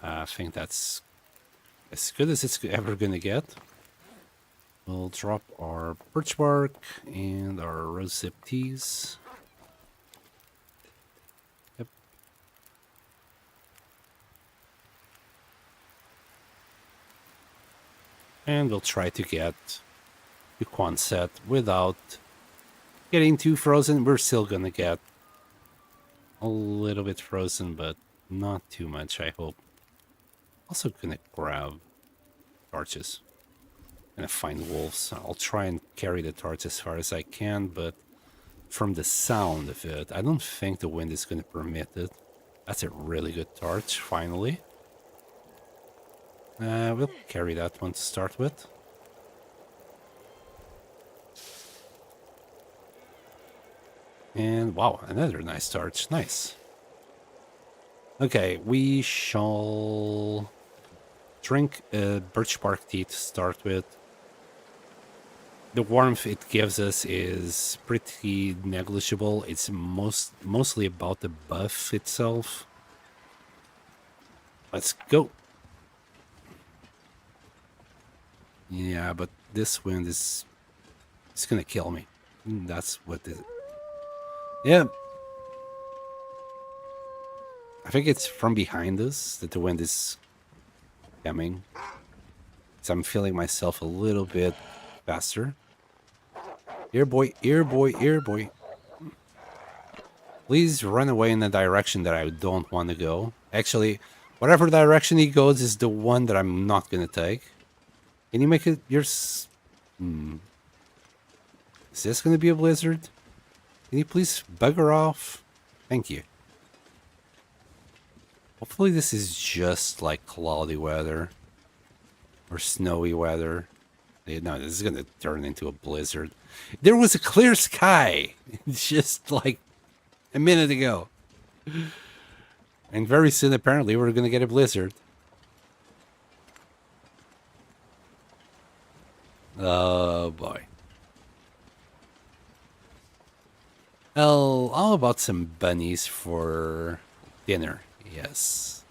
I think that's as good as it's ever gonna get. We'll drop our birch bark and our rosehip teas. Yep. And we'll try to get to Quonset without getting too frozen. We're still gonna get a little bit frozen, but not too much, I hope. Also gonna grab torches. Gonna find wolves. I'll try and carry the torch as far as I can, but from the sound of it, I don't think the wind is gonna permit it. That's a really good torch, finally. We'll carry that one to start with. And wow, another nice torch. Nice. Okay, we shall drink birch bark tea to start with. The warmth it gives us is pretty negligible. It's mostly about the buff itself. Let's go. Yeah, but this wind is... It's gonna kill me. That's what is... Yeah. I think it's from behind us that the wind is coming. So I'm feeling myself a little bit faster. Here, boy. Here, boy. Here, boy. Please run away in the direction that I don't want to go. Actually, whatever direction he goes is the one that I'm not going to take. Can you make it yours? Is this going to be a blizzard? Can you please bugger off? Thank you. Hopefully this is just like cloudy weather. Or snowy weather. No, this is going to turn into a blizzard. There was a clear sky. Just like a minute ago. And very soon, apparently, we're going to get a blizzard. Oh, boy. Well, how about some bunnies for dinner? Yes.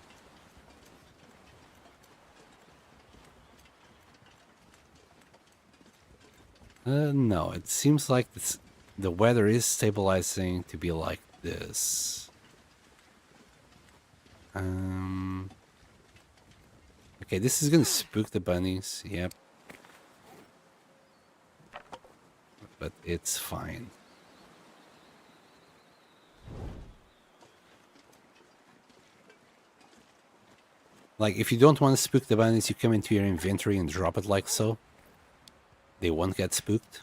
No, it seems like the weather is stabilizing to be like this. Okay, this is gonna spook the bunnies. Yep. But it's fine. Like, if you don't want to spook the bunnies, you come into your inventory and drop it like so. They won't get spooked.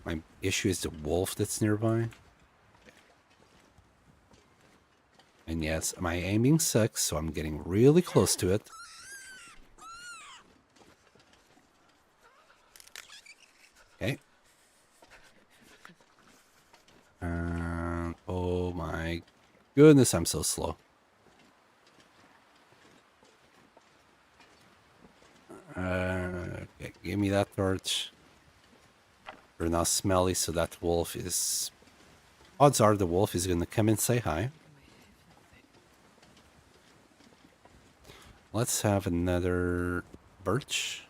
My issue is the wolf that's nearby. And yes, my aiming sucks, so I'm getting really close to it. Okay. Oh my goodness, I'm so slow. Okay, give me that torch. We're now smelly, so that wolf is... Odds are the wolf is gonna come and say hi. Let's have another birch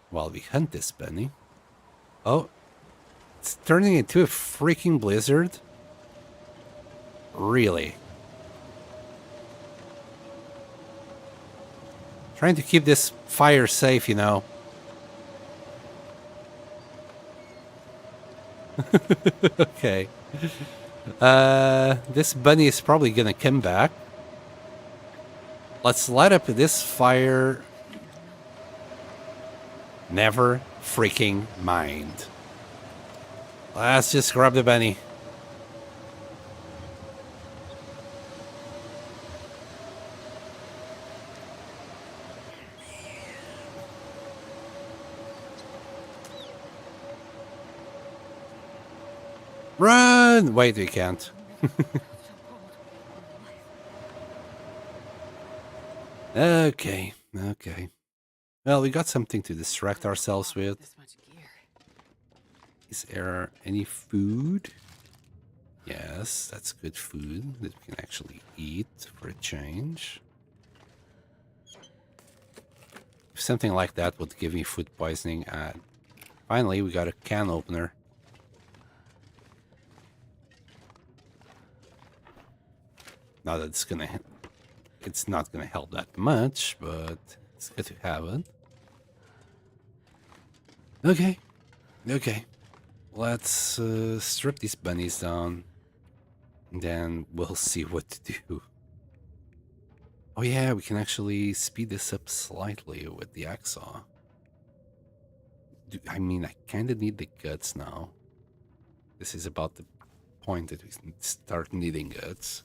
while we hunt this bunny. Oh, it's turning into a freaking blizzard? Really? Trying to keep this fire safe, you know. Okay. This bunny is probably gonna come back. Let's light up this fire. Never freaking mind. Let's just grab the bunny. Run! Wait, we can't. Okay, okay. Well, we got something to distract ourselves with. This much gear. Is there any food? Yes, that's good food that we can actually eat for a change. If something like that would give me food poisoning, finally we got a can opener. Not that it's not gonna help that much, but it's good to have it. Okay, okay. Let's strip these bunnies down, and then we'll see what to do. Oh yeah, we can actually speed this up slightly with the hacksaw. I mean, I kind of need the guts now. This is about the point that we start needing guts.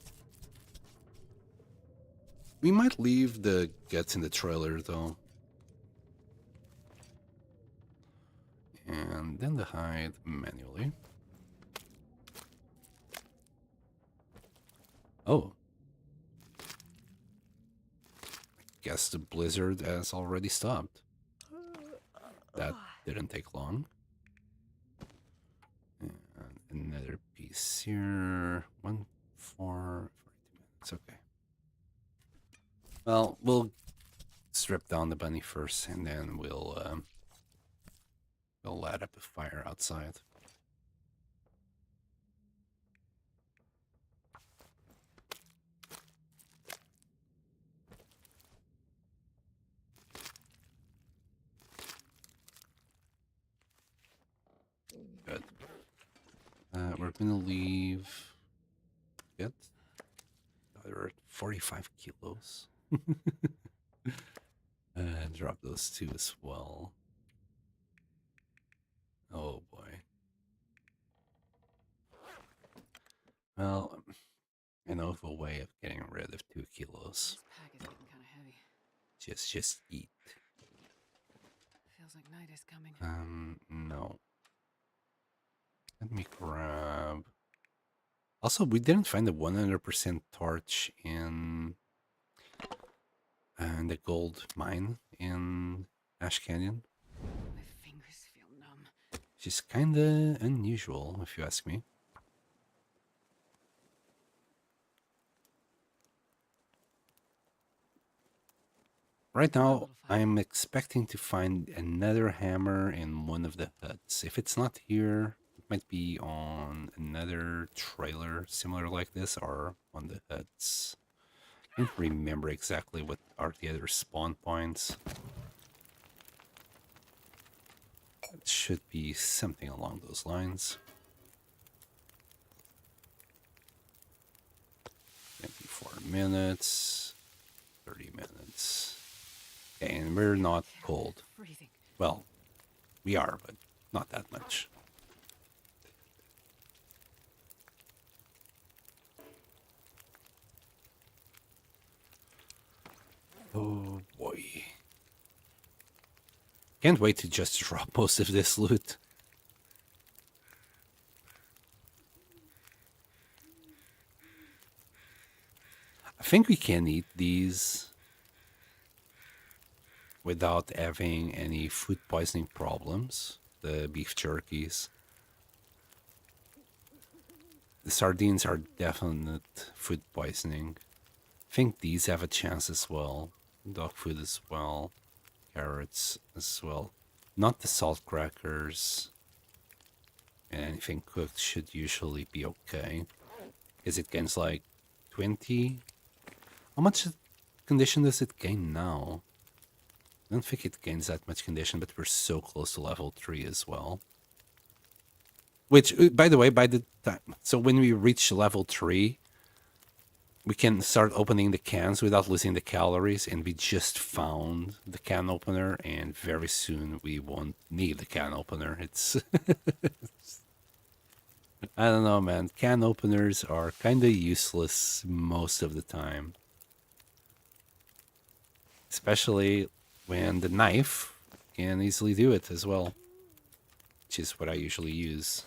We might leave the guts in the trailer, though. And then the hide manually. Oh. I guess the blizzard has already stopped. That didn't take long. And another piece here. 1, 4, 42 minutes. Okay. Well, we'll strip down the bunny first, and then we'll light up a fire outside. Good. We're gonna leave. Good. They're at 45 kilos. Drop those two as well. Oh boy. Well, I know of a way of getting rid of 2 kilos. This pack is getting kind of heavy. Just eat. Feels like night is coming. No. Let me grab. Also, we didn't find the 100% torch in the gold mine in Ash Canyon. My fingers feel numb. Which is kinda unusual, if you ask me. Right now, I'm expecting to find another hammer in one of the huts. If it's not here, it might be on another trailer similar like this or on the huts. I can't remember exactly what are the other spawn points. It should be something along those lines. 24 minutes, 30 minutes. Okay, and we're not cold. Freezing. Well, we are, but not that much. Oh boy. Can't wait to just drop most of this loot. I think we can eat these without having any food poisoning problems. The beef jerkies. The sardines are definite food poisoning. I think these have a chance as well. Dog food as well. Carrots as well. Not the salt crackers. Anything cooked should usually be okay. Because it gains like 20. How much condition does it gain now? I don't think it gains that much condition, but we're so close to level 3 as well. Which, by the way, by the time... So when we reach level 3, we can start opening the cans without losing the calories, and we just found the can opener, and very soon we won't need the can opener. It's... I don't know, man. Can openers are kind of useless most of the time. Especially when the knife can easily do it as well. Which is what I usually use.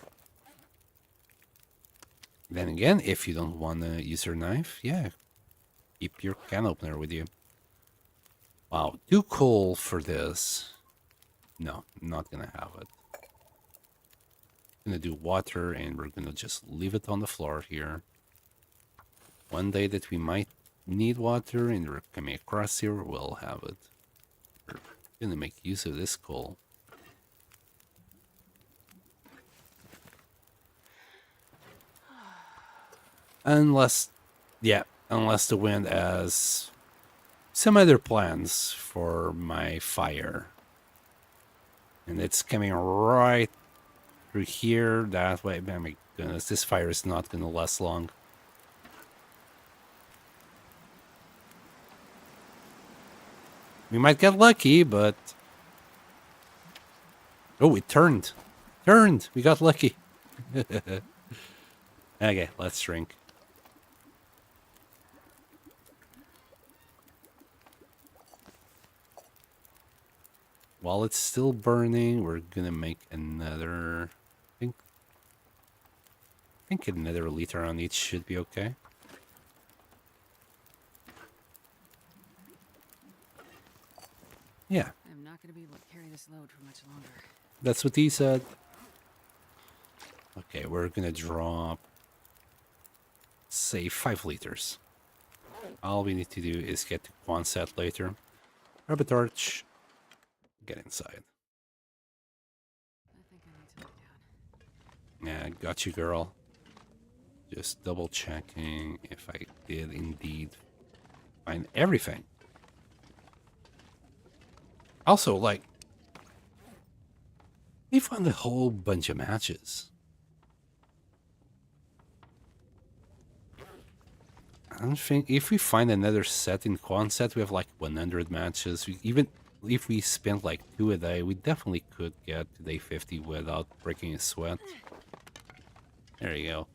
Then again, if you don't want to use your knife, yeah, keep your can opener with you. Wow, too cool for this. No, I'm not gonna have it. Gonna do water, and we're gonna just leave it on the floor here. One day that we might need water and we're coming across here, we'll have it. We're gonna make use of this coal. Unless the wind has some other plans for my fire. And it's coming right through here, that way. Oh my goodness, this fire is not going to last long. We might get lucky, but... Oh, it turned. Turned! We got lucky. Okay, let's drink. While it's still burning, we're gonna make another... I think another liter on each should be okay. Yeah. I'm not going to be able to carry this load for much longer. That's what he said. Okay, we're gonna drop, say, 5 liters. All we need to do is get to Quonset later. Grab a torch. Get inside. I think I need to lay down. Yeah, got you, girl. Just double checking if I did indeed find everything. Also, like, we found a whole bunch of matches. I don't think if we find another set in Quonset, we have like 100 matches. Even if we spent like 2 a day, we definitely could get to day 50 without breaking a sweat. There you go.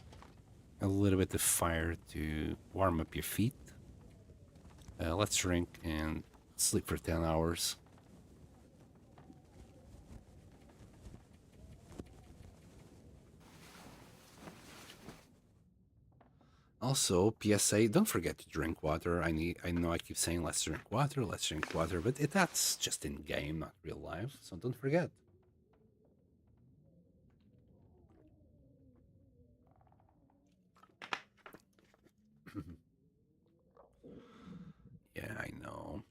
A little bit of fire to warm up your feet. Let's drink and sleep for 10 hours. Also, PSA, don't forget to drink water. I know I keep saying let's drink water, but that's just in game, not real life. So don't forget. Yeah, I know.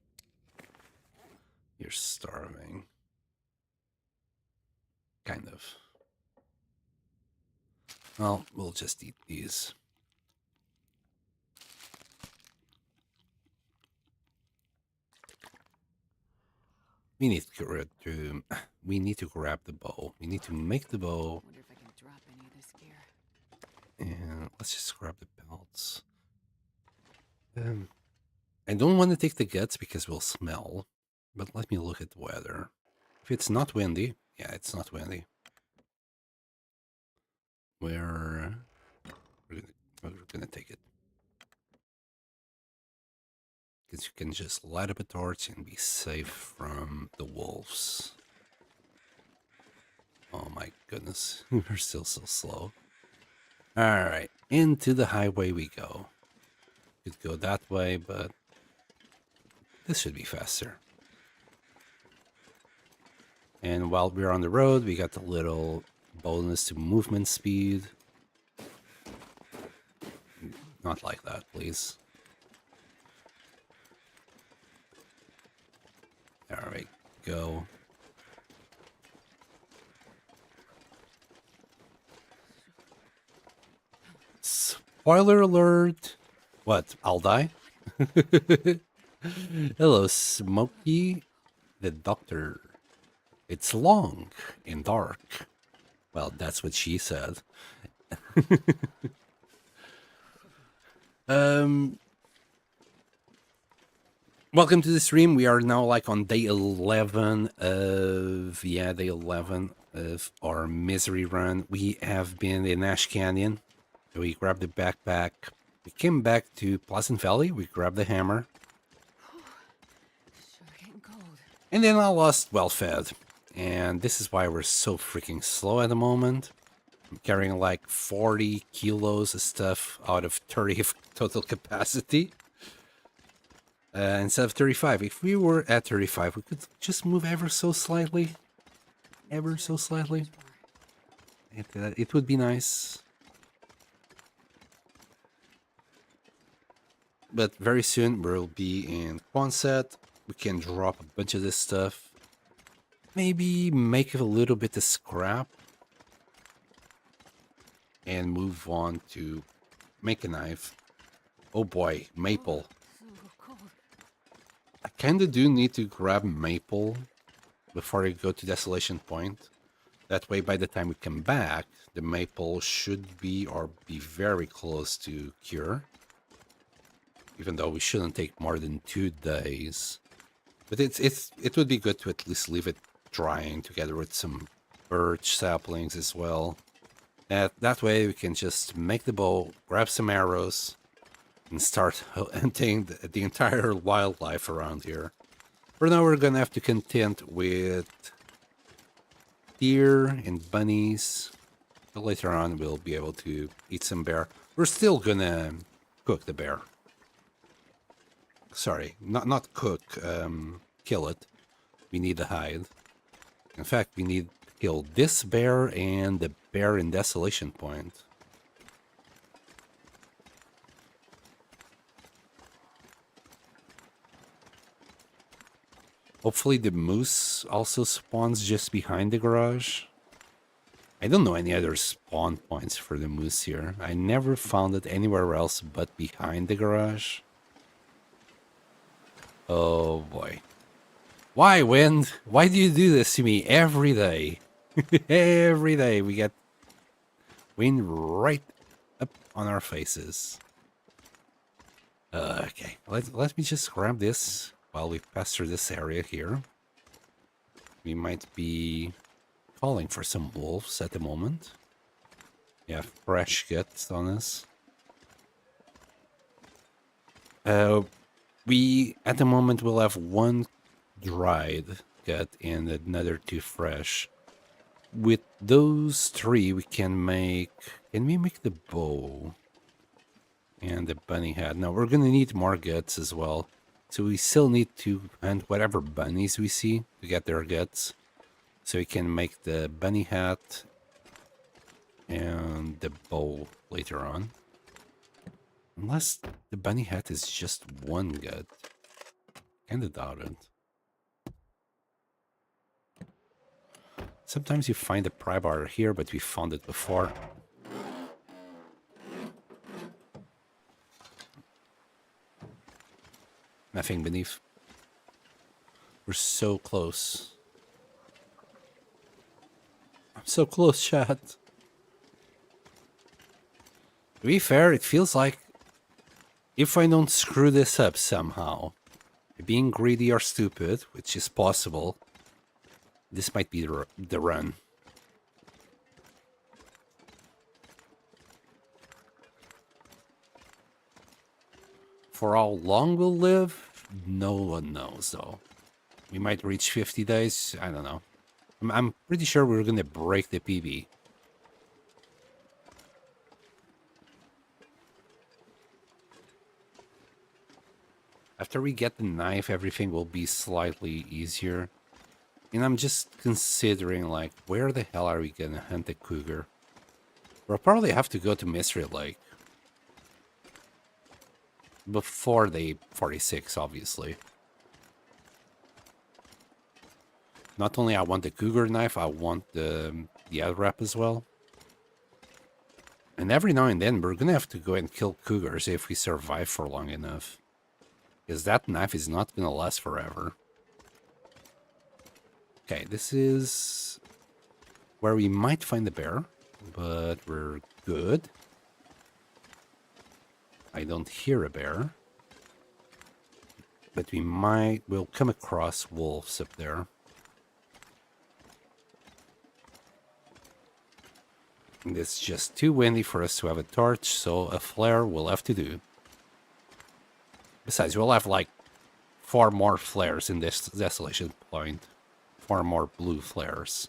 You're starving. Kind of. Well, we'll just eat these. We need we need to grab the bow. We need to make the bow. Wonder if I can drop any of this gear. And let's just grab the belts. I don't want to take the guts because we'll smell. But let me look at the weather. If it's not windy, yeah, it's not windy. We're gonna take it. Because you can just light up a torch and be safe from the wolves. Oh my goodness, we're still so slow. Alright, into the highway we go. Could go that way, but this should be faster. And while we're on the road, we got a little bonus to movement speed. Not like that, please. There we go. Spoiler alert! What, I'll die? Hello, Smokey the Doctor. It's long and dark. Well, that's what she said. Welcome to the stream. We are now like on day 11 of day 11 of our misery run. We have been in Ash Canyon. We grabbed the backpack. We came back to Pleasant Valley. We grabbed the hammer. Sure getting cold. And then I lost well fed. And this is why we're so freaking slow at the moment. I'm carrying like 40 kilos of stuff out of 30 of total capacity. Instead of 35. If we were at 35, we could just move ever so slightly. Ever so slightly. It would be nice. But very soon we'll be in Quonset. We can drop a bunch of this stuff. Maybe make a little bit of scrap. And move on to make a knife. Oh boy, maple. So cold. I kinda do need to grab maple before I go to Desolation Point. That way by the time we come back, the maple should be or be very close to cure. Even though we shouldn't take more than 2 days. But it would be good to at least leave it drying together with some birch saplings as well. That way we can just make the bow, grab some arrows, and start hunting the entire wildlife around here. For now we're gonna have to contend with deer and bunnies. But later on we'll be able to eat some bear. We're still gonna cook the bear. Sorry, not cook, kill it. We need the hide. In fact, we need to kill this bear and the bear in Desolation Point. Hopefully the moose also spawns just behind the garage. I don't know any other spawn points for the moose here. I never found it anywhere else but behind the garage. Oh boy. Why, Wind? Why do you do this to me every day? Every day we get wind right up on our faces. Okay, let me just grab this while we pass through this area here. We might be calling for some wolves at the moment. Yeah, fresh guts on us. We at the moment will have one dried gut and another two fresh. With those three, we can make. Can we make the bow and the bunny hat? No, we're gonna need more guts as well. So we still need to hunt whatever bunnies we see to get their guts. So we can make the bunny hat and the bow later on. Unless the bunny hat is just one gut. Kinda doubt it. Sometimes you find a pry bar here, but we found it before. Nothing beneath. We're so close. I'm so close, chat. To be fair, it feels like if I don't screw this up somehow, being greedy or stupid, which is possible, this might be the run. For how long we'll live, no one knows, though. We might reach 50 days, I don't know. I'm pretty sure we're gonna break the PB. After we get the knife, everything will be slightly easier. And I'm just considering, like, where the hell are we gonna hunt the cougar? We'll probably have to go to Mystery Lake. Before day 46, obviously. Not only I want the cougar knife, I want the other wrap as well. And every now and then, we're gonna have to go and kill cougars if we survive for long enough. Because that knife is not gonna last forever. Okay, this is where we might find the bear, but we're good. I don't hear a bear. But we'll come across wolves up there. And it's just too windy for us to have a torch, so a flare will have to do. Besides, we'll have like 4 more flares in this desolation point. 4 more blue flares.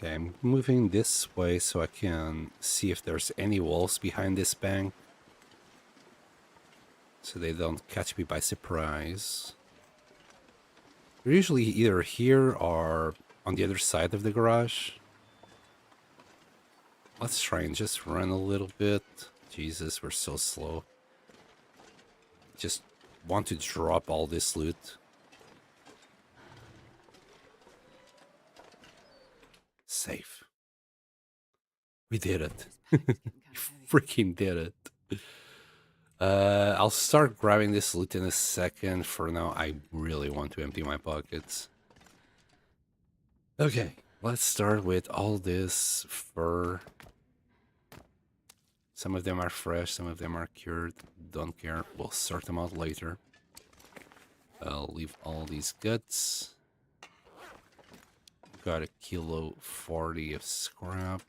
Okay, I'm moving this way so I can see if there's any wolves behind this bank. So they don't catch me by surprise. They're usually either here or on the other side of the garage. Let's try and just run a little bit. Jesus, we're so slow. Just want to drop all this loot. Safe. We did it. We freaking did it. I'll start grabbing this loot in a second. For now, I really want to empty my pockets. Okay, let's start with all this fur. Some of them are fresh, some of them are cured. Don't care, we'll sort them out later. I'll leave all these guts. Got a kilo 40 of scrap.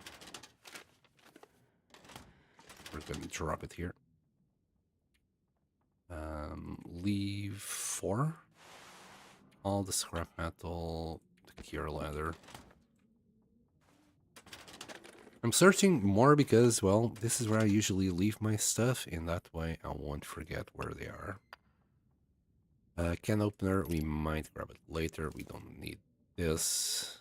We're gonna drop it here. Leave 4. All the scrap metal, the cure leather. I'm searching more because, well, this is where I usually leave my stuff, and that way I won't forget where they are. Can opener, we might grab it later. We don't need this.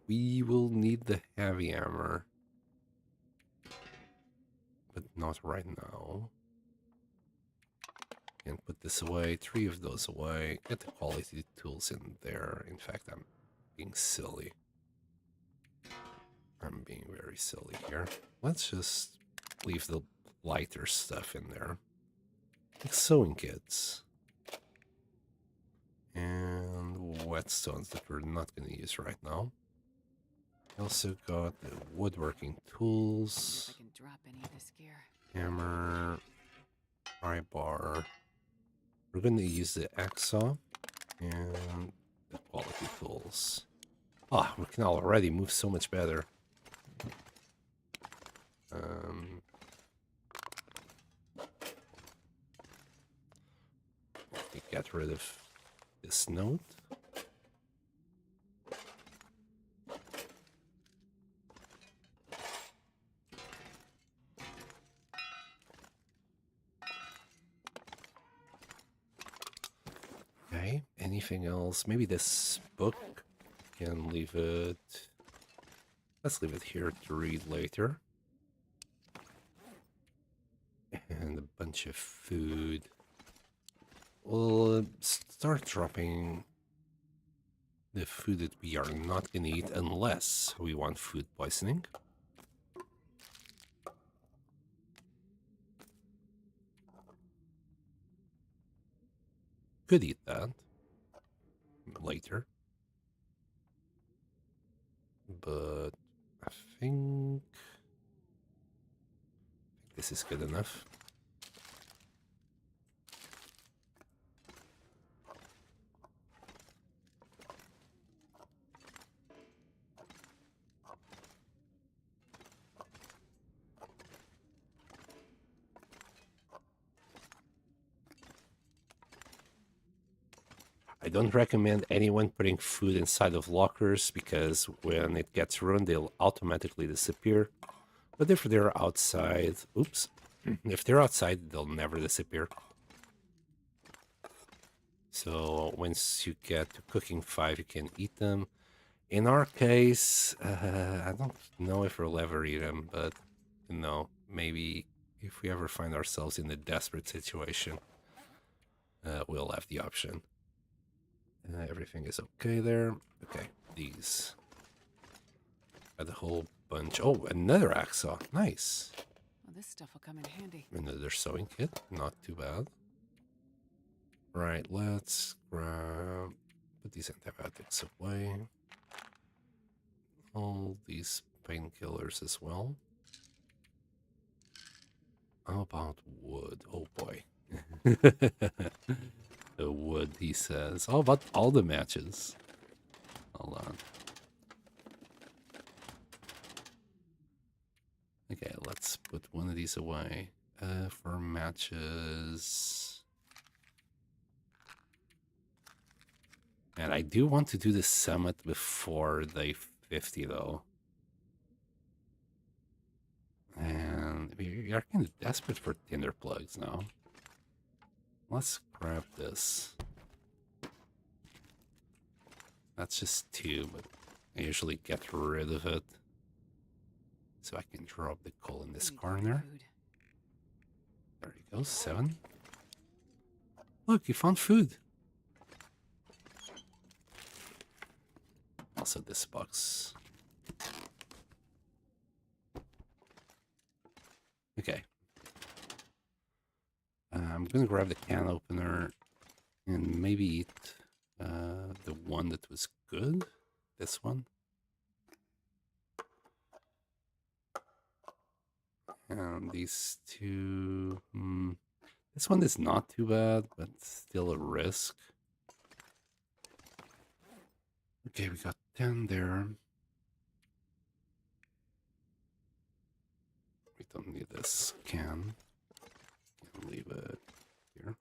We will need the heavy hammer, but not right now. Can put this away, 3 of those away. Get the quality tools in there. In fact, I'm being silly. I'm being very silly here. Let's just leave the lighter stuff in there. Like sewing kits. And whetstones that we're not going to use right now. Also got the woodworking tools. I can drop any of this gear. Hammer. Pry bar. We're going to use the axe saw and the quality tools. Ah, we can already move so much better. Get rid of this note. Okay, anything else? Maybe this book. Can leave it. Let's leave it here to read later. And a bunch of food. We'll start dropping the food that we are not gonna eat unless we want food poisoning. Could eat that later. But I think this is good enough. I don't recommend anyone putting food inside of lockers because when it gets ruined, they'll automatically disappear. But if they're outside, oops, if they're outside, they'll never disappear. So once you get to cooking 5, you can eat them. In our case, I don't know if we'll ever eat them, but you know, maybe if we ever find ourselves in a desperate situation, we'll have the option. Everything is okay there. Okay, these. Got a whole bunch. Oh, another axe saw. Nice. Well, this stuff will come in handy. Another sewing kit. Not too bad. Right, let's grab. Put these antibiotics away. All these painkillers as well. How about wood? Oh boy. The wood, he says. How about all the matches? Hold on. Okay, let's put one of these away. For matches. And I do want to do the summit before day 50, though. And we are kind of desperate for tinder plugs now. Let's grab this. That's just 2, but I usually get rid of it. So I can drop the coal in this corner. There you go, 7. Look, you found food. Also this box. Okay. I'm gonna grab the can opener and maybe eat the one that was good. This one. And these 2. This one is not too bad, but still a risk. Okay, we got 10 there. We don't need this can. Leave it here.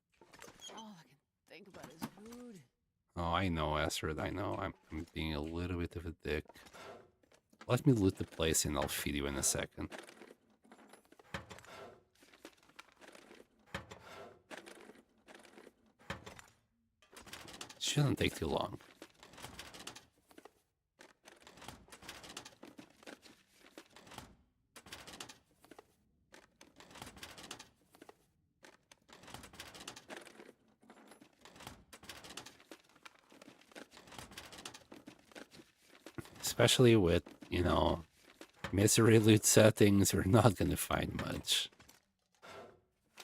All I can think about is food. Oh, I know, Astrid. I know. I'm being a little bit of a dick. Let me loot the place and I'll feed you in a second. Shouldn't take too long. Especially with, misery loot settings, you're not gonna find much.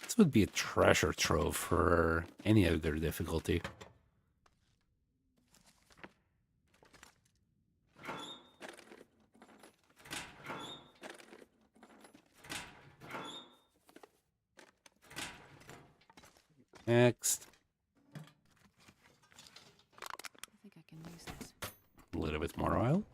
This would be a treasure trove for any other difficulty. Next. I think I can use this. A little bit more oil.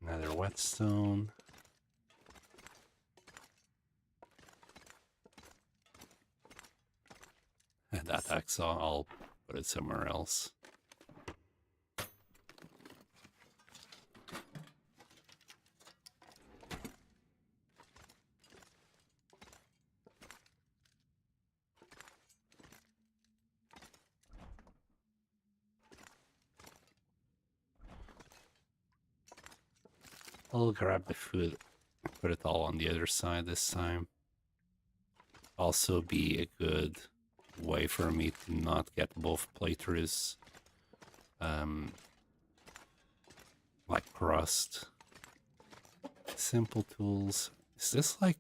Another whetstone. And that hacksaw, I'll put it somewhere else. I'll grab the food, put it all on the other side this time. Also be a good way for me to not get both playthroughs like crust. Simple tools. Is this like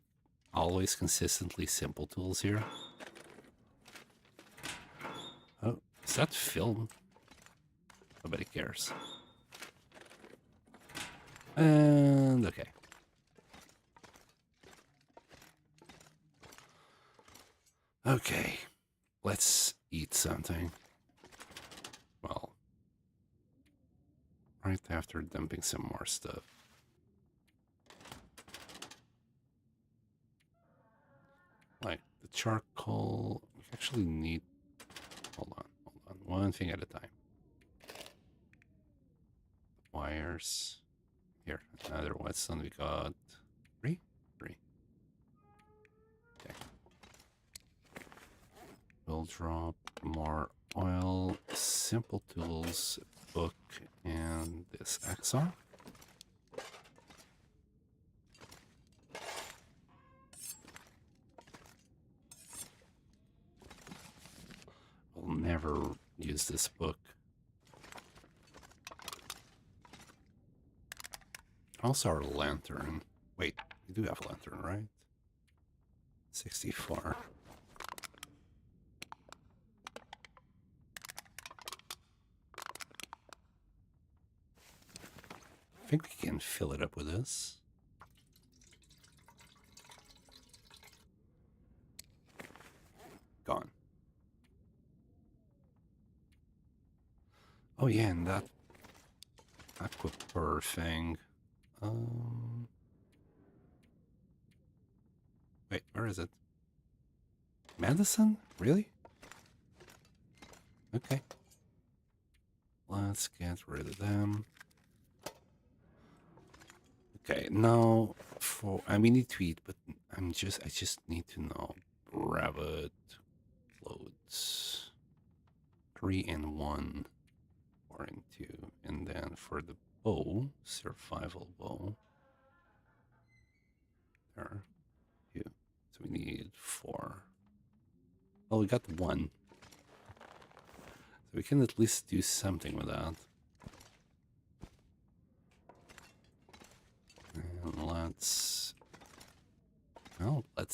always consistently simple tools here? Oh, is that film? Nobody cares. And okay. Okay, let's eat something. Well, right after dumping some more stuff. Like the charcoal, we actually need, hold on, one thing at a time. Wires. Here, another whetstone. We got three. Okay. We'll drop more oil, simple tools, book, and this hacksaw. I'll never use this book. Also our lantern. Wait, we do have a lantern, right? 64. I think we can fill it up with this. Gone. Oh yeah, and that aquapur thing. Wait, where is it? Medicine? Really? Okay. Let's get rid of them. Okay, now I mean, need to eat, but I just need to know. Rabbit loads. 3 and 1. 4 and 2. And then for the bow, survival bow. There. 2. So we need 4. Well, we got 1. So we can at least do something with that. And let's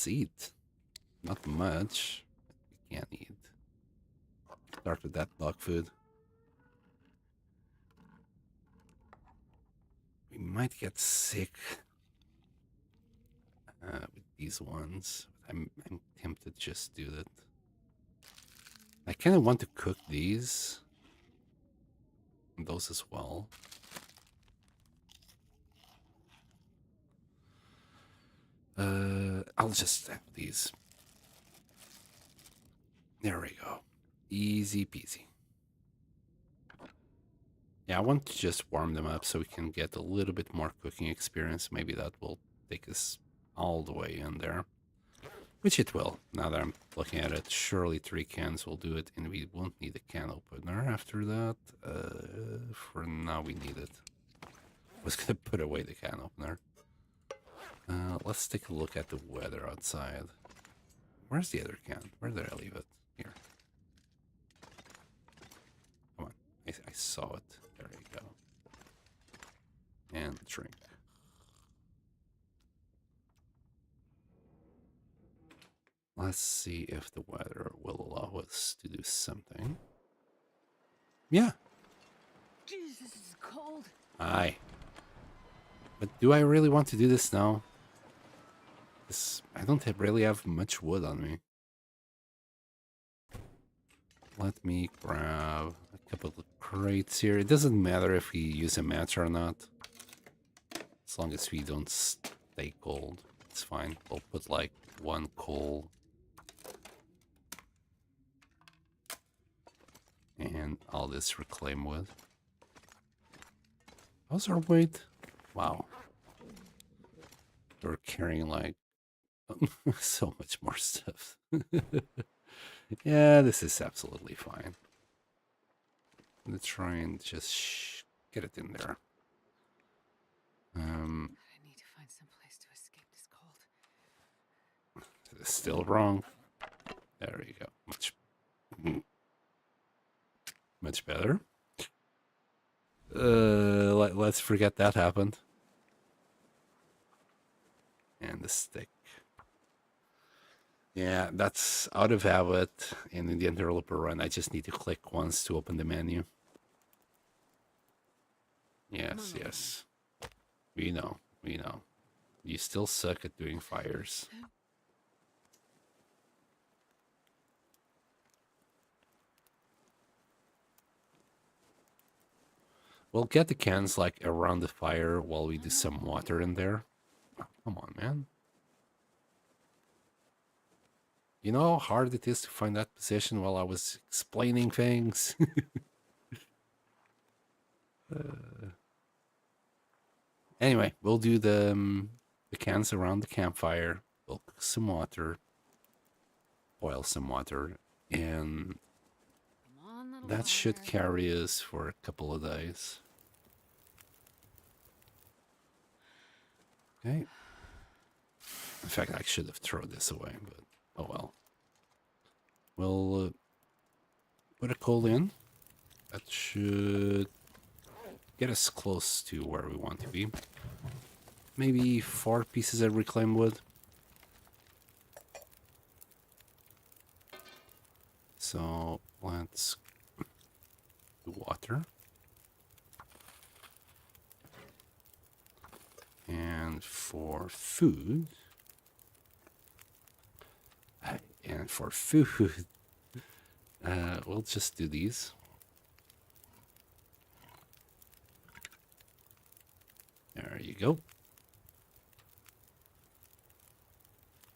eat. Not much. We can't eat. Start with that dog food. We might get sick with these ones. I'm tempted to just do that. I kind of want to cook these. And those as well. I'll just have these. There we go. Easy peasy. Yeah, I want to just warm them up so we can get a little bit more cooking experience. Maybe that will take us all the way in there. Which it will. Now that I'm looking at it, surely 3 cans will do it, and we won't need a can opener after that. For now, we need it. I was gonna put away the can opener. Let's take a look at the weather outside. Where's the other can? Where did I leave it? Here. Come on. I saw it. There you go. And drink. Let's see if the weather will allow us to do something. Yeah. Jesus, this is cold. Aye. But do I really want to do this now? I don't really have much wood on me. Let me grab a couple of crates here. It doesn't matter if we use a match or not. As long as we don't stay cold, it's fine. We'll put like 1 coal. And all this reclaim wood. How's our weight? Wow. We're carrying like so much more stuff. Yeah, this is absolutely fine. I'm gonna try and just get it in there. I need to find some place to escape this cold. It's still wrong. There you go. Much better. Let's forget that happened. And the stick. Yeah, that's out of habit. And in the interloper run, I just need to click once to open the menu. Yes, yes. We know, we know. You still suck at doing fires. We'll get the cans like around the fire while we do some water in there. Oh, come on, man. You know how hard it is to find that position while I was explaining things? Anyway, we'll do the cans around the campfire. We'll cook some water, boil some water, and Come on, little that should water. carry us for a couple of days. Okay. In fact, I should have thrown this away, but oh well. We'll put a coal in. That should get us close to where we want to be. Maybe 4 pieces of reclaimed wood. So let's do water. And for food, we'll just do these. There you go.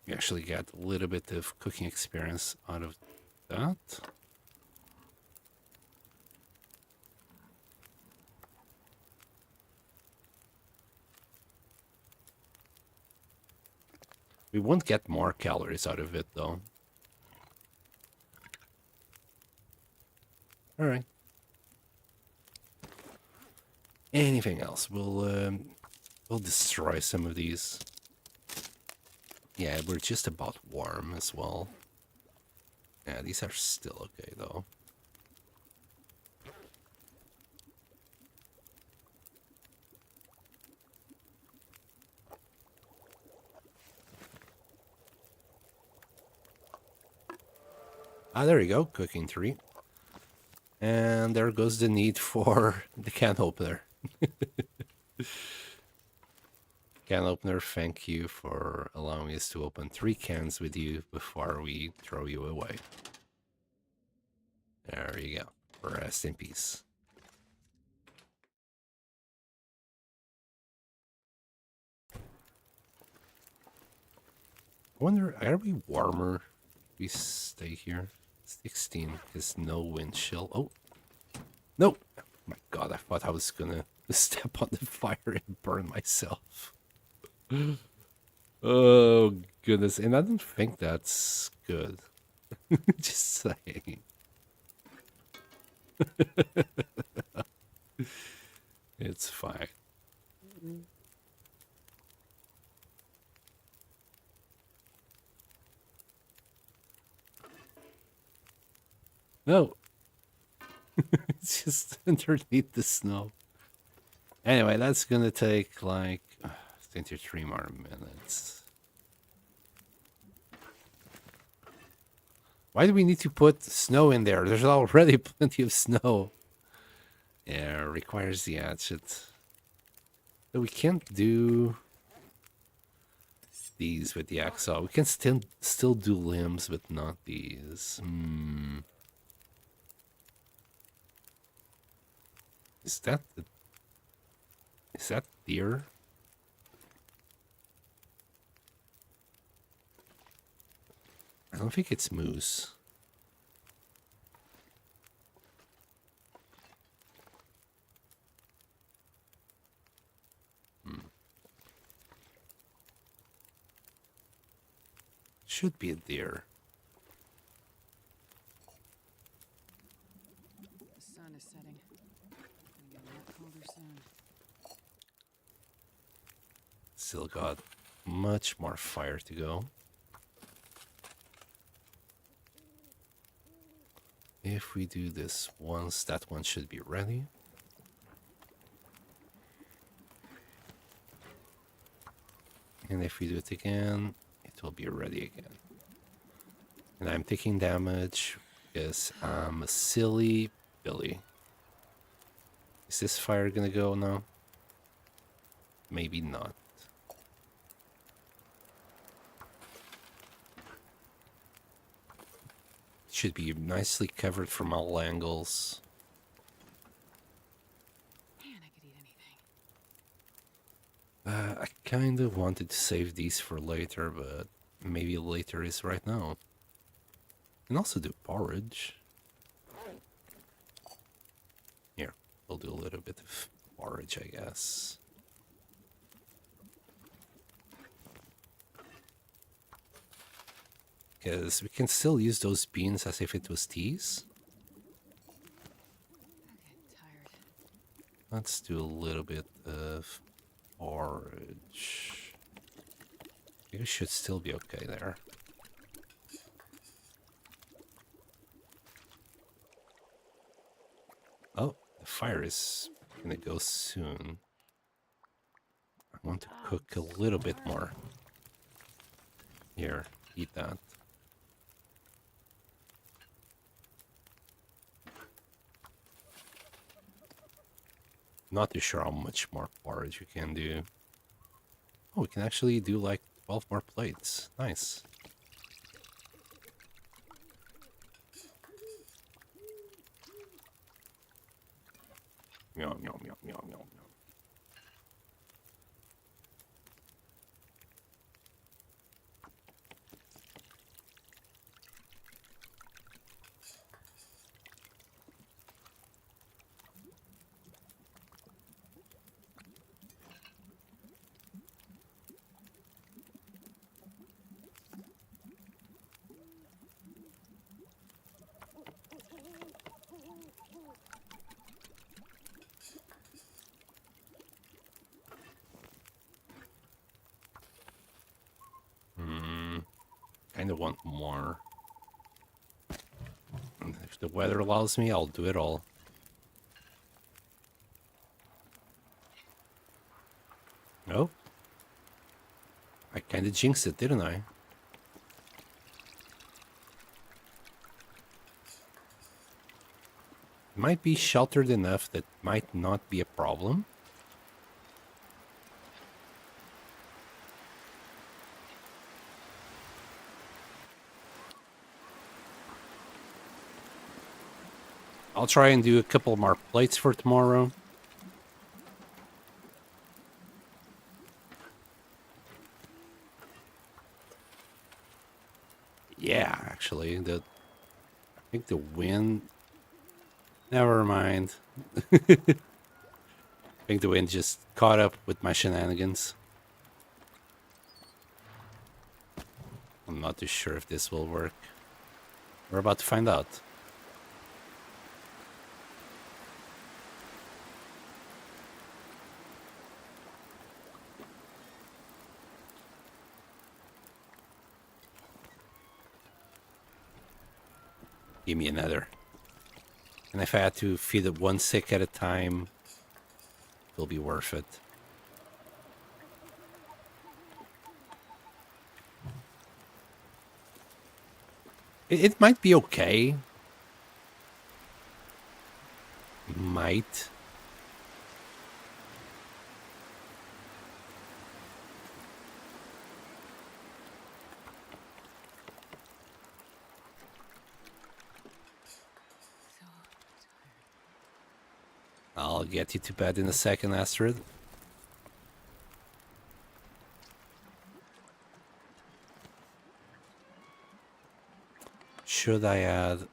We actually got a little bit of cooking experience out of that. We won't get more calories out of it, though. All right. Anything else? We'll destroy some of these. Yeah, we're just about warm as well. Yeah, these are still okay, though. Ah, there you go, cooking 3. And there goes the need for the can opener. Can opener, thank you for allowing us to open 3 cans with you before we throw you away. There you go. Rest in peace. I wonder, are we warmer if we stay here? 16 is no wind chill. Oh, no. My God, I thought I was gonna step on the fire and burn myself. Oh goodness, and I don't think that's good. Just saying. It's fine. No, it's just underneath the snow. Anyway, that's gonna take like 23 more minutes. Why do we need to put snow in there? There's already plenty of snow. Yeah, requires the hatchet. So we can't do these with the axe. We can still do limbs, but not these. Is that is that deer? I don't think it's moose. Should be a deer. The sun is setting. It'll get a lot colder soon. Still got much more fire to go. If we do this once, that one should be ready. And if we do it again, it will be ready again. And I'm taking damage because I'm a silly Billy. Is this fire gonna go now? Maybe not. It should be nicely covered from all angles. Man, I could eat anything. I kind of wanted to save these for later, but maybe later is right now. And also do porridge. Here, we'll do a little bit of porridge, I guess. Because we can still use those beans as if it was teas. I'm getting tired. Let's do a little bit of porridge. You should still be okay there. Oh, the fire is gonna go soon. I want to cook a little bit more. Here, eat that. Not too sure how much more porridge we can do. Oh, we can actually do like 12 more plates. Nice. Yum, yum, yum, yum, yum, yum. Kind of want more. And if the weather allows me, I'll do it all. Oh. I kind of jinxed it, didn't I? Might be sheltered enough that might not be a problem. I'll try and do a couple more plates for tomorrow. Yeah, actually, I think the wind. Never mind. I think the wind just caught up with my shenanigans. I'm not too sure if this will work. We're about to find out. Give me another. And if I had to feed it one sick at a time, it'll be worth it. It might be okay. Might. So tired. I'll get you to bed in a second, Astrid. Should I add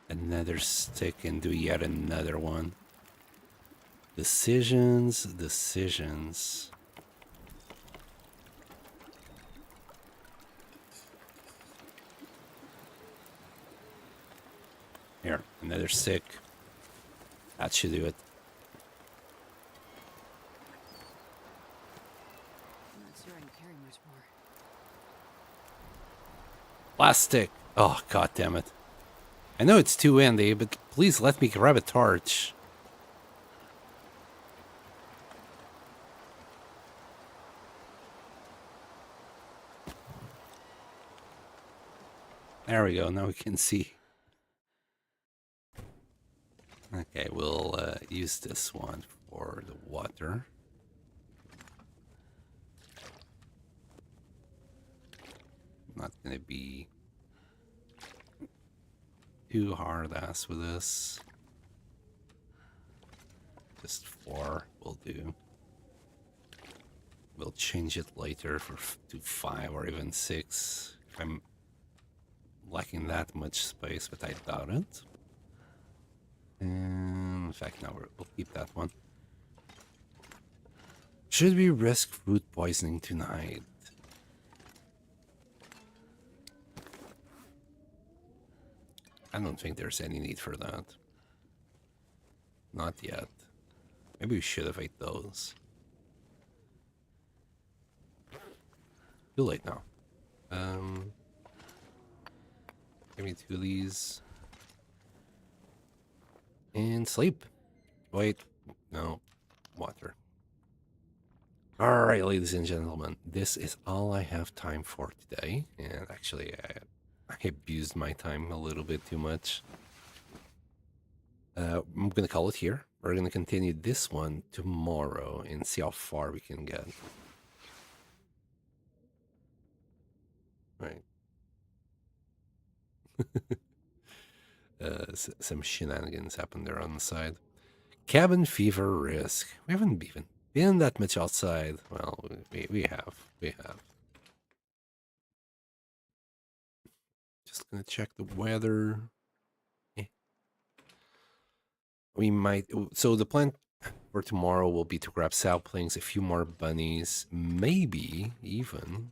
another stick and do yet another one? Decisions, decisions. Here, another stick. That should do it. I'm not sure I can carry much more. Last stick. Oh, god damn it. I know it's too windy, but please let me grab a torch. There we go, now we can see. Okay, we'll use this one for the water. Not gonna be too hard ass with this. Just 4 will do. We'll change it later to 5 or even 6 if I'm lacking that much space, but I doubt it. And in fact, no, we'll keep that one. Should we risk food poisoning tonight? I don't think there's any need for that. Not yet. Maybe we should have ate those. Too late now. Give me 2 of these. And sleep. Wait. No. Water. Alright, ladies and gentlemen. This is all I have time for today. And actually, I abused my time a little bit too much. I'm going to call it here. We're going to continue this one tomorrow and see how far we can get. Right. Some shenanigans happened there on the side. Cabin fever risk. We haven't even been that much outside. Well, we have. We have. Just gonna check the weather. We might. So the plan for tomorrow will be to grab saplings, a few more bunnies, maybe even.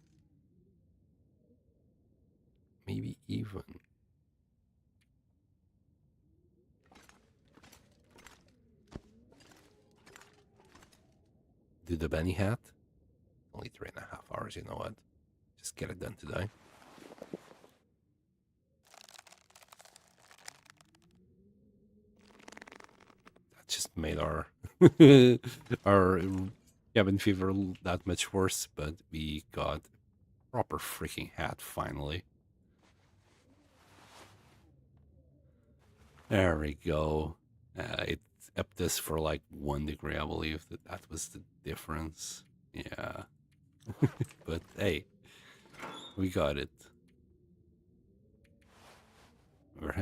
Do the bunny hat. Only 3.5 hours, you know what? Just get it done today. That just made our our cabin fever that much worse, but we got a proper freaking hat finally. There we go. It upped this for like 1 degree, I believe that was the difference. Yeah. But hey, we got it.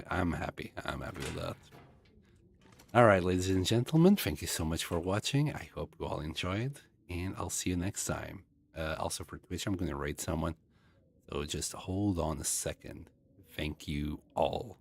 I'm happy. I'm happy with that. All right, ladies and gentlemen, thank you so much for watching. I hope you all enjoyed, and I'll see you next time. Also for Twitch, I'm going to raid someone. So just hold on a second. Thank you all.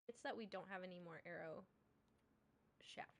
It's that we don't have any more arrow shaft.